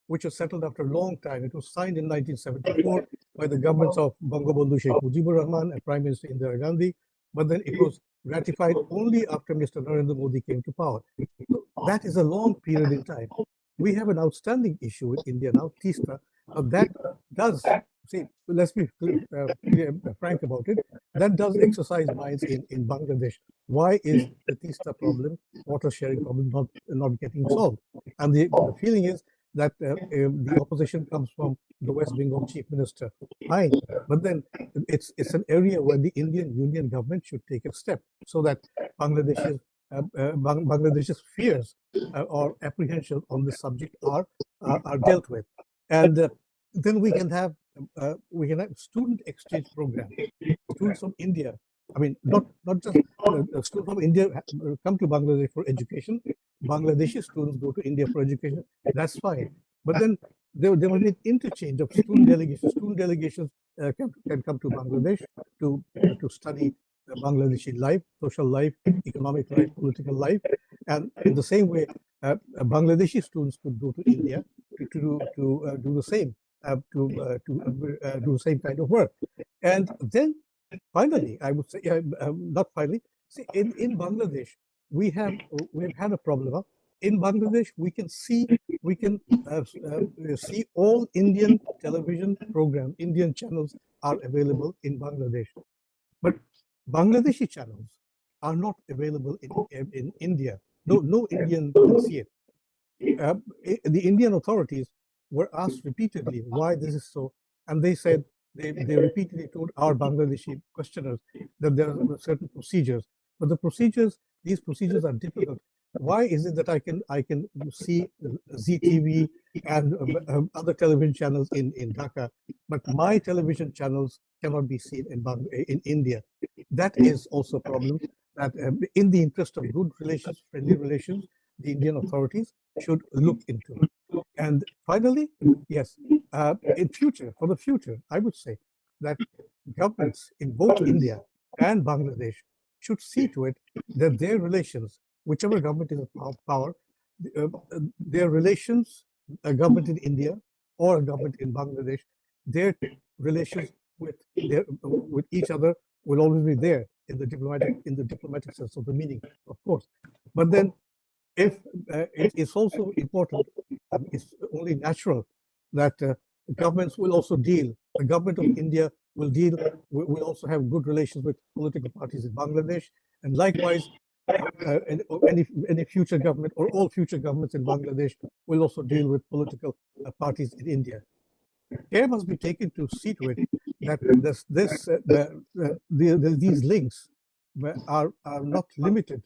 which was settled after a long time. It was signed in 1974 by the governments of Bangabandhu Sheikh Mujibur Rahman and Prime Minister Indira Gandhi, but then it was ratified only after Mr. Narendra Modi came to power. So that is a long period in time. We have an outstanding issue with India now, TISTA, that does, see, let's be frank about it, that does exercise minds in Bangladesh. Why is the TISTA problem, water sharing problem, not getting solved? And the feeling is that the opposition comes from the West Bengal Chief Minister. Fine, but then it's an area where the Indian Union government should take a step so that Bangladesh's fears or apprehensions on this subject are dealt with, and then we can have student exchange program. Students from India, I mean, not just students from India come to Bangladesh for education. Bangladeshi students go to India for education. That's fine, but then there must be an interchange of student delegations. Student delegations can come to Bangladesh to study Bangladeshi life, social life, economic life, political life, and in the same way, Bangladeshi students could go to India to do the same, do the same kind of work. And then finally, I would say, not finally, see, in Bangladesh, we have had a problem. In Bangladesh, we can see all Indian television programs, Indian channels are available in Bangladesh, but Bangladeshi channels are not available in India. No Indian can see it. The Indian authorities were asked repeatedly why this is so, and they said they repeatedly told our Bangladeshi questioners that there are certain procedures, but these procedures are difficult. Why is it that I can see ZTV and other television channels in Dhaka, but my television channels cannot be seen in India? That is also a problem that, in the interest of good relations, friendly relations, the Indian authorities should look into. And finally, yes, for the future, I would say that governments in both India and Bangladesh should see to it that their relations, whichever government is in power, their relations, a government in India or a government in Bangladesh, their relations with each other will always be there in the diplomatic sense of the meaning, of course. But then, if it's also important, it's only natural that governments will also deal. The government of India will also have good relations with political parties in Bangladesh, and likewise, any future government or all future governments in Bangladesh will also deal with political parties in India. Care must be taken to see to it that these links are not limited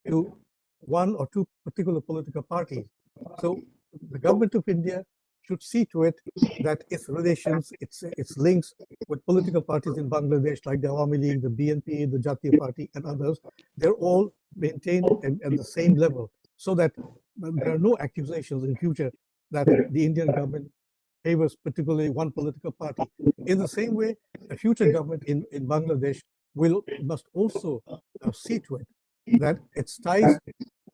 to one or two particular political parties. So the government of India should see to it that its relations, its links with political parties in Bangladesh, like the Awami League, the BNP, the Jatiya Party, and others, they're all maintained at the same level, so that there are no accusations in future that the Indian government favors particularly one political party. In the same way, a future government in Bangladesh must also see to it that its ties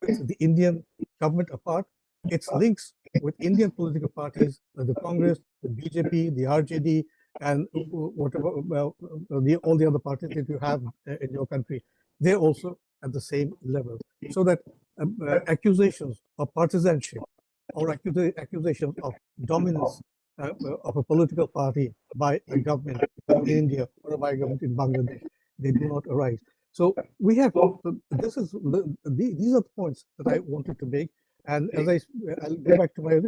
with the Indian government apart, its links with Indian political parties, the Congress, the BJP, the RJD, and whatever all the other parties that you have in your country, they're also at the same level, so that accusations of partisanship or accusations of dominance of a political party by a government in India or by a government in Bangladesh, they do not arise. So we have, these are the points that I wanted to make. And as I'll go back to my,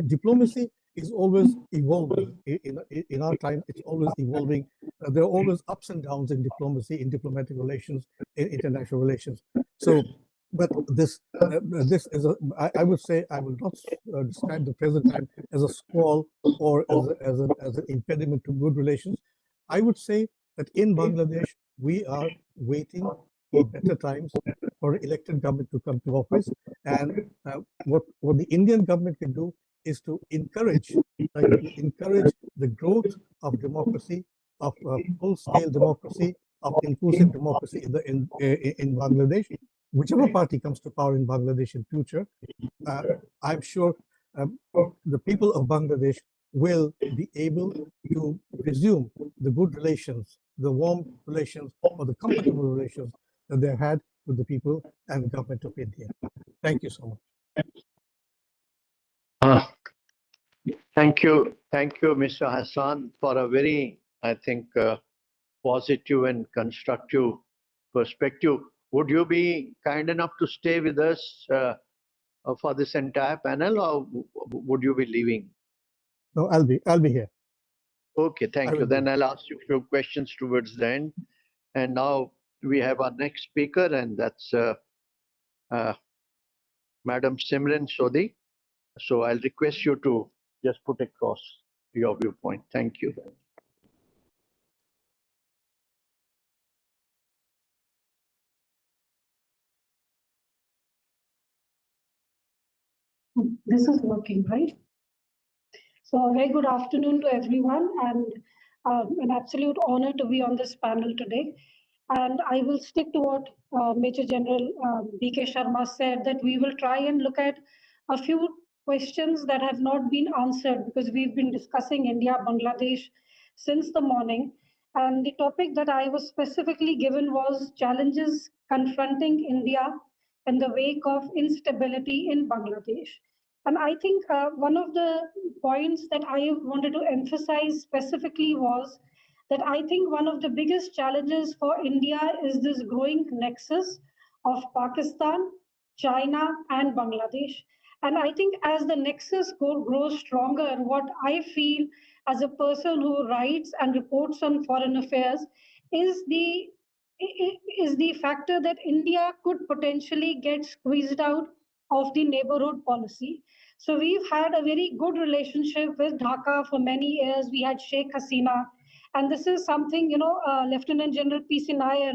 diplomacy is always evolving. In our time, it's always evolving. There are always ups and downs in diplomacy, in diplomatic relations, in international relations. So, but this is I would say, I will not describe the present time as a squall or as an impediment to good relations. I would say that in Bangladesh, we are waiting for better times for elected government to come to office. And what the Indian government can do is to encourage the growth of democracy, of full-scale democracy, of inclusive democracy in Bangladesh. Whichever party comes to power in Bangladesh in future, I'm sure the people of Bangladesh will be able to resume the good relations, the warm relations, or the comfortable relations that they had with the people and the government of India. Thank you so much. Thank you, Mr. Hassan, for a very, I think, positive and constructive perspective. Would you be kind enough to stay with us for this entire panel, or would you be leaving? No, I'll be here. Okay, thank you. Then I'll ask you a few questions towards the end. And now we have our next speaker, and that's Madam Simran Sodhi. So I'll request you to just put across your viewpoint. Thank you. This is working, right? So a very good afternoon to everyone, and an absolute honor to be on this panel today. And I will stick to what Major General B.K. Sharma said, that we will try and look at a few questions that have not been answered, because we've been discussing India, Bangladesh since the morning. And the topic that I was specifically given was challenges confronting India in the wake of instability in Bangladesh. And I think one of the points that I wanted to emphasize specifically was that I think one of the biggest challenges for India is this growing nexus of Pakistan, China, and Bangladesh. And I think as the nexus grows stronger, what I feel as a person who writes and reports on foreign affairs is the factor that India could potentially get squeezed out of the neighborhood policy. So we've had a very good relationship with Dhaka for many years. We had Sheikh Hasina. And this is something, Lieutenant General P.C. Nair,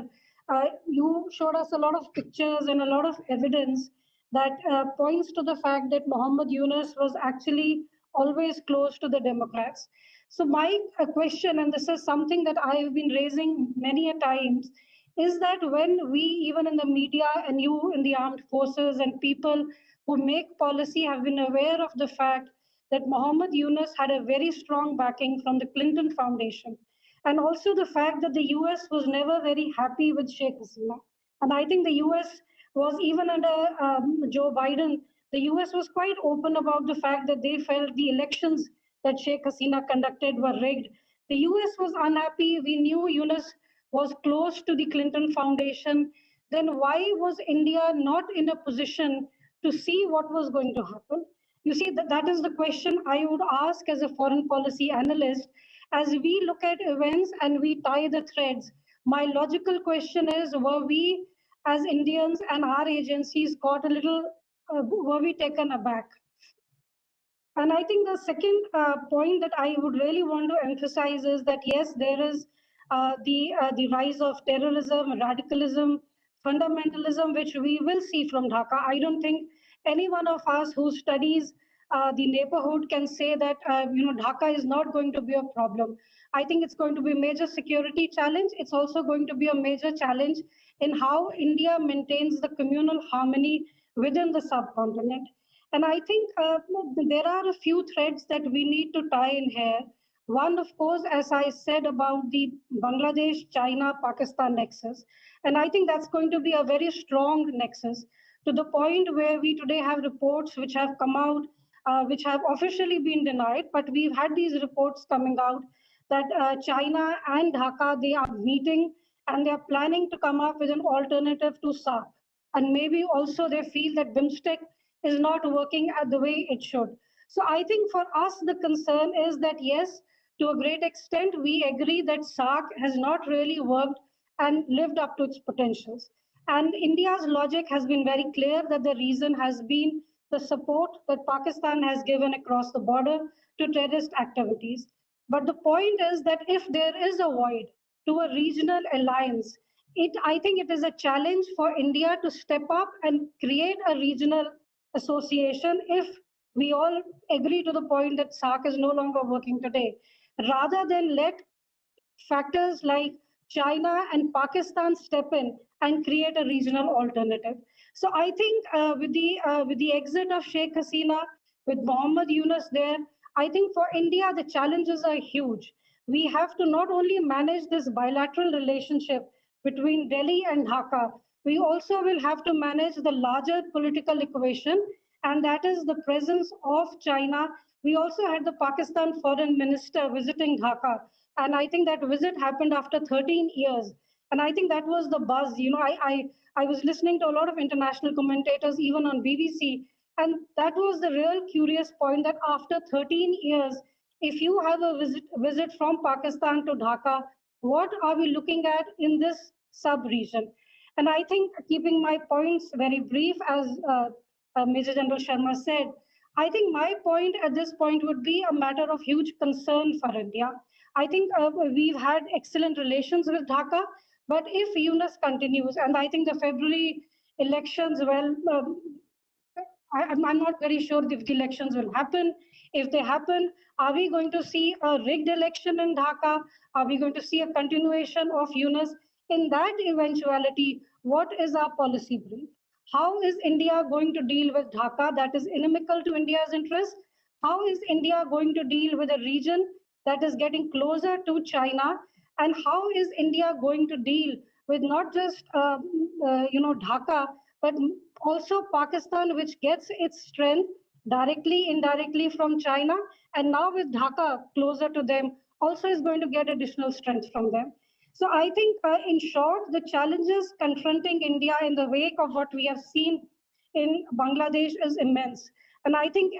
you showed us a lot of pictures and a lot of evidence that points to the fact that Muhammad Yunus was actually always close to the Democrats. So my question, and this is something that I have been raising many a times, is that when we, even in the media and you in the armed forces and people who make policy have been aware of the fact that Muhammad Yunus had a very strong backing from the Clinton Foundation. And also the fact that the US was never very happy with Sheikh Hasina. And I think the US was, even under Joe Biden, the US was quite open about the fact that they felt the elections that Sheikh Hasina conducted were rigged. The US was unhappy. We knew Yunus was close to the Clinton Foundation. Then why was India not in a position to see what was going to happen? You see, that is the question I would ask as a foreign policy analyst. As we look at events and we tie the threads, my logical question is, were we as Indians and our agencies caught a little, were we taken aback? And I think the second point that I would really want to emphasize is that, yes, there is the rise of terrorism, radicalism, fundamentalism, which we will see from Dhaka. I don't think any one of us who studies the neighborhood can say that Dhaka is not going to be a problem. I think it's going to be a major security challenge. It's also going to be a major challenge in how India maintains the communal harmony within the subcontinent. And I think there are a few threads that we need to tie in here. One, of course, as I said about the Bangladesh, China, Pakistan nexus. And I think that's going to be a very strong nexus to the point where we today have reports which have come out, which have officially been denied, but we've had these reports coming out that China and Dhaka, they are meeting and they are planning to come up with an alternative to SAARC. And maybe also they feel that BIMSTEC is not working at the way it should. So I think for us, the concern is that yes, to a great extent, we agree that SAARC has not really worked and lived up to its potentials. And India's logic has been very clear that the reason has been the support that Pakistan has given across the border to terrorist activities. But the point is that if there is a void to a regional alliance, I think it is a challenge for India to step up and create a regional association if we all agree to the point that SAARC is no longer working today, rather than let factors like China and Pakistan step in and create a regional alternative. So I think with the exit of Sheikh Hasina, with Mohammed Yunus there, I think for India the challenges are huge. We have to not only manage this bilateral relationship between Delhi and Dhaka, we also will have to manage the larger political equation, and that is the presence of China. We also had the Pakistan foreign minister visiting Dhaka, and I think that visit happened after 13 years. And I think that was the buzz. I was listening to a lot of international commentators, even on BBC, and that was the real curious point that after 13 years, if you have a visit from Pakistan to Dhaka, what are we looking at in this sub-region? And I think, keeping my points very brief, as Major General Sharma said, I think my point at this point would be a matter of huge concern for India. I think we've had excellent relations with Dhaka, but if Yunus continues, and I think the February elections, well, I'm not very sure if the elections will happen. If they happen, are we going to see a rigged election in Dhaka? Are we going to see a continuation of Yunus? In that eventuality, what is our policy brief? How is India going to deal with Dhaka that is inimical to India's interest? How is India going to deal with a region that is getting closer to China? And how is India going to deal with not just Dhaka, but also Pakistan, which gets its strength directly, indirectly from China, and now with Dhaka closer to them, also is going to get additional strength from them. So I think, in short, the challenges confronting India in the wake of what we have seen in Bangladesh is immense. And I think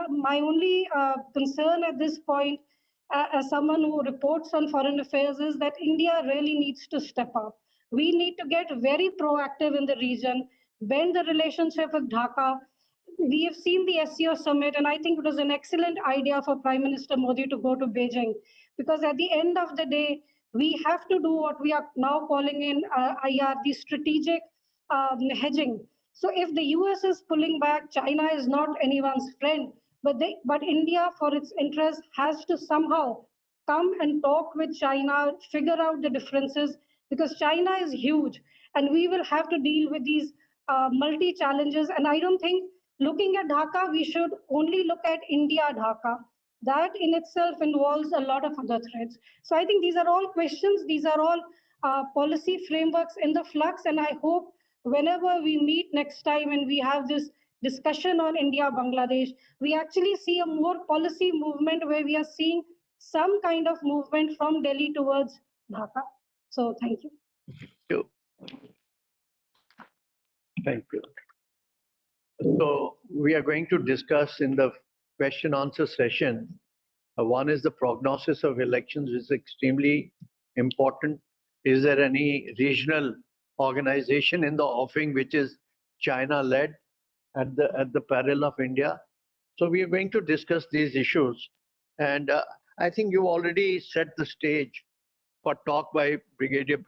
my only concern at this point, as someone who reports on foreign affairs, is that India really needs to step up. We need to get very proactive in the region, bend the relationship with Dhaka. We have seen the SCO summit, and I think it was an excellent idea for Prime Minister Modi to go to Beijing, because at the end of the day, we have to do what we are now calling in IR, the strategic hedging. So if the US is pulling back, China is not anyone's friend, but India, for its interest, has to somehow come and talk with China, figure out the differences, because China is huge, and we will have to deal with these multi-challenges. And I don't think, looking at Dhaka, we should only look at India-Dhaka. That in itself involves a lot of other threats. So I think these are all questions, these are all policy frameworks in the flux, and I hope whenever we meet next time and we have this discussion on India-Bangladesh, we actually see a more policy movement where we are seeing some kind of movement from Delhi towards Dhaka. So thank you. Thank you. So we are going to discuss in the question answer session. One is the prognosis of elections, which is extremely important. Is there any regional organization in the offing which is China led at the peril of India? So we are going to discuss these issues. And I think you already set the stage for talk by Brigadier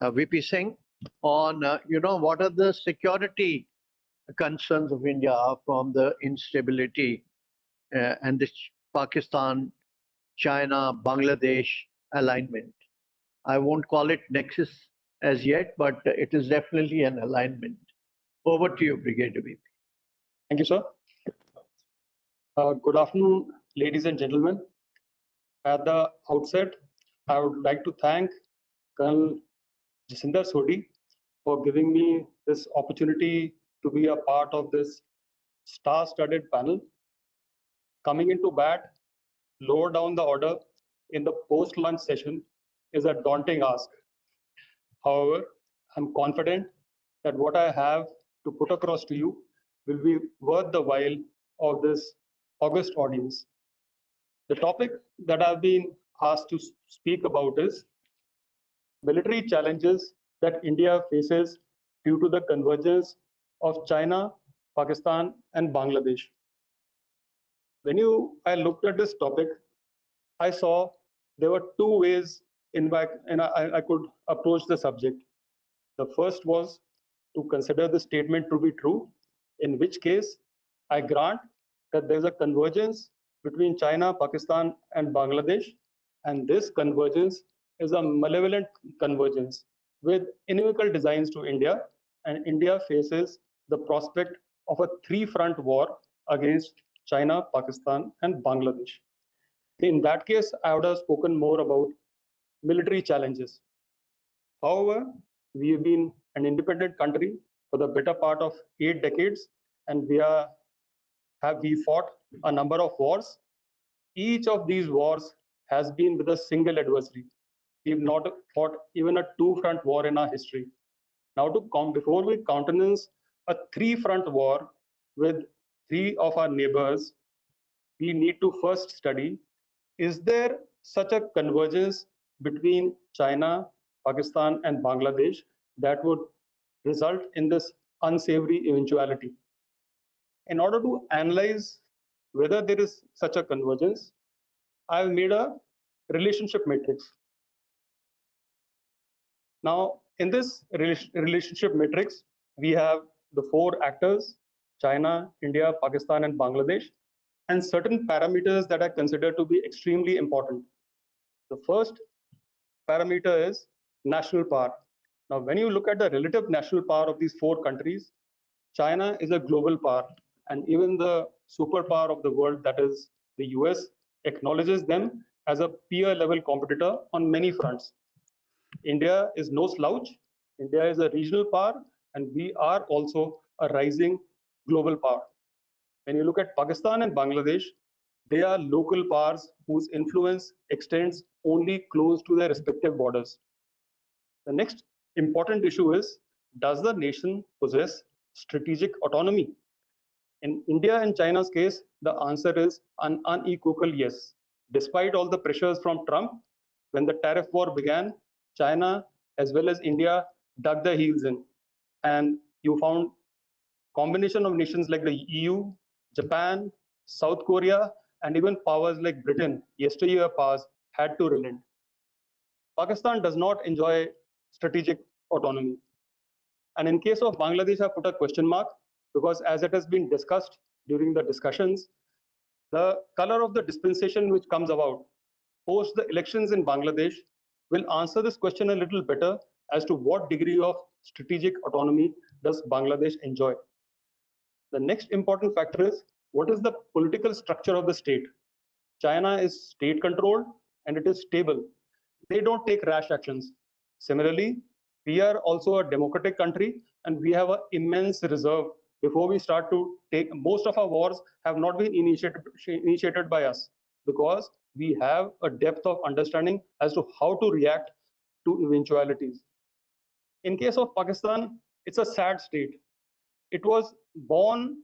VP Singh on, what are the security concerns of India are from the instability and the Pakistan, China, Bangladesh alignment. I won't call it nexus as yet, but it is definitely an alignment. Over to you, Brigadier VP. Thank you, sir. Good afternoon, ladies and gentlemen. At the outset, I would like to thank Colonel Jasinder Sodhi for giving me this opportunity to be a part of this star-studded panel. Coming into bat, lower down the order in the post-lunch session is a daunting ask. However, I'm confident that what I have to put across to you will be worth the while of this august audience. The topic that I've been asked to speak about is military challenges that India faces due to the convergence of China, Pakistan, and Bangladesh. When I looked at this topic, I saw there were two ways in which I could approach the subject. The first was to consider the statement to be true, in which case I grant that there's a convergence between China, Pakistan, and Bangladesh, and this convergence is a malevolent convergence with inimical designs to India, and India faces the prospect of a three-front war against China, Pakistan, and Bangladesh. In that case, I would have spoken more about military challenges. However, we have been an independent country for the better part of 8 decades, and we fought a number of wars. Each of these wars has been with a single adversary. We've not fought even a two-front war in our history. Now, before we countenance a three-front war with 3 of our neighbors, we need to first study, is there such a convergence between China, Pakistan, and Bangladesh that would result in this unsavory eventuality? In order to analyze whether there is such a convergence, I've made a relationship matrix. Now, in this relationship matrix, we have the 4 actors: China, India, Pakistan, and Bangladesh, and certain parameters that are considered to be extremely important. The first parameter is national power. Now, when you look at the relative national power of these 4 countries, China is a global power, and even the superpower of the world, that is the US, acknowledges them as a peer-level competitor on many fronts. India is no slouch. India is a regional power, and we are also a rising global power. When you look at Pakistan and Bangladesh, they are local powers whose influence extends only close to their respective borders. The next important issue is, does the nation possess strategic autonomy? In India and China's case, the answer is an unequivocal yes. Despite all the pressures from Trump, when the tariff war began, China as well as India dug their heels in. And you found combination of nations like the EU, Japan, South Korea, and even powers like Britain, yesteryear powers, had to relent. Pakistan does not enjoy strategic autonomy. And in case of Bangladesh, I put a question mark, because as it has been discussed during the discussions, the color of the dispensation which comes about post the elections in Bangladesh will answer this question a little better as to what degree of strategic autonomy does Bangladesh enjoy. The next important factor is, what is the political structure of the state? China is state-controlled and it is stable. They don't take rash actions. Similarly, we are also a democratic country and we have an immense reserve. Before we start to take, most of our wars have not been initiated by us, because we have a depth of understanding as to how to react to eventualities. In case of Pakistan, it's a sad state. It was born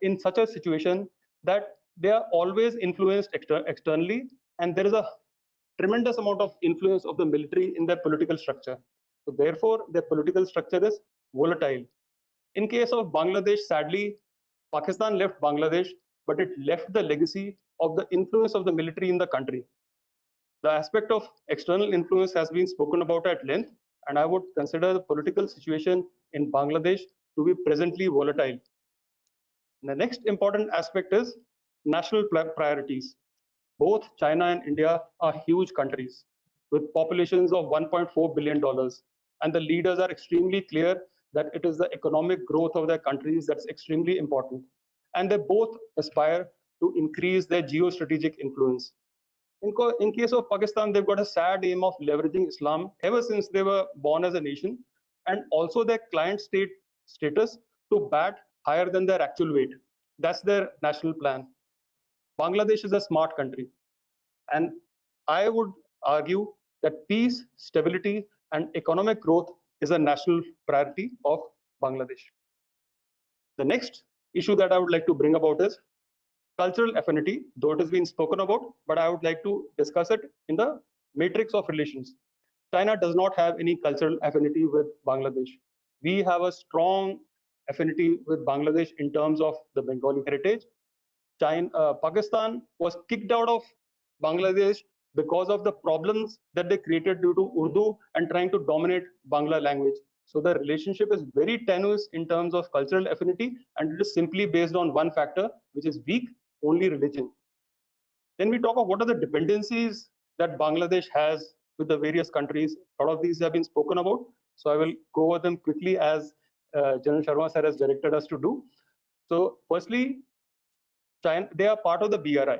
in such a situation that they are always influenced externally, and there is a tremendous amount of influence of the military in their political structure. So therefore, their political structure is volatile. In case of Bangladesh, sadly, Pakistan left Bangladesh, but it left the legacy of the influence of the military in the country. The aspect of external influence has been spoken about at length, and I would consider the political situation in Bangladesh to be presently volatile. The next important aspect is national priorities. Both China and India are huge countries with populations of $1.4 billion. And the leaders are extremely clear that it is the economic growth of their countries that's extremely important. And they both aspire to increase their geostrategic influence. In case of Pakistan, they've got a sad aim of leveraging Islam ever since they were born as a nation, and also their client state status to bat higher than their actual weight. That's their national plan. Bangladesh is a smart country. And I would argue that peace, stability, and economic growth is a national priority of Bangladesh. The next issue that I would like to bring about is cultural affinity, though it has been spoken about, but I would like to discuss it in the matrix of relations. China does not have any cultural affinity with Bangladesh. We have a strong affinity with Bangladesh in terms of the Bengali heritage. Pakistan was kicked out of Bangladesh because of the problems that they created due to Urdu and trying to dominate Bangla language. So the relationship is very tenuous in terms of cultural affinity, and it is simply based on one factor, which is weak, only religion. Then we talk of what are the dependencies that Bangladesh has with the various countries. A lot of these have been spoken about, so I will go over them quickly as General Sharma sir has directed us to do. So firstly, China, they are part of the BRI.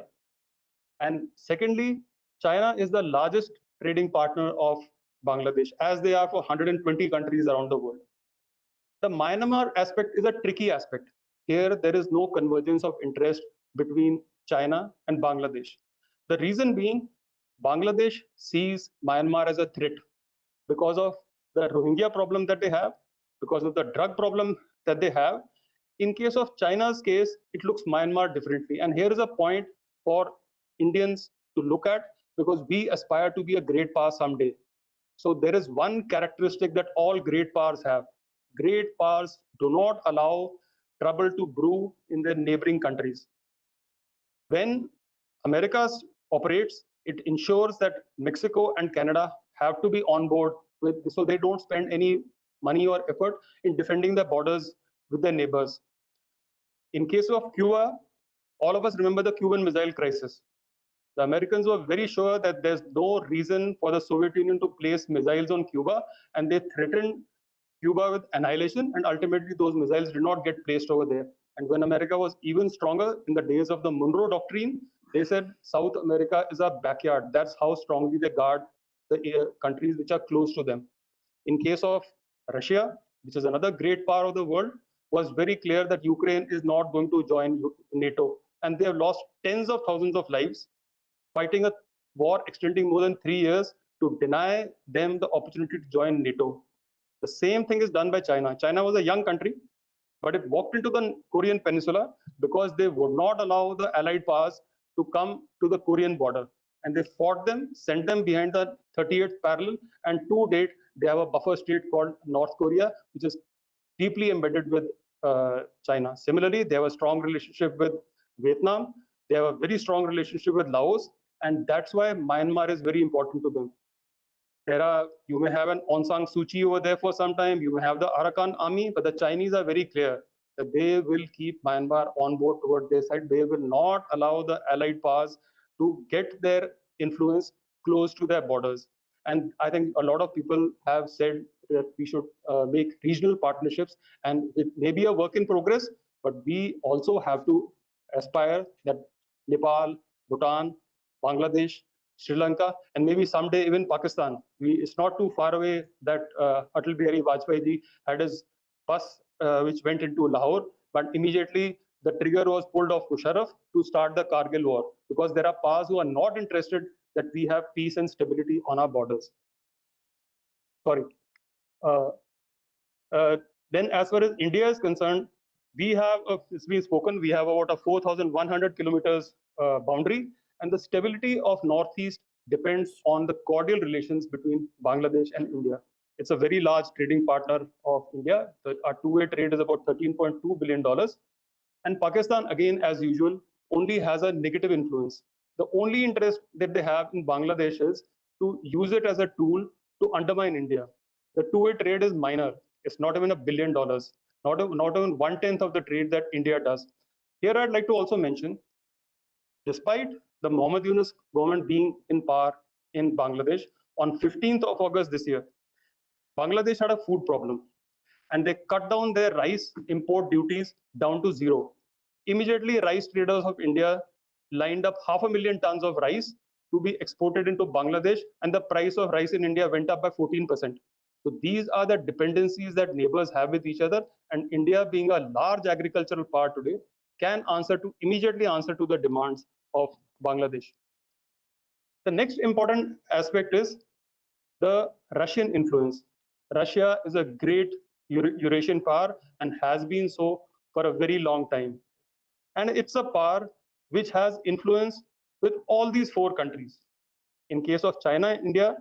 And secondly, China is the largest trading partner of Bangladesh, as they are for 120 countries around the world. The Myanmar aspect is a tricky aspect. Here, there is no convergence of interest between China and Bangladesh. The reason being, Bangladesh sees Myanmar as a threat because of the Rohingya problem that they have, because of the drug problem that they have. In case of China's case, it looks Myanmar differently. And here is a point for Indians to look at, because we aspire to be a great power someday. So there is one characteristic that all great powers have. Great powers do not allow trouble to brew in their neighboring countries. When America operates, it ensures that Mexico and Canada have to be on board with, so they don't spend any money or effort in defending their borders with their neighbors. In case of Cuba, all of us remember the Cuban Missile Crisis. The Americans were very sure that there's no reason for the Soviet Union to place missiles on Cuba, and they threatened Cuba with annihilation, and ultimately those missiles did not get placed over there. And when America was even stronger in the days of the Monroe Doctrine, they said South America is our backyard. That's how strongly they guard the countries which are close to them. In case of Russia, which is another great power of the world, was very clear that Ukraine is not going to join NATO. And they have lost tens of thousands of lives fighting a war extending more than 3 years to deny them the opportunity to join NATO. The same thing is done by China. China was a young country, but it walked into the Korean peninsula because they would not allow the Allied powers to come to the Korean border. And they fought them, sent them behind the 38th parallel, and to date, they have a buffer state called North Korea, which is deeply embedded with China. Similarly, they have a strong relationship with Vietnam. They have a very strong relationship with Laos, and that's why Myanmar is very important to them. You may have an Aung San Suu Kyi over there for some time, you may have the Arakan army, but the Chinese are very clear that they will keep Myanmar on board toward their side. They will not allow the Allied powers to get their influence close to their borders. And I think a lot of people have said that we should make regional partnerships, and it may be a work in progress, but we also have to aspire that Nepal, Bhutan, Bangladesh, Sri Lanka, and maybe someday even Pakistan. It's not too far away that Atal Bihari Vajpayee ji had his bus which went into Lahore, but immediately the trigger was pulled off Musharraf to start the Kargil war, because there are powers who are not interested that we have peace and stability on our borders. Sorry. Then as far as India is concerned, we have, it's been spoken, we have about a 4,100 kilometers boundary, and the stability of Northeast depends on the cordial relations between Bangladesh and India. It's a very large trading partner of India. Our two-way trade is about $13.2 billion. And Pakistan, again, as usual, only has a negative influence. The only interest that they have in Bangladesh is to use it as a tool to undermine India. The two-way trade is minor. It's not even $1 billion. not even 1/10 of the trade that India does. Here I'd like to also mention, despite the Mohammad Yunus government being in power in Bangladesh, on 15th of August this year, Bangladesh had a food problem and they cut down their rice import duties down to 0. Immediately, rice traders of India lined up 500,000 tons of rice to be exported into Bangladesh, and the price of rice in India went up by 14%. So these are the dependencies that neighbors have with each other, and India, being a large agricultural power today, can immediately answer to the demands of Bangladesh. The next important aspect is the Russian influence. Russia is a great Eurasian power and has been so for a very long time. And it's a power which has influence with all these 4 countries. In case of China and India,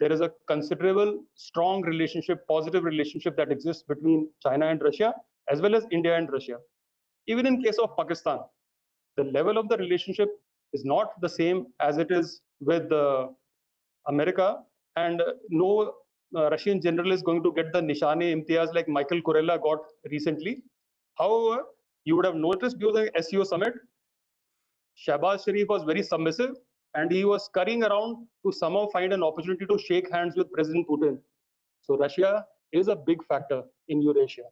there is a considerable, strong relationship, positive relationship that exists between China and Russia, as well as India and Russia. Even in case of Pakistan, the level of the relationship is not the same as it is with America, and no Russian general is going to get the Nishane-e-Imtiyaz like Michael Kurella got recently. However, you would have noticed during the SEO summit, Shahbaz Sharif was very submissive and he was scurrying around to somehow find an opportunity to shake hands with President Putin. So Russia is a big factor in Eurasia.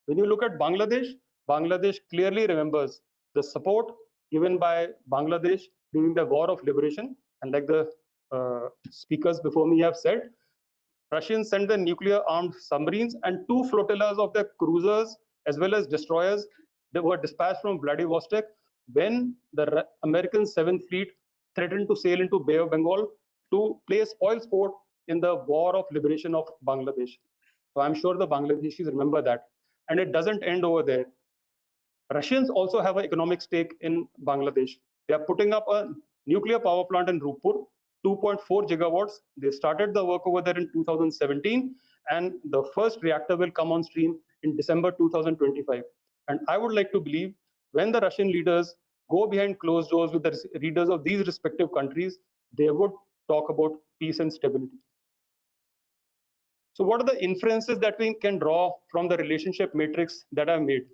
When you look at Bangladesh, Bangladesh clearly remembers the support given by Bangladesh during the War of Liberation. And like the speakers before me have said, Russians sent the nuclear-armed submarines and 2 flotillas of their cruisers as well as destroyers that were dispatched from Vladivostok when the American 7th Fleet threatened to sail into Bay of Bengal to play spoil sport in the War of Liberation of Bangladesh. So I'm sure the Bangladeshis remember that. And it doesn't end over there. Russians also have an economic stake in Bangladesh. They are putting up a nuclear power plant in Rupur, 2.4 gigawatts. They started the work over there in 2017, and the first reactor will come on stream in December 2025. And I would like to believe when the Russian leaders go behind closed doors with the leaders of these respective countries, they would talk about peace and stability. So what are the inferences that we can draw from the relationship matrix that I've made?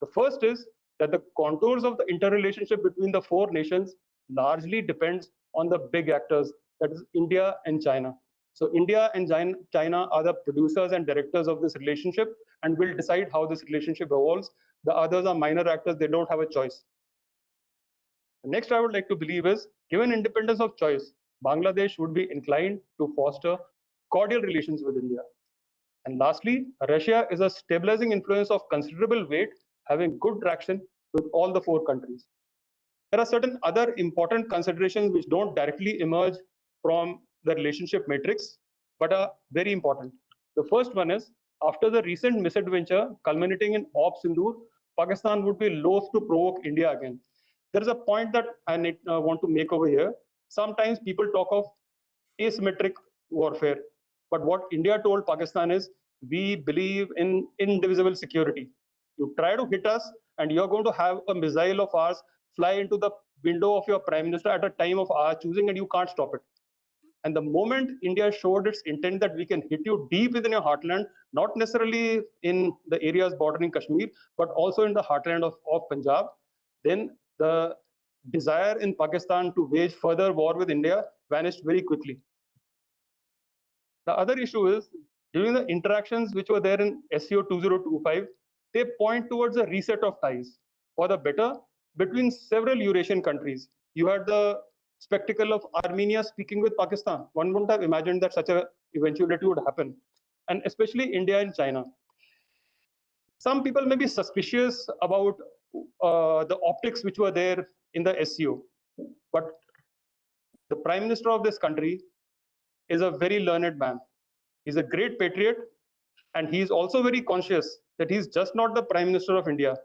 The first is that the contours of the interrelationship between the 4 nations largely depends on the big actors, that is India and China. So India and China are the producers and directors of this relationship and will decide how this relationship evolves. The others are minor actors, they don't have a choice. The next I would like to believe is, given independence of choice, Bangladesh would be inclined to foster cordial relations with India. And lastly, Russia is a stabilizing influence of considerable weight, having good traction with all the 4 countries. There are certain other important considerations which don't directly emerge from the relationship matrix, but are very important. The first one is, after the recent misadventure culminating in Op Sindoor, Pakistan would be loath to provoke India again. There is a point that I want to make over here. Sometimes people talk of asymmetric warfare, but what India told Pakistan is, we believe in indivisible security. You try to hit us, and you're going to have a missile of ours fly into the window of your prime minister at a time of our choosing, and you can't stop it. And the moment India showed its intent that we can hit you deep within your heartland, not necessarily in the areas bordering Kashmir, but also in the heartland of Punjab, then the desire in Pakistan to wage further war with India vanished very quickly. The other issue is, during the interactions which were there in SCO 2025, they point towards a reset of ties for the better between several Eurasian countries. You had the spectacle of Armenia speaking with Pakistan. One wouldn't have imagined that such an eventuality would happen, and especially India and China. Some people may be suspicious about the optics which were there in the SCO, but the Prime Minister of this country is a very learned man. He's a great patriot, and he is also very conscious that he's just not the Prime Minister of India.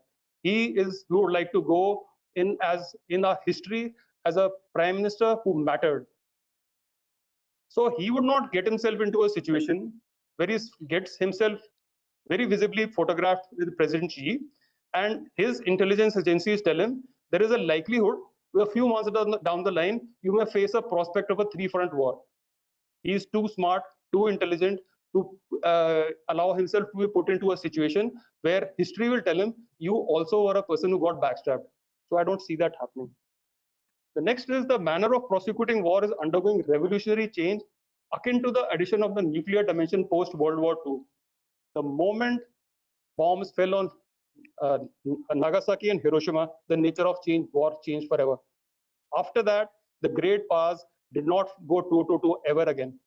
He would like to go in our history as a Prime Minister who mattered. So he would not get himself into a situation where he gets himself very visibly photographed with President Xi, and his intelligence agencies tell him there is a likelihood a few months down the line, you may face a prospect of a 3-front war. He is too smart, too intelligent to allow himself to be put into a situation where history will tell him, you also were a person who got backstabbed. So I don't see that happening. The next is the manner of prosecuting war is undergoing revolutionary change akin to the addition of the nuclear dimension post-World War II. The moment bombs fell on Nagasaki and Hiroshima, the nature of war changed forever. After that, the great powers did not go toe-to-toe ever again.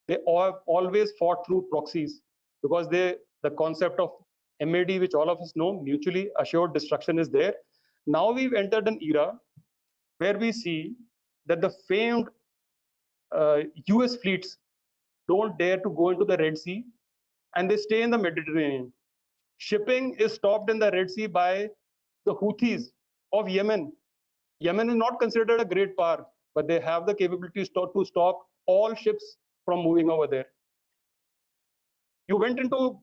They always fought through proxies because the concept of MAD, which all of us know, mutually assured destruction, is there. Now we've entered an era where we see that the famed US fleets don't dare to go into the Red Sea and they stay in the Mediterranean. Shipping is stopped in the Red Sea by the Houthis of Yemen. Yemen is not considered a great power, but they have the capability to stop all ships from moving over there. You went into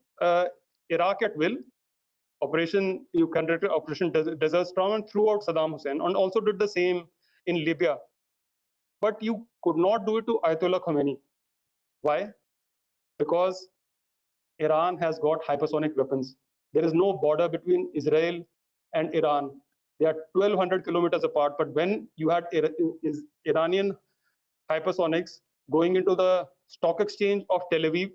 Iraq at will, you conducted Operation Desert Storm and threw out Saddam Hussein, and also did the same in Libya. But you could not do it to Ayatollah Khomeini. Why? Because Iran has got hypersonic weapons. There is no border between Israel and Iran. They are 1,200 kilometers apart. But when you had Iranian hypersonics going into the stock exchange of Tel Aviv,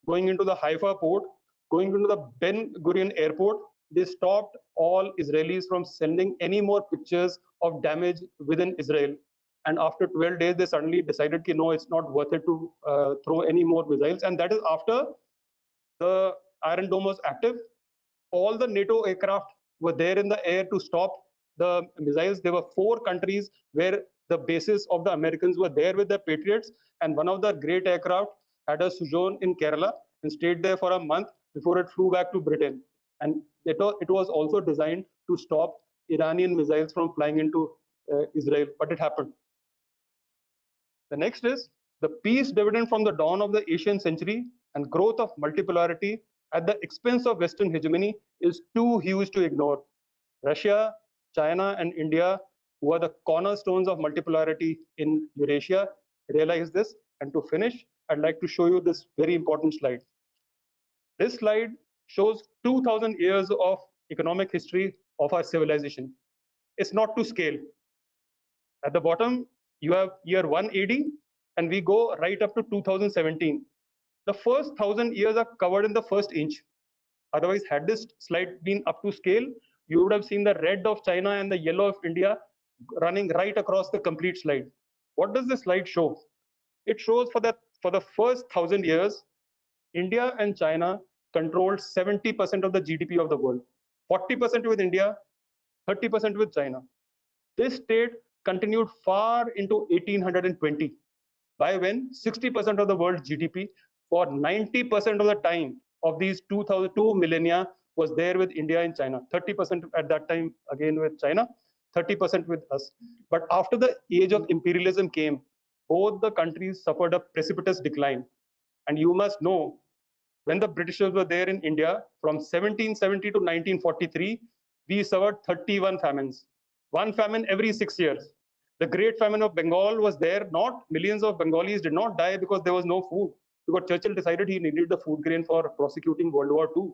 going into the Haifa port, going into the Ben Gurion airport, they stopped all Israelis from sending any more pictures of damage within Israel. And after 12 days, they suddenly decided, no, it's not worth it to throw any more missiles. And that is after the Iron Dome was active. All the NATO aircraft were there in the air to stop the missiles. There were 4 countries where the bases of the Americans were there with the Patriots. And one of the great aircraft had a sojourn in Kerala and stayed there for a month before it flew back to Britain. And it was also designed to stop Iranian missiles from flying into Israel, but it happened. The next is the peace dividend from the dawn of the Asian century and growth of multipolarity at the expense of Western hegemony is too huge to ignore. Russia, China, and India, who are the cornerstones of multipolarity in Eurasia, realize this. And to finish, I'd like to show you this very important slide. This slide shows 2,000 years of economic history of our civilization. It's not to scale. At the bottom, you have year 180, and we go right up to 2017. The first 1,000 years are covered in the first inch. Otherwise, had this slide been up to scale, you would have seen the red of China and the yellow of India running right across the complete slide. What does this slide show? It shows for the first 1,000 years, India and China controlled 70% of the GDP of the world, 40% with India, 30% with China. This state continued far into 1820, by when 60% of the world's GDP for 90% of the time of these 2 millennia was there with India and China. 30% at that time again with China, 30% with us. But after the age of imperialism came, both the countries suffered a precipitous decline. And you must know, when the Britishers were there in India, from 1770 to 1943, we suffered 31 famines. One famine every 6 years. The Great Famine of Bengal was there. Not millions of Bengalis did not die because there was no food. Because Churchill decided he needed the food grain for prosecuting World War II.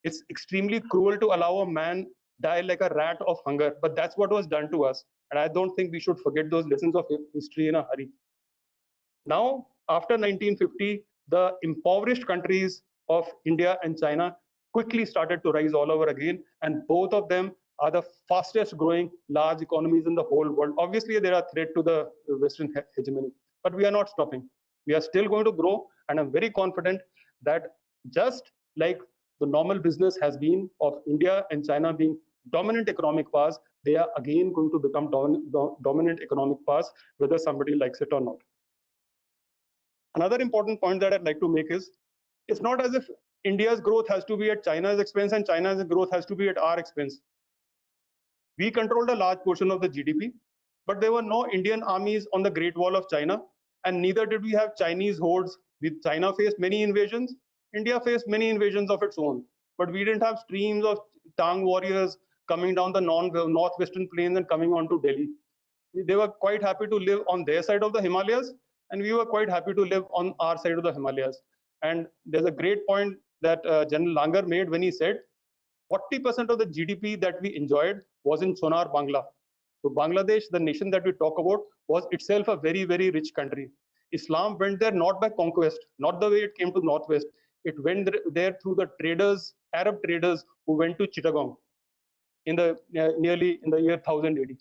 It's extremely cruel to allow a man die like a rat of hunger, but that's what was done to us. And I don't think we should forget those lessons of history in a hurry. Now, after 1950, the impoverished countries of India and China quickly started to rise all over again, and both of them are the fastest growing large economies in the whole world. Obviously, they are a threat to the Western hegemony, but we are not stopping. We are still going to grow, and I'm very confident that just like the normal business has been of India and China being dominant economic powers, they are again going to become dominant economic powers, whether somebody likes it or not. Another important point that I'd like to make is, it's not as if India's growth has to be at China's expense and China's growth has to be at our expense. We controlled a large portion of the GDP, but there were no Indian armies on the Great Wall of China, and neither did we have Chinese hordes. China faced many invasions, India faced many invasions of its own, but we didn't have streams of Tang warriors coming down the northwestern plains and coming on to Delhi. They were quite happy to live on their side of the Himalayas, and we were quite happy to live on our side of the Himalayas. And there's a great point that General Langer made when he said 40% of the GDP that we enjoyed was in Sonar Bangla. So Bangladesh, the nation that we talk about, was itself a very, very rich country. Islam went there not by conquest, not the way it came to Northwest. It went there through the traders, Arab traders who went to Chittagong in the nearly in the year 1000 AD.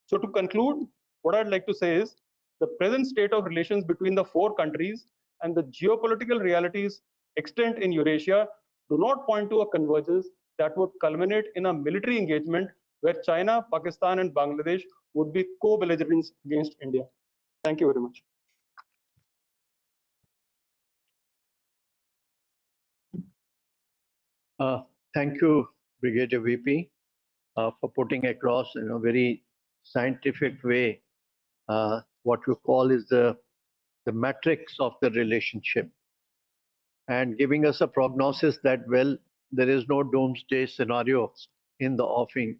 So to conclude, what I'd like to say is the present state of relations between the four countries and the geopolitical realities extant in Eurasia do not point to a convergence that would culminate in a military engagement where China, Pakistan, and Bangladesh would be co-belligerents against India. Thank you very much. Thank you, Brigadier VP, for putting across in a very scientific way what you call is the metrics of the relationship, and giving us a prognosis that, well, there is no doomsday scenario in the offing.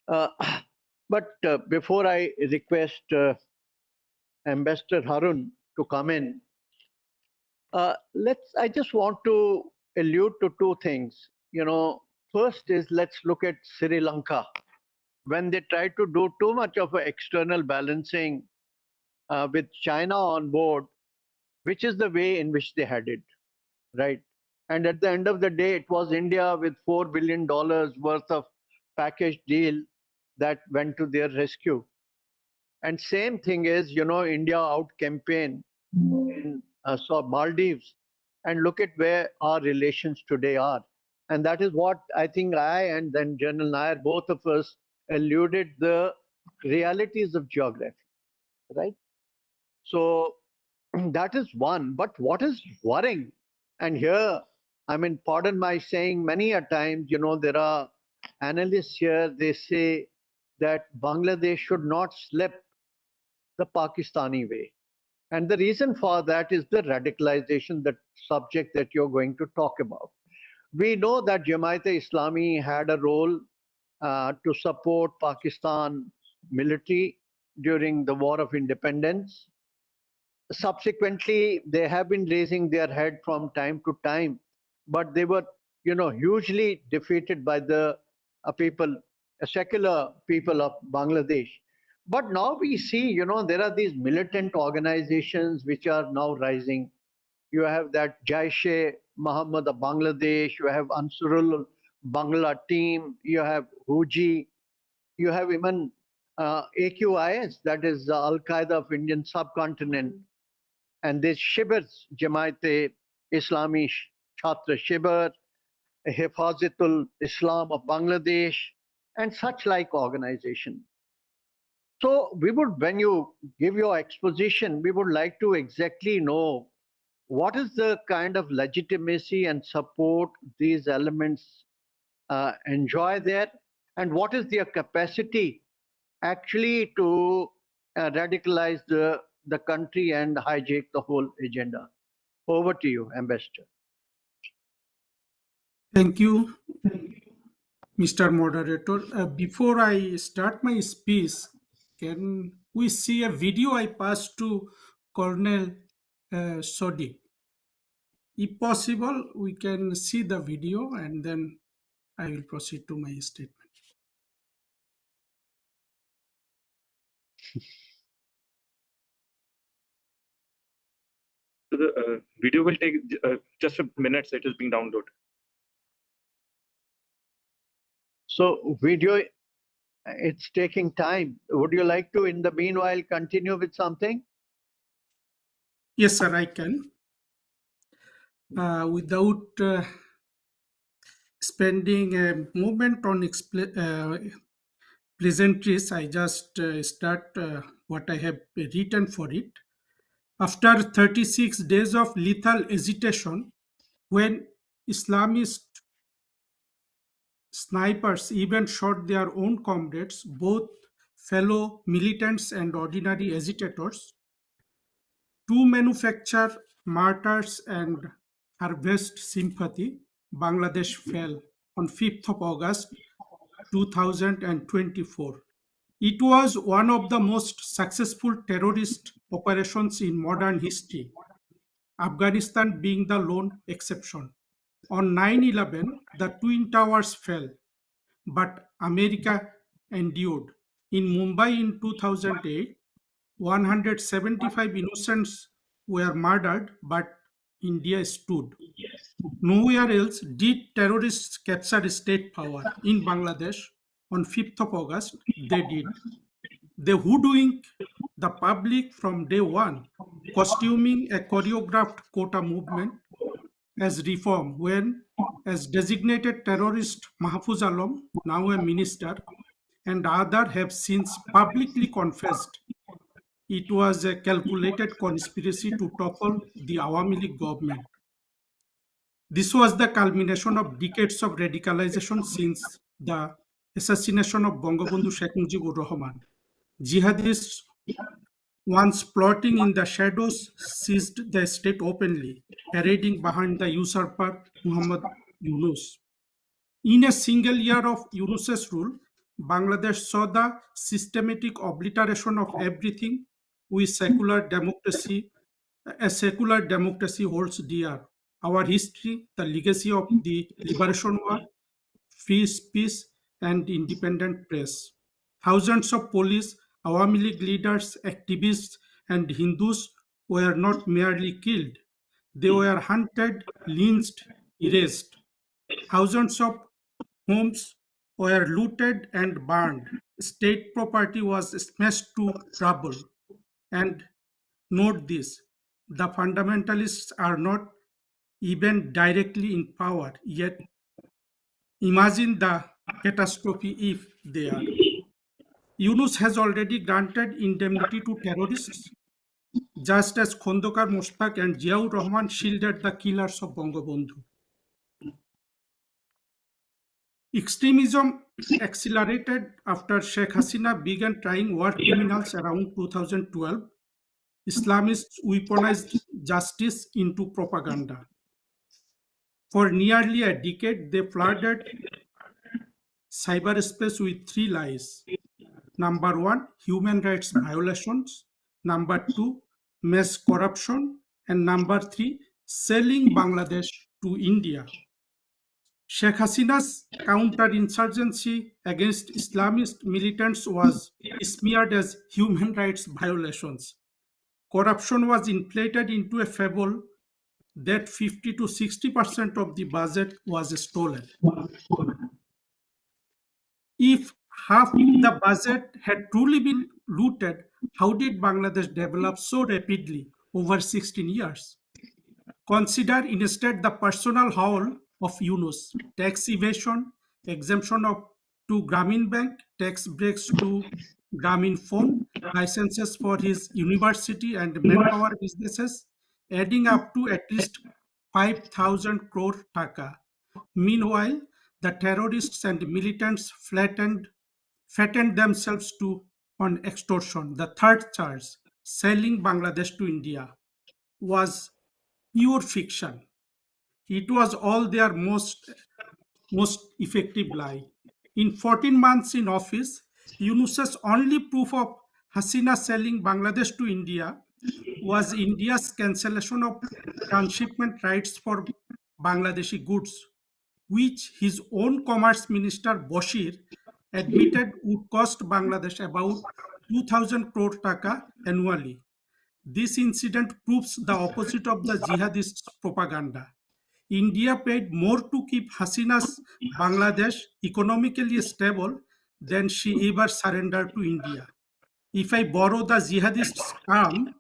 But before I request Ambassador Harun to come in, I just want to allude to two things. First is, let's look at Sri Lanka. When they try to do too much of an external balancing with China on board, which is the way in which they had it, right? And at the end of the day, it was India with $4 billion worth of package deal that went to their rescue. And same thing is, India out campaign in Maldives, and look at where our relations today are. And that is what I think I and then General Nair, both of us alluded the realities of geography, right? So that is one. But what is worrying, and here, I mean, pardon my saying, many a times, there are analysts here, they say that Bangladesh should not slip the Pakistani way. And the reason for that is the radicalization, that subject that you're going to talk about. We know that Jamaat-e-Islami had a role to support Pakistan military during the War of Independence. Subsequently, they have been raising their head from time to time, but they were, hugely defeated by the secular people of Bangladesh. But now we see, there are these militant organizations which are now rising. You have that Jaish-e-Mohammed of Bangladesh, you have Ansarul Bangla team, you have Huji, you have even AQIS, that is Al-Qaeda of Indian subcontinent. And there's Shibars, Jamaat-e-Islami Chhatra Shibar, Hifazatul Islam of Bangladesh, and such like organization. So we would, when you give your exposition, we would like to exactly know what is the kind of legitimacy and support these elements enjoy there, and what is their capacity actually to radicalize the country and hijack the whole agenda. Over to you, Ambassador. Thank you, Mr. Moderator. Before I start my speech, can we see a video I passed to Colonel Sodi? If possible, we can see the video and then I will proceed to my statement. So the video will take just a minute. It is being downloaded. So video, it's taking time. Would you like to, in the meanwhile, continue with something? Yes, sir, I can. Without spending a moment on pleasantries, I just start what I have written for it. After 36 days of lethal agitation, when Islamist snipers even shot their own comrades, both fellow militants and ordinary agitators, to manufacture martyrs and harvest sympathy, Bangladesh fell on 5th of August 2024. It was one of the most successful terrorist operations in modern history. Afghanistan being the lone exception. On 9/11, the Twin Towers fell, but America endured. In Mumbai in 2008, 175 innocents were murdered, but India stood. Nowhere else did terrorists capture state power. In Bangladesh, on 5th of August, they did. They hoodwinked the public from day one, costuming a choreographed quota movement as reform when, as designated terrorist Mahfouz Alam, now a minister, and others have since publicly confessed it was a calculated conspiracy to topple the Awami League government. This was the culmination of decades of radicalization since the assassination of Bangabandhu Sheikh Mujibur Rahman. Jihadists, once plotting in the shadows, seized the state openly, parading behind the usurper Muhammad Yunus. In a single year of Yunus's rule, Bangladesh saw the systematic obliteration of everything we secular democracy, a secular democracy holds dear. Our history, the legacy of the Liberation War, free speech, and independent press. Thousands of police, Awami League leaders, activists, and Hindus were not merely killed. They were hunted, lynched, erased. Thousands of homes were looted and burned. State property was smashed to rubble. And note this, the fundamentalists are not even directly in power, yet imagine the catastrophe if they are. Yunus has already granted indemnity to terrorists, just as Khondokar Mostak and Ziaur Rahman shielded the killers of Bangabandhu. Extremism accelerated after Sheikh Hasina began trying war criminals around 2012. Islamists weaponized justice into propaganda. For nearly a decade, they flooded cyberspace with three lies. Number one, human rights violations. Number two, mass corruption. And number three, selling Bangladesh to India. Sheikh Hasina's counterinsurgency against Islamist militants was smeared as human rights violations. Corruption was inflated into a fable that 50 to 60% of the budget was stolen. If half the budget had truly been looted, how did Bangladesh develop so rapidly over 16 years? Consider instead the personal haul of Yunus: tax evasion, exemption to Grameen Bank, tax breaks to Grameen Phone, licenses for his university and manpower businesses, adding up to at least 5,000 crore taka. Meanwhile, the terrorists and militants fattened themselves on extortion. The third charge, selling Bangladesh to India, was pure fiction. It was all their most effective lie. In 14 months in office, Yunus's only proof of Hasina selling Bangladesh to India was India's cancellation of transshipment rights for Bangladeshi goods, which his own commerce minister Bashir admitted would cost Bangladesh about 2,000 crore taka annually. This incident proves the opposite of the jihadists' propaganda. India paid more to keep Hasina's Bangladesh economically stable than she ever surrendered to India. If I borrow the jihadists' term,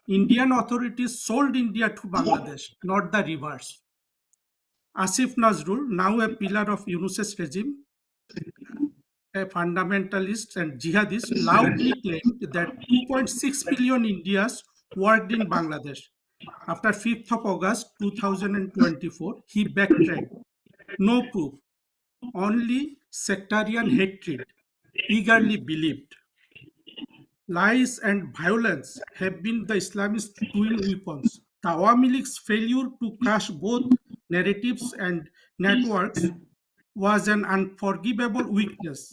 Indian authorities sold India to Bangladesh, not the reverse. Asif Nazrul, now a pillar of Yunus's regime, a fundamentalist and jihadist, loudly claimed that 2.6 million Indians worked in Bangladesh. After 5th of August 2024, he backtracked. No proof, only sectarian hatred, eagerly believed. Lies and violence have been the Islamist twin weapons. The Awami League's failure to crush both narratives and networks was an unforgivable weakness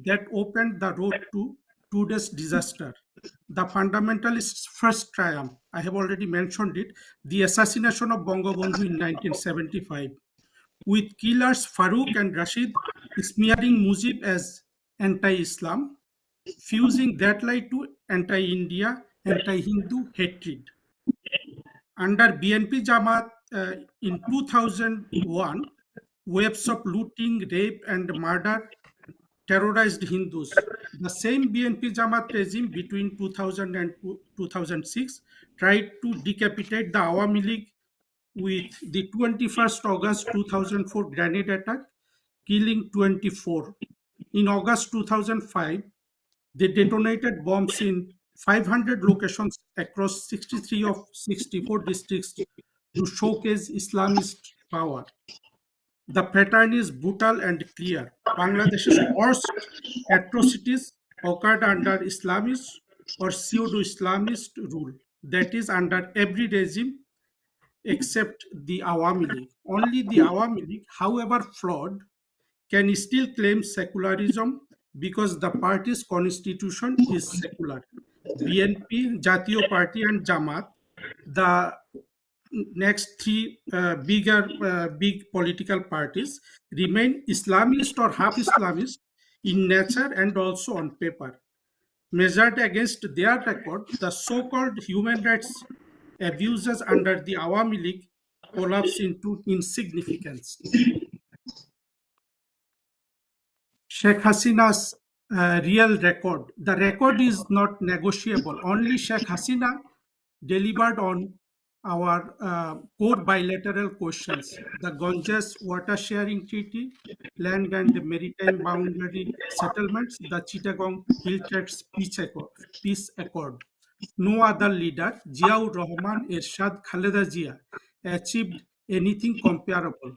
that opened the road to today's disaster. The fundamentalists' first triumph, I have already mentioned it, the assassination of Bangabandhu in 1975, with killers Farooq and Rashid smearing Mujib as anti-Islam, fusing that lie to anti-India, anti-Hindu hatred. Under BNP Jamaat in 2001, waves of looting, rape, and murder terrorized Hindus. The same BNP Jamaat regime between 2000 and 2006 tried to decapitate the Awami League with the 21st August 2004 grenade attack, killing 24. In August 2005, they detonated bombs in 500 locations across 63 of 64 districts to showcase Islamist power. The pattern is brutal and clear. Bangladesh's worst atrocities occurred under Islamist or pseudo-Islamist rule. That is under every regime except the Awami League. Only the Awami League, however flawed, can still claim secularism because the party's constitution is secular. BNP, Jatiyo Party, and Jamaat, the next three big political parties, remain Islamist or half Islamist in nature and also on paper. Measured against their record, the so-called human rights abuses under the Awami League collapse into insignificance. Sheikh Hasina's real record. The record is not negotiable. Only Sheikh Hasina delivered on our core bilateral questions: the Ganges water sharing treaty, land and maritime boundary settlements, the Chittagong Hilltracts peace accord. No other leader, Ziaur Rahman, Ershad, Khaleda Zia, achieved anything comparable.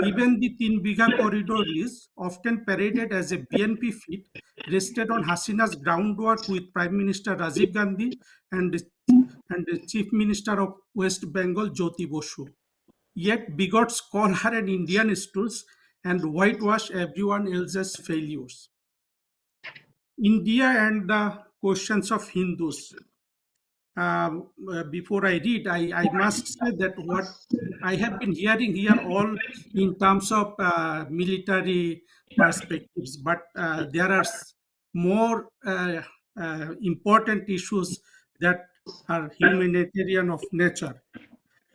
Even the Tin Bigha corridor lease, often paraded as a BNP feat, rested on Hasina's groundwork with Prime Minister Rajiv Gandhi and the Chief Minister of West Bengal, Jyoti Basu. Yet bigots call her an Indian stooge and whitewash everyone else's failures. India and the questions of Hindus. Before I read, I must say that what I have been hearing here all in terms of military perspectives, but there are more important issues that are humanitarian of nature.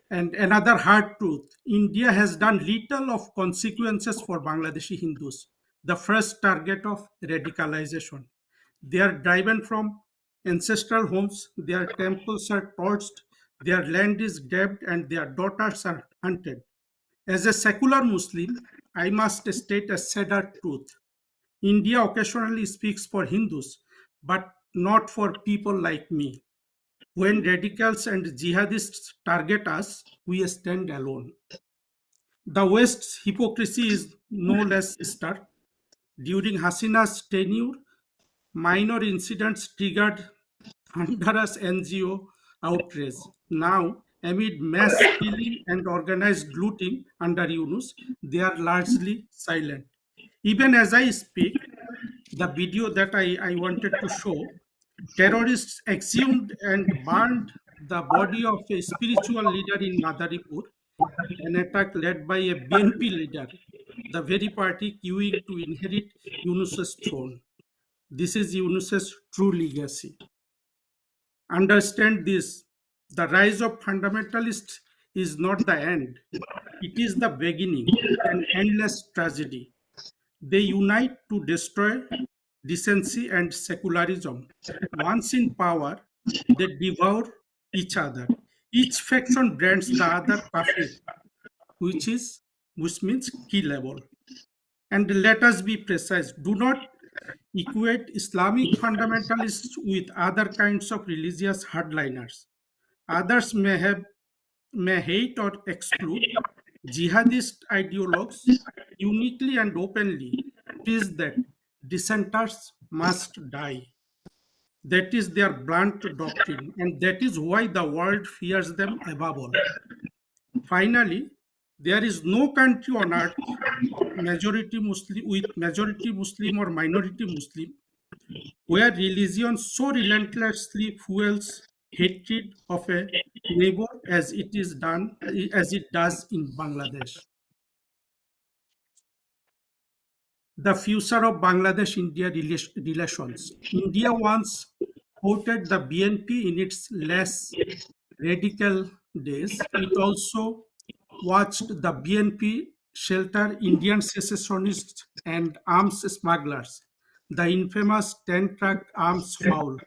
And another hard truth, India has done little of consequences for Bangladeshi Hindus, the first target of radicalization. They are driven from ancestral homes, their temples are torched, their land is grabbed, and their daughters are hunted. As a secular Muslim, I must state a sadder truth. India occasionally speaks for Hindus, but not for people like me. When radicals and jihadists target us, we stand alone. The West's hypocrisy is no less stark. During Hasina's tenure, minor incidents triggered thunderous NGO outrage. Now, amid mass killing and organized looting under Yunus, they are largely silent. Even as I speak, the video that I wanted to show, terrorists exhumed and burned the body of a spiritual leader in Madaripur, an attack led by a BNP leader, the very party queuing to inherit Yunus's throne. This is Yunus's true legacy. Understand this, the rise of fundamentalists is not the end. It is the beginning, an endless tragedy. They unite to destroy decency and secularism. Once in power, they devour each other. Each faction brands the other kafir, which means key level. And let us be precise, do not equate Islamic fundamentalists with other kinds of religious hardliners. Others may hate or exclude. Jihadist ideologues uniquely and openly teach that dissenters must die. That is their blunt doctrine, and that is why the world fears them above all. Finally, there is no country on earth majority Muslim or minority Muslim where religion so relentlessly fuels hatred of a neighbor as it does in Bangladesh. The future of Bangladesh-India relations. India once quoted the BNP in its less radical days. It also watched the BNP shelter Indian secessionists and arms smugglers, the infamous 10-track arms foul.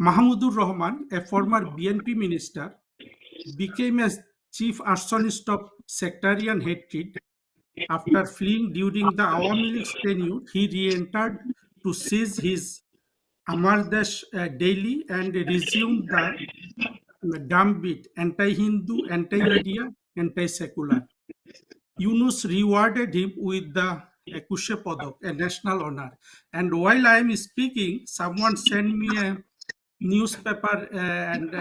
Mahmudur Rahman, a former BNP minister, became a chief arsonist of sectarian hatred. After fleeing during the Awami League's tenure, he re-entered to seize his Amardesh daily and resumed the gambit anti-Hindu, anti-media, anti-secular. Yunus rewarded him with the Ekushe Padak, a national honor. And while I am speaking, someone sent me a newspaper and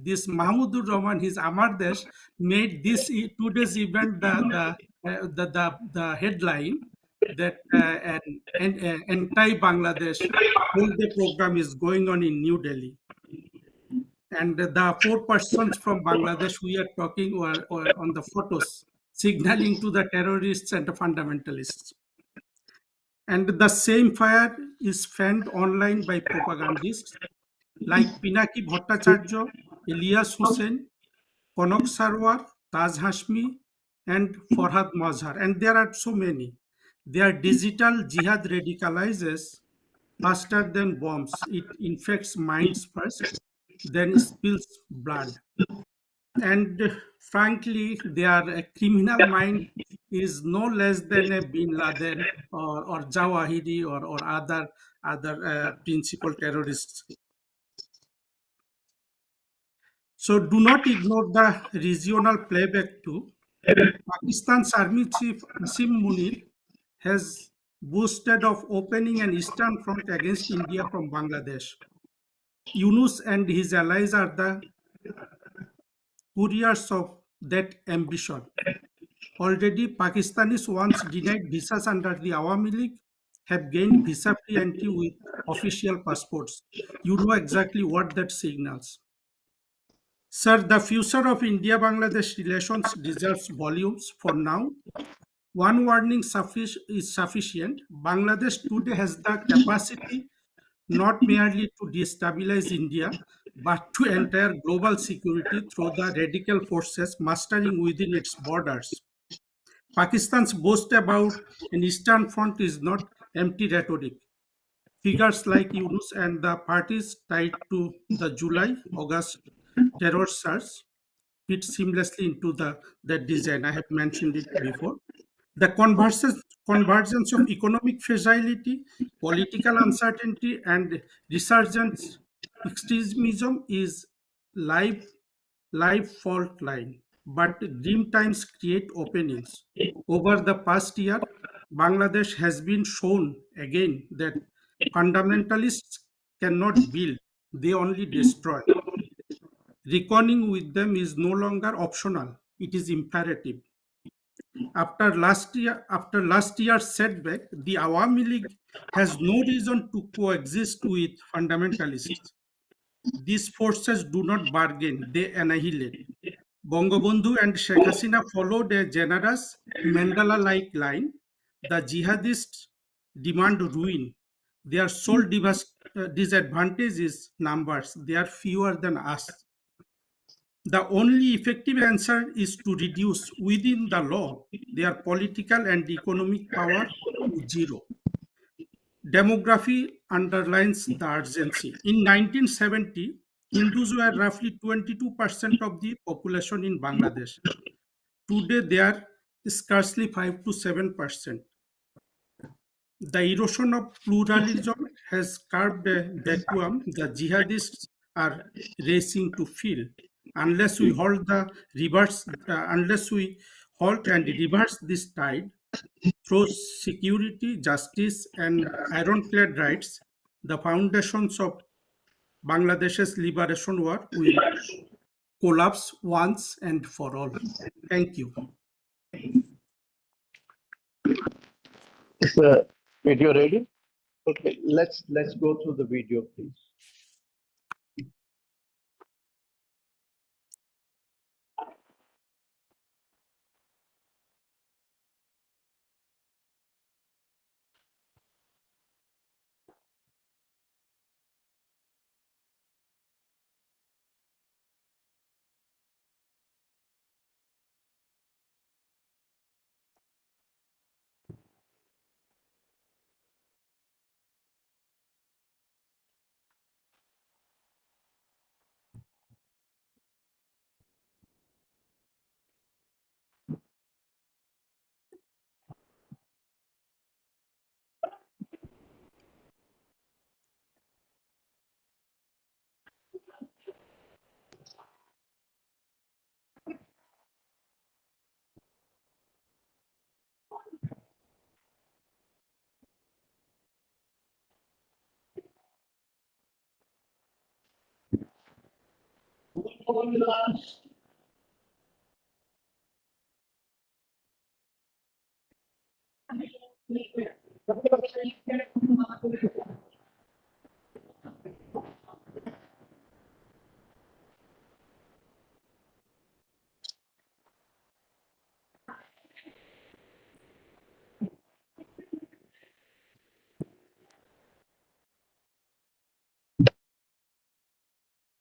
this Mahmudur Rahman, his Amardesh, made this today's event the headline that an anti-Bangladesh holiday program is going on in New Delhi. And the 4 persons from Bangladesh we are talking were on the photos, signaling to the terrorists and the fundamentalists. And the same fire is fanned online by propagandists like Pinaki Bhattacharya, Elias Hussain, Konok Sarwar, Taj Hashmi, and Farhad Mazhar. And there are so many. Their digital jihad radicalizes faster than bombs. It infects minds first, then spills blood. And frankly, their criminal mind is no less than a Bin Laden or Zawahiri or other principal terrorists. So do not ignore the regional playback too. Pakistan's Army Chief Asim Munir has boasted of opening an eastern front against India from Bangladesh. Yunus and his allies are the couriers of that ambition. Already, Pakistanis once denied visas under the Awami League have gained visa-free entry with official passports. You know exactly what that signals. Sir, the future of India-Bangladesh relations deserves volumes. For now, one warning is sufficient. Bangladesh today has the capacity not merely to destabilize India, but to enter global security through the radical forces mastering within its borders. Pakistan's boast about an Eastern Front is not empty rhetoric. Figures like Yunus and the parties tied to the July-August terror surge fit seamlessly into the design. I have mentioned it before. The convergence of economic fragility, political uncertainty, and resurgent extremism is live fault line. But grim times create openings. Over the past year, Bangladesh has been shown again that fundamentalists cannot build, they only destroy. Reckoning with them is no longer optional, it is imperative. After last year's setback, the Awami League has no reason to coexist with fundamentalists. These forces do not bargain, they annihilate. Bangabandhu and Sheikh Hasina followed a generous Mandela-like line. The jihadists demand ruin. Their sole disadvantage is numbers. They are fewer than us. The only effective answer is to reduce within the law their political and economic power to zero. Demography underlines the urgency. In 1970, Hindus were roughly 22% of the population in Bangladesh. Today, they are scarcely 5 to 7%. The erosion of pluralism has carved a vacuum the jihadists are racing to fill. Unless we halt and reverse this tide through security, justice, and ironclad rights, the foundations of Bangladesh's liberation war will collapse once and for all. Thank you. Is the video ready? Okay, let's go through the video, please.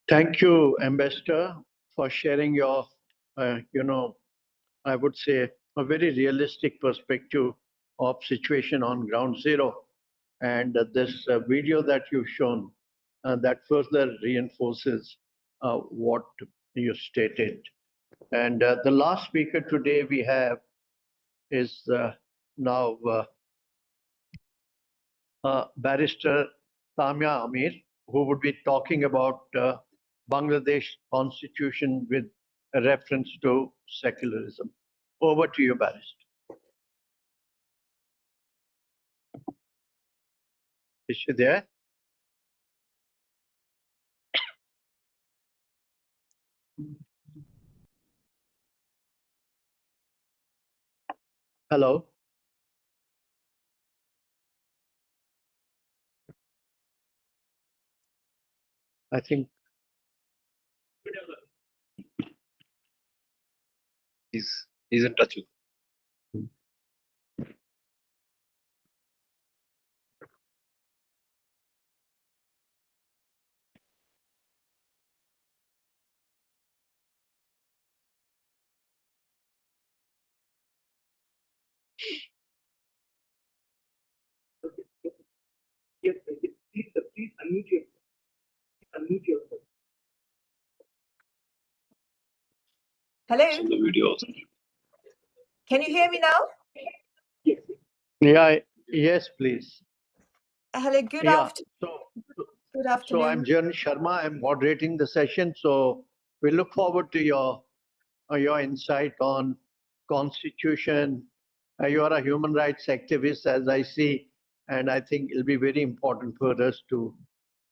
Thank you, Ambassador, for sharing your, I would say, a very realistic perspective of situation on ground zero. And this video that you've shown, that further reinforces what you stated. And the last speaker today we have is now Barrister Tamia Amir, who would be talking about Bangladesh constitution with a reference to secularism. Over to you, Barrister. Is she there? Hello. I think he's in touch with. Yes, please unmute yourself. Unmute yourself. Hello. The video. Can you hear me now? Yeah, yes, please. Hello, good Yeah, afternoon. Good afternoon. So I'm General Sharma. I'm moderating the session. So we look forward to your insight on constitution. You are a human rights activist, as I see, and I think it'll be very important for us to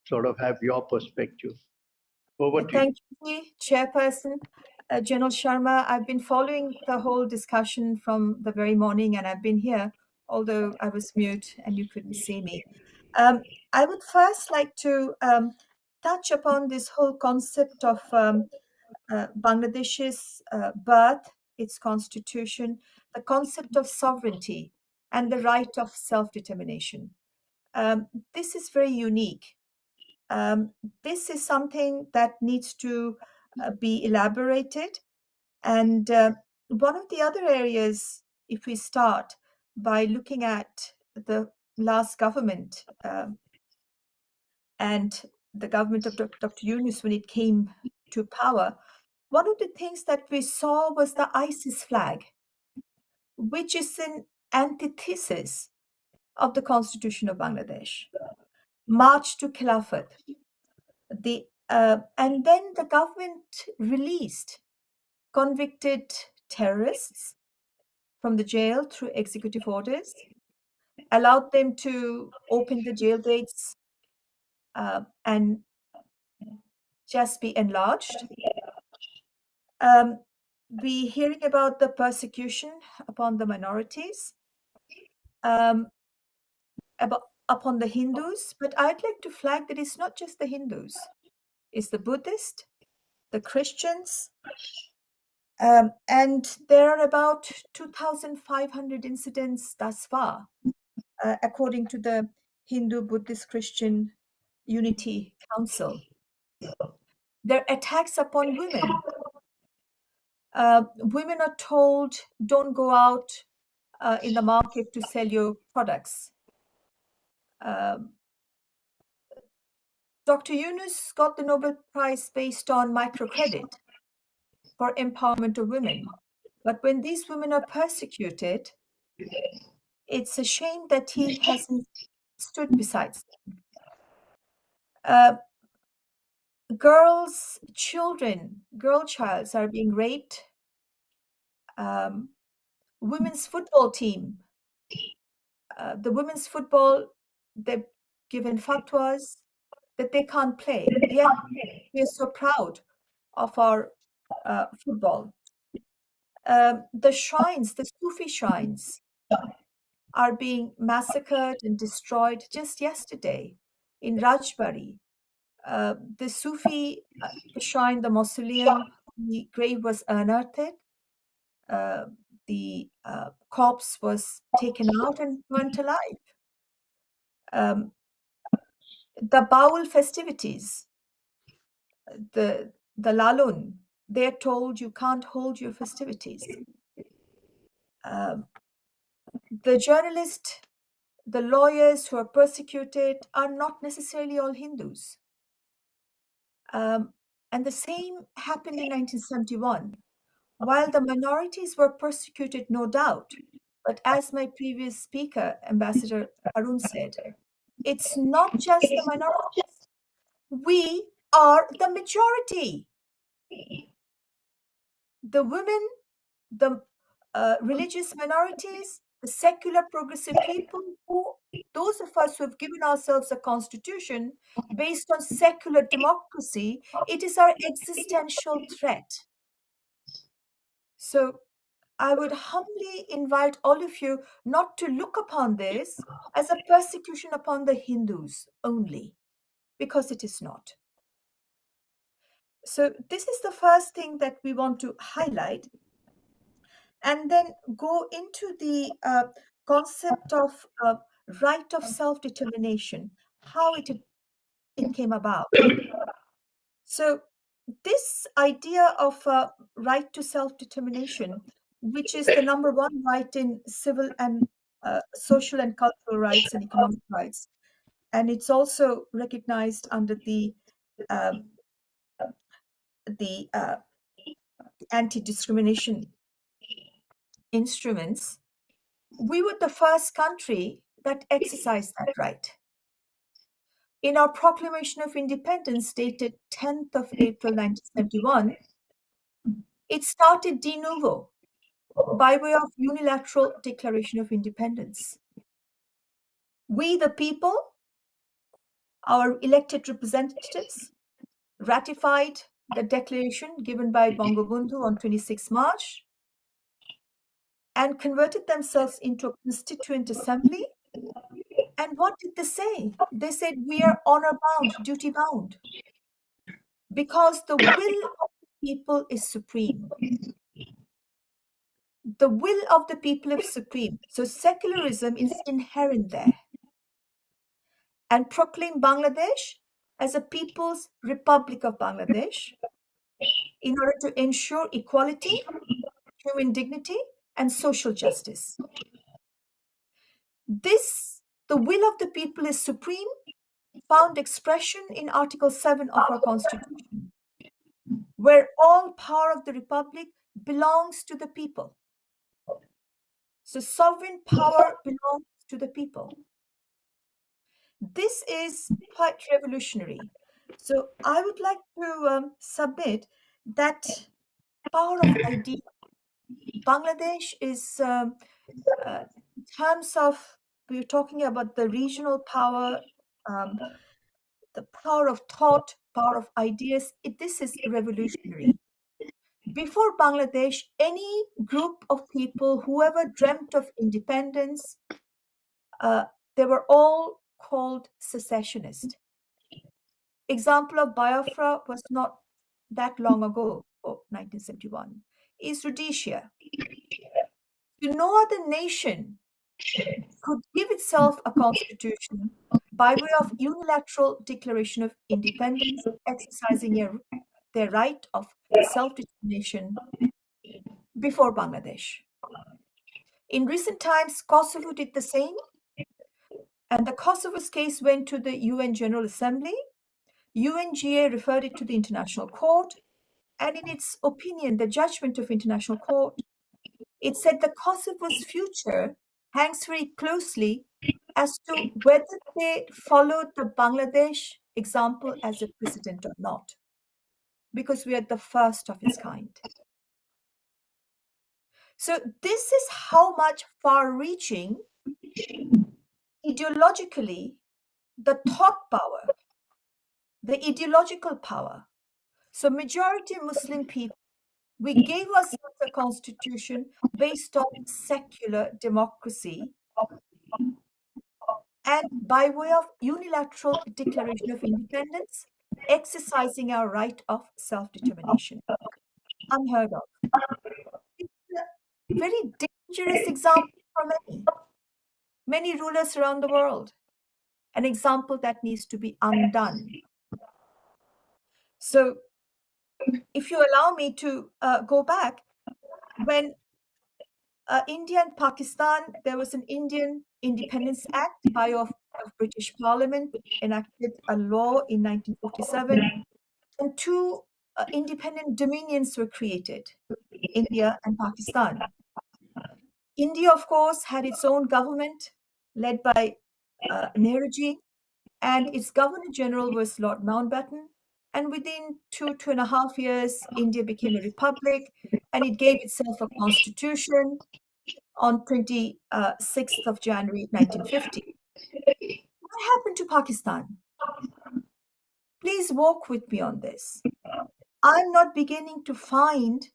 sort of have your perspective. Over to you. Thank you, Chairperson. General Sharma, I've been following the whole discussion from the very morning, and I've been here, although I was mute and you couldn't see me. I would first like to touch upon this whole concept of Bangladesh's birth, its constitution, the concept of sovereignty, and the right of self-determination. This is very unique. This is something that needs to be elaborated. And one of the other areas, if we start by looking at the last government and the government of Dr. Yunus when it came to power, one of the things that we saw was the ISIS flag, which is an antithesis of the Constitution of Bangladesh. March to Khilafat. And then the government released convicted terrorists from the jail through executive orders, allowed them to open the jail gates and just be enlarged. We hearing about the persecution upon the minorities, about upon the Hindus, but I'd like to flag that it's not just the Hindus. It's the Buddhist, the Christians, and there are about 2,500 incidents thus far, according to the Hindu Buddhist Christian Unity Council. There are attacks upon women. Women are told, don't go out in the market to sell your products. Dr. Yunus got the Nobel Prize based on microcredit for empowerment of women. But when these women are persecuted, it's a shame that he hasn't stood beside them. Girls, children, girl childs are being raped. Women's football team, the women's football, they've given fatwas that they can't play. Yet we are so proud of our football. The shrines, the Sufi shrines, are being massacred and destroyed just yesterday in Rajbari. The Sufi shrine, the mausoleum, the grave was unearthed. The corpse was taken out and burnt alive. The Baul festivities, the Lalun, they're told you can't hold your festivities. The journalists, the lawyers who are persecuted are not necessarily all Hindus. And the same happened in 1971. While the minorities were persecuted, no doubt, but as my previous speaker, Ambassador Arun said, it's not just the minorities. We are the majority. The women, the religious minorities, the secular progressive people, those of us who have given ourselves a constitution based on secular democracy, it is our existential threat. So I would humbly invite all of you not to look upon this as a persecution upon the Hindus only, because it is not. So this is the first thing that we want to highlight, and then go into the concept of right of self-determination, how it came about. So this idea of right to self-determination, which is the number one right in civil and social and cultural rights and economic rights, and it's also recognized under the anti-discrimination instruments. We were the first country that exercised that right. In our Proclamation of Independence, dated 10th of April 1971, it started de novo by way of unilateral declaration of independence. We, the people, our elected representatives, ratified the declaration given by Bangabandhu on 26 March and converted themselves into a constituent assembly. And what did they say? They said, we are honor-bound, duty-bound, because the will of the people is supreme. The will of the people is supreme. So secularism is inherent there. And proclaim Bangladesh as a People's Republic of Bangladesh in order to ensure equality, human dignity, and social justice. This, the will of the people is supreme, found expression in Article 7 of our Constitution, where all power of the Republic belongs to the people. So sovereign power belongs to the people. This is quite revolutionary. So I would like to submit that power of idea. Bangladesh is, in terms of, we're talking about the regional power, the power of thought, power of ideas, this is revolutionary. Before Bangladesh, any group of people, whoever dreamt of independence, they were all called secessionist. Example of Biafra was not that long ago, 1971, is Rhodesia. No other nation could give itself a constitution by way of unilateral declaration of independence, exercising their right of self-determination before Bangladesh. In recent times, Kosovo did the same, and the Kosovo's case went to the UN General Assembly. UNGA referred it to the International Court, and in its opinion, the judgment of International Court, it said the Kosovo's future hangs very closely as to whether they followed the Bangladesh example as a precedent or not, because we are the first of its kind. So this is how much far-reaching, ideologically, the thought power, the ideological power. So majority Muslim people, we gave ourselves a constitution based on secular democracy and by way of unilateral declaration of independence, exercising our right of self-determination. Unheard of. It's a very dangerous example for many rulers around the world. An example that needs to be undone. So if you allow me to go back, when India and Pakistan, there was an Indian Independence Act by of British Parliament, enacted a law in 1947, and two independent dominions were created, India and Pakistan. India, of course, had its own government led by Nehruji, and its Governor General was Lord Mountbatten. And within 2.5 years, India became a republic, and it gave itself a constitution on 26th of January 1950. What happened to Pakistan? Please walk with me on this. I'm not beginning to find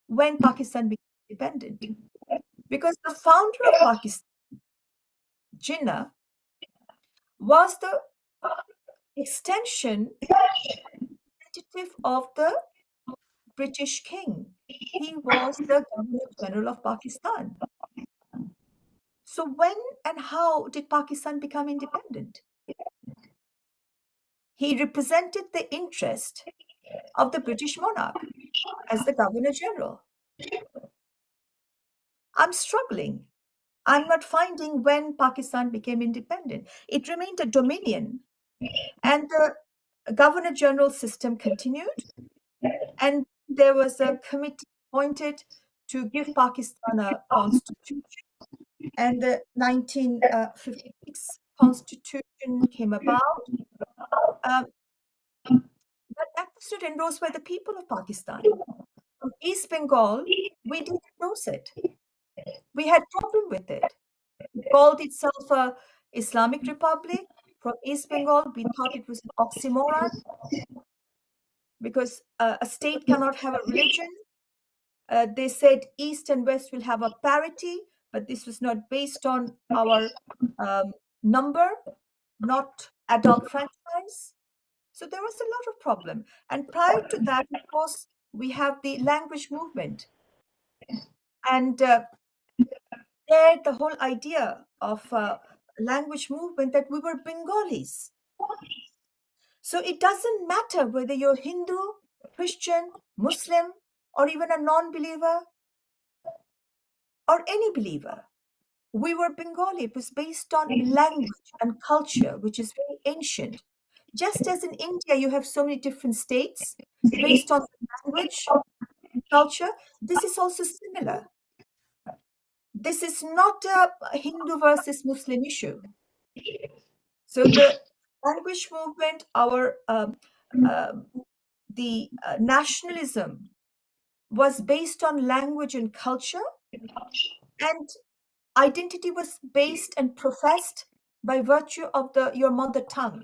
when Pakistan became independent, because the founder of Pakistan, Jinnah, was the extension representative of the British king. He was the Governor General of Pakistan. So when and how did Pakistan become independent? He represented the interest of the British monarch as the Governor General. I'm struggling. I'm not finding when Pakistan became independent. It remained a dominion, and the Governor General system continued, and there was a committee appointed to give Pakistan a constitution, and the 1956 constitution came about. But that was not endorsed by the people of Pakistan. From East Bengal, we didn't endorse it. We had problem with it. It called itself a Islamic Republic. From East Bengal, we thought it was an oxymoron, because a state cannot have a religion. They said East and West will have a parity, but this was not based on our number, not adult franchise. So there was a lot of problem. And prior to that, of course, we have the language movement. And there, the whole idea of language movement, that we were Bengalis. So it doesn't matter whether you're Hindu, Christian, Muslim, or even a non-believer, or any believer. We were Bengali. It was based on language and culture, which is very ancient. Just as in India, you have so many different states based on language and culture, this is also similar. This is not a Hindu versus Muslim issue. So the language movement, the nationalism was based on language and culture, and identity was based and professed by virtue of your mother tongue.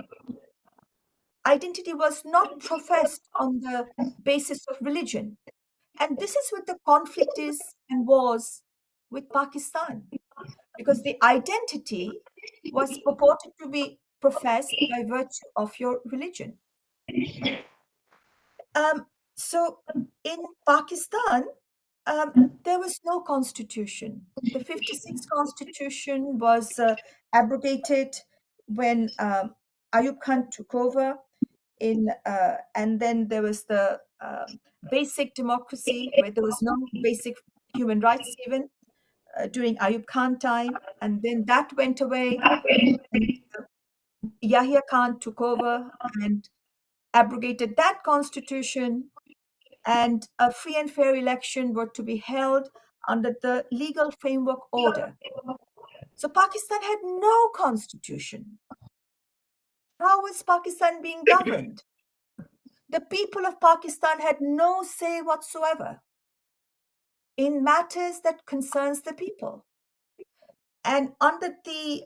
Identity was not professed on the basis of religion. And this is what the conflict is and was with Pakistan, because the identity was purported to be profess by virtue of your religion. So in Pakistan, there was no constitution. The 56 constitution was abrogated when Ayub Khan took over, and then there was the basic democracy where there was no basic human rights even during Ayub Khan time, and then that went away. And Yahya Khan took over and abrogated that constitution, and a free and fair election were to be held under the legal framework order. So Pakistan had no constitution. How was Pakistan being governed? The people of Pakistan had no say whatsoever in matters that concerns the people. And under the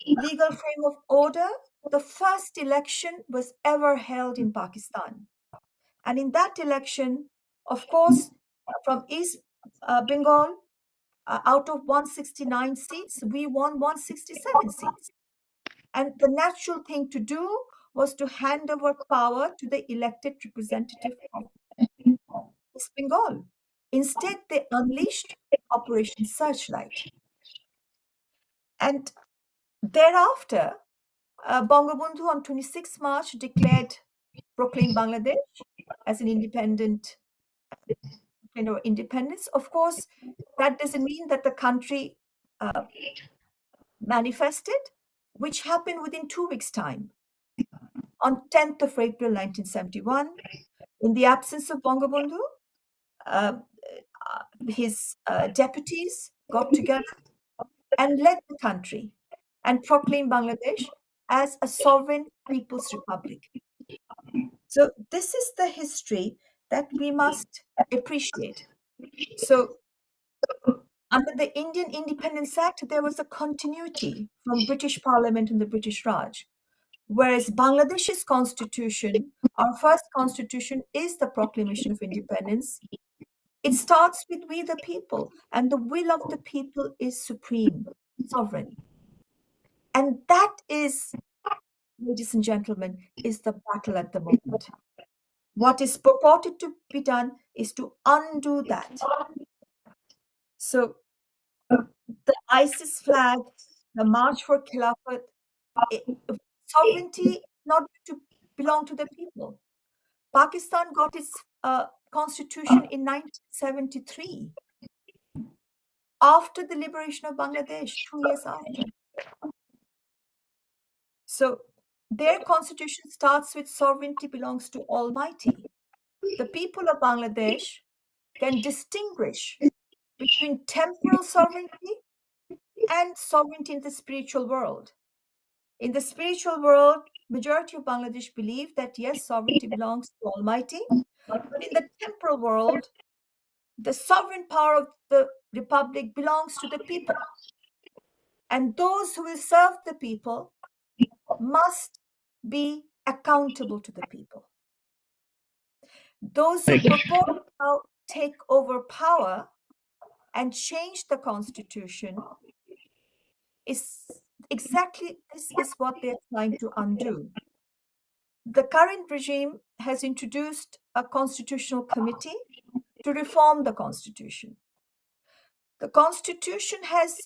legal framework order, the first election was ever held in Pakistan. And in that election, of course, from East Bengal, out of 169 seats, we won 167 seats. And the natural thing to do was to hand over power to the elected representative of East Bengal. Instead, they unleashed Operation Searchlight. And thereafter, Bangabandhu on 26 March proclaimed Bangladesh as an independent independence. Of course, that doesn't mean that the country manifested, which happened within 2 weeks' time. On 10th of April 1971, in the absence of Bangabandhu, his deputies got together and led the country and proclaimed Bangladesh as a sovereign people's republic. So this is the history that we must appreciate. So under the Indian Independence Act, there was a continuity from British Parliament and the British Raj. Whereas Bangladesh's constitution, our first constitution, is the Proclamation of Independence. It starts with we the people, and the will of the people is supreme, sovereign. And that is, ladies and gentlemen, is the battle at the moment. What is purported to be done is to undo that. So the ISIS flag, the March for Khilafat, sovereignty not to belong to the people. Pakistan got its constitution in 1973, after the liberation of Bangladesh, 2 years after. So their constitution starts with sovereignty belongs to Almighty. The people of Bangladesh can distinguish between temporal sovereignty and sovereignty in the spiritual world. In the spiritual world, majority of Bangladesh believe that yes, sovereignty belongs to Almighty, but in the temporal world, the sovereign power of the republic belongs to the people. And those who will serve the people must be accountable to the people. Those who purport to now take over power and change the constitution is exactly this is what they're trying to undo. The current regime has introduced a constitutional committee to reform the constitution. The constitution has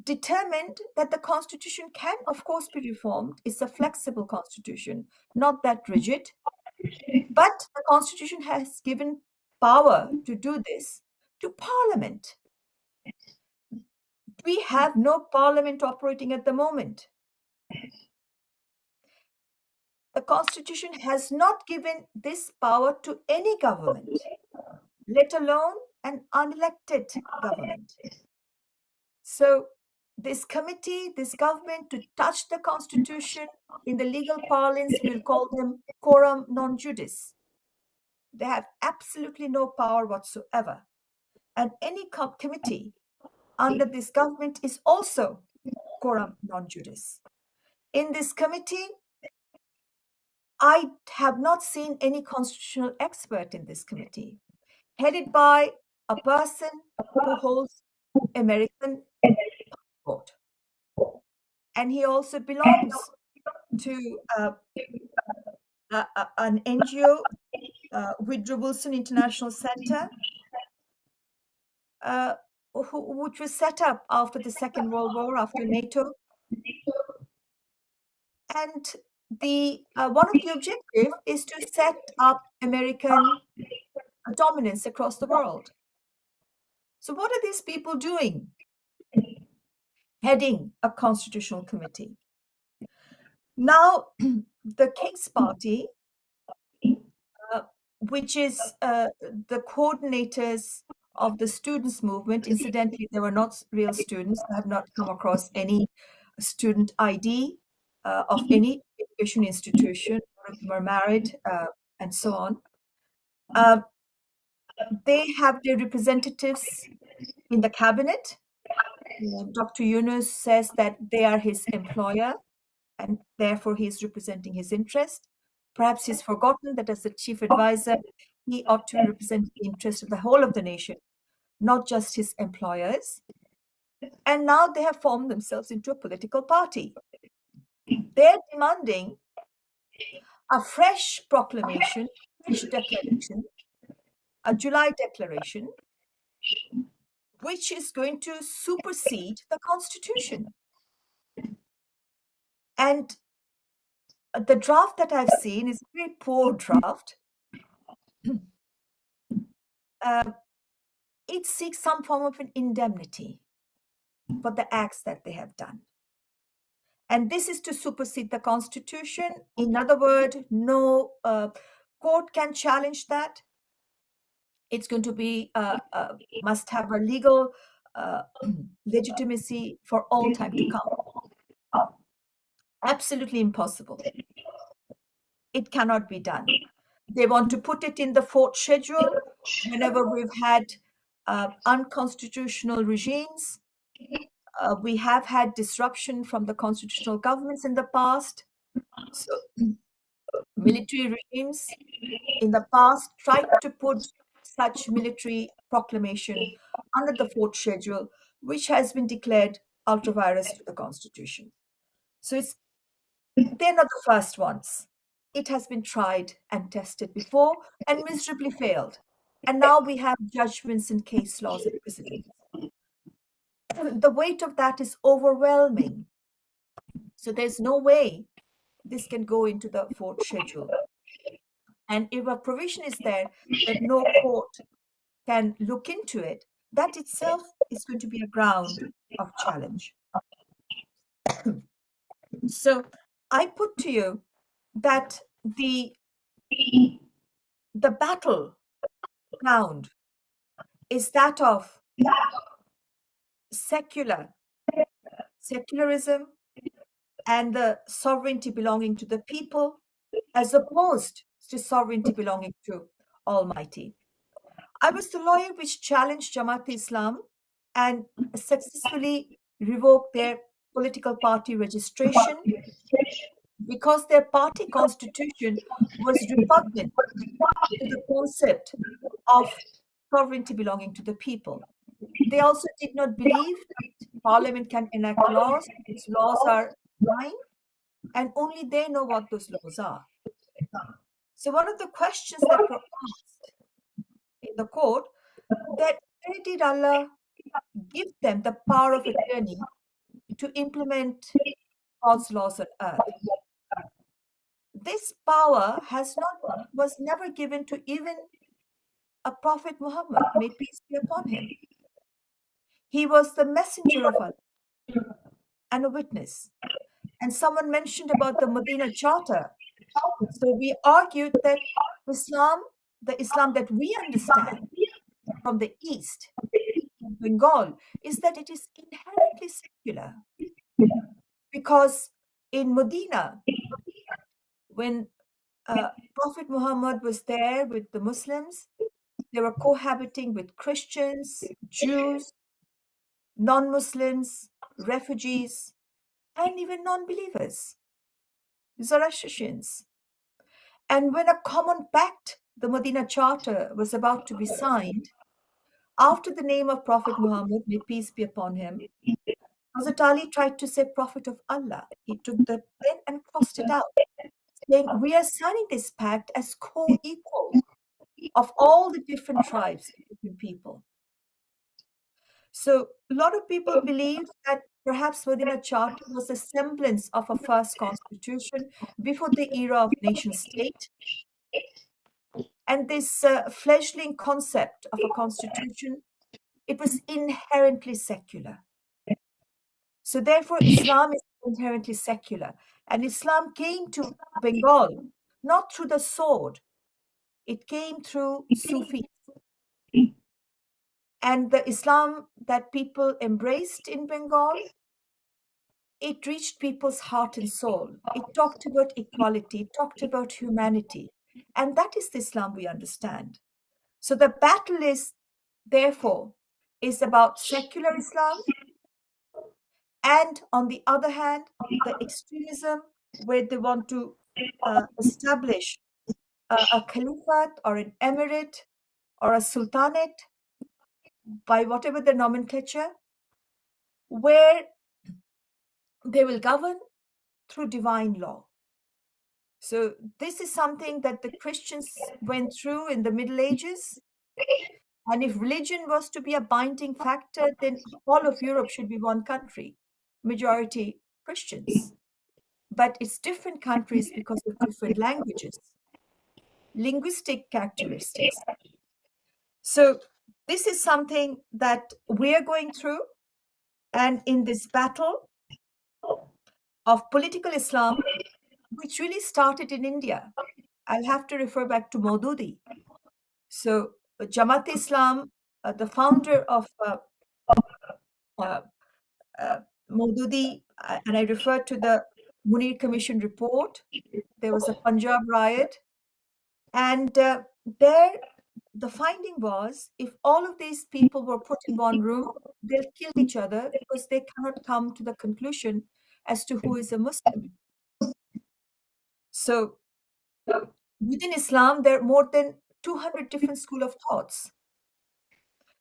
determined that the constitution can, of course, be reformed. It's a flexible constitution, not that rigid. But the constitution has given power to do this to parliament. We have no parliament operating at the moment. The constitution has not given this power to any government, let alone an unelected government. So this committee, this government, to touch the constitution, in the legal parlance, we'll call them coram non judice. They have absolutely no power whatsoever. And any committee under this government is also coram non judice. In this committee, I have not seen any constitutional expert in this committee, headed by a person who holds American passport. And he also belongs to an NGO, Woodrow Wilson International Center, which was set up after the Second World War, after NATO. And the one of the objectives is to set up American dominance across the world. So what are these people doing? Heading a constitutional committee. Now, the King's Party, which is the coordinators of the students' movement. Incidentally, they were not real students. I have not come across any student ID of any education institution. None of them are married, and so on. They have their representatives in the cabinet. Dr. Yunus says that they are his employer, and therefore he is representing his interest. Perhaps he's forgotten that as the chief advisor, he ought to represent the interest of the whole of the nation, not just his employers. And now they have formed themselves into a political party. They're demanding a fresh proclamation, fresh declaration, a July declaration, which is going to supersede the Constitution. And the draft that I've seen is a very poor draft. It seeks some form of an indemnity for the acts that they have done. And this is to supersede the Constitution. In other words, no court can challenge that. It's going to be, must have a legal legitimacy for all time to come. Absolutely impossible. It cannot be done. They want to put it in the fourth schedule whenever we've had unconstitutional regimes. We have had disruption from the constitutional governments in the past. So, military regimes in the past tried to put such military proclamation under the fourth schedule, which has been declared ultra-virus to the Constitution. So they're not the first ones. It has been tried and tested before and miserably failed. And now we have judgments and case laws and precedents. The weight of that is overwhelming. So there's no way this can go into the fourth schedule. And if a provision is there that no court can look into it, that itself is going to be a ground of challenge. So I put to you that the battle ground is that of secularism and the sovereignty belonging to the people, as opposed to sovereignty belonging to Almighty. I was the lawyer which challenged Jamaat-e-Islam and successfully revoked their political party registration because their party constitution was repugnant to the concept of sovereignty belonging to the people. They also did not believe that Parliament can enact laws. Its laws are divine, and only they know what those laws are. So one of the questions that were asked in the court, that where did Allah give them the power of attorney to implement God's laws on earth? This power was never given to even a Prophet Muhammad, may peace be upon him. He was the messenger of Allah and a witness. And someone mentioned about the Medina Charter. So we argued that Islam, the Islam that we understand from the East, Bengal, is that it is inherently secular. Because in Medina, when Prophet Muhammad was there with the Muslims, they were cohabiting with Christians, Jews, non-Muslims, refugees, and even non-believers, Zoroastrians. And when a common pact, the Medina Charter, was about to be signed, after the name of Prophet Muhammad, may peace be upon him, Hazrat Ali tried to say Prophet of Allah. He took the pen and crossed it out, saying, we are signing this pact as co-equal of all the different tribes, different people. So a lot of people believe that perhaps Medina Charter was a semblance of a first constitution before the era of nation state. And this fledgling concept of a constitution, it was inherently secular. So therefore, Islam is inherently secular. And Islam came to Bengal not through the sword, it came through Sufis. And the Islam that people embraced in Bengal, it reached people's heart and soul. It talked about equality, it talked about humanity. And that is the Islam we understand. So the battle is, therefore, is about secular Islam, and on the other hand, the extremism where they want to establish a caliphate or an emirate or a sultanate by whatever the nomenclature, where they will govern through divine law. So this is something that the Christians went through in the Middle Ages. And if religion was to be a binding factor, then all of Europe should be one country, majority Christians. But it's different countries because of different languages, linguistic characteristics. So this is something that we're going through. And in this battle of political Islam, which really started in India, I'll have to refer back to Maududi. So Jamaat Islam, the founder of Maududi, and I refer to the Munir Commission report. There was a Punjab riot, and there the finding was, if all of these people were put in one room, they'll kill each other because they cannot come to the conclusion as to who is a Muslim. So within Islam, there are more than 200 different schools of thoughts.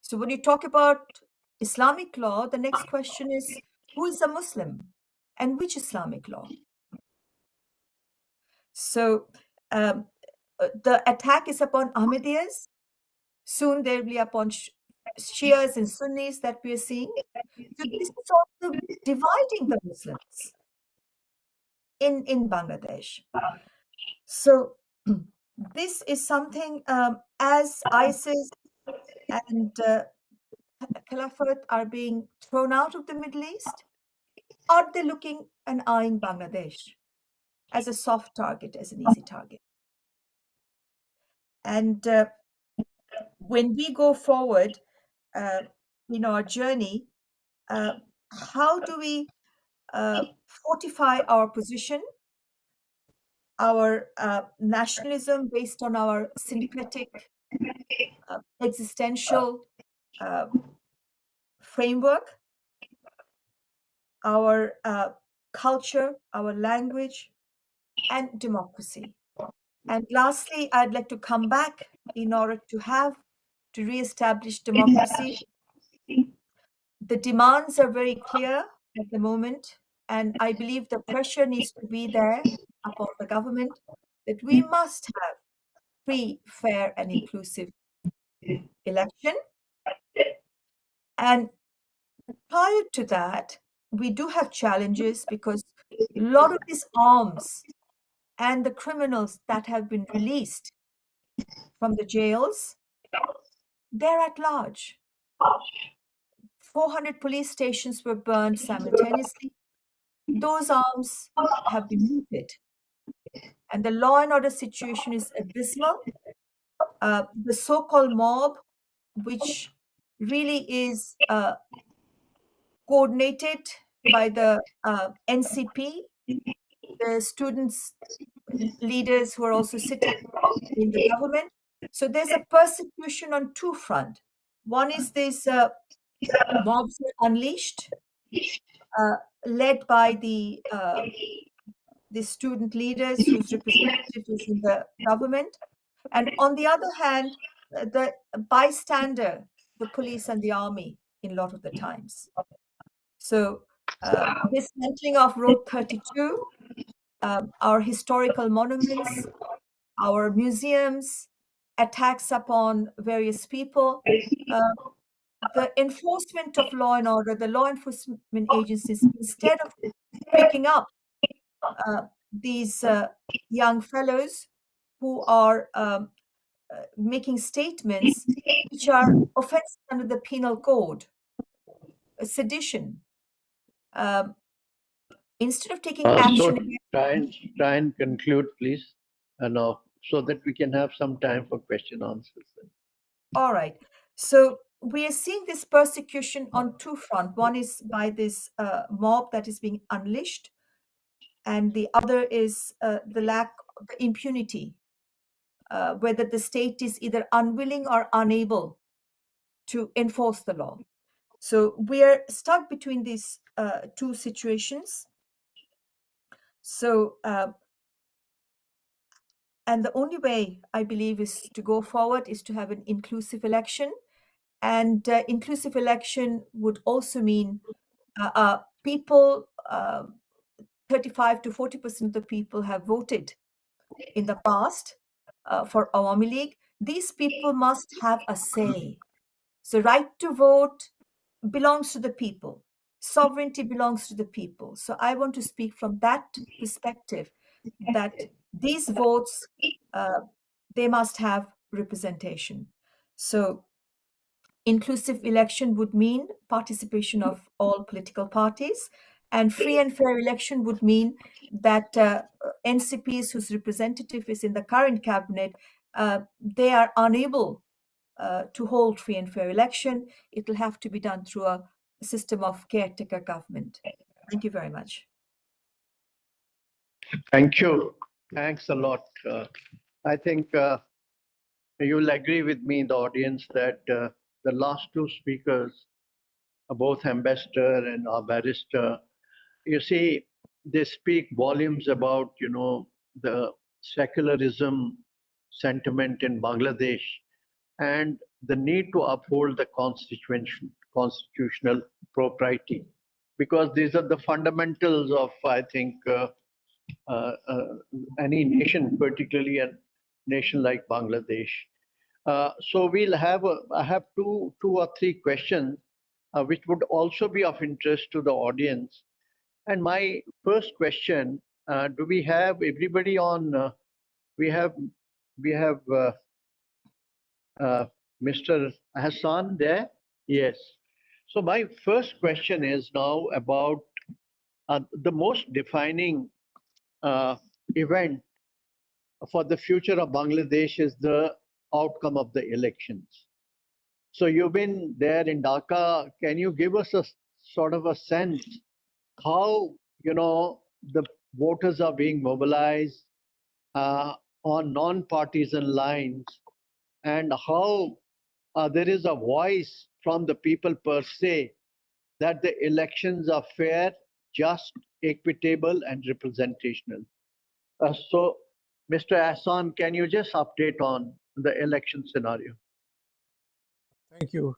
So when you talk about Islamic law, the next question is, who is a Muslim and which Islamic law? So the attack is upon Ahmadiyyas. Soon there will be upon Shias and Sunnis that we are seeing. So this is also dividing the Muslims in Bangladesh. So this is something as ISIS and Caliphate are being thrown out of the Middle East, are they looking and eyeing Bangladesh as a soft target, as an easy target? And when we go forward in our journey, how do we fortify our position, our nationalism based on our syncretic existential framework, our culture, our language, and democracy? And lastly, I'd like to come back in order to re-establish democracy. The demands are very clear at the moment, and I believe the pressure needs to be there upon the government that we must have free, fair, and inclusive election. And prior to that, we do have challenges because a lot of these arms and the criminals that have been released from the jails, they're at large. 400 police stations were burned simultaneously. Those arms have been muted. And the law and order situation is abysmal. The so-called mob, which really is coordinated by the NCP, the students, leaders who are also sitting in the government. So there's a persecution on two fronts. One is this mobs unleashed, led by the student leaders whose representatives is in the government. And on the other hand, the bystander, the police and the army in a lot of the times. So dismantling of Road 32, our historical monuments, our museums, attacks upon various people, the enforcement of law and order, the law enforcement agencies, instead of picking up these young fellows who are making statements which are offensive under the penal code, sedition. Instead of taking action So against try and conclude, please, so that we can have some time for question answers. all right. So we are seeing this persecution on two fronts. One is by this mob that is being unleashed, and the other is the lack of the impunity, whether the state is either unwilling or unable to enforce the law. So we are stuck between these two situations. So, and the only way I believe is to go forward is to have an inclusive election. And inclusive election would also mean people, 35 to 40% of the people have voted in the past for Awami League. These people must have a say. So right to vote belongs to the people. Sovereignty belongs to the people. So I want to speak from that perspective, that these votes, they must have representation. So inclusive election would mean participation of all political parties, and free and fair election would mean that NCPs whose representative is in the current cabinet, they are unable to hold free and fair election. It will have to be done through a system of caretaker government. Thank you very much. Thank you. Thanks a lot. I think you'll agree with me, the audience, that the last two speakers, both ambassador and our barrister, you see, they speak volumes about, the secularism sentiment in Bangladesh and the need to uphold the constitutional propriety, because these are the fundamentals of, I think, any nation, particularly a nation like Bangladesh. So we'll have, I have two or three questions which would also be of interest to the audience. And my first question, do we have everybody on? We have Mr. Hassan there? Yes. So my first question is now about the most defining event for the future of Bangladesh is the outcome of the elections. So you've been there in Dhaka. Can you give us a sort of a sense how, the voters are being mobilized on non-partisan lines, and how there is a voice from the people per se that the elections are fair, just, equitable, and representational? So, Mr. Hassan, can you just update on the election scenario? Thank you.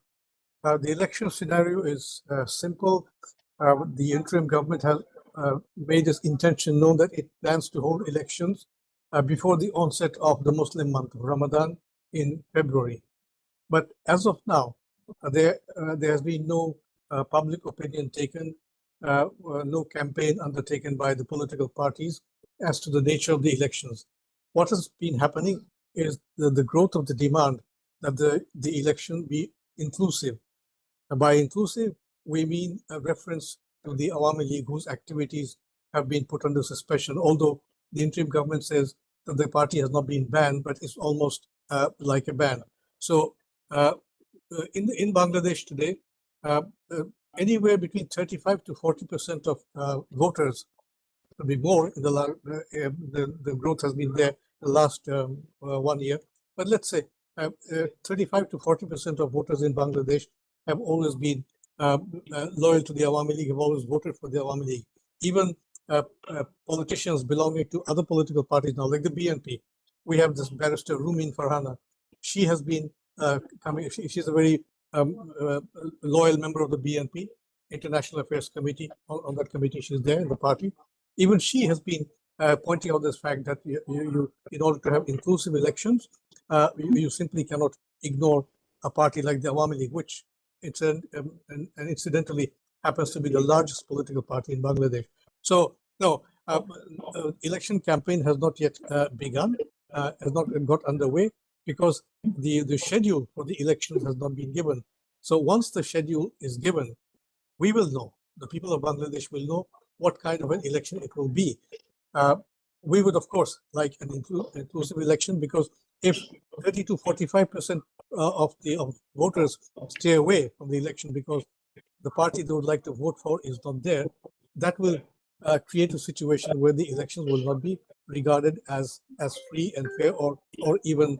The election scenario is simple. The interim government has made its intention known that it plans to hold elections before the onset of the Muslim month of Ramadan in February. But as of now, there has been no public opinion taken, no campaign undertaken by the political parties as to the nature of the elections. What has been happening is the growth of the demand that the election be inclusive. By inclusive, we mean a reference to the Awami League, whose activities have been put under suspension, although the interim government says that the party has not been banned, but it's almost like a ban. So in Bangladesh today, anywhere between 35 to 40% of voters, to be more, in the growth has been there the last 1 year. But let's say 35 to 40% of voters in Bangladesh have always been loyal to the Awami League, have always voted for the Awami League. Even politicians belonging to other political parties now, like the BNP. We have this barrister, Rumin Farhana. She has been she's a very loyal member of the BNP. International Affairs Committee. On that committee, she's there in the party. Even she has been pointing out this fact that you in order to have inclusive elections, you simply cannot ignore a party like the Awami League, which it's and incidentally happens to be the largest political party in Bangladesh. So no, election campaign has not yet begun, has not got underway because the schedule for the elections has not been given. So once the schedule is given, we will know, the people of Bangladesh will know what kind of an election it will be. We would, of course, like an inclusive election, because if 30 to 45% of voters stay away from the election because the party they would like to vote for is not there, that will create a situation where the elections will not be regarded as free and fair or even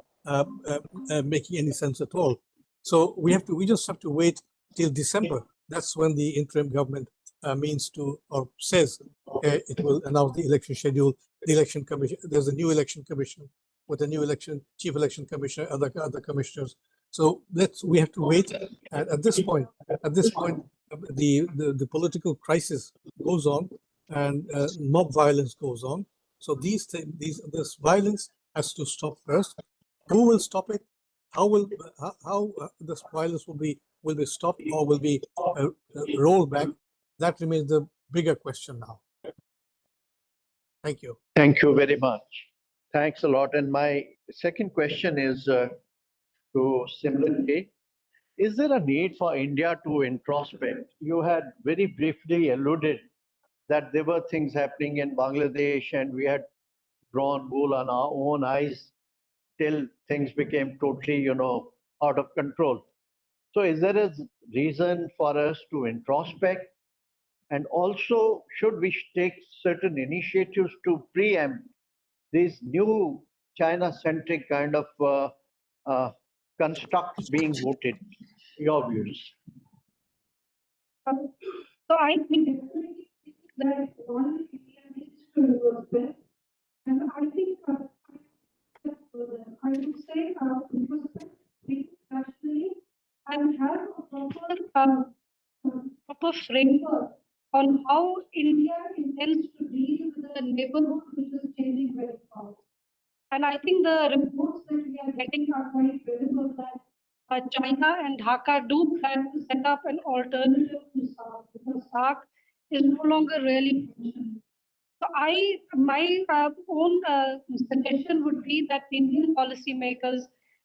making any sense at all. So we just have to wait till December. That's when the interim government means to or says it will announce the election schedule. The election commission. There's a new election commission with a new chief election commissioner, other commissioners. So we have to wait. And at this point, the political crisis goes on, and mob violence goes on. So this violence has to stop first. Who will stop it? How this violence will be stopped or will be rolled back? That remains the bigger question now. Thank you. Thank you very much. Thanks a lot. And my second question is to Simran. Is there a need for India to introspect? You had very briefly alluded that there were things happening in Bangladesh and we had drawn wool on our own eyes till things became totally, out of control. So is there a reason for us to introspect? And also, should we take certain initiatives to preempt these new China-centric kind of constructs being voted? Your views. So I think that one India needs to work with, and I think I would say internationally and have a proper framework on how India intends to deal with the neighborhood which is changing very fast. And I think the reports that we are getting are quite credible that China and Dhaka do plan to set up an alternative to SARC, because SARC is no longer really functioning. So my own suggestion would be that Indian policymakers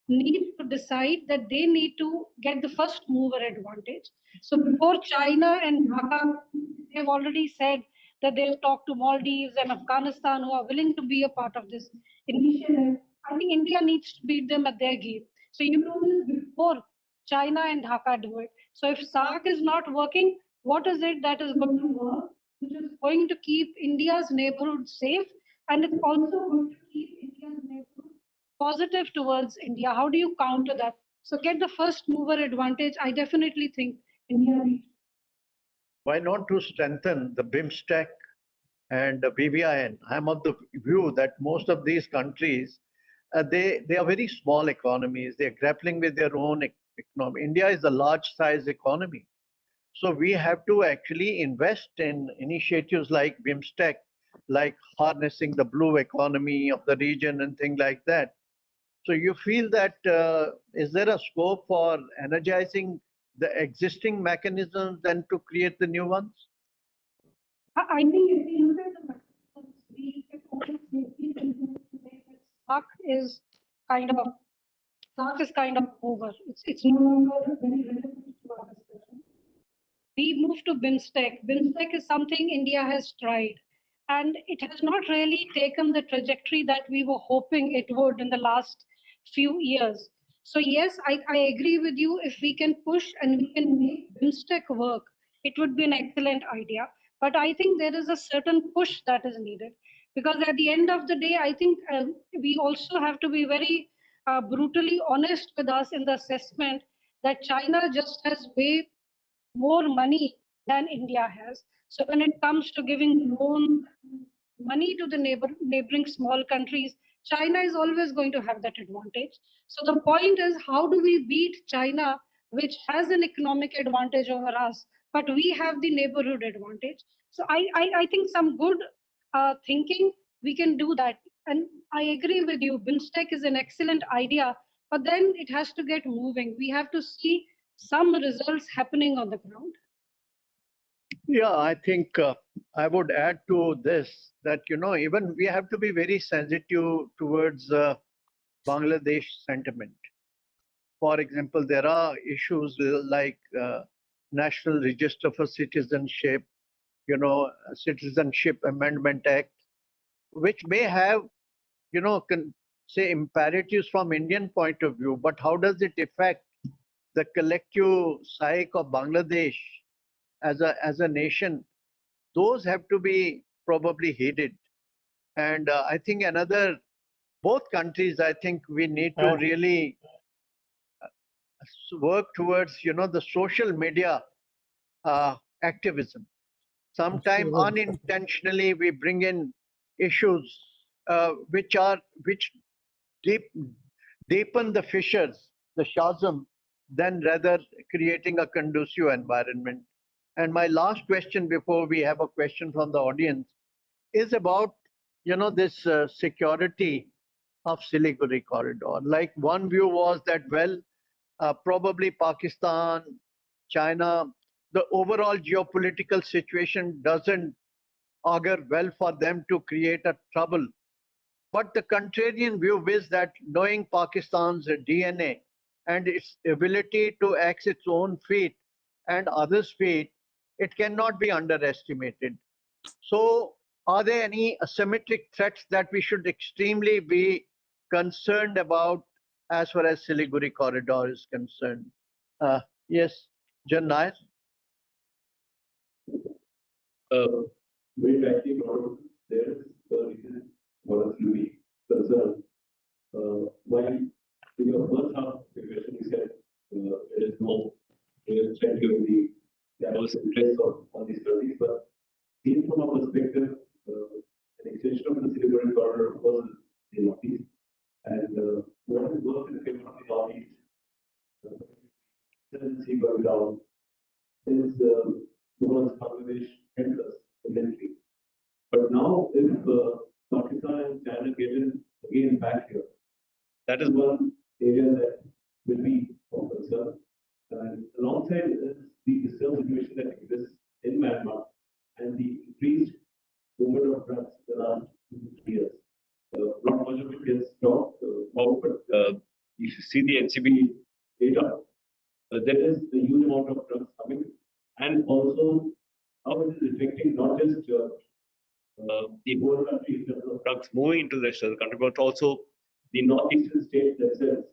need to decide that they need to get the first mover advantage. So before China and Dhaka, they've already said that they'll talk to Maldives and Afghanistan, who are willing to be a part of this initiative. I think India needs to beat them at their game. So you know this before China and Dhaka do it. So if SARC is not working, what is it that is going to work, which is going to keep India's neighborhood safe, and it's also going to keep India's neighborhood positive towards India? How do you counter that? So get the first mover advantage. I definitely think India needs. Why not to strengthen the BIMSTEC and the BBIN? I'm of the view that most of these countries, they are very small economies. They're grappling with their own economy. India is a large size economy. So we have to actually invest in initiatives like BIMSTEC, like harnessing the blue economy of the region and things like that. So you feel that, is there a scope for energizing the existing mechanisms and to create the new ones? I think if we look at the mechanisms, we can always say that SARC is kind of over. It's no longer very relevant to our discussion. We move to BIMSTEC. BIMSTEC is something India has tried, and it has not really taken the trajectory that we were hoping it would in the last few years. So yes, I agree with you. If we can push and we can make BIMSTEC work, it would be an excellent idea. But I think there is a certain push that is needed, because at the end of the day, I think we also have to be very brutally honest with us in the assessment that China just has way more money than India has. So when it comes to giving loan money to the neighboring small countries, China is always going to have that advantage. So the point is, how do we beat China, which has an economic advantage over us, but we have the neighborhood advantage. So I think some good thinking, we can do that. And I agree with you, BIMSTEC is an excellent idea, but then it has to get moving. We have to see some results happening on the ground. Yeah, I think I would add to this that, even we have to be very sensitive towards Bangladesh sentiment. For example, there are issues like National Register for Citizenship, Citizenship Amendment Act, which may have, say imperatives from Indian point of view, but how does it affect the collective psyche of Bangladesh as a nation? Those have to be probably heeded. And I think both countries, I think we need to really work towards, the social media activism. Sometimes unintentionally we bring in issues which deepen the fissures, the chasm, than rather creating a conducive environment. And my last question before we have a question from the audience is about, this security of Siliguri corridor. Like one view was that, well, probably Pakistan, China, the overall geopolitical situation doesn't augur well for them to create a trouble. But the contrarian view is that knowing Pakistan's DNA and its ability to axe its own feet and others' feet, it cannot be underestimated. So are there any asymmetric threats that we should extremely be concerned about as far as Siliguri corridor is concerned? Yes, Jan Nair. Very rightly brought out, there is a reason for us to be concerned. While in your first half of the question, you said there is no threat given the diverse interests on these countries, but seen from a perspective, an extension of the Siliguri corridor, of course, is the Northeast. And what has worked in favor of the Northeast, tendency going down, is towards Bangladesh and us eventually. But now, if Pakistan and China get in again back here, that is one area that will be of concern. And alongside is the disturbed situation that exists in Myanmar and the increased movement of drugs in the last 2 years. Not much of it gets talked about, but if you see the NCB data, there is a huge amount of drugs coming, and also how it is affecting not just the whole country in terms of drugs moving into the rest of the country, but also the northeastern states themselves.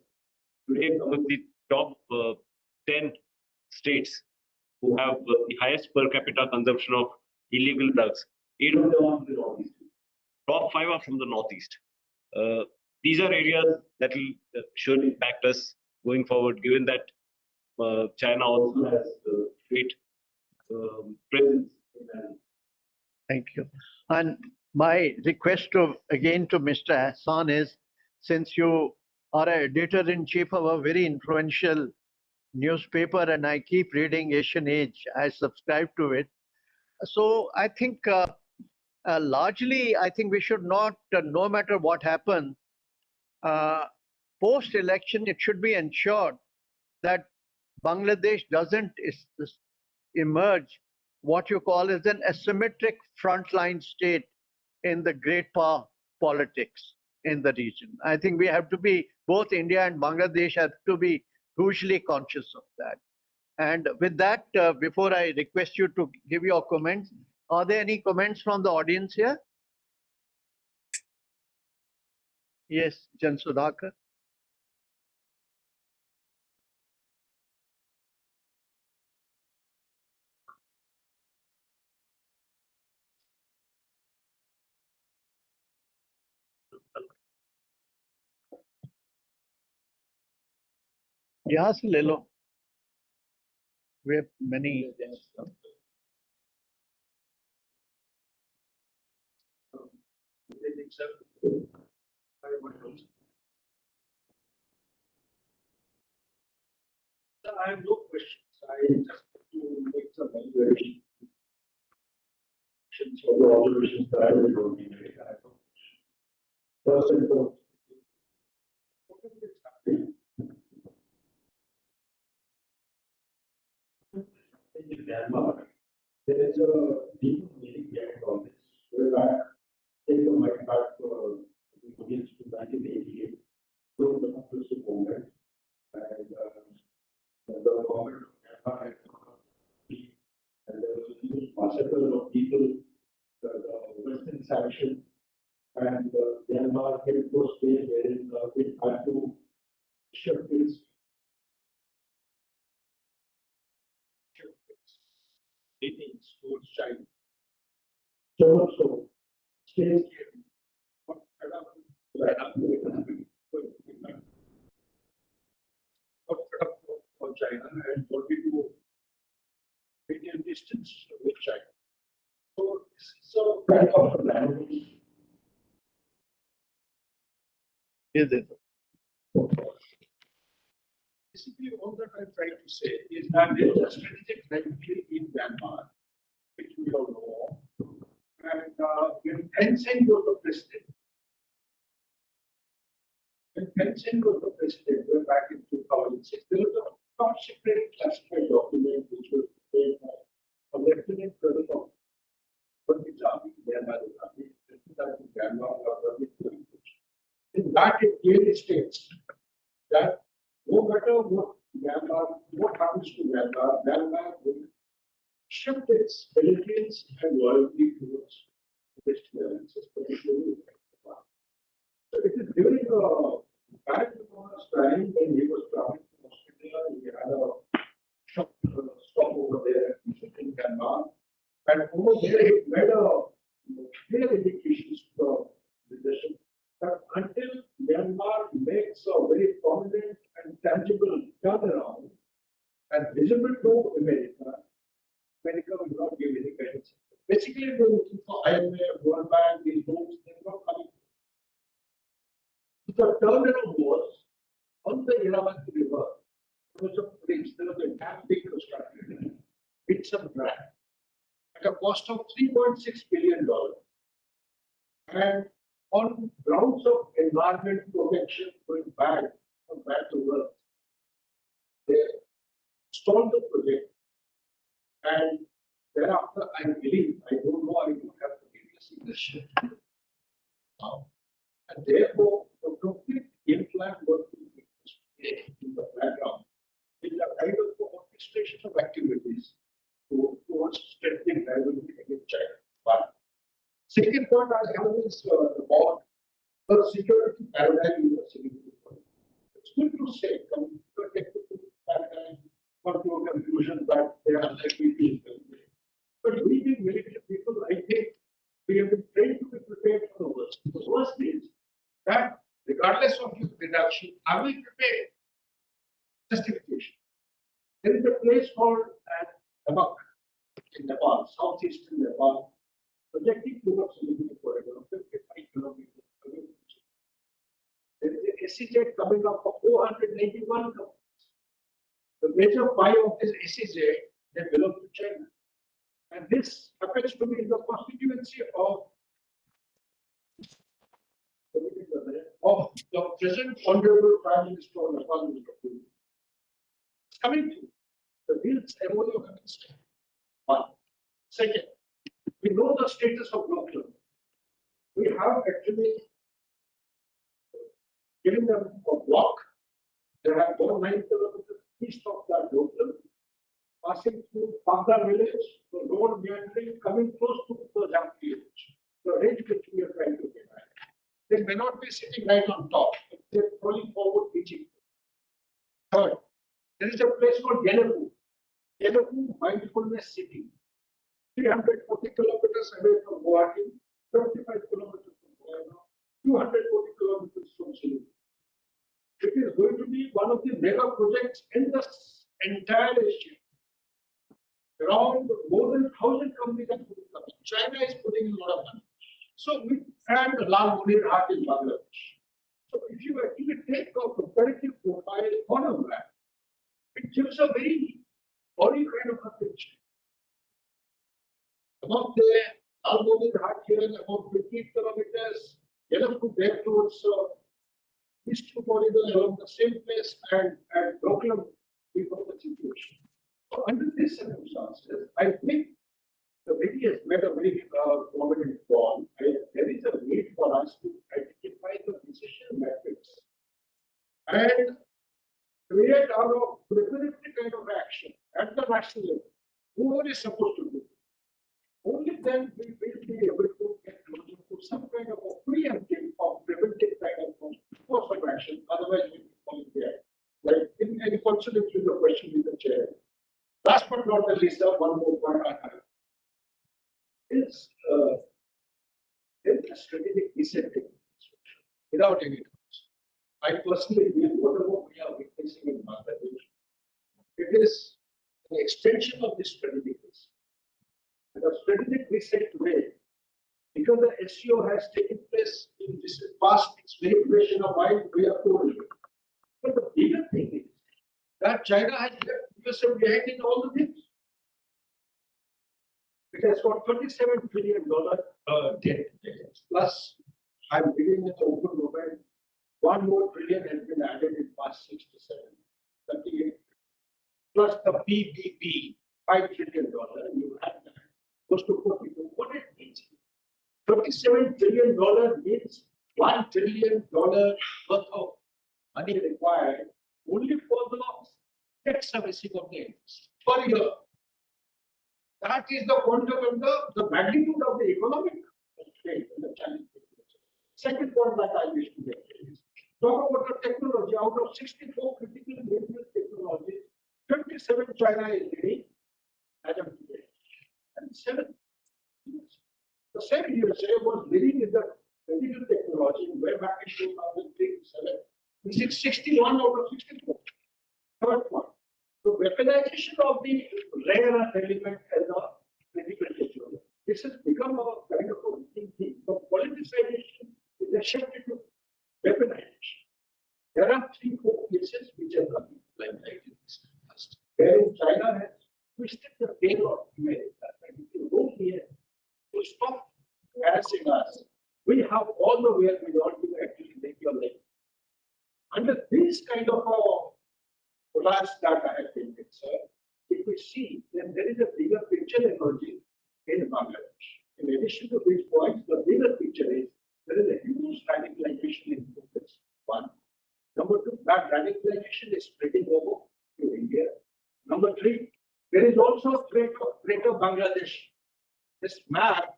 Today, among the top 10 states who have the highest per capita consumption of illegal drugs, 8 of them are from the northeast. Top 5 are from the northeast. These are areas that will surely impact us going forward, given that China also has great presence in that. Thank you. And my request again to Mr. Hassan is, since you are an editor-in-chief of a very influential newspaper and I keep reading Asian Age, I subscribe to it. So I think largely, I think we should not, no matter what happens, post-election, it should be ensured that Bangladesh doesn't emerge what you call as an asymmetric frontline state in the great power politics in the region. I think we have to be, both India and Bangladesh have to be hugely conscious of that. And with that, before I request you to give your comments, are there any comments from the audience here? Yes, Jan Sudhakar. यहाँ से ले लो. We have many. I have no questions. I just to make some evaluation for the observations that I will be making. First and foremost, in Myanmar, there is a deep meaning behind all this. Where take the mic back begins to 1988, during the Constitution movement, and the government of Myanmar had and there was a huge massacre of people, the Western sanctions, and Myanmar came to a stage wherein it had to shift its leanings towards China. So, states came for China and wanted to maintain distance with China. So, this is a kind of a language. Basically, all that I'm trying to say is that there is a strategic rivalry in Myanmar, which we all know. And when Tencent was the president, way back in 2006, there was a top secret classified document which was prepared by a lieutenant colonel of the army, Myanmar army, Myanmar. In that, it clearly states that no matter what happens to Myanmar, Myanmar will shift its allegiance and loyalty towards Western alliances, particularly. So it is during a bad time when he was traveling to Australia, he had a shop stop over there in Myanmar, and over there he made a clear indications to the leadership that until Myanmar makes a very prominent and tangible turnaround and visible to America will not give any guidance. Basically, they're looking for IMF, World Bank, these groups, they're not coming. The turnaround was on the Irrawaddy River. There was a bridge, there was a dam being constructed. It's a brand at a cost of $3.6 billion. And on grounds of environment protection going back to work, they stalled the project. And thereafter, I believe, I don't know, I don't have to give this leadership. And therefore, the complete game plan was in the background. It's a kind of orchestration of activities towards strengthening rivalry against China. But second point I have is about the security paradigm you are saying. It's good to say, come to a technical paradigm, come to a conclusion that they are likely to be. But we being military people, I think we have been trained to be prepared for the worst. The worst is that regardless of your reduction, are we prepared? Justification. There is a place called Nabak in Nepal, southeastern Nepal, projecting towards a military corridor of 55 kilometers away from China. There is a SEZ coming up for 491 kilometers. The major pie of this SEZ they belong to China. And this happens to be in the constituency of the present Honorable Prime Minister of Nepal. It's coming to the real ceremony of amnesty. One. Second, we know the status of Doklam. We have actually given them a block. They have gone 9 kilometers east of that Doklam, passing through Pagda village, the road meandering, coming close to the Jampi village, the range which we are trying to get at. They may not be sitting right on top, but they're falling forward, reaching. Third, there is a place called Yelapu, Mindfulness City, 340 kilometers away from Guwahati, 25 kilometers from Goa, 240 kilometers from Siliguri. It is going to be one of the mega projects in the entire Asia. Around more than 1,000 companies are putting up. China is putting in a lot of money. So we and Lal Munir Haat in Bangladesh. So if you actually take a comparative profile on a map, it gives a very Only kind of a picture. Some of the almost hard here about 50 kilometers, enough to get towards these two corridors along the same place and Brooklyn before the situation. So under these circumstances, I think the media has made a very prominent call. There is a need for us to identify the decision metrics and create our preparatory kind of action at the national level. Whoever is supposed to do it. Only then we will be able to get closer to some kind of a preemptive or preventive kind of course of action. Otherwise, we will fall there. Like in consonance with the question with the chair. Last but not the least, one more point I have is there is a strategic resetting without any doubts. I personally believe whatever we are witnessing in Bangladesh, it is an extension of this strategic reset. The strategic reset today, because the SEO has taken place in this past verification of why we are told. But the bigger thing is that China has left USA behind in all the things. It has got $27 trillion debt. Plus, I'm giving it open domain. $1 more trillion has been added in past 6 to 7, 38. Plus the PPP, $5 trillion. You have that. Goes to 42. What it means? $37 trillion means $1 trillion worth of money required only for the debt servicing of the interest per year. That is the quantum and the magnitude of the economic constraint and the challenge. Second point that I wish to make is talk about the technology. Out of 64 critical mineral technologies, 57 China is leading as of today. And 7 the same USA was leading in the critical technology way back in 2003-7. This is 61 out of 64. Third one. So weaponization of the rare earth element as a critical technology. This has become a kind of a thing. From politicization, it has shifted to weaponization. There are 3-4 cases which are coming like in this past, wherein China has twisted the tail of America. And if you go here to stop harassing us, we have all the way we want to actually make your leg. Under this kind of a collapse that I have been concerned, if we see, then there is a bigger picture emerging in Bangladesh. In addition to these points, the bigger picture is there is a huge radicalization in focus. One. Number two, that radicalization is spreading over to India. Number three, there is also a threat of Greater Bangladesh. This map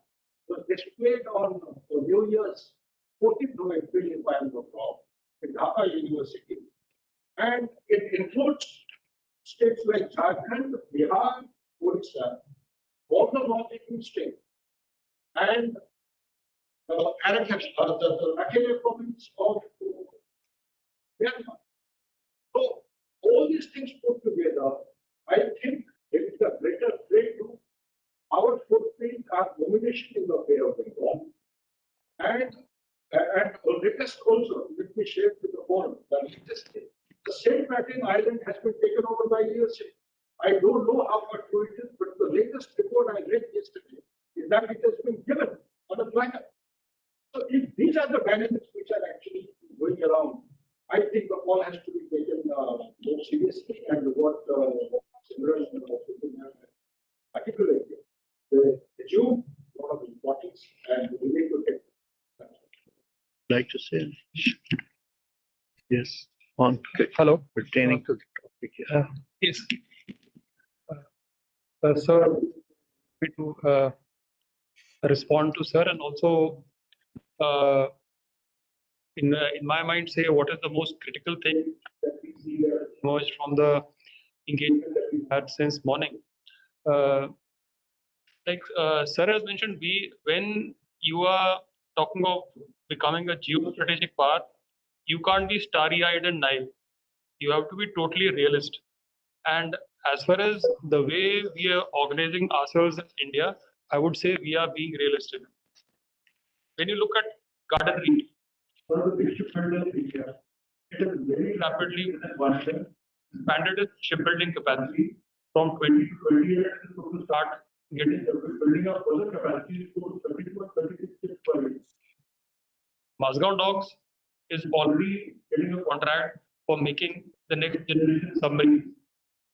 was displayed on New Year's 14th of April, if I am not wrong, in Dhaka University. And it includes states like Jharkhand, Bihar, Odisha, all the northeastern states, and the Rakhine province of Myanmar. So, all these things put together, I think it is a greater threat to our footprint, our domination in the Bay of Bengal. And latest also, let me share with the forum, the latest thing. The Saint Martin Island has been taken over by USA. I don't know how much true it is, but the latest report I read yesterday is that it has been given on the planet. So if these are the dynamics which are actually going around, I think the call has to be taken more seriously, and what General articulated, the June, a lot of importance, and we need to take. Like to say? Yes. On hello, pertaining to the topic. Yes. Sir, to respond to sir, and also in my mind say what is the most critical thing that we see emerged from the engagement that we've had since morning. Like sir has mentioned, when you are talking of becoming a geostrategic power, you can't be starry-eyed and naive. You have to be totally realist. And as far as the way we are organizing ourselves in India, I would say we are being realistic. When you look at Garden Reach, one of the big shipbuilders in India, it has very rapidly expanded its shipbuilding capacity from 20 to 28 to start building up further capacity to 32 and 36 ships per year. Mazgaon Docks is already getting a contract for making the next generation submarines.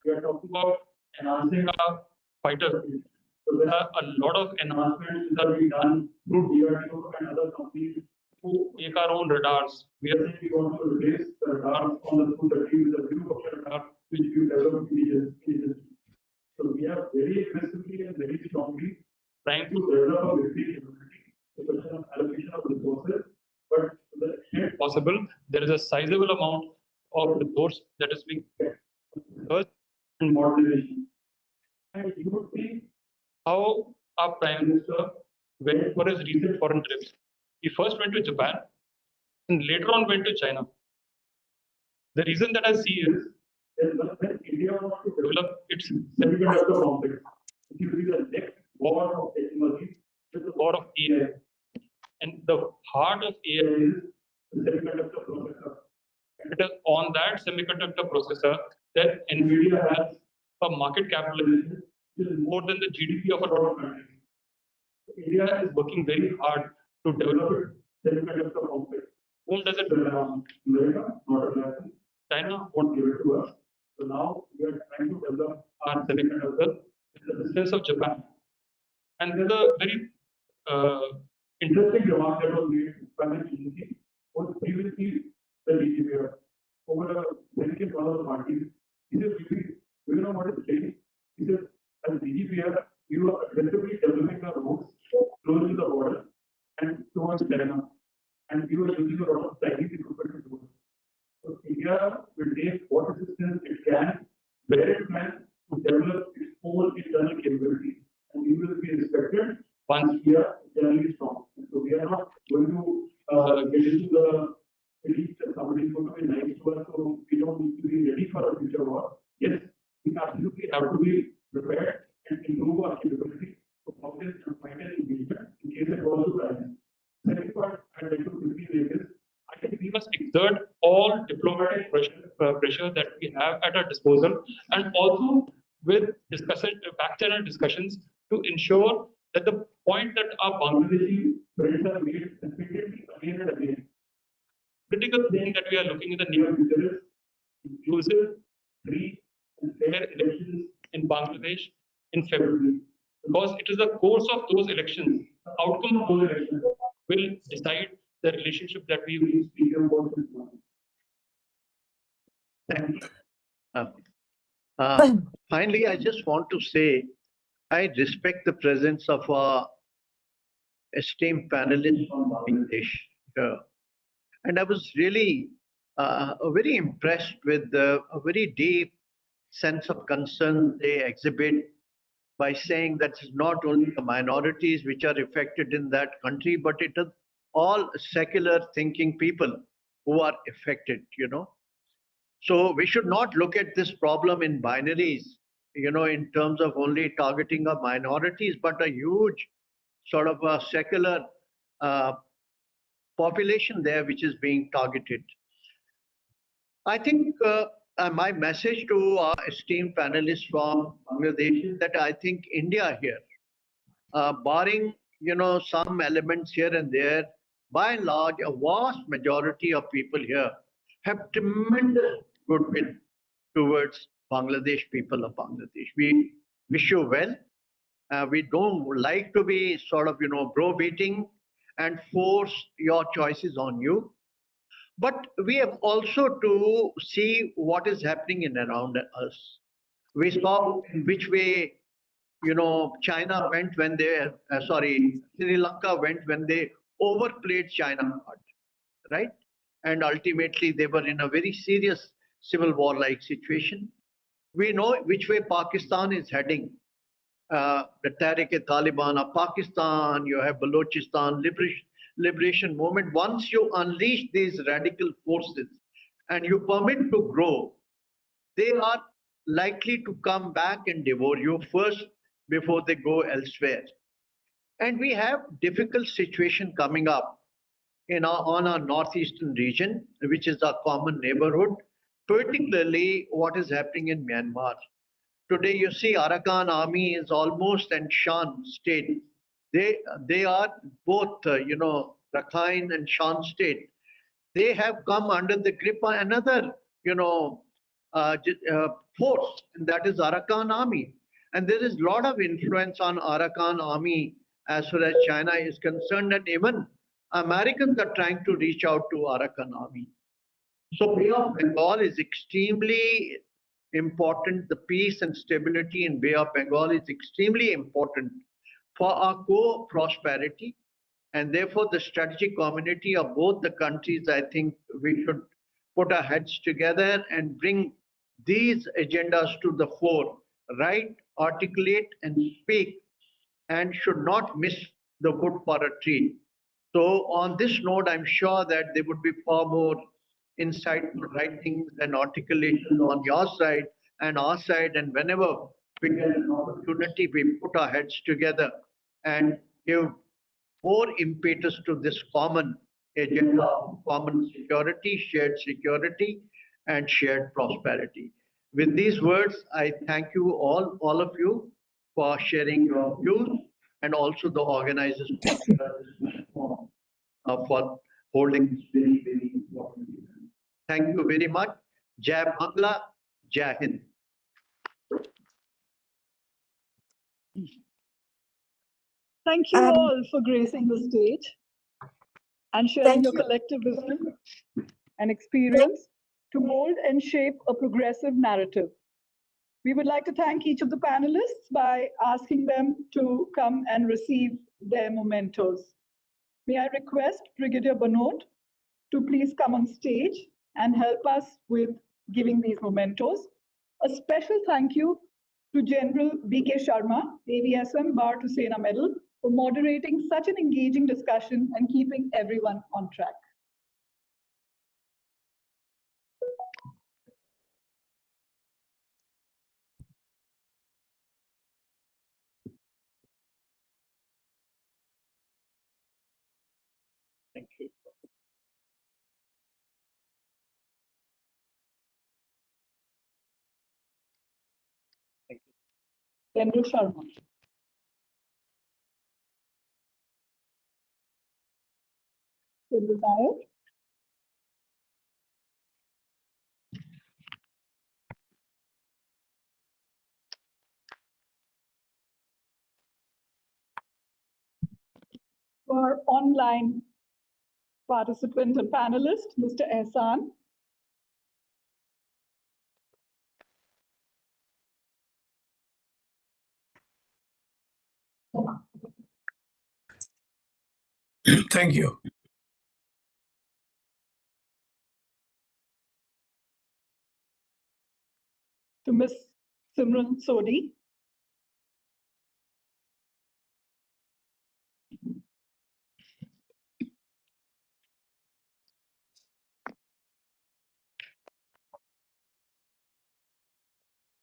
We are talking about enhancing our fighter fleet. So there are a lot of enhancements that are being done through DRDO and other companies who make our own radars. We are saying we want to replace the radars on the Su-30 with a new radar which we developed in. So we are very aggressively and very strongly trying to develop a military capability. The question of allocation of resources, but to the extent possible, there is a sizable amount of resource that is being kept for research and modernization. And you would see how our Prime Minister went for his recent foreign trips. He first went to Japan and later on went to China. The reason that I see is that when India wants to develop its semiconductor complex, it will be the next war of technology, is the war of AI. And the heart of AI is the semiconductor processor. And it is on that semiconductor processor that NVIDIA has a market capitalization which is more than the GDP of a lot of countries. India is working very hard to develop its semiconductor complex. Whom does it rely on? America, not America. China won't give it to us. So now we are trying to develop our semiconductor with the assistance of Japan. And there's a very interesting remark that was made by the DG was previously the DG over a second one of the parties. He says, we don't know what it's saying. He says, as DGPR, you are aggressively developing the roads close to the border and towards China. And you are using a lot of Chinese equipment to do it. So India will take what assistance it can, where it can, to develop its own internal capability. And we will be respected once we are internally strong. And so we are not going to get into the elite that somebody is going to be nice to us, so we don't need to be ready for a future war. Yes, we absolutely have to be prepared and improve our capability to focus and find an engagement in case it goes to crisis. Second part I'd like to quickly make is, I think we must exert all diplomatic pressure that we have at our disposal, and also with back-channel discussions to ensure that the point that our Bangladeshi friends are made repeatedly again and again. Critical thing that we are looking in the near future is inclusive, free, and fair elections in Bangladesh in February. Because it is the course of those elections, the outcome of those elections will decide the relationship that we will speak about this morning. Thank you. Finally, I just want to say, I respect the presence of our esteemed panelists from Bangladesh here. And I was really very impressed with a very deep sense of concern they exhibit by saying that it's not only the minorities which are affected in that country, but it is all secular thinking people who are affected, So we should not look at this problem in binaries, in terms of only targeting of minorities, but a huge sort of a secular population there which is being targeted. I think my message to our esteemed panelists from Bangladesh is that I think India here, barring some elements here and there, by and large, a vast majority of people here have tremendous goodwill towards Bangladesh, people of Bangladesh. We wish you well. We don't like to be sort of, browbeating and force your choices on you. But we have also to see what is happening in around us. We saw in which way, China went when they, Sri Lanka went when they overplayed China, right? And ultimately they were in a very serious civil war-like situation. We know which way Pakistan is heading. The Tehrik-e-Taliban of Pakistan, you have Balochistan liberation movement. Once you unleash these radical forces and you permit to grow, they are likely to come back and devour you first before they go elsewhere. And we have difficult situation coming up on our northeastern region, which is our common neighborhood, particularly what is happening in Myanmar. Today, you see, Arakan army is almost in Shan state. They are both, Rakhine and Shan state. They have come under the grip of another, force, and that is Arakan army. And there is a lot of influence on Arakan army as far as China is concerned, and even Americans are trying to reach out to Arakan army. So Bay of Bengal is extremely important. The peace and stability in Bay of Bengal is extremely important for our co-prosperity. And therefore, the strategic community of both the countries, I think we should put our heads together and bring these agendas to the fore, write, articulate, and speak, and should not miss the wood for a tree. So on this note, I'm sure that there would be far more insightful writings and articulations on your side and our side. And whenever we get an opportunity, we put our heads together and give more impetus to this common agenda of common security, and shared prosperity. With these words, I thank you all of you, for sharing your views, and also the organizers for holding this very, very important event. Thank you very much. Jai Bangla, Jai Hind. Thank you all for gracing the stage and sharing your collective wisdom and experience to mold and shape a progressive narrative. We would like to thank each of the panelists by asking them to come and receive their mementos. May I request Brigadier Banot to please come on stage and help us with giving these mementos. A special thank you to General B.K. Sharma, AVSM Bar to Sena Medal, for moderating such an engaging discussion and keeping everyone on track. Thank you. Thank you. General Sharma. General Nayak. For online participant and panelist, Mr. Ehsan. Thank you. To Ms. Simran Sodhi.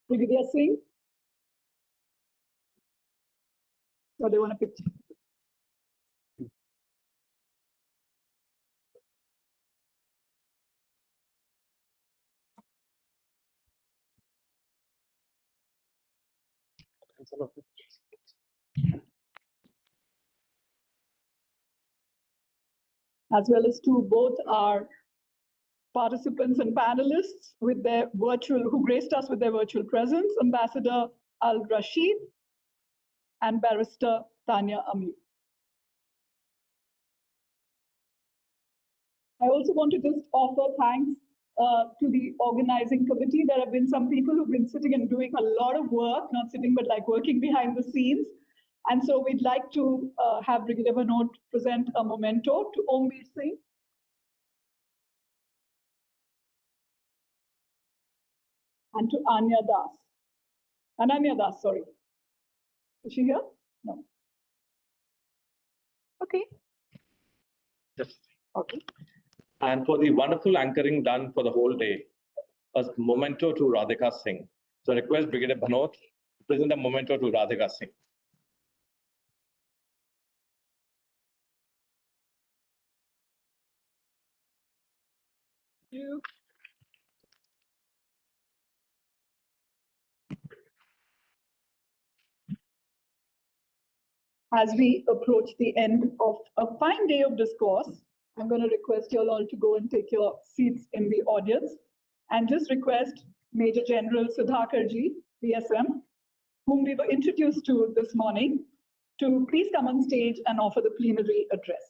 Brigadier Singh. Or they want a picture? As well as to both our participants and panelists with their who graced us with their virtual presence, Ambassador Al Rashid and Barrister Tanya Amir. I also want to just offer thanks to the organizing committee. There have been some people who've been sitting and doing a lot of work, not sitting, but like working behind the scenes. And so we'd like to have Brigadier Banot present a memento to Ombir Singh. And to Ananya Das, sorry. Is she here? No. Okay. Yes. Okay. And for the wonderful anchoring done for the whole day, a memento to Radhika Singh. So I request Brigadier Banot to present a memento to Radhika Singh. Thank you. As we approach the end of a fine day of discourse, I'm going to request you all to go and take your seats in the audience and just request Major General Sudhakarji, VSM, whom we were introduced to this morning, to please come on stage and offer the plenary address.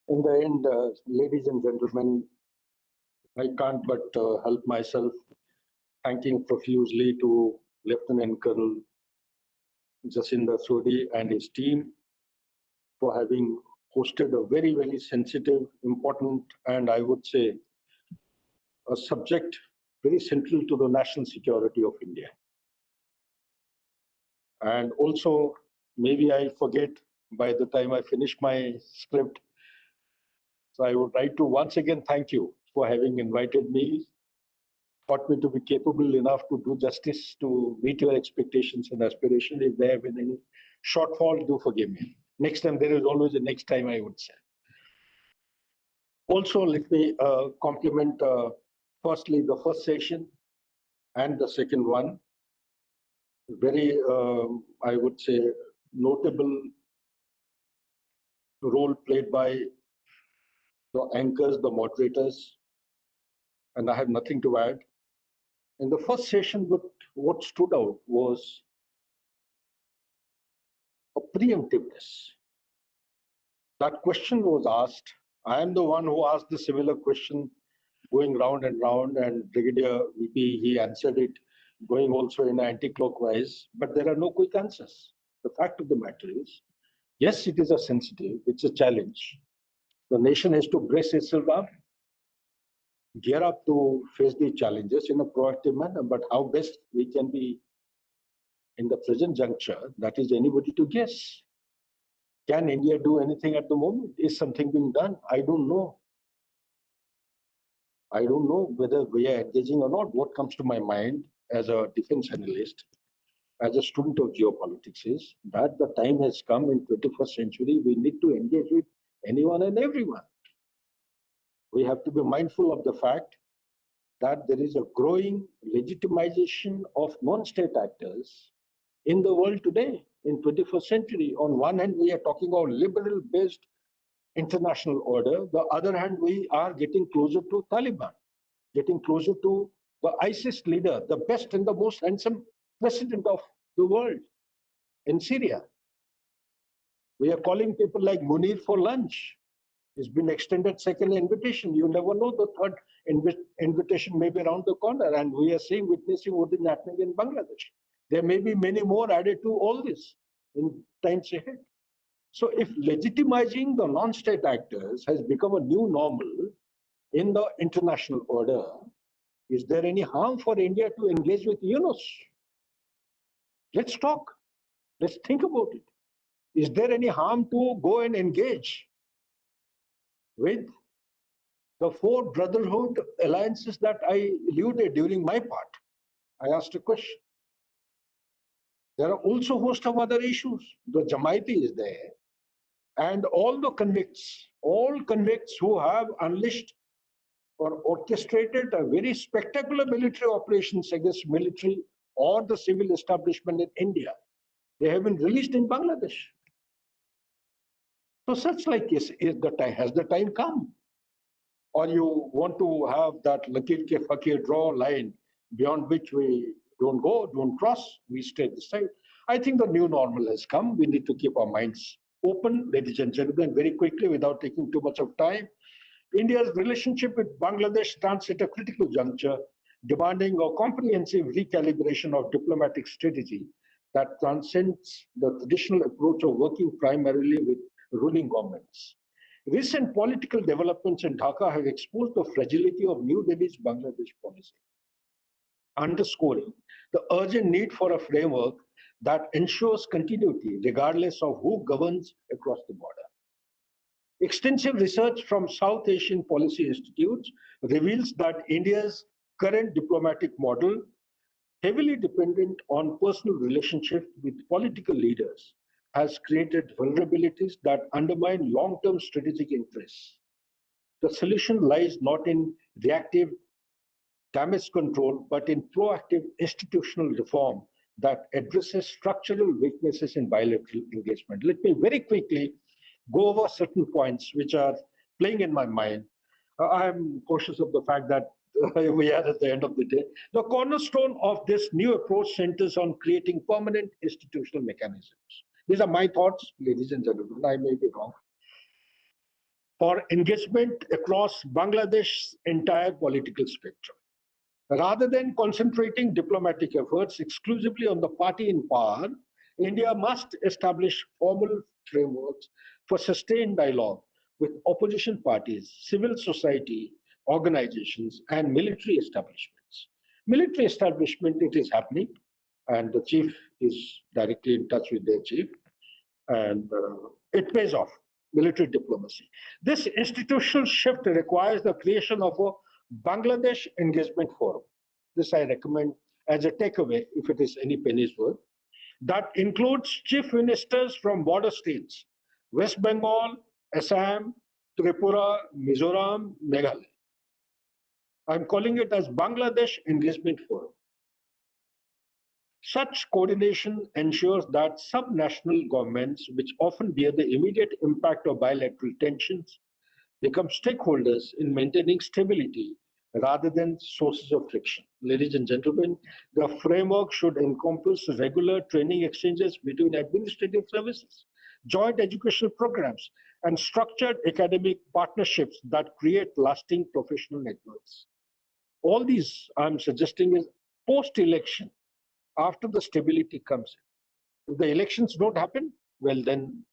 In the end, ladies and gentlemen, I can't but help myself thanking profusely to Lieutenant Colonel Jacinda Sodhi and his team for having hosted a very, very sensitive, important, and I would say a subject very central to the national security of India. And also, maybe I forget by the time I finish my script. So I would like to once again thank you for having invited me, thought me to be capable enough to do justice to meet your expectations and aspirations. If there have been any shortfall, do forgive me. Next time, there is always a next time, I would say. Also, let me compliment firstly the first session and the second one. Very, I would say, notable role played by the anchors, the moderators, and I have nothing to add. In the first session, what stood out was a preemptiveness. That question was asked. I am the one who asked the similar question, going round and round, and Brigadier VP, he answered it, going also in anti-clockwise, but there are no quick answers. The fact of the matter is, yes, it is a sensitive, it's a challenge. The nation has to brace itself up, gear up to face the challenges in a proactive manner, but how best we can be in the present juncture, that is anybody to guess. Can India do anything at the moment? Is something being done? I don't know. I don't know whether we are engaging or not. What comes to my mind as a defense analyst, as a student of geopolitics, is that the time has come in 21st century, we need to engage with anyone and everyone. We have to be mindful of the fact that there is a growing legitimization of non-state actors in the world today, in 21st century. On one hand, we are talking about liberal-based international order. The other hand, we are getting closer to Taliban, getting closer to the ISIS leader, the best and the most handsome president of the world in Syria. We are calling people like Munir for lunch. It's been extended second invitation. You never know, the third invitation may be around the corner, and we are seeing, witnessing what is happening in Bangladesh. There may be many more added to all this in times ahead. So if legitimizing the non-state actors has become a new normal in the international order, is there any harm for India to engage with Yunus? Let's talk. Let's think about it. Is there any harm to go and engage with the four brotherhood alliances that I alluded during my part? I asked a question. There are also a host of other issues. The Jamaati is there, and all the convicts who have unleashed or orchestrated a very spectacular military operations against military or the civil establishment in India, they have been released in Bangladesh. So such like has the time come? Or you want to have that lakir ke fakir draw line beyond which we don't go, don't cross, we stay this side. I think the new normal has come. We need to keep our minds open, ladies and gentlemen, very quickly without taking too much of time. India's relationship with Bangladesh stands at a critical juncture, demanding a comprehensive recalibration of diplomatic strategy that transcends the traditional approach of working primarily with ruling governments. Recent political developments in Dhaka have exposed the fragility of New Delhi's Bangladesh policy, underscoring the urgent need for a framework that ensures continuity regardless of who governs across the border. Extensive research from South Asian policy institutes reveals that India's current diplomatic model, heavily dependent on personal relationships with political leaders, has created vulnerabilities that undermine long-term strategic interests. The solution lies not in reactive damage control, but in proactive institutional reform that addresses structural weaknesses in bilateral engagement. Let me very quickly go over certain points which are playing in my mind. I'm cautious of the fact that we are at the end of the day. The cornerstone of this new approach centers on creating permanent institutional mechanisms. These are my thoughts, ladies and gentlemen. I may be wrong. For engagement across Bangladesh's entire political spectrum. Rather than concentrating diplomatic efforts exclusively on the party in power, India must establish formal frameworks for sustained dialogue with opposition parties, civil society organizations, and military establishments. Military establishment, it is happening, and the chief is directly in touch with their chief, and it pays off, military diplomacy. This institutional shift requires the creation of a Bangladesh Engagement Forum. This I recommend as a takeaway, if it is any penny's worth. That includes chief ministers from border states, West Bengal, Assam, Tripura, Mizoram, Meghalaya. I'm calling it as Bangladesh Engagement Forum. Such coordination ensures that subnational governments, which often bear the immediate impact of bilateral tensions, become stakeholders in maintaining stability rather than sources of friction. Ladies and gentlemen, the framework should encompass regular training exchanges between administrative services, joint educational programs, and structured academic partnerships that create lasting professional networks. All these I'm suggesting is post-election, after the stability comes in. If the elections don't happen, well, then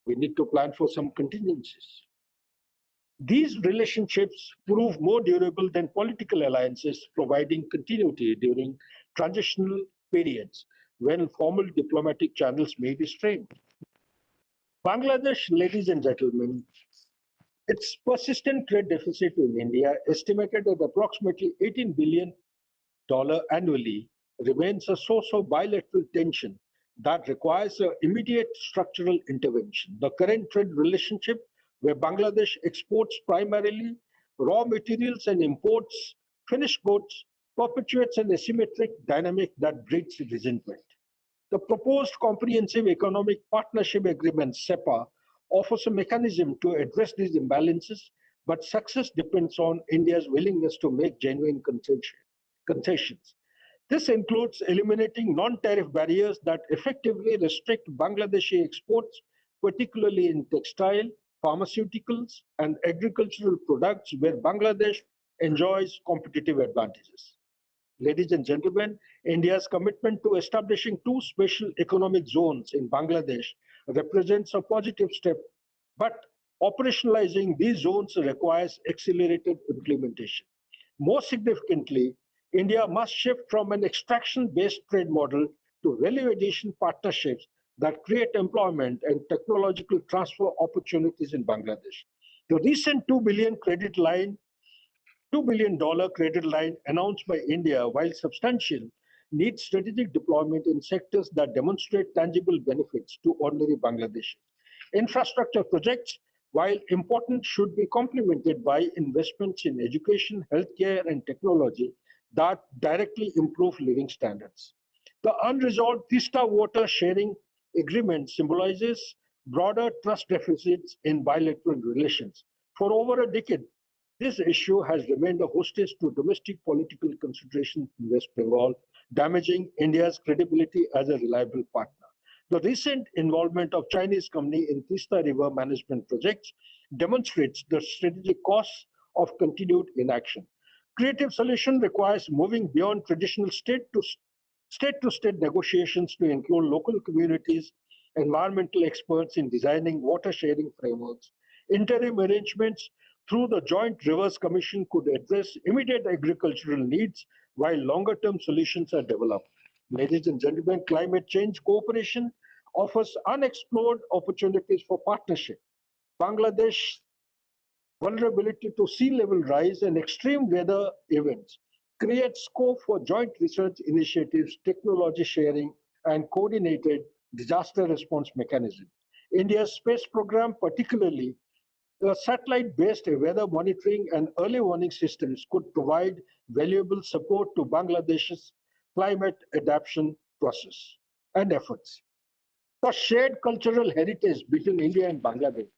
we need to plan for some contingencies. These relationships prove more durable than political alliances, providing continuity during transitional periods when formal diplomatic channels may be strained. Bangladesh, ladies and gentlemen, its persistent trade deficit in India, estimated at approximately $18 billion annually, remains a source of bilateral tension that requires immediate structural intervention. The current trade relationship, where Bangladesh exports primarily raw materials and imports finished goods, perpetuates an asymmetric dynamic that breeds resentment. The proposed Comprehensive Economic Partnership Agreement, CEPA, offers a mechanism to address these imbalances, but success depends on India's willingness to make genuine concessions. This includes eliminating non-tariff barriers that effectively restrict Bangladeshi exports, particularly in textile, pharmaceuticals, and agricultural products where Bangladesh enjoys competitive advantages. Ladies and gentlemen, India's commitment to establishing 2 special economic zones in Bangladesh represents a positive step, but operationalizing these zones requires accelerated implementation. More significantly, India must shift from an extraction-based trade model to value addition partnerships that create employment and technological transfer opportunities in Bangladesh. The recent $2 billion credit line announced by India, while substantial, needs strategic deployment in sectors that demonstrate tangible benefits to ordinary Bangladeshis. Infrastructure projects, while important, should be complemented by investments in education, healthcare, and technology that directly improve living standards. The unresolved Tista water sharing agreement symbolizes broader trust deficits in bilateral relations. For over a decade, this issue has remained a hostage to domestic political considerations in West Bengal, damaging India's credibility as a reliable partner. The recent involvement of Chinese company in Tista River management projects demonstrates the strategic costs of continued inaction. Creative solution requires moving beyond traditional state-to-state negotiations to include local communities, environmental experts in designing water sharing frameworks. Interim arrangements through the Joint Rivers Commission could address immediate agricultural needs while longer-term solutions are developed. Ladies and gentlemen, climate change cooperation offers unexplored opportunities for partnership. Bangladesh vulnerability to sea level rise and extreme weather events create scope for joint research initiatives, technology sharing, and coordinated disaster response mechanism. India's space program, particularly satellite-based weather monitoring and early warning systems, could provide valuable support to Bangladesh's climate adaptation process and efforts. The shared cultural heritage between India and Bangladesh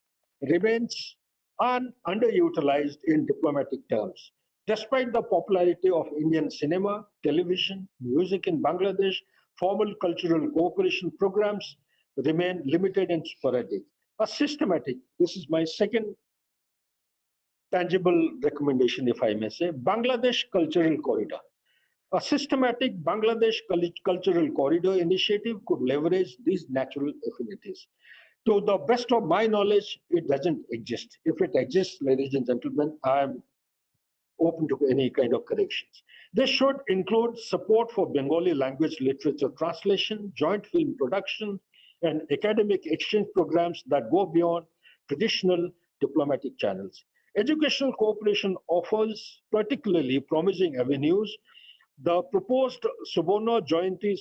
remains underutilized in diplomatic terms. Despite the popularity of Indian cinema, television, music in Bangladesh, formal cultural cooperation programs remain limited and sporadic. This is my second tangible recommendation, if I may say, Bangladesh Cultural Corridor. A systematic Bangladesh Cultural Corridor initiative could leverage these natural affinities. To the best of my knowledge, it doesn't exist. If it exists, ladies and gentlemen, I am open to any kind of corrections. This should include support for Bengali language literature translation, joint film production, and academic exchange programs that go beyond traditional diplomatic channels. Educational cooperation offers particularly promising avenues. The proposed Suborno Jayanti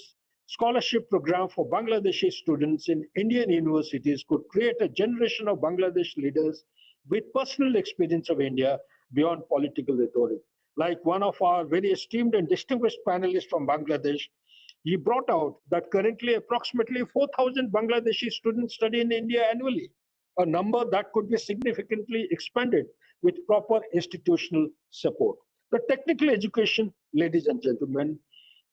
scholarship program for Bangladeshi students in Indian universities could create a generation of Bangladesh leaders with personal experience of India beyond political rhetoric. Like one of our very esteemed and distinguished panelists from Bangladesh, he brought out that currently approximately 4,000 Bangladeshi students study in India annually, a number that could be significantly expanded with proper institutional support. The technical education, ladies and gentlemen,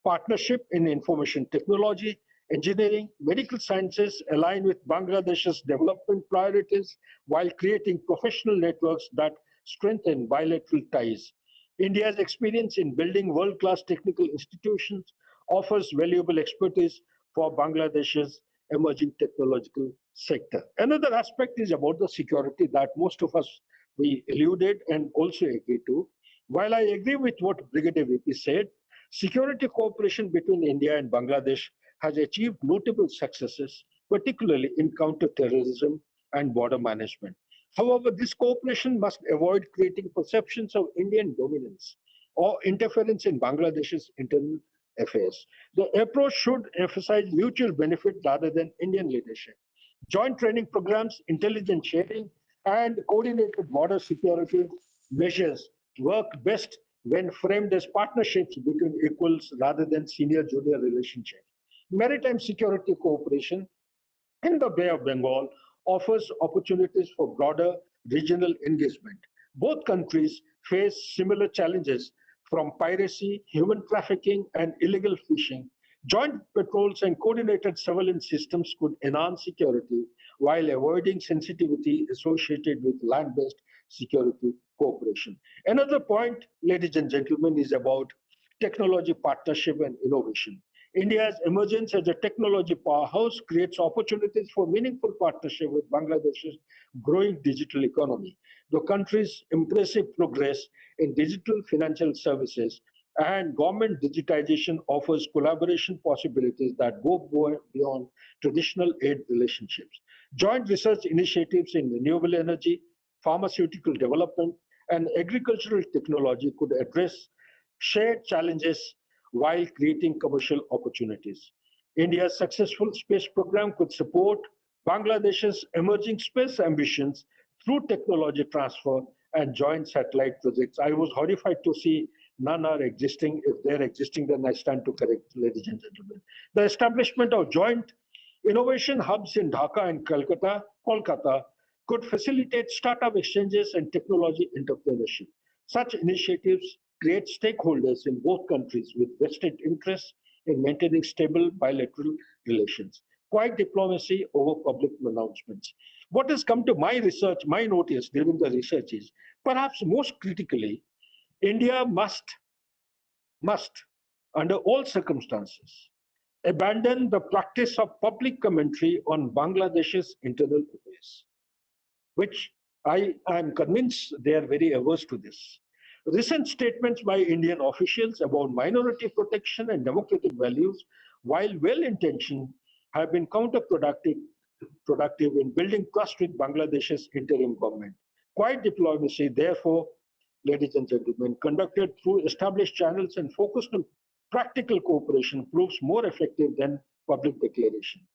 partnership in information technology, engineering, medical sciences align with Bangladesh's development priorities while creating professional networks that strengthen bilateral ties. India's experience in building world-class technical institutions offers valuable expertise for Bangladesh's emerging technological sector. Another aspect is about the security that most of us we alluded and also agree to. While I agree with what Brigadier VP said, security cooperation between India and Bangladesh has achieved notable successes, particularly in counterterrorism and border management. However, this cooperation must avoid creating perceptions of Indian dominance or interference in Bangladesh's internal affairs. The approach should emphasize mutual benefit rather than Indian leadership. Joint training programs, intelligence sharing, and coordinated border security measures work best when framed as partnerships between equals rather than senior-junior relationships. Maritime security cooperation in the Bay of Bengal offers opportunities for broader regional engagement. Both countries face similar challenges from piracy, human trafficking, and illegal fishing. Joint patrols and coordinated surveillance systems could enhance security while avoiding sensitivity associated with land-based security cooperation. Another point, ladies and gentlemen, is about technology partnership and innovation. India's emergence as a technology powerhouse creates opportunities for meaningful partnership with Bangladesh's growing digital economy. The country's impressive progress in digital financial services and government digitization offers collaboration possibilities that go beyond traditional aid relationships. Joint research initiatives in renewable energy, pharmaceutical development, and agricultural technology could address shared challenges while creating commercial opportunities. India's successful space program could support Bangladesh's emerging space ambitions through technology transfer and joint satellite projects. I was horrified to see none are existing. If they're existing, then I stand to correct, ladies and gentlemen. The establishment of joint innovation hubs in Dhaka and Kolkata could facilitate startup exchanges and technology entrepreneurship. Such initiatives create stakeholders in both countries with vested interests in maintaining stable bilateral relations. Quiet diplomacy over public announcements. What has come to my research, my notice during the research is, perhaps most critically, India must, under all circumstances, abandon the practice of public commentary on Bangladesh's internal affairs, which I am convinced they are very averse to this. Recent statements by Indian officials about minority protection and democratic values, while well-intentioned, have been counterproductive productive in building trust with Bangladesh's interim government. Quiet diplomacy, therefore, ladies and gentlemen, conducted through established channels and focused on practical cooperation proves more effective than public declarations.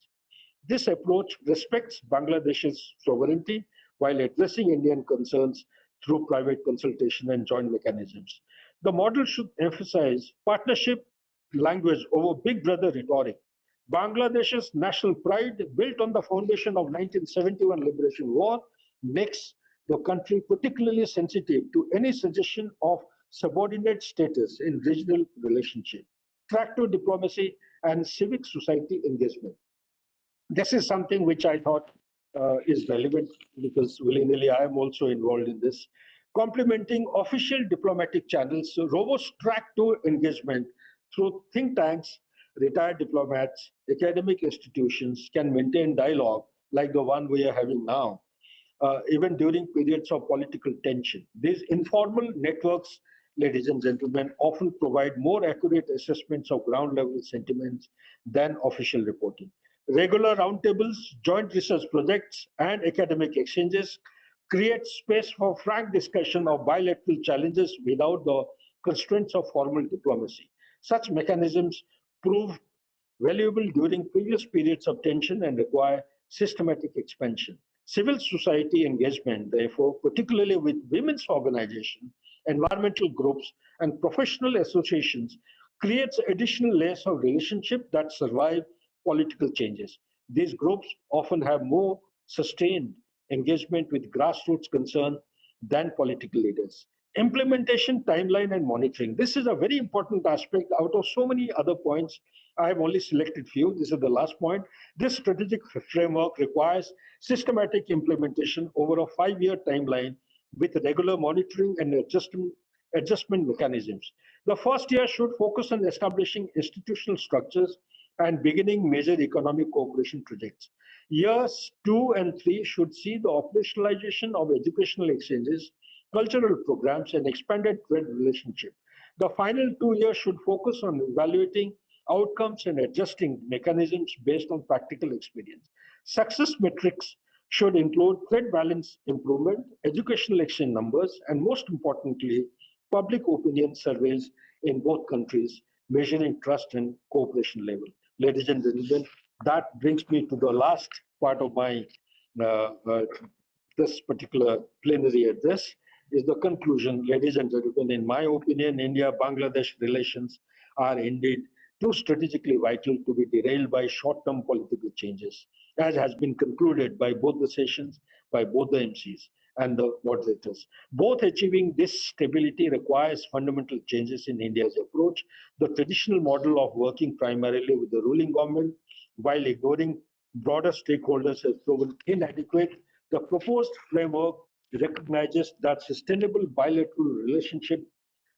This approach respects Bangladesh's sovereignty while addressing Indian concerns through private consultation and joint mechanisms. The model should emphasize partnership language over big brother rhetoric. Bangladesh's national pride, built on the foundation of 1971 Liberation War, makes the country particularly sensitive to any suggestion of subordinate status in regional relationship, tractor diplomacy, and civic society engagement. This is something which I thought is relevant because willy-nilly I am also involved in this. Complementing official diplomatic channels, robust track-to engagement through think tanks, retired diplomats, academic institutions can maintain dialogue like the one we are having now, even during periods of political tension. These informal networks, ladies and gentlemen, often provide more accurate assessments of ground-level sentiments than official reporting. Regular roundtables, joint research projects, and academic exchanges create space for frank discussion of bilateral challenges without the constraints of formal diplomacy. Such mechanisms prove valuable during previous periods of tension and require systematic expansion. Civil society engagement, therefore, particularly with women's organizations, environmental groups, and professional associations, creates additional layers of relationship that survive political changes. These groups often have more sustained engagement with grassroots concern than political leaders. Implementation, timeline, and monitoring. This is a very important aspect. Out of so many other points, I have only selected few. This is the last point. This strategic framework requires systematic implementation over a 5-year timeline with regular monitoring and adjustment mechanisms. The first year should focus on establishing institutional structures and beginning major economic cooperation projects. Years 2 and 3 should see the operationalization of educational exchanges, cultural programs, and expanded trade relationship. The final 2 years should focus on evaluating outcomes and adjusting mechanisms based on practical experience. Success metrics should include trade balance improvement, educational exchange numbers, and most importantly, public opinion surveys in both countries, measuring trust and cooperation level. Ladies and gentlemen, that brings me to the last part of my this particular plenary address, is the conclusion. Ladies and gentlemen, in my opinion, India-Bangladesh relations are indeed too strategically vital to be derailed by short-term political changes, as has been concluded by both the sessions, by both the MCs and the moderators. Both achieving this stability requires fundamental changes in India's approach. The traditional model of working primarily with the ruling government while ignoring broader stakeholders has proven inadequate. The proposed framework recognizes that sustainable bilateral relationship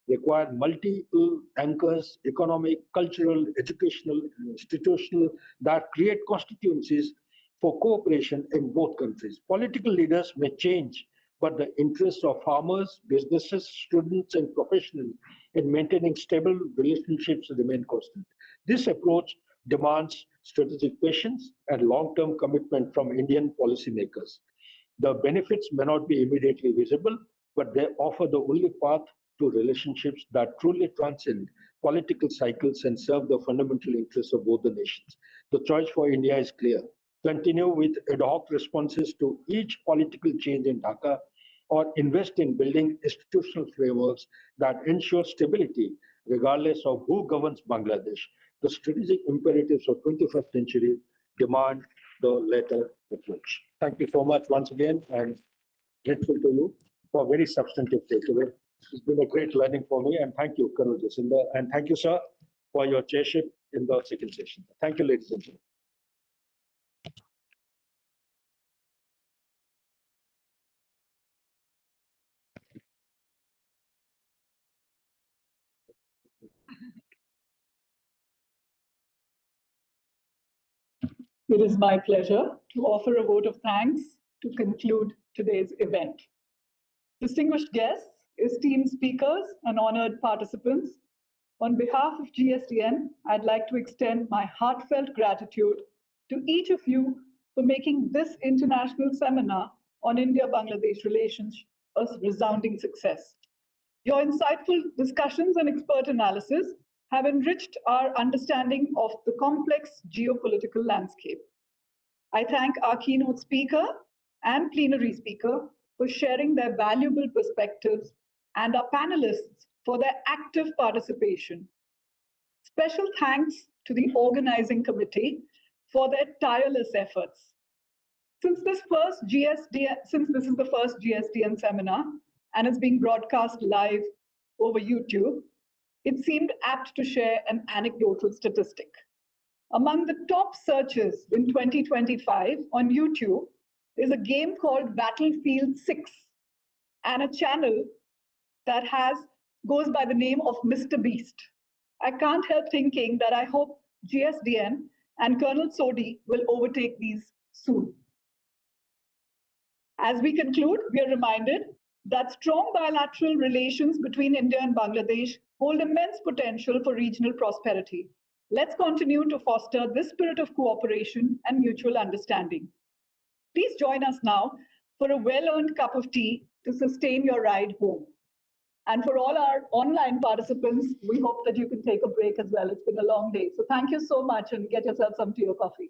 require multiple anchors, economic, cultural, educational, and institutional, that create constituencies for cooperation in both countries. Political leaders may change, but the interests of farmers, businesses, students, and professionals in maintaining stable relationships remain constant. This approach demands strategic patience and long-term commitment from Indian policymakers. The benefits may not be immediately visible, but they offer the only path to relationships that truly transcend political cycles and serve the fundamental interests of both the nations. The choice for India is clear. Continue with ad hoc responses to each political change in Dhaka, or invest in building institutional frameworks that ensure stability regardless of who governs Bangladesh. The strategic imperatives of 21st century demand the latter approach. Thank you so much once again, and grateful to you for a very substantive takeaway. It's been a great learning for me, and thank you, Colonel Jacinda, and thank you, sir, for your chairship in the second session. Thank you, ladies and gentlemen. It is my pleasure to offer a vote of thanks to conclude today's event. Distinguished guests, esteemed speakers, and honored participants, on behalf of GSDN, I'd like to extend my heartfelt gratitude to each of you for making this international seminar on India-Bangladesh relations a resounding success. Your insightful discussions and expert analysis have enriched our understanding of the complex geopolitical landscape. I thank our keynote speaker and plenary speaker for sharing their valuable perspectives and our panelists for their active participation. Special thanks to the organizing committee for their tireless efforts. Since this is the first GSDN seminar and it's being broadcast live over YouTube, it seemed apt to share an anecdotal statistic. Among the top searches in 2025 on YouTube is a game called Battlefield 6 and a channel that goes by the name of Mr. Beast. I can't help thinking that I hope GSDN and Colonel Sodhi will overtake these soon. As we conclude, we are reminded that strong bilateral relations between India and Bangladesh hold immense potential for regional prosperity. Let's continue to foster this spirit of cooperation and mutual understanding. Please join us now for a well-earned cup of tea to sustain your ride home. And for all our online participants, we hope that you can take a break as well. It's been a long day. So thank you so much and get yourself some tea or coffee.